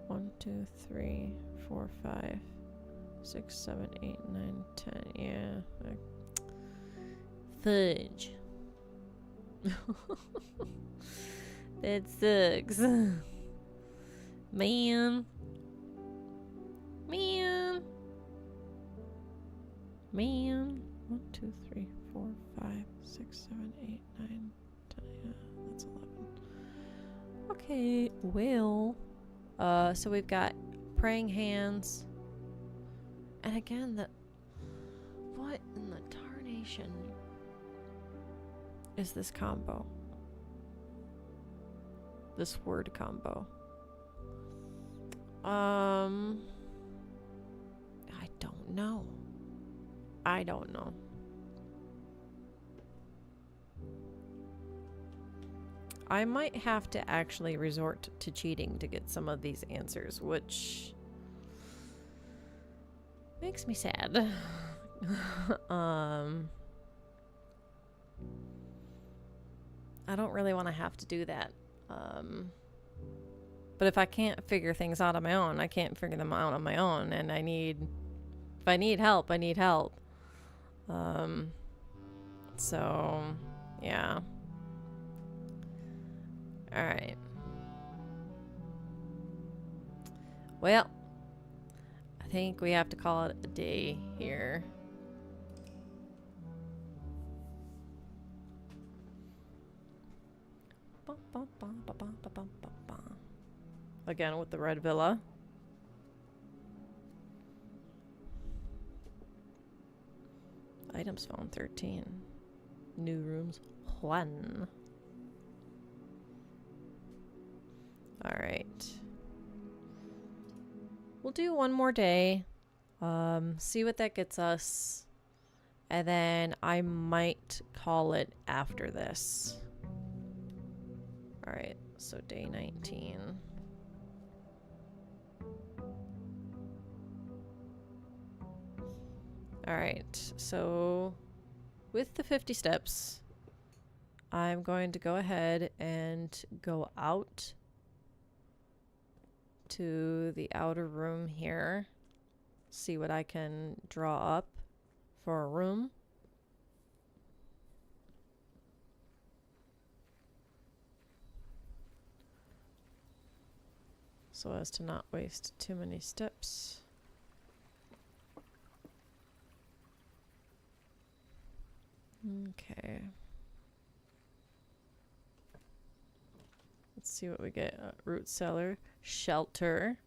A: 1, 2, 3, 4, 5, 6, 7, 8, 9, 10. Yeah. Fudge. That sucks. Man. Man. 1, 2, 3, 4, 5, 6, 7, 8, 9, 10. Yeah, that's 11. Okay, well. So we've got praying hands. And again, what in the tarnation is this combo? This word combo. I don't know. I don't know. I might have to actually resort to cheating to get some of these answers, which makes me sad. I don't really want to have to do that. But if I can't figure things out on my own, I can't figure them out on my own, and if I need help, I need help. So, yeah. Alright. Well, I think we have to call it a day here. Again with the red villa. Items found 13. New rooms 1. Alright. We'll do one more day. See what that gets us. And then I might call it after this. Alright, so day 19. Alright, so with the 50 steps, I'm going to go ahead and go out to the outer room here. See what I can draw up for a room. So as to not waste too many steps. Okay. Let's see what we get. Root cellar. Shelter.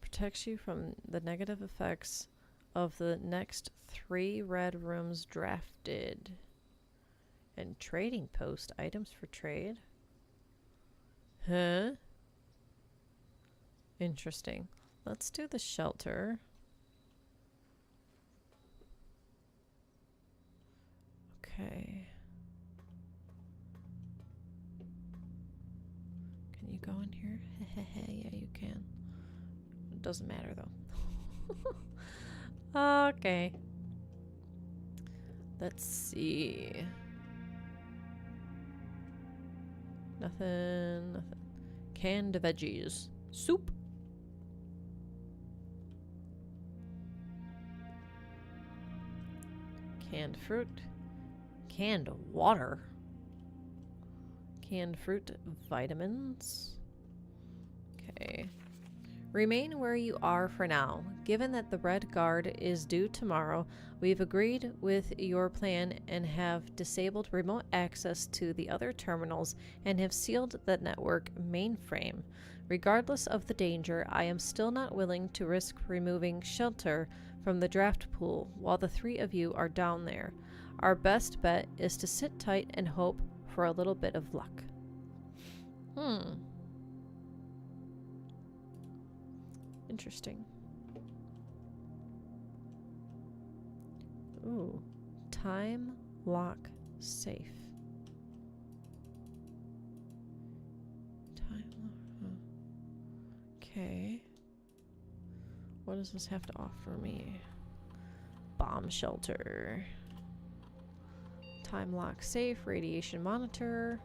A: Protects you from the negative effects of the next 3 red rooms drafted. And trading post. Items for trade. Huh? Interesting. Let's do the shelter. Okay. Can you go in here? Yeah, you can. It doesn't matter though. Okay. Let's see. Nothing. Canned veggies. Soup. Canned fruit. Canned water. Canned fruit. Vitamins. Okay. Remain where you are for now. Given that the Red Guard is due tomorrow, we've agreed with your plan and have disabled remote access to the other terminals and have sealed the network mainframe. Regardless of the danger, I am still not willing to risk removing shelter from the draft pool while the 3 of you are down there. Our best bet is to sit tight and hope for a little bit of luck. Interesting. Ooh. Time lock safe. Time lock. Okay. What does this have to offer me? Bomb shelter. Time lock safe. Radiation monitor.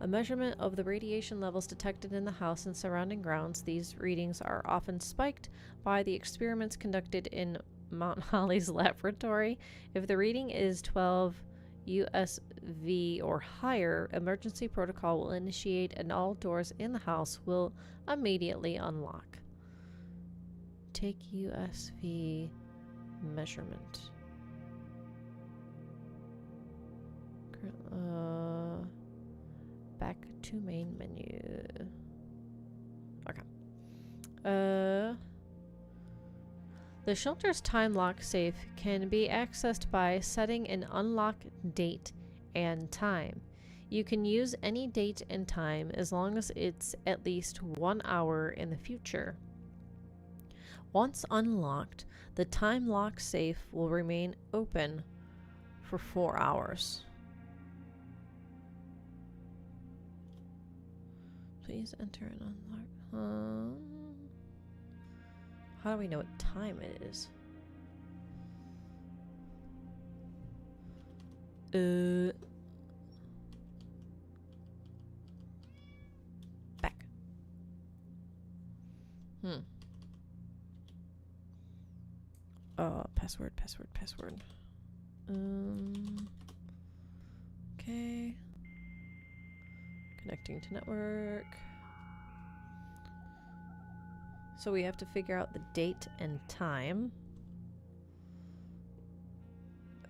A: A measurement of the radiation levels detected in the house and surrounding grounds. These readings are often spiked by the experiments conducted in Mount Holly's laboratory. If the reading is 12 USV or higher, emergency protocol will initiate and all doors in the house will immediately unlock. Take USV measurement. Back to main menu. Okay. The shelter's time lock safe can be accessed by setting an unlock date and time. You can use any date and time as long as it's at least 1 hour in the future. Once unlocked, the time lock safe will remain open for 4 hours. Please enter and unlock. How do we know what time it is? Back. Password. Okay. Connecting to network. So we have to figure out the date and time.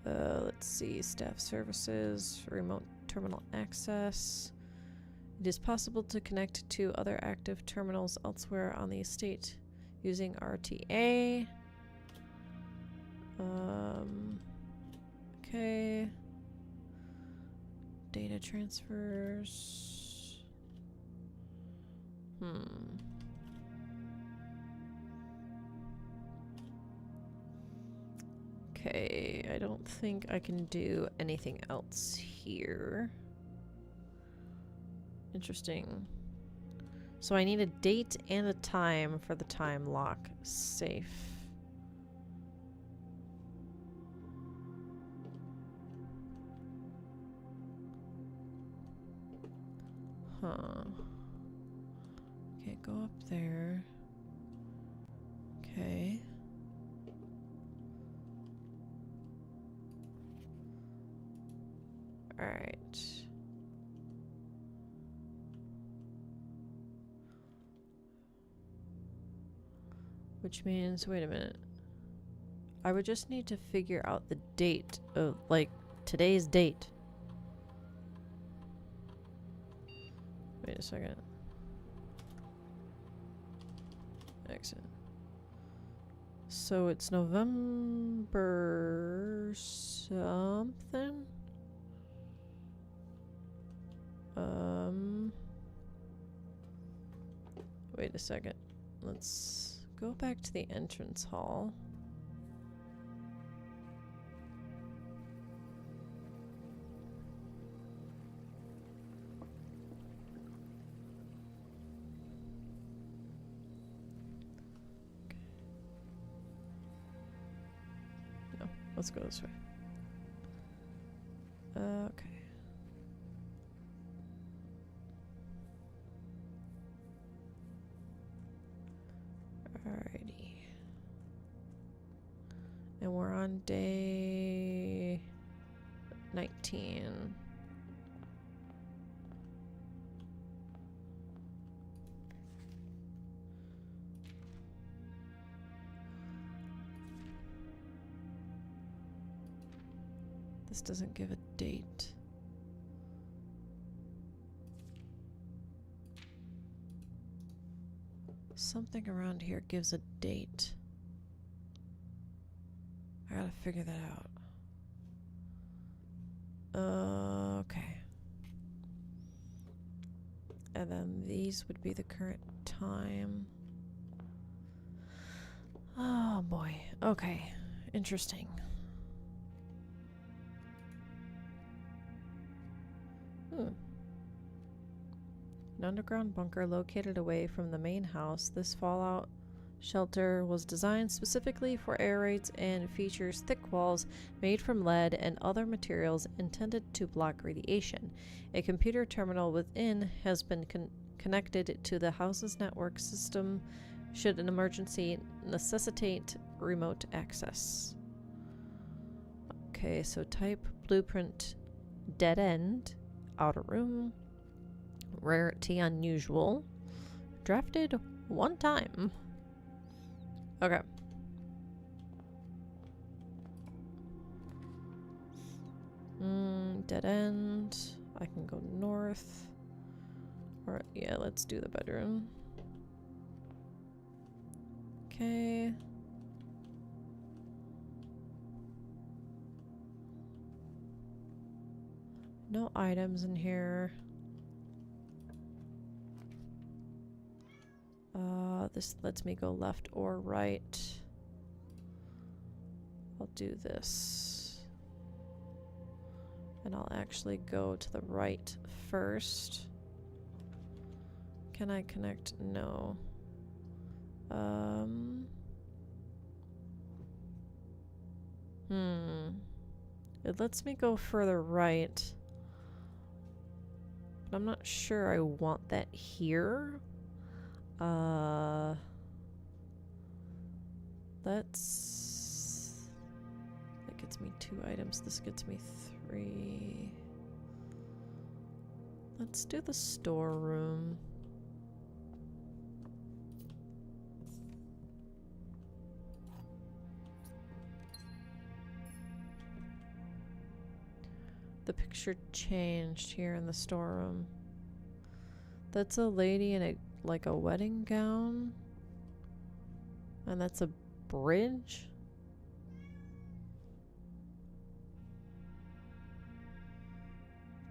A: Let's see. Staff services, remote terminal access. It is possible to connect to other active terminals elsewhere on the estate using RTA. Okay. Data transfers. Okay, I don't think I can do anything else here. Interesting. So I need a date and a time for the time lock safe. Huh. Can't go up there. Okay. Alright. Which means, wait a minute. I would just need to figure out the date of, like, today's date. Wait a second. Exit. So it's November something? Wait a second. Let's go back to the entrance hall. No, let's go this way. Okay. Alrighty. And we're on day 19. This doesn't give a date. Something around here gives a date. I gotta figure that out. Okay. And then these would be the current time. Oh boy. Okay. Interesting. An underground bunker located away from the main house. This fallout shelter was designed specifically for air raids and features thick walls made from lead and other materials intended to block radiation. A computer terminal within has been connected to the house's network system should an emergency necessitate remote access. Okay, so type blueprint dead end, outer room, rarity unusual, drafted one time. Okay. Dead end. I can go north. Or yeah, let's do the bedroom. Okay. No items in here. This lets me go left or right. I'll do this. And I'll actually go to the right first. Can I connect? No. It lets me go further right. But I'm not sure I want that here. Let's... That gets me 2 items. This gets me 3. Let's do the storeroom. The picture changed here in the storeroom. That's a lady in a like a wedding gown. And that's a bridge.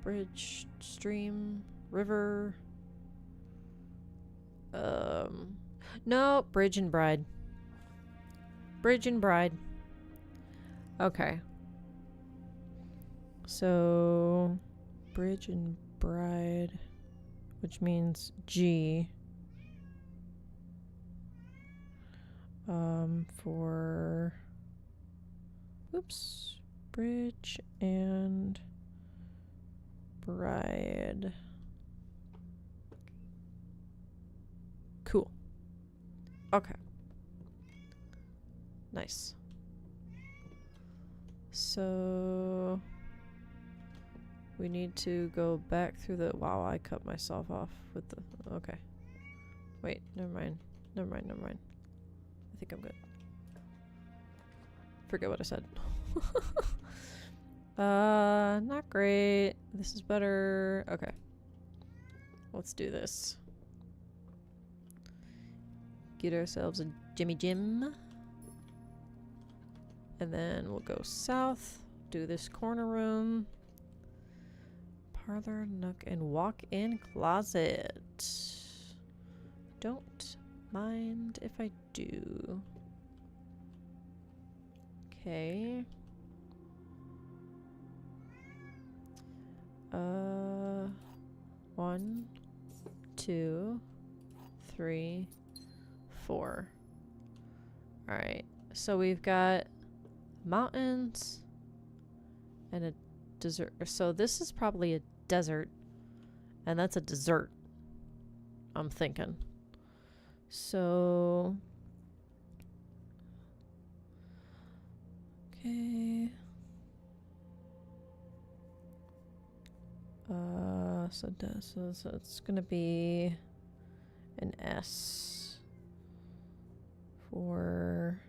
A: Bridge, stream, river. No, bridge and bride. Bridge and bride. Okay. So, bridge and bride, which means G. For, oops, bridge and bride. Okay. Nice. So we need to go back through the... Wow, I cut myself off with the... Okay. Wait, never mind. Never mind, never mind. I think I'm good. Forget what I said. Not great. This is better. Okay. Let's do this. Get ourselves a Jimmy Jim. And then we'll go south. Do this corner room. Parlor, nook, and walk-in closet. Don't mind if I do. Okay. 1, 2, 3, 4. Alright, so we've got mountains and a desert. So this is probably a desert, and that's a dessert, I'm thinking. So, okay. So it's gonna be an S for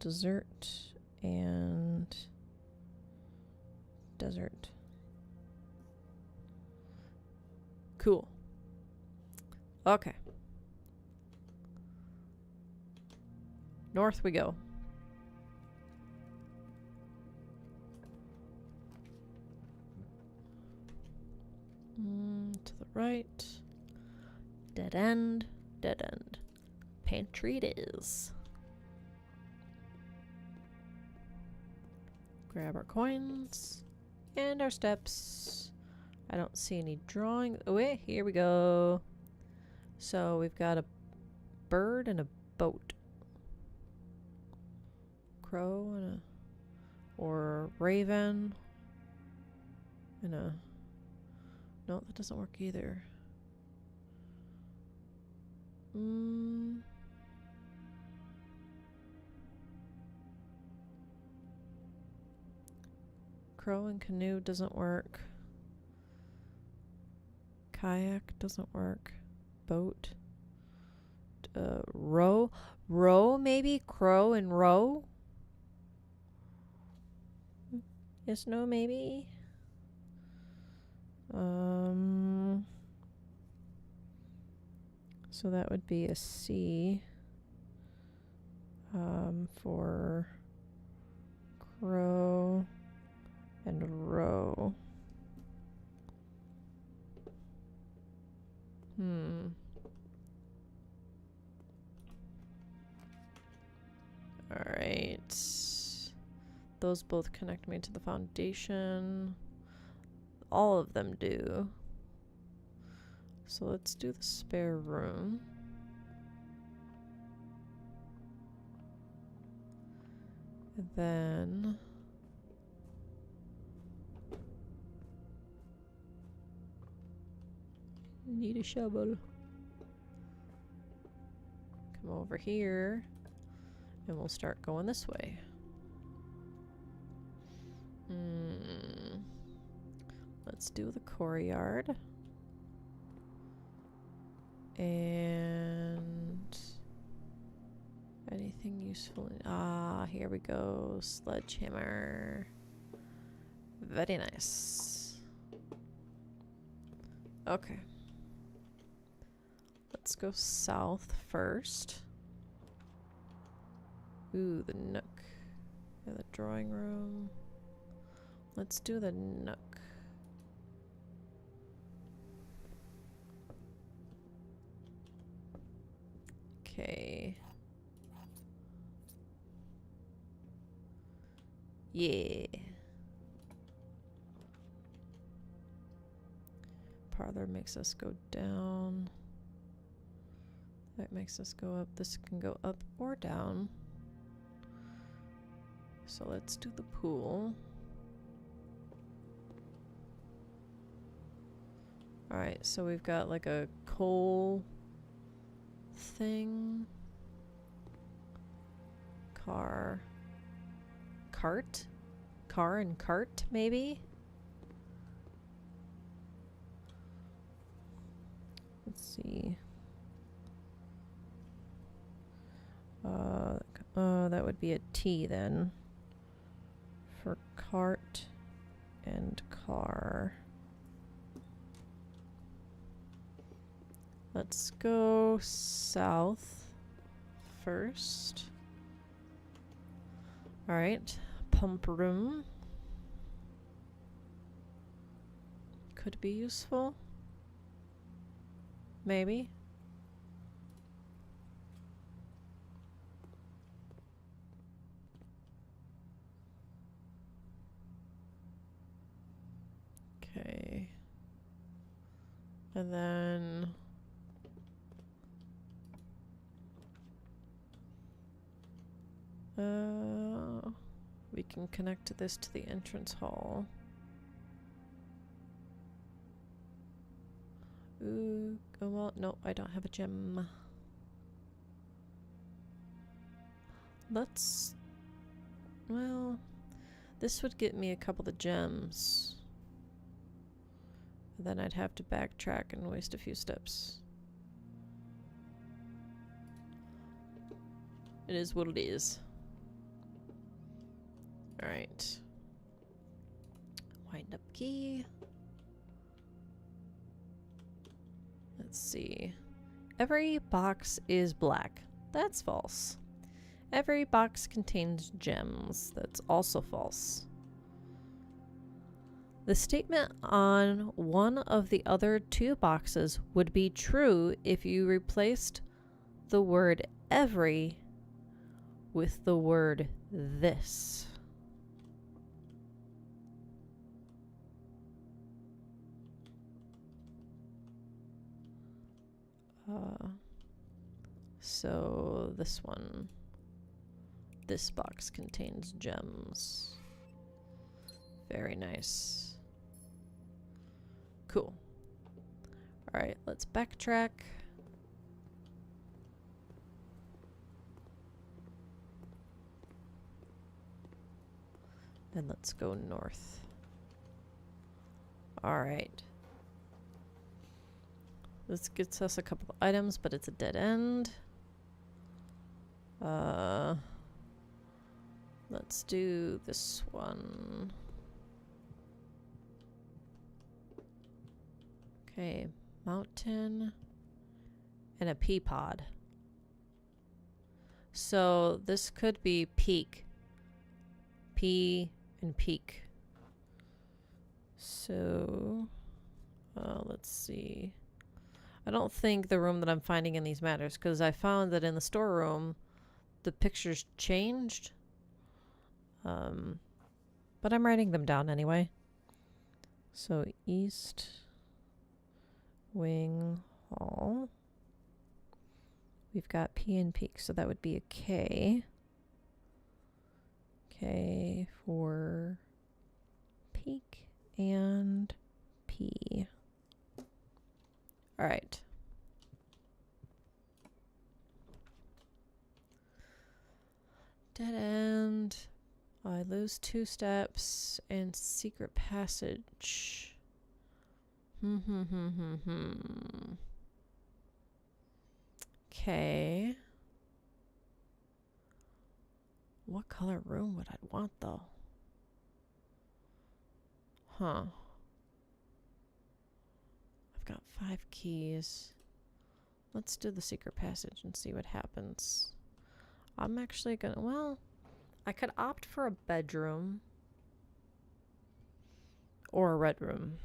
A: dessert and desert. Cool. Okay. North we go. To the right. Dead end. Dead end. Pantry it is. Grab our coins. And our steps. I don't see any drawing. Oh wait, here we go. So we've got a bird and a boat. Crow and a... or raven. And a... No, that doesn't work either. Crow and canoe doesn't work. Kayak doesn't work. Boat. Row. Row, maybe? Crow and row? Yes, no, maybe? So that would be a C for crow and row. Alright. Those both connect me to the foundation. All of them do. So let's do the spare room. And then need a shovel. Come over here and we'll start going this way. Let's do the courtyard. And anything useful? Here we go. Sledgehammer. Very nice. Okay. Let's go south first. Ooh, the nook. Yeah, the drawing room. Let's do the nook. Okay. Yeah. Parlor makes us go down. That makes us go up. This can go up or down. So let's do the pool. Alright, so we've got like a coal thing. Car. Cart? Car and cart, maybe? Let's see. That would be a T then. For cart and car. Let's go south first. Alright, pump room. Could be useful. Maybe. Okay. And then we can connect this to the entrance hall. Ooh, oh well, no, I don't have a gem. Let's, well, this would get me a couple of gems. Then I'd have to backtrack and waste a few steps. It is what it is. Alright. Wind up key. Let's see. Every box is black. That's false. Every box contains gems. That's also false. The statement on one of the other two boxes would be true if you replaced the word every with the word this. So this one, this box contains gems. Very nice. Cool. All right, let's backtrack. And let's go north. All right. This gets us a couple of items, but it's a dead end. Let's do this one. Okay, mountain and a pea pod. So this could be peak. P and peak. So, let's see. I don't think the room that I'm finding in these matters, because I found that in the storeroom, the pictures changed. But I'm writing them down anyway. So East Wing Hall. We've got P and peak, so that would be a K. K for peak and P. All right. Dead end. I lose 2 steps and secret passage. Okay. What color room would I want though? Huh. I've got 5 keys. Let's do the secret passage and see what happens. I'm actually gonna, well, I could opt for a bedroom or a red room.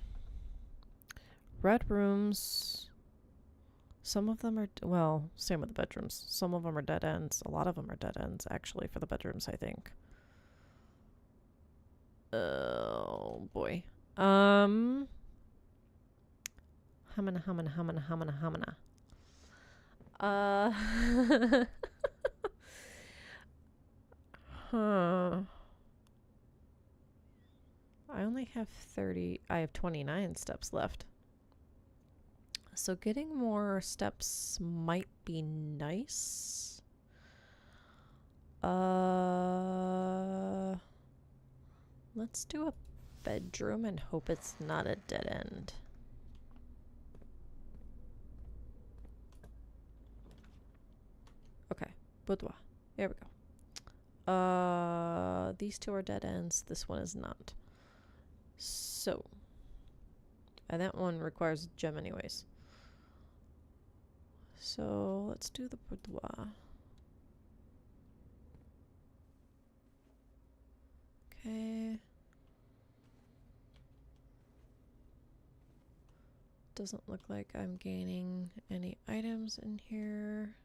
A: Red rooms, some of them are, well, same with the bedrooms. Some of them are dead ends. A lot of them are dead ends, actually, for the bedrooms, I think. Oh, boy. Humana. Huh. I only have 30, I have 29 steps left. So getting more steps might be nice. Let's do a bedroom and hope it's not a dead end. Okay, boudoir. There we go. These two are dead ends. This one is not. So, and that one requires a gem anyways. So let's do the boudoir. Okay. Doesn't look like I'm gaining any items in here.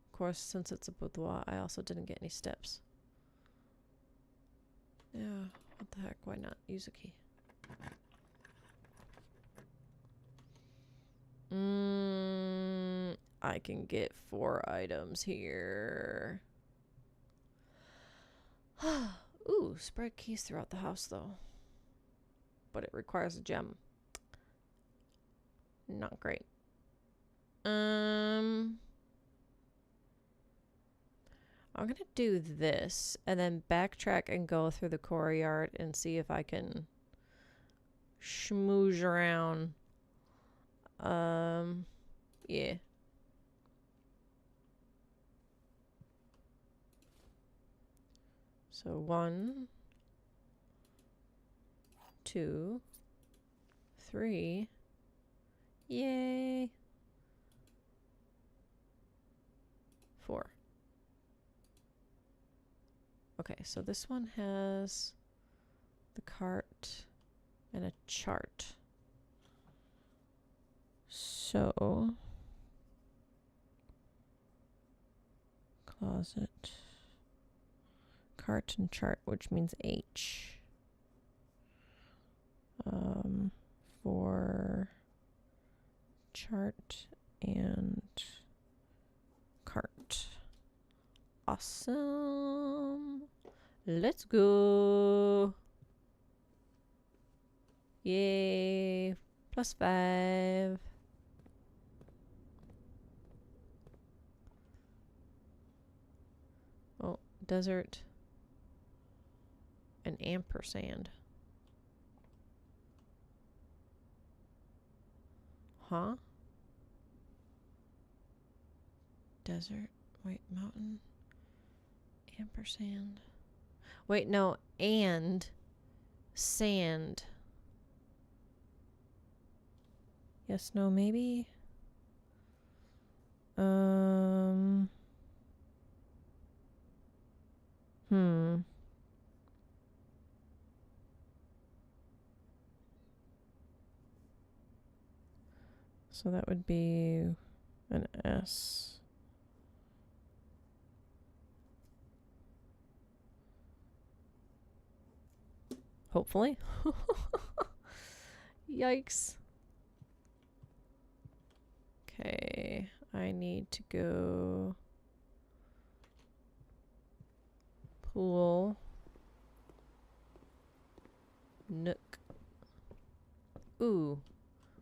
A: Of course, since it's a boudoir, I also didn't get any steps. Yeah, what the heck, why not use a key? I can get 4 items here. Ooh, spread keys throughout the house though. But it requires a gem. Not great. I'm gonna do this and then backtrack and go through the courtyard and see if I can schmooze around. Yeah. So 1, 2, 3. Yay. 4. Okay, so this one has the cart and a chart. So, closet, cart and chart, which means H. For chart and cart. Awesome. Let's go. Yay. +5. Oh, desert. An ampersand. Huh? Desert. Wait, mountain. Ampersand. Wait, no. And sand. Yes, no, maybe. So that would be an S. Hopefully. Yikes. Okay, I need to go pool. Nook. Ooh,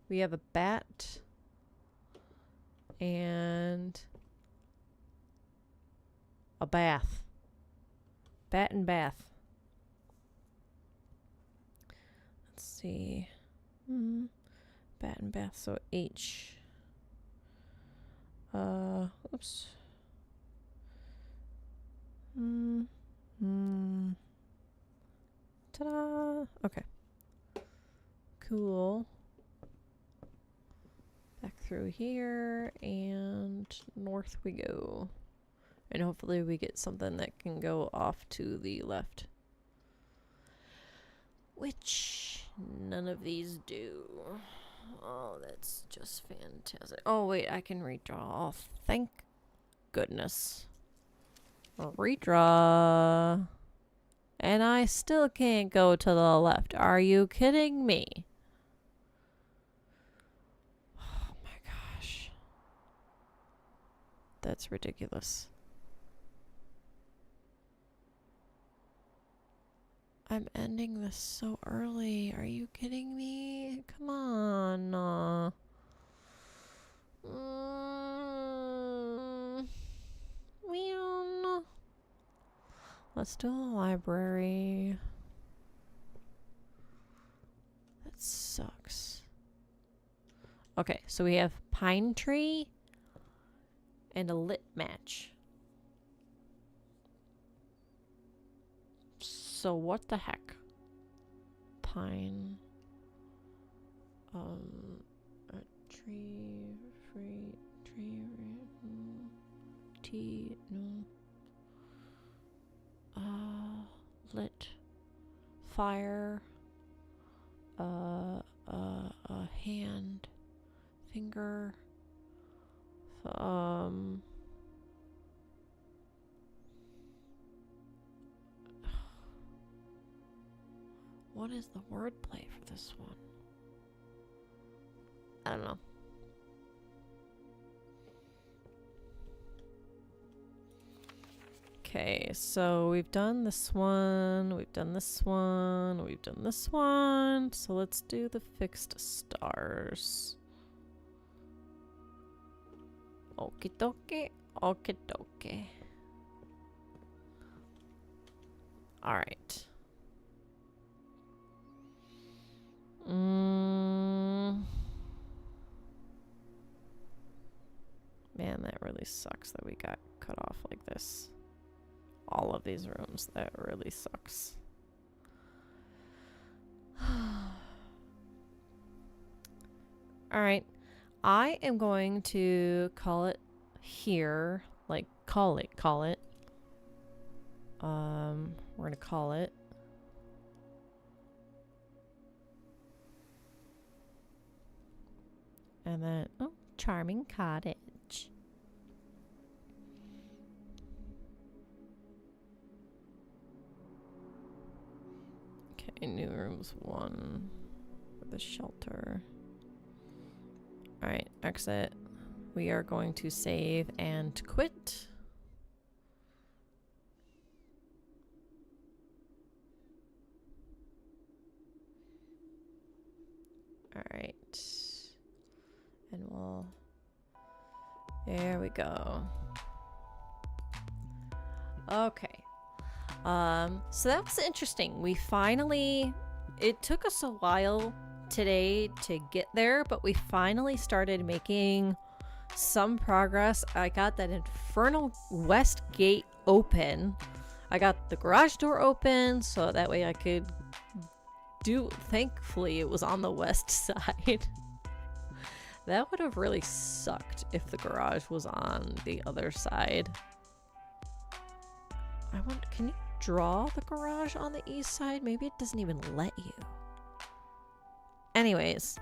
A: we have a bat and a bath. Bat and bath. Let's see. Bat and bath, so H. Oops. Ta-da! Okay. Cool. Back through here, and north we go. And hopefully we get something that can go off to the left. Which none of these do. Oh, that's just fantastic. Oh, wait, I can redraw. Oh, thank goodness. Redraw. And I still can't go to the left. Are you kidding me? Oh my gosh. That's ridiculous. I'm ending this so early. Are you kidding me? Come on. Man. Let's do the library. That sucks. Okay, so we have pine tree and a lit match. So what the heck? Pine. A tree, free, tree, tea, no. Lit. Fire. A hand. Finger. What is the wordplay for this one? I don't know. Okay, so we've done this one, we've done this one, we've done this one. So let's do the fixed stars. Okie dokie, okie dokie. Alright. Man, that really sucks that we got cut off like this. All of these rooms, that really sucks. Alright, I am going to call it here. Like, call it. We're gonna call it. And then, oh, Charming Cottage. Okay, new rooms 1 with the shelter. Alright, exit. We are going to save and quit. Alright. And we'll... There we go. Okay. So that was interesting. We finally... It took us a while today to get there, but we finally started making some progress. I got that infernal west gate open. I got the garage door open, so that way I could do... Thankfully, it was on the west side. That would have really sucked if the garage was on the other side. I wonder, can you draw the garage on the east side? Maybe it doesn't even let you. Anyways,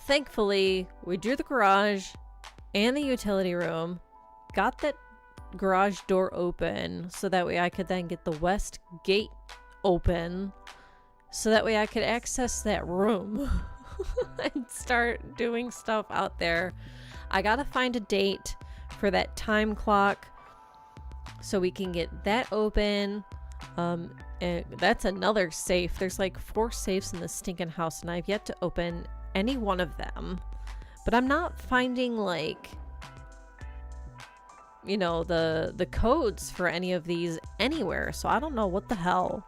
A: thankfully, we drew the garage and the utility room, got that garage door open so that way I could then get the west gate open so that way I could access that room. And start doing stuff out there. I gotta find a date for that time clock so we can get that open. And that's another safe. There's like 4 safes in the stinking house and I've yet to open any one of them. But I'm not finding, like, you know, the codes for any of these anywhere. So I don't know what the hell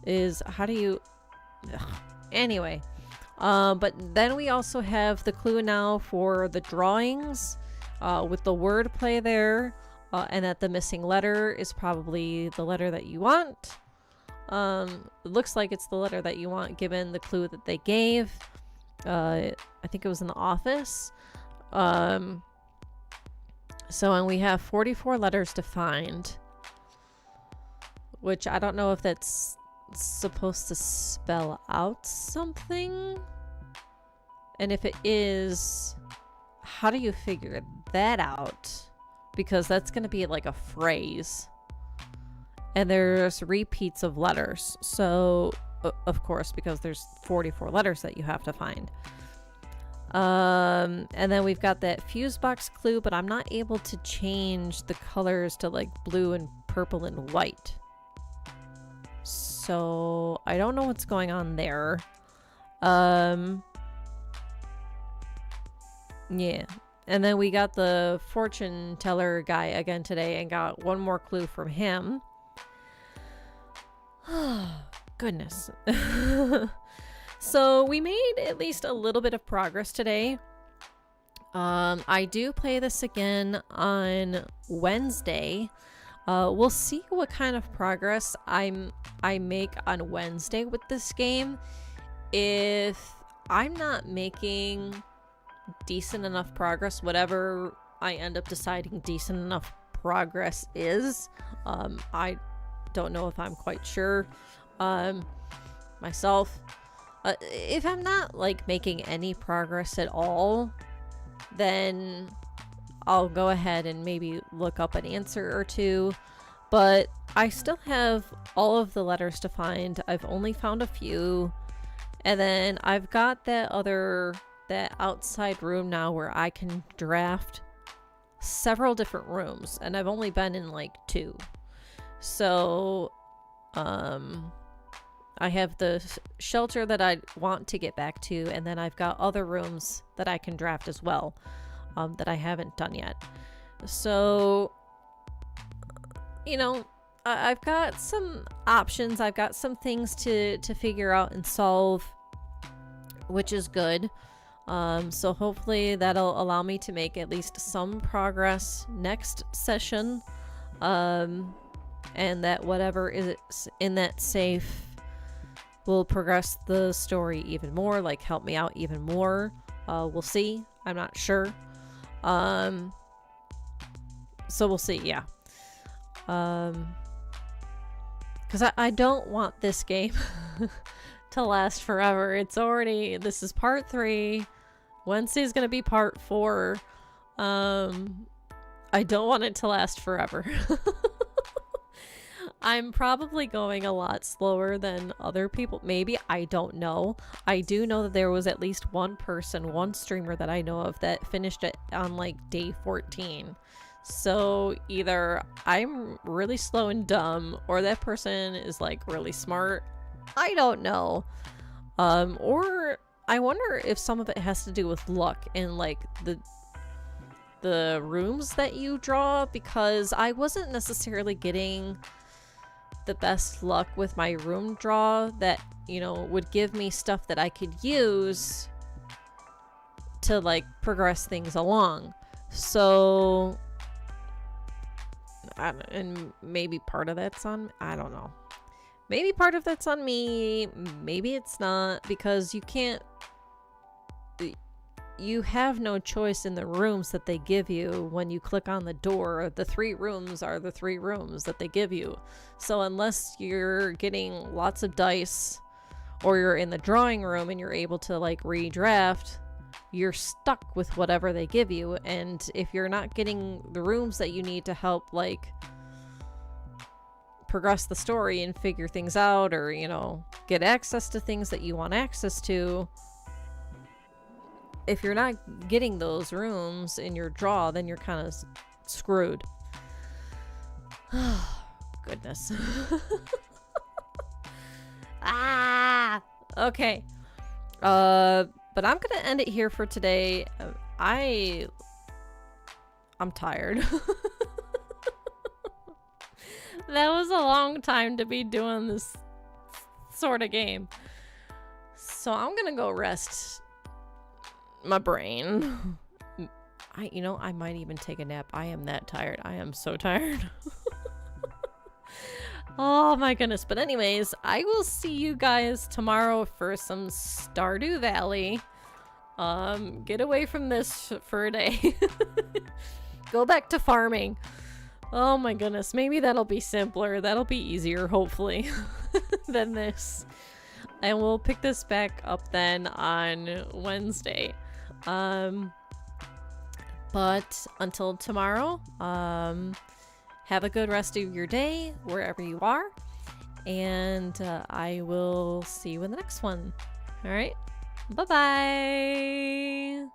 A: is, how do you... Ugh. Anyway. But then we also have the clue now for the drawings with the wordplay there, and that the missing letter is probably the letter that you want. It looks like it's the letter that you want given the clue that they gave. I think it was in the office. So, and we have 44 letters to find, which I don't know if that's supposed to spell out something, and if it is, how do you figure that out? Because that's going to be like a phrase and there's repeats of letters, so of course, because there's 44 letters that you have to find. And then we've got that fuse box clue, but I'm not able to change the colors to like blue and purple and white. So I don't know what's going on there. Yeah. And then we got the fortune teller guy again today and got one more clue from him. Goodness. So we made at least a little bit of progress today. I do play this again on Wednesday. We'll see what kind of progress I make on Wednesday with this game. If I'm not making decent enough progress, whatever I end up deciding decent enough progress is, I don't know if I'm quite sure myself. If I'm not like making any progress at all, then I'll go ahead and maybe look up an answer or two. But I still have all of the letters to find. I've only found a few. And then I've got that outside room now where I can draft several different rooms. And I've only been in like 2. So, I have the shelter that I want to get back to, and then I've got other rooms that I can draft as well, that I haven't done yet. So, you know, I've got some options. I've got some things to figure out and solve, which is good. So hopefully that'll allow me to make at least some progress next session. And that whatever is in that safe will progress the story even more, like help me out even more. We'll see. I'm not sure. So we'll see, yeah. Because I don't want this game to last forever. This is part 3. Wednesday's gonna be part 4. I don't want it to last forever. I'm probably going a lot slower than other people. Maybe, I don't know. I do know that there was at least one streamer that I know of that finished it on like day 14. So either I'm really slow and dumb, or that person is like really smart. I don't know. Or I wonder if some of it has to do with luck and like the rooms that you draw, because I wasn't necessarily getting the best luck with my room draw that, you know, would give me stuff that I could use to like progress things along. So, and maybe part of that's on, I don't know. Maybe part of that's on me, maybe it's not, because you have no choice in the rooms that they give you when you click on the door. The 3 rooms are the 3 rooms that they give you. So unless you're getting lots of dice, or you're in the drawing room and you're able to like redraft, you're stuck with whatever they give you. And if you're not getting the rooms that you need to help like progress the story and figure things out, or, you know, get access to things that you want access to, if you're not getting those rooms in your draw, then you're kind of screwed. Goodness. Okay. But I'm gonna end it here for today. I'm tired. That was a long time to be doing this sort of game. So I'm gonna go rest my brain. I might even take a nap. I am that tired. I am so tired. Oh my goodness. But anyways, I will see you guys tomorrow for some Stardew Valley. Get away from this for a day. Go back to farming. Oh my goodness. Maybe that'll be simpler. That'll be easier, hopefully, than this. And we'll pick this back up then on Wednesday. But until tomorrow, have a good rest of your day wherever you are, and I will see you in the next one. All right, bye bye.